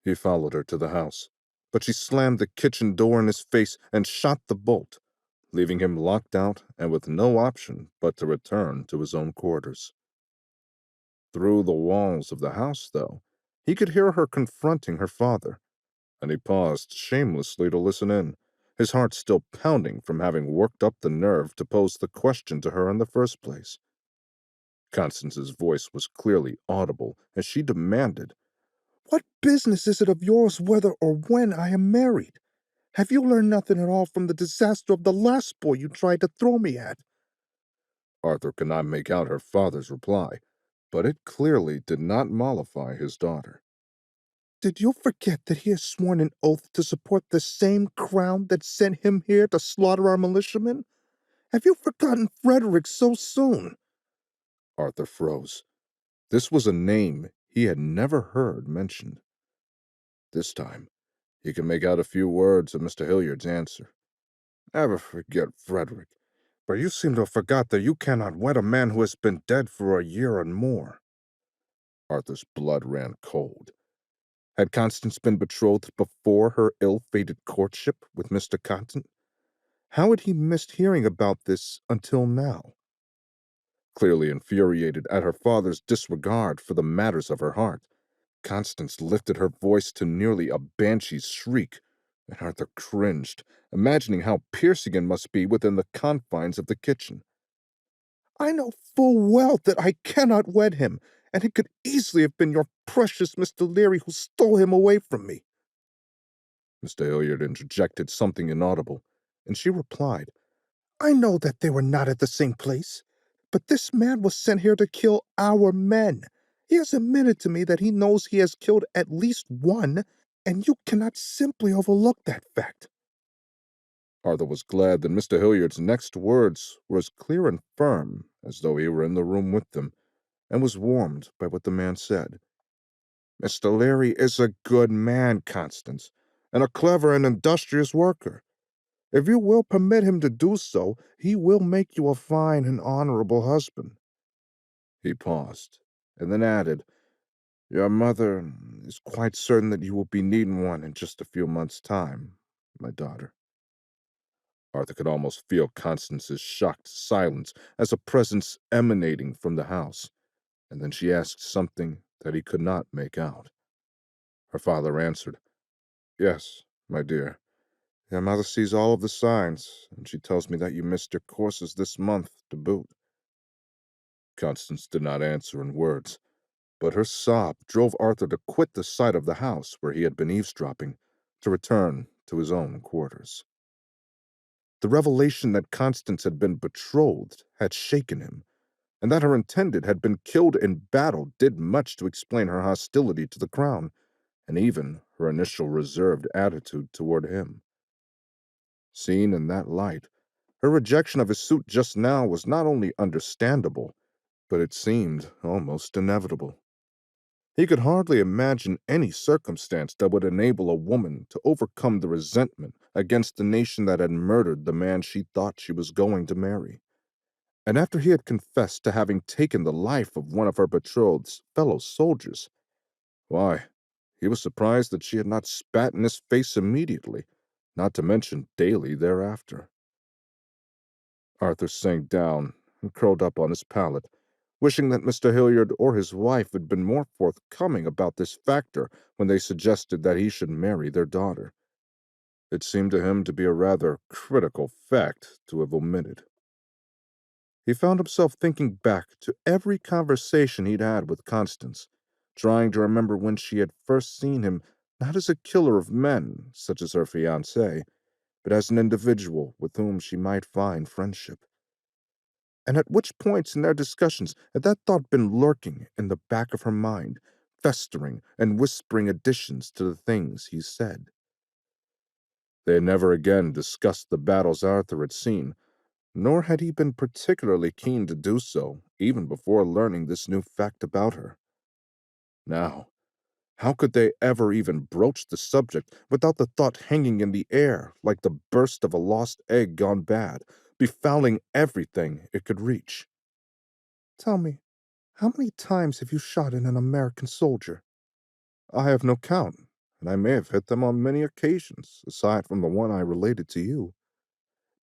He followed her to the house, but she slammed the kitchen door in his face and shot the bolt, leaving him locked out and with no option but to return to his own quarters. Through the walls of the house, though, he could hear her confronting her father, and he paused shamelessly to listen in, his heart still pounding from having worked up the nerve to pose the question to her in the first place. Constance's voice was clearly audible as she demanded, "What business is it of yours whether or when I am married? Have you learned nothing at all from the disaster of the last boy you tried to throw me at?" Arthur could not make out her father's reply, but it clearly did not mollify his daughter. "Did you forget that he has sworn an oath to support the same crown that sent him here to slaughter our militiamen? Have you forgotten Frederick so soon?" Arthur froze. This was a name he had never heard mentioned. This time, he could make out a few words of Mr. Hilliard's answer. "Never forget Frederick, but you seem to have forgot that you cannot wed a man who has been dead for a year and more." Arthur's blood ran cold. Had Constance been betrothed before her ill-fated courtship with Mr. Contant? How had he missed hearing about this until now? Clearly infuriated at her father's disregard for the matters of her heart, Constance lifted her voice to nearly a banshee's shriek, and Arthur cringed, imagining how piercing it must be within the confines of the kitchen. "I know full well that I cannot wed him, and it could easily have been your precious Mr. Leary who stole him away from me." Mr. Hilliard interjected something inaudible, and she replied, "I know that they were not at the same place, but this man was sent here to kill our men. He has admitted to me that he knows he has killed at least one, and you cannot simply overlook that fact." Arthur was glad that Mr. Hilliard's next words were as clear and firm as though he were in the room with them, and was warmed by what the man said. "Mr. Leary is a good man, Constance, and a clever and industrious worker. If you will permit him to do so, he will make you a fine and honorable husband." He paused, and then added, "Your mother is quite certain that you will be needing one in just a few months' time, my daughter." Arthur could almost feel Constance's shocked silence as a presence emanating from the house, and then she asked something that he could not make out. Her father answered, "Yes, my dear. Your mother sees all of the signs, and she tells me that you missed your courses this month to boot." Constance did not answer in words, but her sob drove Arthur to quit the side of the house where he had been eavesdropping, to return to his own quarters. The revelation that Constance had been betrothed had shaken him, and that her intended had been killed in battle did much to explain her hostility to the crown, and even her initial reserved attitude toward him. Seen in that light, her rejection of his suit just now was not only understandable, but it seemed almost inevitable. He could hardly imagine any circumstance that would enable a woman to overcome the resentment against the nation that had murdered the man she thought she was going to marry. And after he had confessed to having taken the life of one of her betrothed's fellow soldiers, why, He was surprised that she had not spat in his face immediately, not to mention daily thereafter. Arthur sank down and curled up on his pallet, wishing that Mr. Hilliard or his wife had been more forthcoming about this factor when they suggested that he should marry their daughter. It seemed to him to be a rather critical fact to have omitted. He found himself thinking back to every conversation he'd had with Constance, trying to remember when she had first seen him not as a killer of men, such as her fiancé, but as an individual with whom she might find friendship. And at which points in their discussions had that thought been lurking in the back of her mind, festering and whispering additions to the things he said? They had never again discussed the battles Arthur had seen, nor had he been particularly keen to do so, even before learning this new fact about her. Now, how could they ever even broach the subject without the thought hanging in the air like the burst of a lost egg gone bad, befouling everything it could reach? Tell me, how many times have you shot at an American soldier? I have no count, and I may have hit them on many occasions, aside from the one I related to you.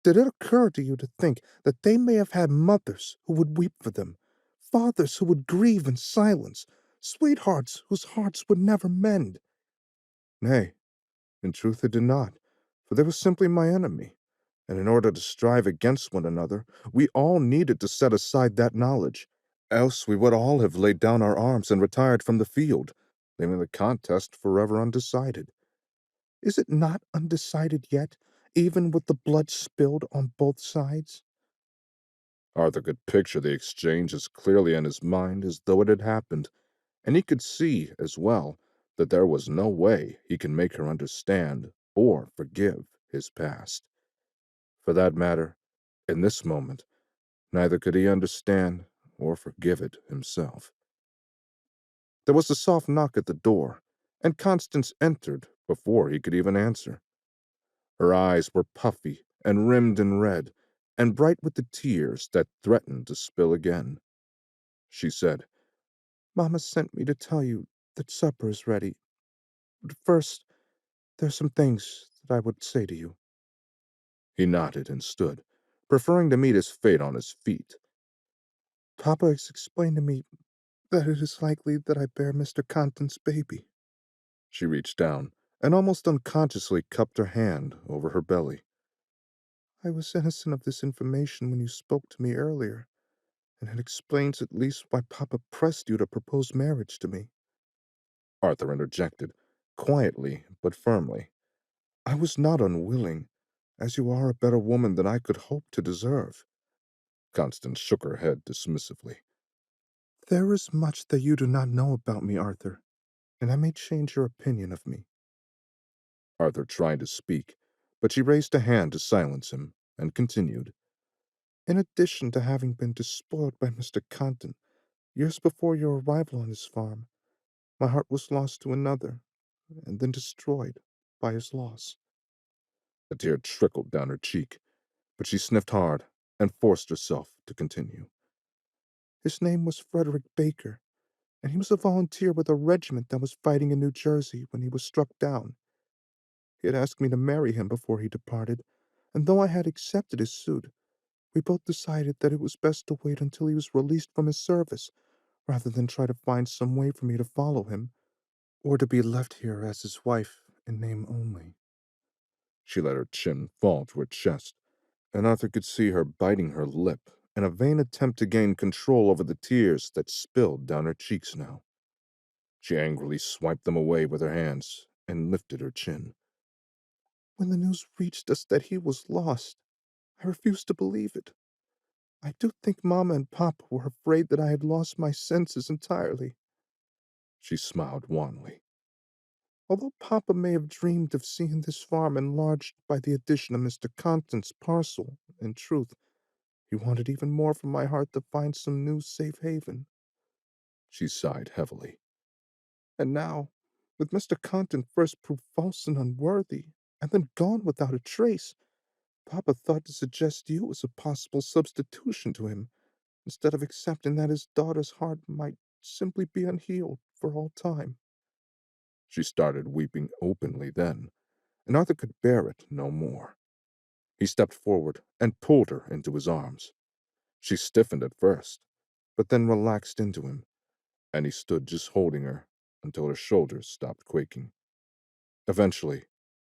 Did it occur to you to think that they may have had mothers who would weep for them, fathers who would grieve in silence, sweethearts whose hearts would never mend? Nay, in truth it did not, for they were simply my enemy, and in order to strive against one another, we all needed to set aside that knowledge, else we would all have laid down our arms and retired from the field, leaving the contest forever undecided. Is it not undecided yet, even with the blood spilled on both sides? Arthur could picture the exchange as clearly in his mind as though it had happened, and he could see, as well, that there was no way he could make her understand or forgive his past. For that matter, in this moment, neither could he understand or forgive it himself. There was a soft knock at the door, and Constance entered before he could even answer. Her eyes were puffy and rimmed in red, and bright with the tears that threatened to spill again. She said, "Mamma sent me to tell you that supper is ready. But first, there's some things that I would say to you." He nodded and stood, preferring to meet his fate on his feet. "Papa has explained to me that it is likely that I bear Mr. Compton's baby." She reached down and almost unconsciously cupped her hand over her belly. "I was innocent of this information when you spoke to me earlier, and it explains at least why Papa pressed you to propose marriage to me." Arthur interjected, quietly but firmly. "I was not unwilling, as you are a better woman than I could hope to deserve." Constance shook her head dismissively. "There is much that you do not know about me, Arthur, and I may change your opinion of me." Arthur tried to speak, but she raised a hand to silence him, and continued. "In addition to having been despoiled by Mr. Compton, years before your arrival on his farm, my heart was lost to another, and then destroyed by his loss." A tear trickled down her cheek, but she sniffed hard and forced herself to continue. "His name was Frederick Baker, and he was a volunteer with a regiment that was fighting in New Jersey when he was struck down. He had asked me to marry him before he departed, and though I had accepted his suit, we both decided that it was best to wait until he was released from his service, rather than try to find some way for me to follow him, or to be left here as his wife in name only." She let her chin fall to her chest, and Arthur could see her biting her lip in a vain attempt to gain control over the tears that spilled down her cheeks now. She angrily swiped them away with her hands and lifted her chin. "When the news reached us that he was lost, I refused to believe it. I do think Mamma and Papa were afraid that I had lost my senses entirely." She smiled wanly. "Although Papa may have dreamed of seeing this farm enlarged by the addition of Mr. Compton's parcel, in truth, he wanted even more from my heart to find some new safe haven." She sighed heavily. "And now, with Mr. Compton first proved false and unworthy, and then gone without a trace, Papa thought to suggest you as a possible substitution to him, instead of accepting that his daughter's heart might simply be unhealed for all time." She started weeping openly then, and Arthur could bear it no more. He stepped forward and pulled her into his arms. She stiffened at first, but then relaxed into him, and he stood just holding her until her shoulders stopped quaking. Eventually,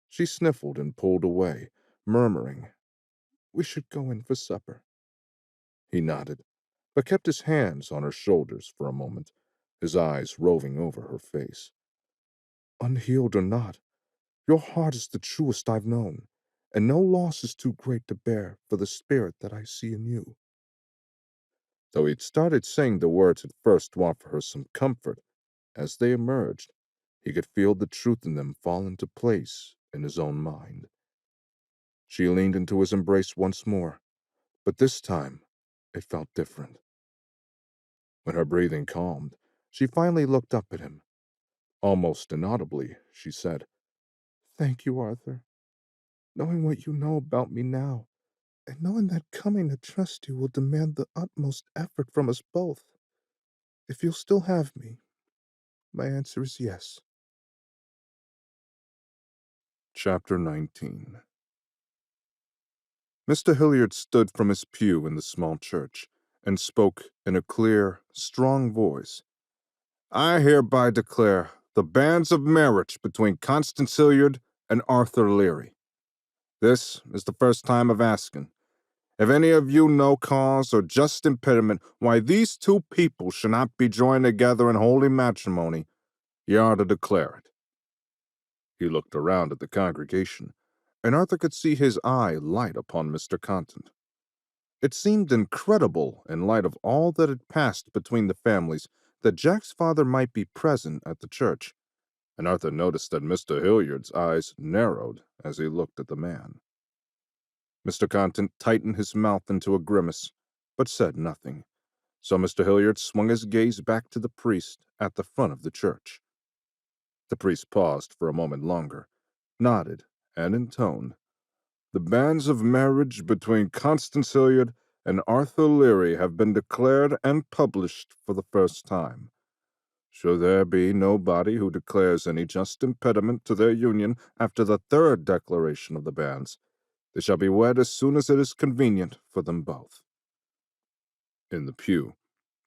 she sniffled and pulled away, murmuring, "We should go in for supper." He nodded, but kept his hands on her shoulders for a moment, his eyes roving over her face. "Unhealed or not, your heart is the truest I've known, and no loss is too great to bear for the spirit that I see in you." Though he'd started saying the words at first to offer her some comfort, as they emerged, he could feel the truth in them fall into place in his own mind. She leaned into his embrace once more, but this time it felt different. When her breathing calmed, she finally looked up at him. Almost inaudibly, she said, "Thank you, Arthur. Knowing what you know about me now, and knowing that coming to trust you will demand the utmost effort from us both. If you'll still have me, my answer is yes." Chapter 19. Mr. Hilliard stood from his pew in the small church and spoke in a clear, strong voice. "I hereby declare the banns of marriage between Constance Hilliard and Arthur Leary. This is the first time of asking. If any of you know cause or just impediment why these two people should not be joined together in holy matrimony, ye are to declare it." He looked around at the congregation, and Arthur could see his eye light upon Mr. Contant. It seemed incredible, in light of all that had passed between the families, that Jack's father might be present at the church, and Arthur noticed that Mr. Hilliard's eyes narrowed as he looked at the man. Mr. Contant tightened his mouth into a grimace, but said nothing, so Mr. Hilliard swung his gaze back to the priest at the front of the church. The priest paused for a moment longer, nodded, and intoned, "The banns of marriage between Constance Hilliard and Arthur Leary have been declared and published for the first time. Should there be nobody who declares any just impediment to their union after the third declaration of the banns, they shall be wed as soon as it is convenient for them both." In the pew,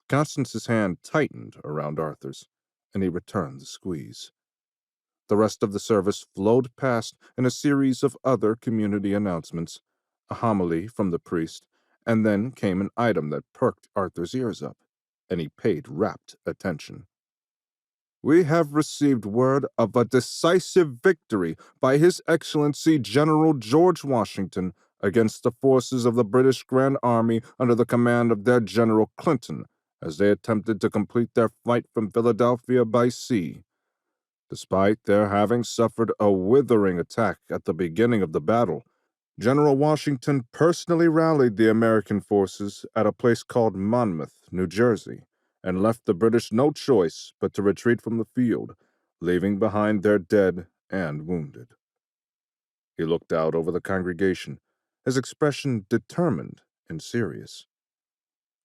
Constance's hand tightened around Arthur's, and he returned the squeeze. The rest of the service flowed past in a series of other community announcements, a homily from the priest, and then came an item that perked Arthur's ears up, and he paid rapt attention. "We have received word of a decisive victory by His Excellency General George Washington against the forces of the British Grand Army under the command of their General Clinton, as they attempted to complete their flight from Philadelphia by sea. Despite their having suffered a withering attack at the beginning of the battle, General Washington personally rallied the American forces at a place called Monmouth, New Jersey, and left the British no choice but to retreat from the field, leaving behind their dead and wounded." He looked out over the congregation, his expression determined and serious.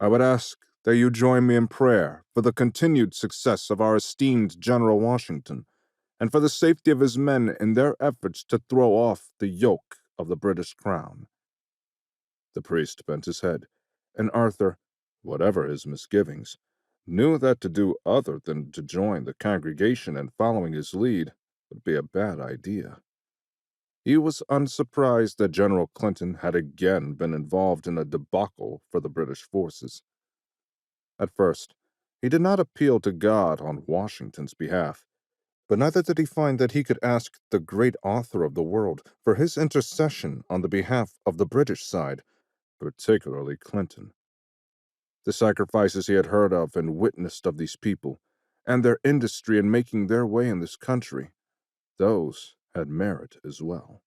"I would ask that you join me in prayer for the continued success of our esteemed General Washington, and for the safety of his men in their efforts to throw off the yoke of the British crown." The priest bent his head, and Arthur, whatever his misgivings, knew that to do other than to join the congregation in following his lead would be a bad idea. He was unsurprised that General Clinton had again been involved in a debacle for the British forces. At first, he did not appeal to God on Washington's behalf, but neither did he find that he could ask the great author of the world for his intercession on the behalf of the British side, particularly Clinton. The sacrifices he had heard of and witnessed of these people, and their industry in making their way in this country, those had merit as well.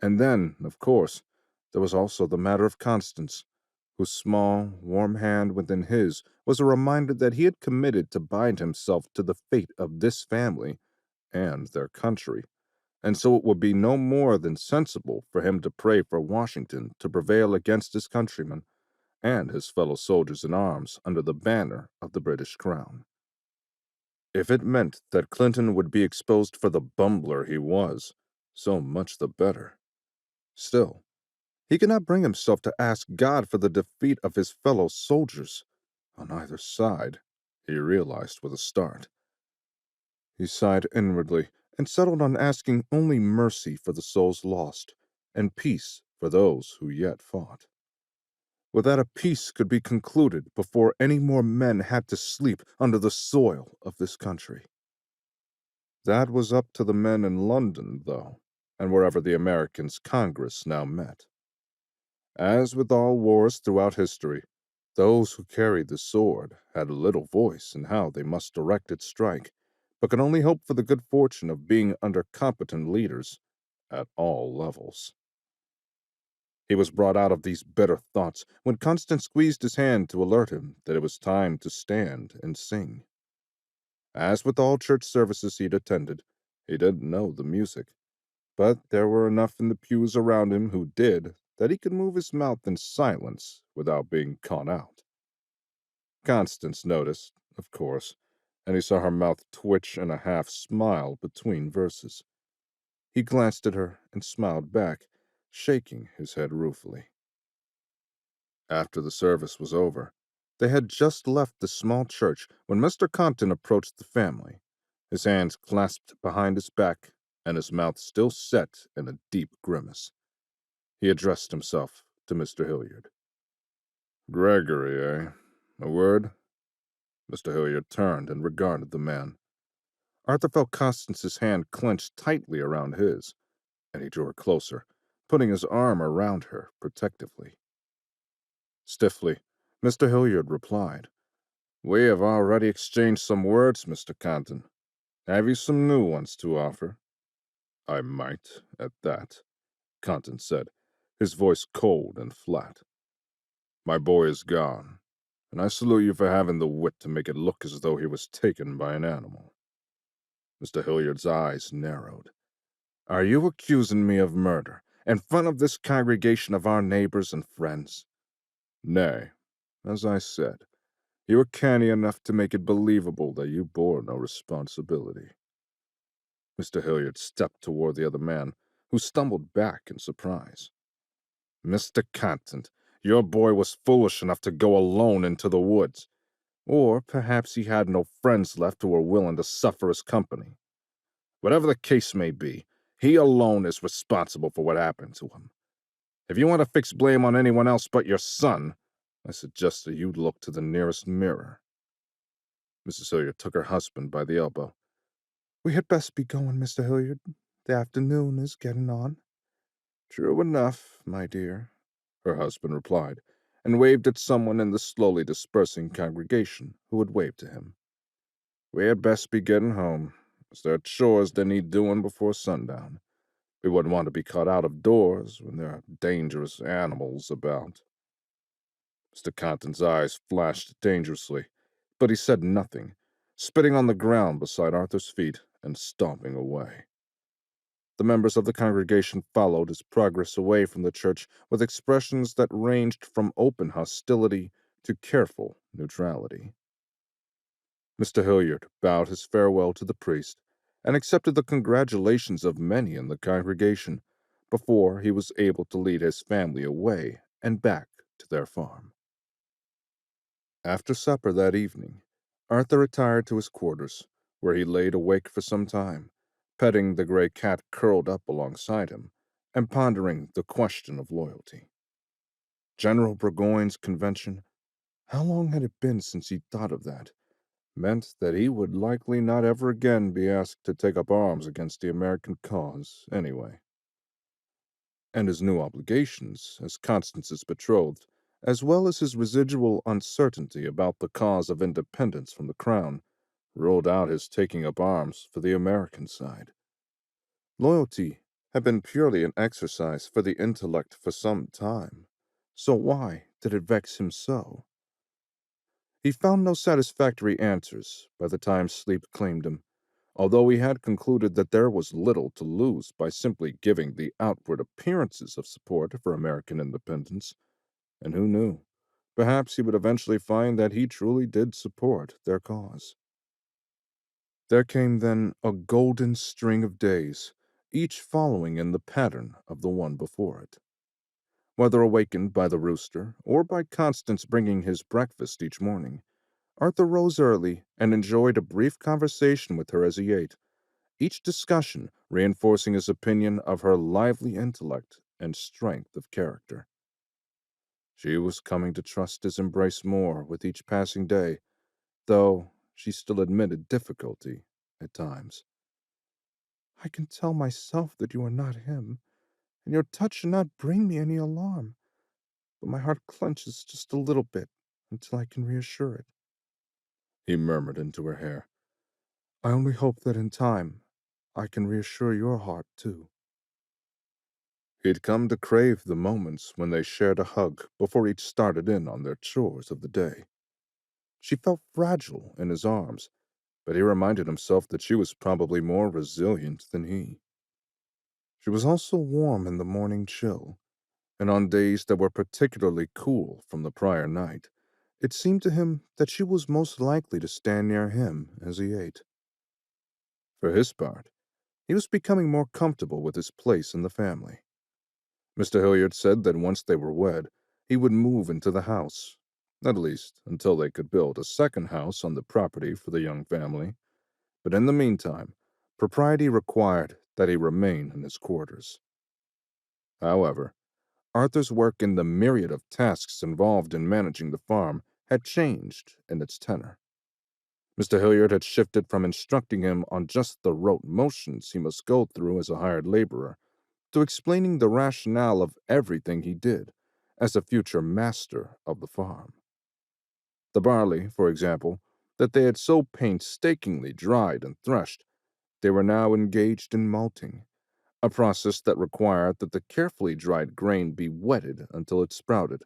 And then, of course, there was also the matter of Constance, whose small, warm hand within his was a reminder that he had committed to bind himself to the fate of this family and their country, and so it would be no more than sensible for him to pray for Washington to prevail against his countrymen and his fellow soldiers in arms under the banner of the British crown. If it meant that Clinton would be exposed for the bumbler he was, so much the better. Still, he could not bring himself to ask God for the defeat of his fellow soldiers on either side, he realized with a start. He sighed inwardly and settled on asking only mercy for the souls lost and peace for those who yet fought. With that, a peace could be concluded before any more men had to sleep under the soil of this country. That was up to the men in London, though, and wherever the Americans' Congress now met. As with all wars throughout history, those who carried the sword had little voice in how they must direct its strike, but could only hope for the good fortune of being under competent leaders at all levels. He was brought out of these bitter thoughts when Constance squeezed his hand to alert him that it was time to stand and sing. As with all church services he'd attended, he didn't know the music, but there were enough in the pews around him who did that he could move his mouth in silence without being caught out. Constance noticed, of course, and he saw her mouth twitch in a half-smile between verses. He glanced at her and smiled back, shaking his head ruefully. After the service was over, they had just left the small church when Mr. Compton approached the family, his hands clasped behind his back and his mouth still set in a deep grimace. He addressed himself to Mr. Hilliard. "Gregory, eh? A word?" Mr. Hilliard turned and regarded the man. Arthur felt Constance's hand clenched tightly around his, and he drew her closer, putting his arm around her protectively. Stiffly, Mr. Hilliard replied, "We have already exchanged some words, Mr. Compton. Have you some new ones to offer?" "I might, at that," Compton said, his voice cold and flat. "My boy is gone, and I salute you for having the wit to make it look as though he was taken by an animal." Mr. Hilliard's eyes narrowed. "Are you accusing me of murder in front of this congregation of our neighbors and friends?" "Nay, as I said, you were canny enough to make it believable that you bore no responsibility." Mr. Hilliard stepped toward the other man, who stumbled back in surprise. "Mr. Compton, your boy was foolish enough to go alone into the woods. Or perhaps he had no friends left who were willing to suffer his company. Whatever the case may be, he alone is responsible for what happened to him. If you want to fix blame on anyone else but your son, I suggest that you look to the nearest mirror." Mrs. Hilliard took her husband by the elbow. "We had best be going, Mr. Hilliard. The afternoon is getting on." "True enough, my dear," her husband replied, and waved at someone in the slowly dispersing congregation who had waved to him. "We had best be getting home, as there are chores that need doing before sundown. We wouldn't want to be caught out of doors when there are dangerous animals about." Mr. Compton's eyes flashed dangerously, but he said nothing, spitting on the ground beside Arthur's feet and stomping away. The members of the congregation followed his progress away from the church with expressions that ranged from open hostility to careful neutrality. Mr. Hilliard bowed his farewell to the priest and accepted the congratulations of many in the congregation before he was able to lead his family away and back to their farm. After supper that evening, Arthur retired to his quarters, where he laid awake for some time, petting the gray cat curled up alongside him and pondering the question of loyalty. General Burgoyne's convention, how long had it been since he'd thought of that, meant that he would likely not ever again be asked to take up arms against the American cause anyway. And his new obligations as Constance's betrothed, as well as his residual uncertainty about the cause of independence from the crown, ruled out his taking up arms for the American side. Loyalty had been purely an exercise for the intellect for some time, so why did it vex him so? He found no satisfactory answers by the time sleep claimed him, although he had concluded that there was little to lose by simply giving the outward appearances of support for American independence. And who knew? Perhaps he would eventually find that he truly did support their cause. There came then a golden string of days, each following in the pattern of the one before it. Whether awakened by the rooster or by Constance bringing his breakfast each morning, Arthur rose early and enjoyed a brief conversation with her as he ate, each discussion reinforcing his opinion of her lively intellect and strength of character. She was coming to trust his embrace more with each passing day, though she still admitted difficulty at times. "I can tell myself that you are not him, and your touch should not bring me any alarm, but my heart clenches just a little bit until I can reassure it," he murmured into her hair. "I only hope that in time I can reassure your heart, too." He'd come to crave the moments when they shared a hug before each started in on their chores of the day. She felt fragile in his arms, but he reminded himself that she was probably more resilient than he. She was also warm in the morning chill, and on days that were particularly cool from the prior night, it seemed to him that she was most likely to stand near him as he ate. For his part, he was becoming more comfortable with his place in the family. Mr. Hilliard said that once they were wed, he would move into the house, at least until they could build a second house on the property for the young family. But in the meantime, propriety required that he remain in his quarters. However, Arthur's work in the myriad of tasks involved in managing the farm had changed in its tenor. Mr. Hilliard had shifted from instructing him on just the rote motions he must go through as a hired laborer to explaining the rationale of everything he did as a future master of the farm. The barley, for example, that they had so painstakingly dried and threshed, they were now engaged in malting, a process that required that the carefully dried grain be wetted until it sprouted,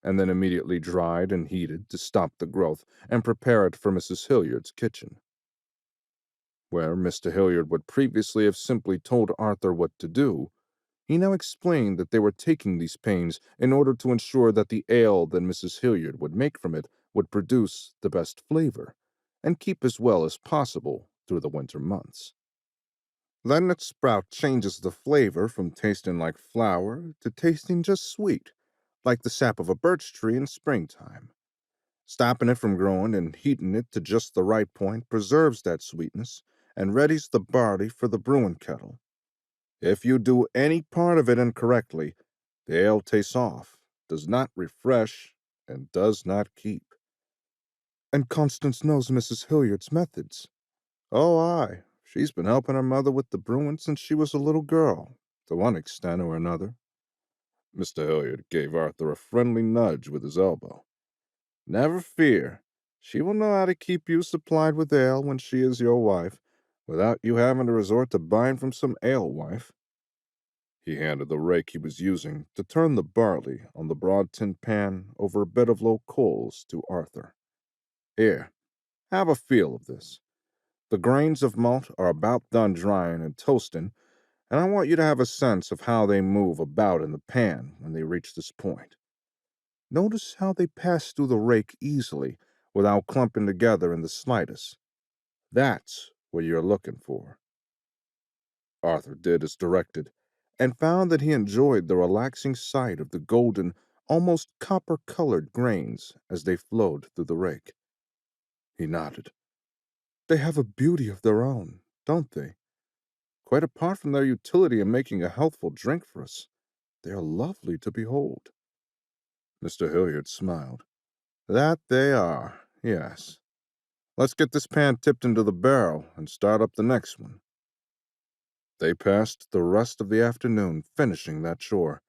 and then immediately dried and heated to stop the growth and prepare it for Mrs. Hilliard's kitchen. Where Mr. Hilliard would previously have simply told Arthur what to do, he now explained that they were taking these pains in order to ensure that the ale that Mrs. Hilliard would make from it would produce the best flavor and keep as well as possible through the winter months. Then its sprout changes the flavor from tasting like flour to tasting just sweet, like the sap of a birch tree in springtime. Stopping it from growing and heating it to just the right point preserves that sweetness and readies the barley for the brewing kettle. If you do any part of it incorrectly, the ale tastes off, does not refresh, and does not keep. "And Constance knows Mrs. Hilliard's methods." "Oh, aye. She's been helping her mother with the brewing since she was a little girl, to one extent or another." Mr. Hilliard gave Arthur a friendly nudge with his elbow. "Never fear. She will know how to keep you supplied with ale when she is your wife, without you having to resort to buying from some alewife." He handed the rake he was using to turn the barley on the broad tin pan over a bed of low coals to Arthur. "Here, have a feel of this. The grains of malt are about done drying and toasting, and I want you to have a sense of how they move about in the pan when they reach this point. Notice how they pass through the rake easily, without clumping together in the slightest. That's what you're looking for." Arthur did as directed, and found that he enjoyed the relaxing sight of the golden, almost copper-colored grains as they flowed through the rake. He nodded. "They have a beauty of their own, don't they? Quite apart from their utility in making a healthful drink for us, they are lovely to behold." Mr. Hilliard smiled. "That they are, yes. Let's get this pan tipped into the barrel and start up the next one." They passed the rest of the afternoon finishing that chore,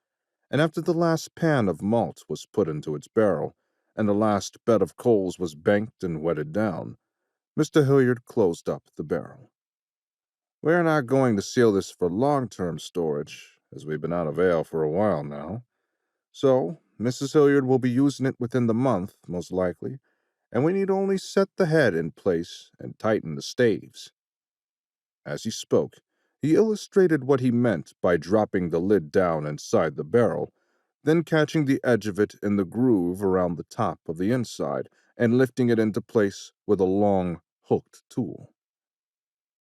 and after the last pan of malt was put into its barrel, and the last bed of coals was banked and wetted down, Mr. Hilliard closed up the barrel. "We're not going to seal this for long-term storage, as we've been out of ale for a while now. So, Mrs. Hilliard will be using it within the month, most likely, and we need only set the head in place and tighten the staves." As he spoke, he illustrated what he meant by dropping the lid down inside the barrel, then catching the edge of it in the groove around the top of the inside and lifting it into place with a long, hooked tool.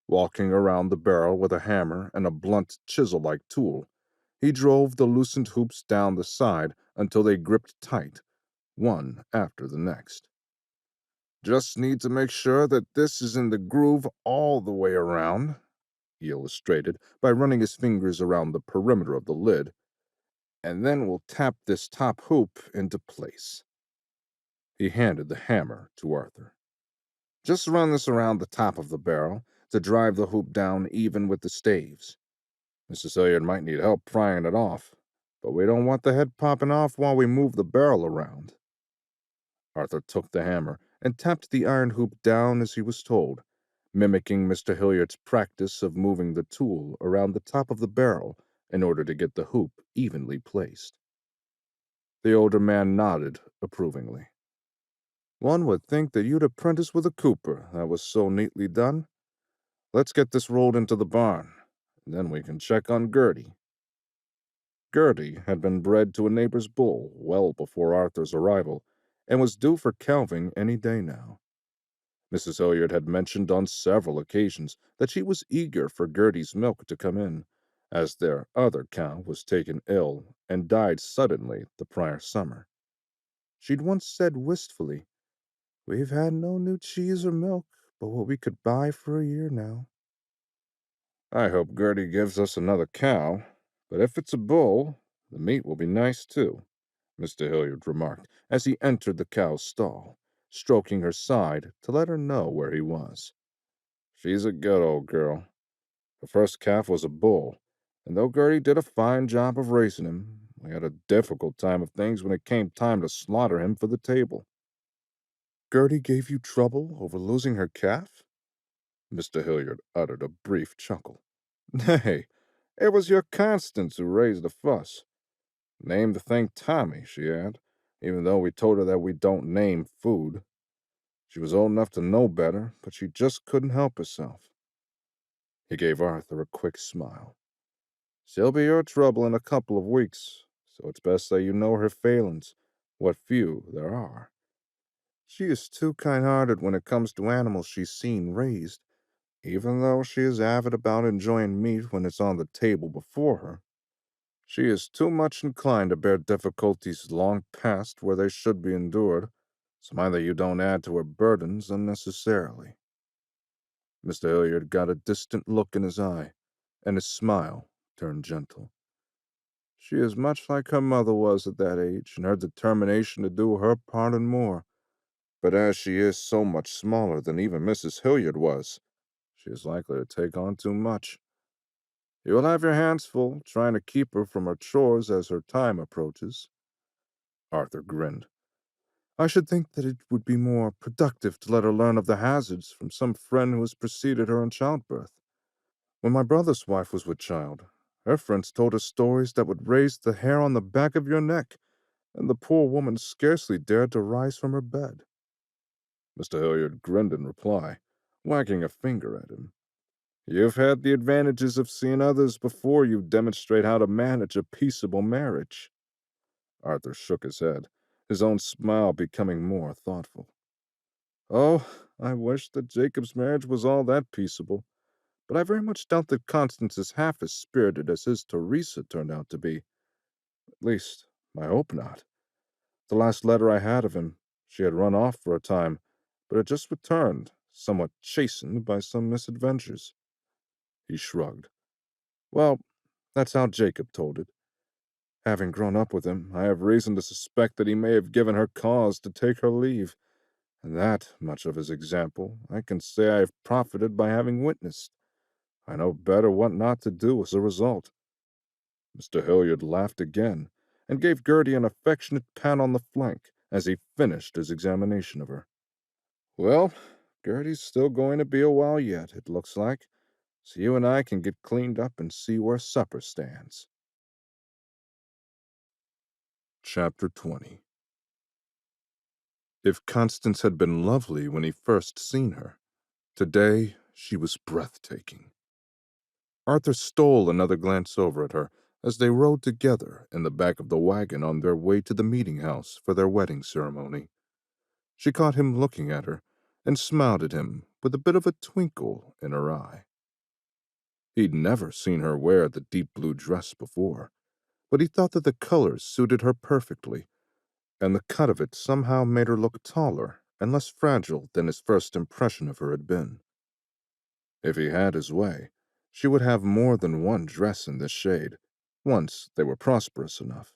Walking around the barrel with a hammer and a blunt chisel-like tool, he drove the loosened hoops down the side until they gripped tight, one after the next. "Just need to make sure that this is in the groove all the way around," he illustrated by running his fingers around the perimeter of the lid, "and then we'll tap this top hoop into place." He handed the hammer to Arthur. "Just run this around the top of the barrel to drive the hoop down even with the staves. Mrs. Hilliard might need help prying it off, but we don't want the head popping off while we move the barrel around." Arthur took the hammer and tapped the iron hoop down as he was told, mimicking Mr. Hilliard's practice of moving the tool around the top of the barrel in order to get the hoop evenly placed. The older man nodded approvingly. "One would think that you'd apprentice with a cooper, that was so neatly done. Let's get this rolled into the barn, and then we can check on Gertie." Gertie had been bred to a neighbor's bull well before Arthur's arrival, and was due for calving any day now. Mrs. Hilliard had mentioned on several occasions that she was eager for Gertie's milk to come in, as their other cow was taken ill and died suddenly the prior summer. She'd once said wistfully, "We've had no new cheese or milk but what we could buy for a year now." "I hope Gertie gives us another cow, but if it's a bull, the meat will be nice too," Mr. Hilliard remarked as he entered the cow's stall, stroking her side to let her know where he was. "She's a good old girl. The first calf was a bull, and though Gertie did a fine job of raising him, we had a difficult time of things when it came time to slaughter him for the table." "Gertie gave you trouble over losing her calf?" Mr. Hilliard uttered a brief chuckle. "Nay, it was your Constance who raised the fuss. Named the thing Tommy, she had, even though we told her that we don't name food. She was old enough to know better, but she just couldn't help herself." He gave Arthur a quick smile. "She'll be your trouble in a couple of weeks, so it's best that you know her failings, what few there are. She is too kind-hearted when it comes to animals she's seen raised, even though she is avid about enjoying meat when it's on the table before her. She is too much inclined to bear difficulties long past where they should be endured, so mind that you don't add to her burdens unnecessarily." Mr. Hilliard got a distant look in his eye, and his smile turned gentle. "She is much like her mother was at that age, in her determination to do her part and more. But as she is so much smaller than even Mrs. Hilliard was, she is likely to take on too much. You will have your hands full trying to keep her from her chores as her time approaches." Arthur grinned. "I should think that it would be more productive to let her learn of the hazards from some friend who has preceded her in childbirth. When my brother's wife was with child, her friends told her stories that would raise the hair on the back of your neck, and the poor woman scarcely dared to rise from her bed." Mr. Hilliard grinned in reply, wagging a finger at him. "You've had the advantages of seeing others before you demonstrate how to manage a peaceable marriage." Arthur shook his head, his own smile becoming more thoughtful. "Oh, I wish that Jacob's marriage was all that peaceable, but I very much doubt that Constance is half as spirited as his Teresa turned out to be. At least, I hope not. The last letter I had of him, she had run off for a time, but had just returned, somewhat chastened by some misadventures." He shrugged. "Well, that's how Jacob told it. Having grown up with him, I have reason to suspect that he may have given her cause to take her leave, and that much of his example I can say I have profited by having witnessed. I know better what not to do as a result." Mr. Hilliard laughed again, and gave Gertie an affectionate pat on the flank as he finished his examination of her. "Well, Gertie's still going to be a while yet, it looks like, so you and I can get cleaned up and see where supper stands." Chapter 20. If Constance had been lovely when he first seen her, today she was breathtaking. Arthur stole another glance over at her as they rode together in the back of the wagon on their way to the meeting house for their wedding ceremony. She caught him looking at her and smiled at him with a bit of a twinkle in her eye. He'd never seen her wear the deep blue dress before, but he thought that the colors suited her perfectly, and the cut of it somehow made her look taller and less fragile than his first impression of her had been. If he had his way, she would have more than one dress in this shade, once they were prosperous enough.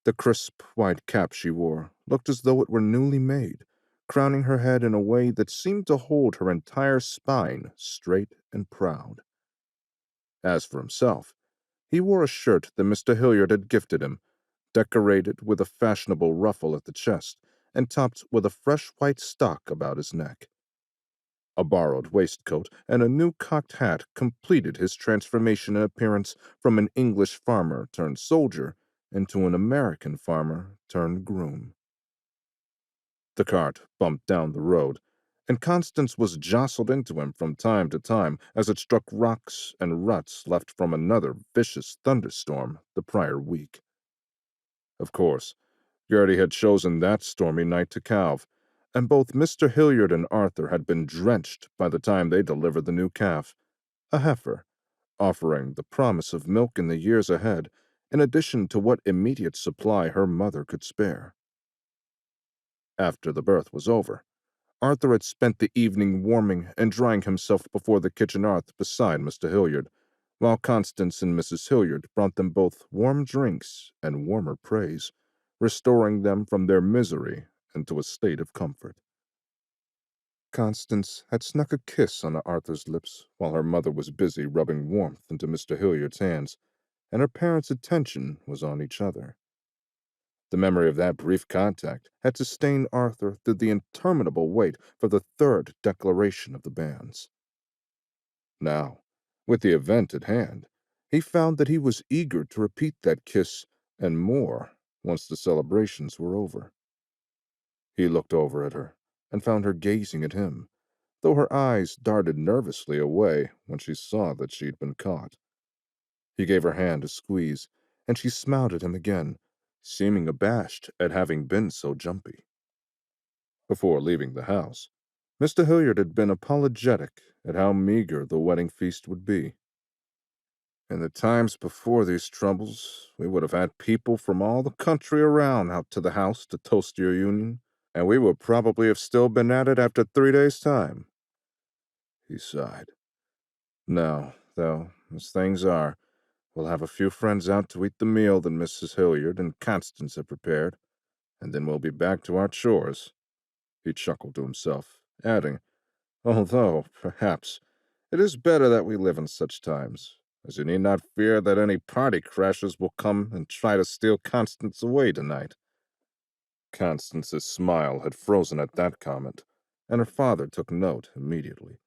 The crisp white cap she wore looked as though it were newly made, crowning her head in a way that seemed to hold her entire spine straight and proud. As for himself, he wore a shirt that Mr. Hilliard had gifted him, decorated with a fashionable ruffle at the chest and topped with a fresh white stock about his neck. A borrowed waistcoat and a new cocked hat completed his transformation in appearance from an English farmer turned soldier into an American farmer turned groom. The cart bumped down the road, and Constance was jostled into him from time to time as it struck rocks and ruts left from another vicious thunderstorm the prior week. Of course, Gertie had chosen that stormy night to calve, and both Mr. Hilliard and Arthur had been drenched by the time they delivered the new calf, a heifer, offering the promise of milk in the years ahead, in addition to what immediate supply her mother could spare. After the birth was over, Arthur had spent the evening warming and drying himself before the kitchen hearth beside Mr. Hilliard, while Constance and Mrs. Hilliard brought them both warm drinks and warmer praise, restoring them from their misery into a state of comfort. Constance had snuck a kiss on Arthur's lips while her mother was busy rubbing warmth into Mr. Hilliard's hands, and her parents' attention was on each other. The memory of that brief contact had sustained Arthur through the interminable wait for the third declaration of the banns. Now, with the event at hand, he found that he was eager to repeat that kiss and more once the celebrations were over. He looked over at her and found her gazing at him, though her eyes darted nervously away when she saw that she'd been caught. He gave her hand a squeeze, and she smiled at him again, seeming abashed at having been so jumpy. Before leaving the house, Mr. Hilliard had been apologetic at how meager the wedding feast would be. In the times before these troubles, we would have had people from all the country around out to the house to toast your union, and we would probably have still been at it after 3 days' time. He sighed. Now, though, as things are, we'll have a few friends out to eat the meal that Mrs. Hilliard and Constance have prepared, and then we'll be back to our chores. He chuckled to himself, adding, although, perhaps, it is better that we live in such times, as you need not fear that any party crashers will come and try to steal Constance away tonight. Constance's smile had frozen at that comment, and her father took note immediately.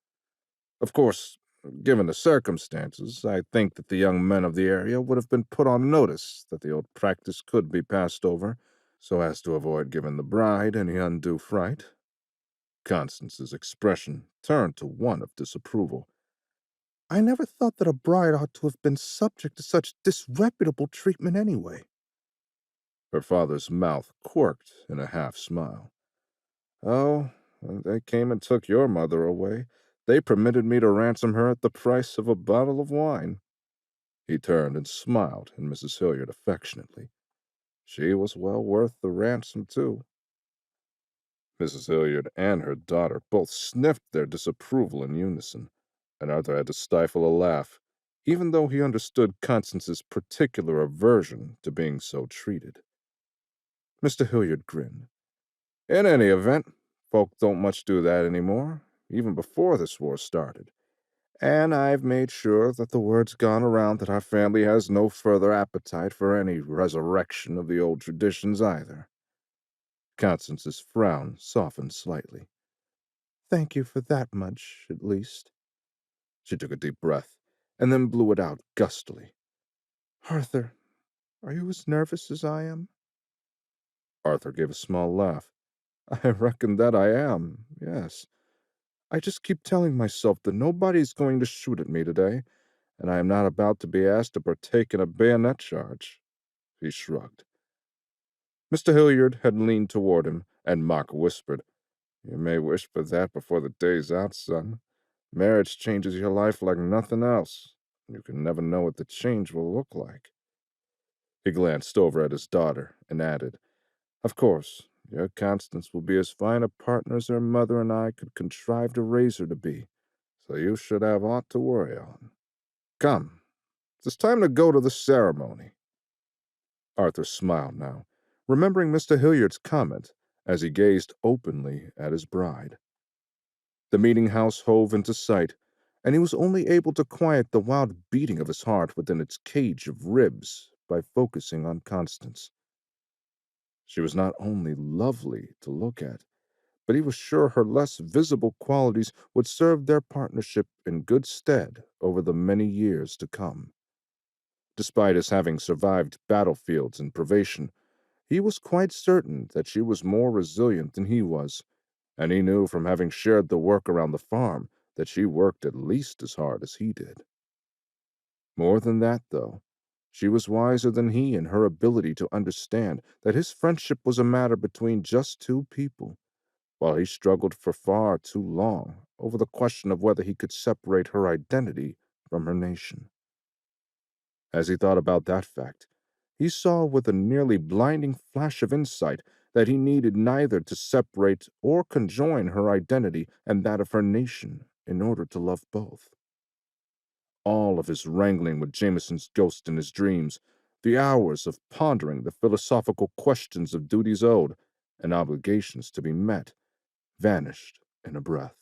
Of course, given the circumstances, I think that the young men of the area would have been put on notice that the old practice could be passed over, so as to avoid giving the bride any undue fright. Constance's expression turned to one of disapproval. I never thought that a bride ought to have been subject to such disreputable treatment anyway. Her father's mouth quirked in a half-smile. Oh, when they came and took your mother away, they permitted me to ransom her at the price of a bottle of wine. He turned and smiled at Mrs. Hilliard affectionately. She was well worth the ransom, too. Mrs. Hilliard and her daughter both sniffed their disapproval in unison, and Arthur had to stifle a laugh, even though he understood Constance's particular aversion to being so treated. Mr. Hilliard grinned. In any event, folk don't much do that anymore, even before this war started. And I've made sure that the word's gone around that our family has no further appetite for any resurrection of the old traditions either. Constance's frown softened slightly. Thank you for that much, at least. She took a deep breath, and then blew it out gustily. Arthur, are you as nervous as I am? Arthur gave a small laugh. I reckon that I am, yes. I just keep telling myself that nobody's going to shoot at me today, and I am not about to be asked to partake in a bayonet charge. He shrugged. Mr. Hilliard had leaned toward him and mock whispered, You may wish for that before the day's out, son. Marriage changes your life like nothing else. You can never know what the change will look like." He glanced over at his daughter and added, "Of course, your Constance will be as fine a partner as her mother and I could contrive to raise her to be, so you should have aught to worry on. Come, it's time to go to the ceremony." Arthur smiled now, remembering Mr. Hilliard's comment as he gazed openly at his bride. The meeting house hove into sight, and he was only able to quiet the wild beating of his heart within its cage of ribs by focusing on Constance. She was not only lovely to look at, but he was sure her less visible qualities would serve their partnership in good stead over the many years to come. Despite his having survived battlefields and privation, he was quite certain that she was more resilient than he was, and he knew from having shared the work around the farm that she worked at least as hard as he did. More than that, though, she was wiser than he in her ability to understand that his friendship was a matter between just two people, while he struggled for far too long over the question of whether he could separate her identity from her nation. As he thought about that fact, he saw with a nearly blinding flash of insight that he needed neither to separate or conjoin her identity and that of her nation in order to love both. All of his wrangling with Jameson's ghost in his dreams, the hours of pondering the philosophical questions of duties owed and obligations to be met, vanished in a breath.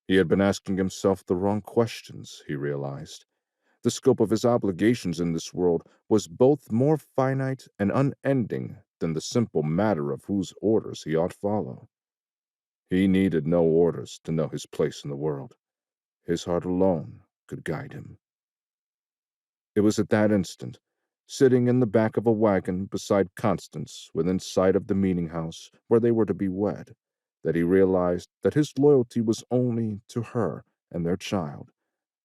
He had been asking himself the wrong questions, he realized. The scope of his obligations in this world was both more finite and unending than the simple matter of whose orders he ought follow. He needed no orders to know his place in the world. His heart alone could guide him. It was at that instant, sitting in the back of a wagon beside Constance within sight of the meeting house where they were to be wed, that he realized that his loyalty was only to her and their child,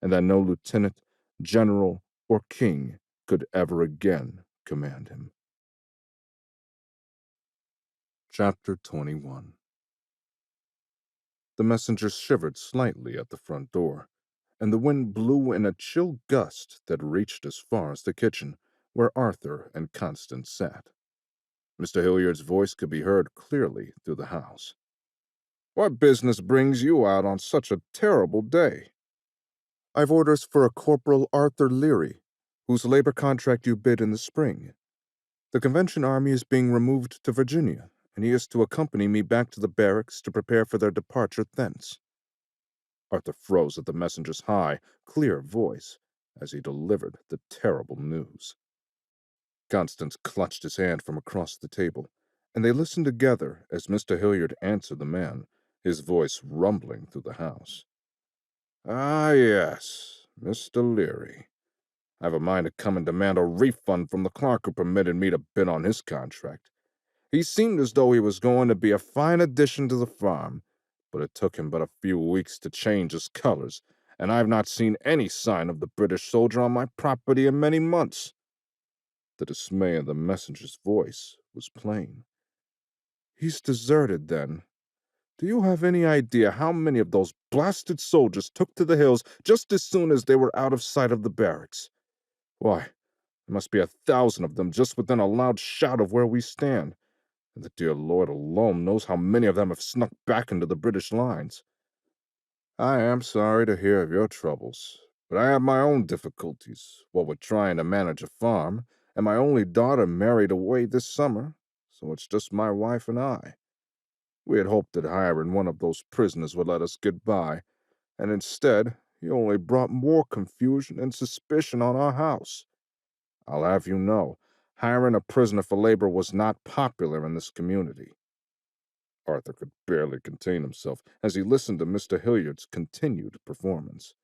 and that no lieutenant, general, or king could ever again command him. Chapter 21. The messenger shivered slightly at the front door, and the wind blew in a chill gust that reached as far as the kitchen, where Arthur and Constance sat. Mr. Hilliard's voice could be heard clearly through the house. "What business brings you out on such a terrible day?" "I've orders for a Corporal Arthur Leary, whose labor contract you bid in the spring. The convention army is being removed to Virginia, and he is to accompany me back to the barracks to prepare for their departure thence." Arthur froze at the messenger's high, clear voice as he delivered the terrible news. Constance clutched his hand from across the table, and they listened together as Mr. Hilliard answered the man, his voice rumbling through the house. "Ah, yes, Mr. Leary. I've a mind to come and demand a refund from the clerk who permitted me to bid on his contract. He seemed as though he was going to be a fine addition to the farm, but it took him but a few weeks to change his colors, and I've not seen any sign of the British soldier on my property in many months." The dismay in the messenger's voice was plain. "He's deserted, then. Do you have any idea how many of those blasted soldiers took to the hills just as soon as they were out of sight of the barracks? Why, there must be 1,000 of them just within a loud shout of where we stand, and the dear Lord alone knows how many of them have snuck back into the British lines. I am sorry to hear of your troubles, but I have my own difficulties, what with trying to manage a farm, and my only daughter married away this summer, so it's just my wife and I. We had hoped that hiring one of those prisoners would let us get by, and instead, he only brought more confusion and suspicion on our house. I'll have you know, hiring a prisoner for labor was not popular in this community." Arthur could barely contain himself as he listened to Mr. Hilliard's continued performance.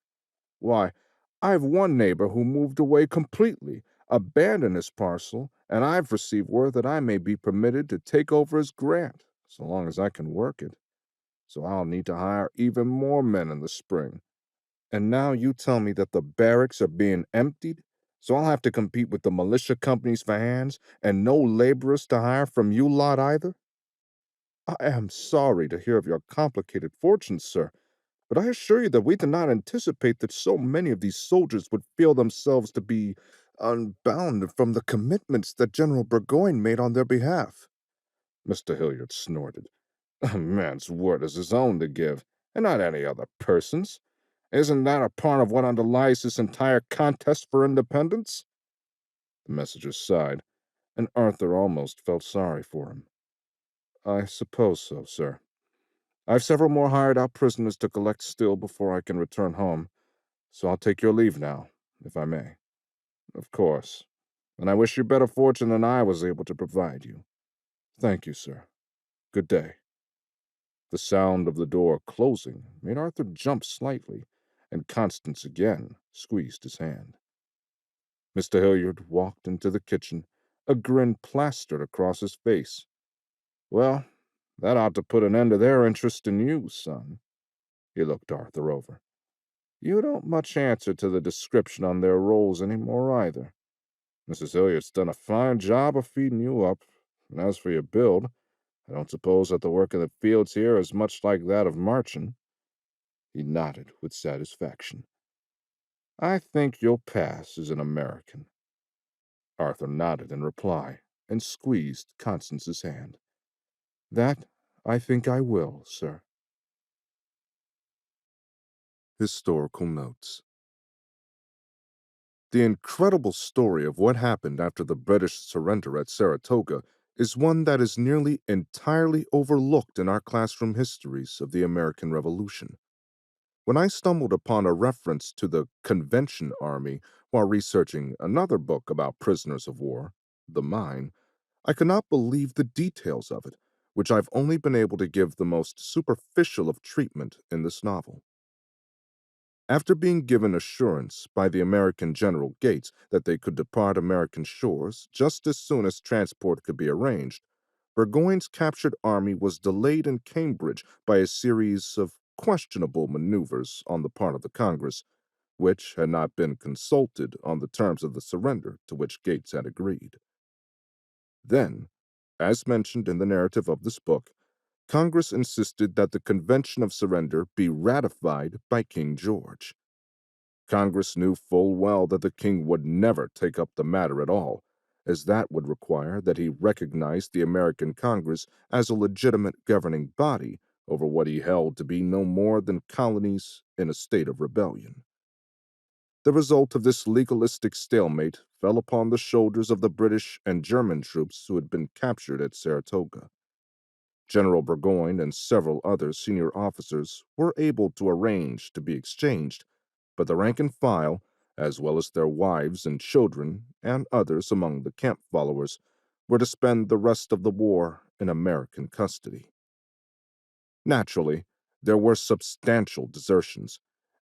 "Why, I've one neighbor who moved away completely, abandoned his parcel, and I've received word that I may be permitted to take over his grant, so long as I can work it. So I'll need to hire even more men in the spring. And now you tell me that the barracks are being emptied, so I'll have to compete with the militia companies for hands, and no laborers to hire from you lot either? I am sorry to hear of your complicated fortunes, sir, but I assure you that we did not anticipate that so many of these soldiers would feel themselves to be unbound from the commitments that General Burgoyne made on their behalf." Mr. Hilliard snorted. "A man's word is his own to give, and not any other person's. Isn't that a part of what underlies this entire contest for independence?" The messenger sighed, and Arthur almost felt sorry for him. "I suppose so, sir. I've several more hired-out prisoners to collect still before I can return home, so I'll take your leave now, if I may." "Of course. And I wish you better fortune than I was able to provide you." "Thank you, sir. Good day." The sound of the door closing made Arthur jump slightly, and Constance again squeezed his hand. Mr. Hilliard walked into the kitchen, a grin plastered across his face. "Well, that ought to put an end to their interest in you, son." He looked Arthur over. "You don't much answer to the description on their rolls any more, either. Mrs. Hilliard's done a fine job of feeding you up, and as for your build, I don't suppose that the work in the fields here is much like that of marching." He nodded with satisfaction. "I think you'll pass as an American." Arthur nodded in reply and squeezed Constance's hand. "That I think I will, sir." Historical Notes. The incredible story of what happened after the British surrender at Saratoga is one that is nearly entirely overlooked in our classroom histories of the American Revolution. When I stumbled upon a reference to the Convention Army while researching another book about prisoners of war, The Mine, I could not believe the details of it, which I've only been able to give the most superficial of treatment in this novel. After being given assurance by the American General Gates that they could depart American shores just as soon as transport could be arranged, Burgoyne's captured army was delayed in Cambridge by a series of questionable maneuvers on the part of the Congress, which had not been consulted on the terms of the surrender to which Gates had agreed. Then, as mentioned in the narrative of this book, Congress insisted that the Convention of Surrender be ratified by King George. Congress knew full well that the king would never take up the matter at all, as that would require that he recognize the American Congress as a legitimate governing body over what he held to be no more than colonies in a state of rebellion. The result of this legalistic stalemate fell upon the shoulders of the British and German troops who had been captured at Saratoga. General Burgoyne and several other senior officers were able to arrange to be exchanged, but the rank and file, as well as their wives and children and others among the camp followers, were to spend the rest of the war in American custody. Naturally, there were substantial desertions,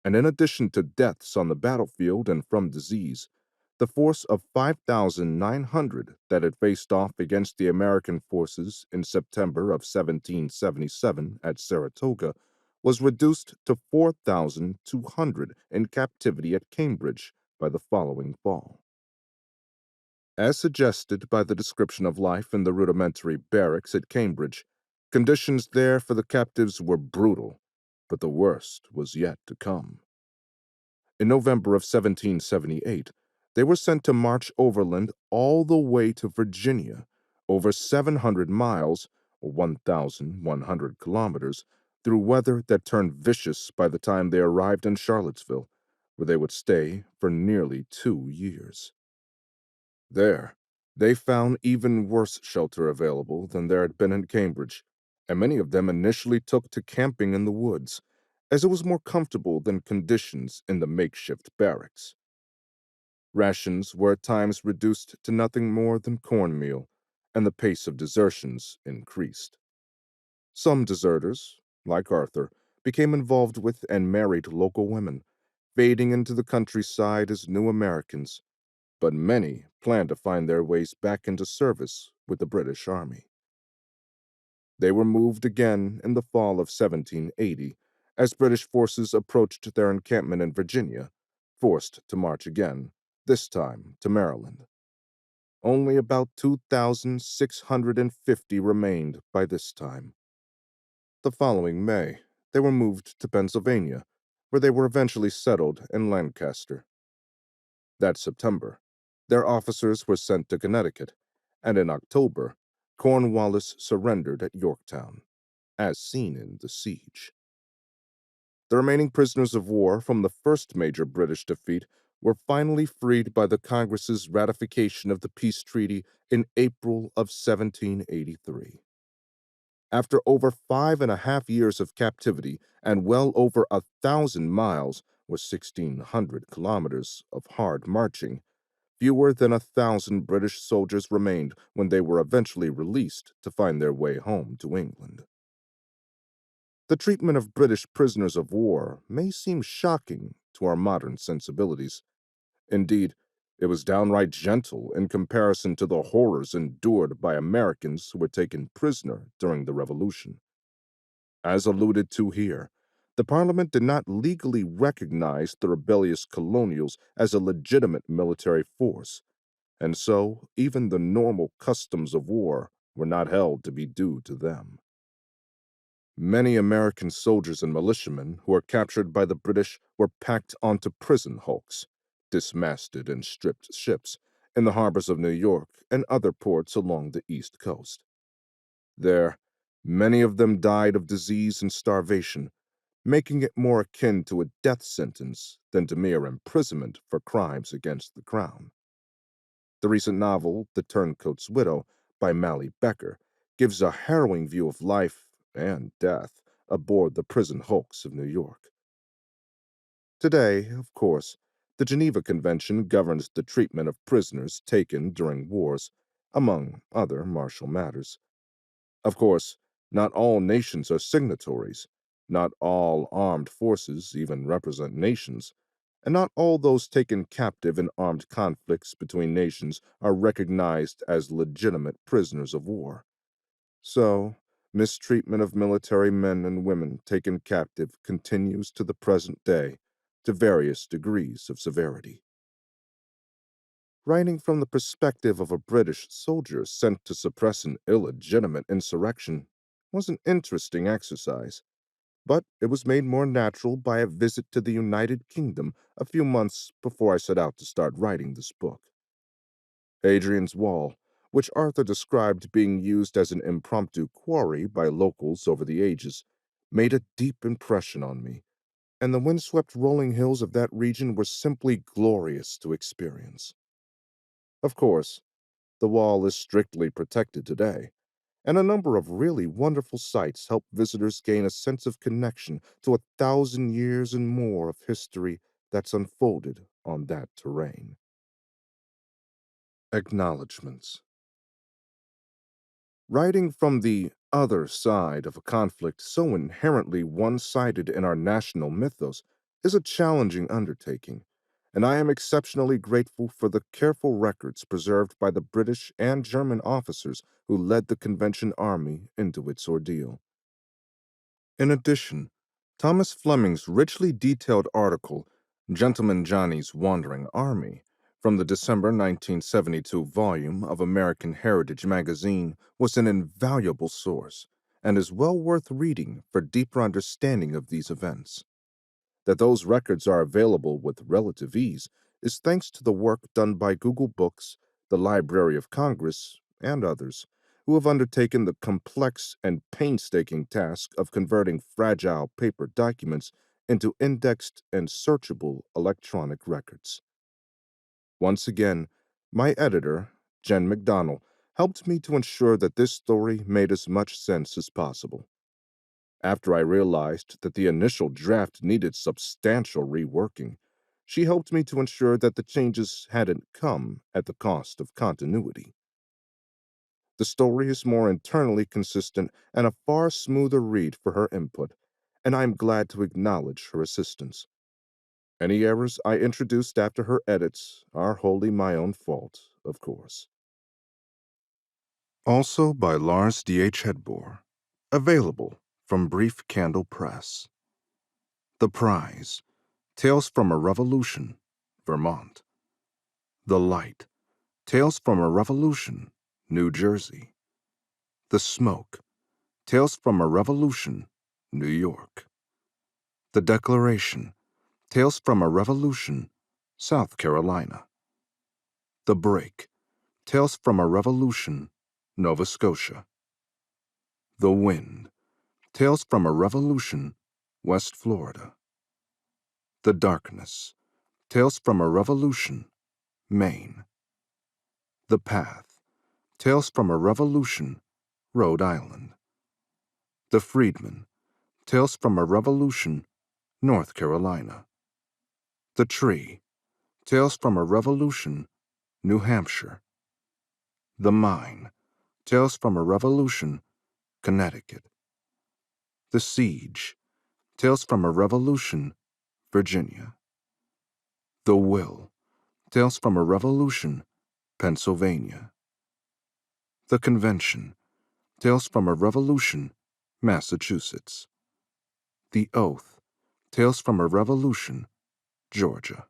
and in addition to deaths on the battlefield and from disease, the force of 5,900 that had faced off against the American forces in September of 1777 at Saratoga was reduced to 4,200 in captivity at Cambridge by the following fall. As suggested by the description of life in the rudimentary barracks at Cambridge, conditions there for the captives were brutal, but the worst was yet to come. In November of 1778, they were sent to march overland all the way to Virginia, over 700 miles, or 1,100 kilometers, through weather that turned vicious by the time they arrived in Charlottesville, where they would stay for nearly 2 years. There, they found even worse shelter available than there had been in Cambridge, and many of them initially took to camping in the woods, as it was more comfortable than conditions in the makeshift barracks. Rations were at times reduced to nothing more than cornmeal, and the pace of desertions increased. Some deserters, like Arthur, became involved with and married local women, fading into the countryside as new Americans, but many planned to find their ways back into service with the British Army. They were moved again in the fall of 1780 as British forces approached their encampment in Virginia, forced to march again, this time to Maryland. Only about 2,650 remained by this time. The following May, they were moved to Pennsylvania, where they were eventually settled in Lancaster. That September, their officers were sent to Connecticut, and in October, Cornwallis surrendered at Yorktown, as seen in the siege. The remaining prisoners of war from the first major British defeat were finally freed by the Congress's ratification of the peace treaty in April of 1783. After over 5.5 years of captivity and well over 1,000 miles, or 1,600 kilometers, of hard marching, fewer than 1,000 British soldiers remained when they were eventually released to find their way home to England. The treatment of British prisoners of war may seem shocking to our modern sensibilities. Indeed, it was downright gentle in comparison to the horrors endured by Americans who were taken prisoner during the Revolution. As alluded to here, the Parliament did not legally recognize the rebellious colonials as a legitimate military force, and so even the normal customs of war were not held to be due to them. Many American soldiers and militiamen who were captured by the British were packed onto prison hulks, dismasted and stripped ships in the harbors of New York and other ports along the East Coast. There, many of them died of disease and starvation, making it more akin to a death sentence than to mere imprisonment for crimes against the Crown. The recent novel, The Turncoat's Widow, by Mally Becker, gives a harrowing view of life and death aboard the prison hulks of New York. Today, of course, the Geneva Convention governs the treatment of prisoners taken during wars, among other martial matters. Of course, not all nations are signatories, not all armed forces even represent nations, and not all those taken captive in armed conflicts between nations are recognized as legitimate prisoners of war. So, mistreatment of military men and women taken captive continues to the present day, to various degrees of severity. Writing from the perspective of a British soldier sent to suppress an illegitimate insurrection was an interesting exercise, but it was made more natural by a visit to the United Kingdom a few months before I set out to start writing this book. Hadrian's Wall, which Arthur described being used as an impromptu quarry by locals over the ages, made a deep impression on me, and the windswept rolling hills of that region were simply glorious to experience. Of course, the wall is strictly protected today, and a number of really wonderful sights help visitors gain a sense of connection to 1,000 years and more of history that's unfolded on that terrain. Acknowledgements. Writing from the other side of a conflict so inherently one-sided in our national mythos is a challenging undertaking, and I am exceptionally grateful for the careful records preserved by the British and German officers who led the Convention Army into its ordeal. In addition, Thomas Fleming's richly detailed article, Gentleman Johnny's Wandering Army, from the December 1972 volume of American Heritage magazine was an invaluable source and is well worth reading for deeper understanding of these events. That those records are available with relative ease is thanks to the work done by Google Books, the Library of Congress, and others, who have undertaken the complex and painstaking task of converting fragile paper documents into indexed and searchable electronic records. Once again, my editor, Jen McDonnell, helped me to ensure that this story made as much sense as possible. After I realized that the initial draft needed substantial reworking, she helped me to ensure that the changes hadn't come at the cost of continuity. The story is more internally consistent and a far smoother read for her input, and I am glad to acknowledge her assistance. Any errors I introduced after her edits are wholly my own fault, of course. Also by Lars D.H. Hedbor. Available from Brief Candle Press. The Prize. Tales from a Revolution, Vermont. The Light. Tales from a Revolution, New Jersey. The Smoke. Tales from a Revolution, New York. The Declaration, Tales from a Revolution, South Carolina. The Break, Tales from a Revolution, Nova Scotia. The Wind, Tales from a Revolution, West Florida. The Darkness, Tales from a Revolution, Maine. The Path, Tales from a Revolution, Rhode Island. The Freedman, Tales from a Revolution, North Carolina. The Tree, Tales from a Revolution, New Hampshire. The Mine, Tales from a Revolution, Connecticut. The Siege, Tales from a Revolution, Virginia. The Will, Tales from a Revolution, Pennsylvania. The Convention, Tales from a Revolution, Massachusetts. The Oath, Tales from a Revolution, Georgia.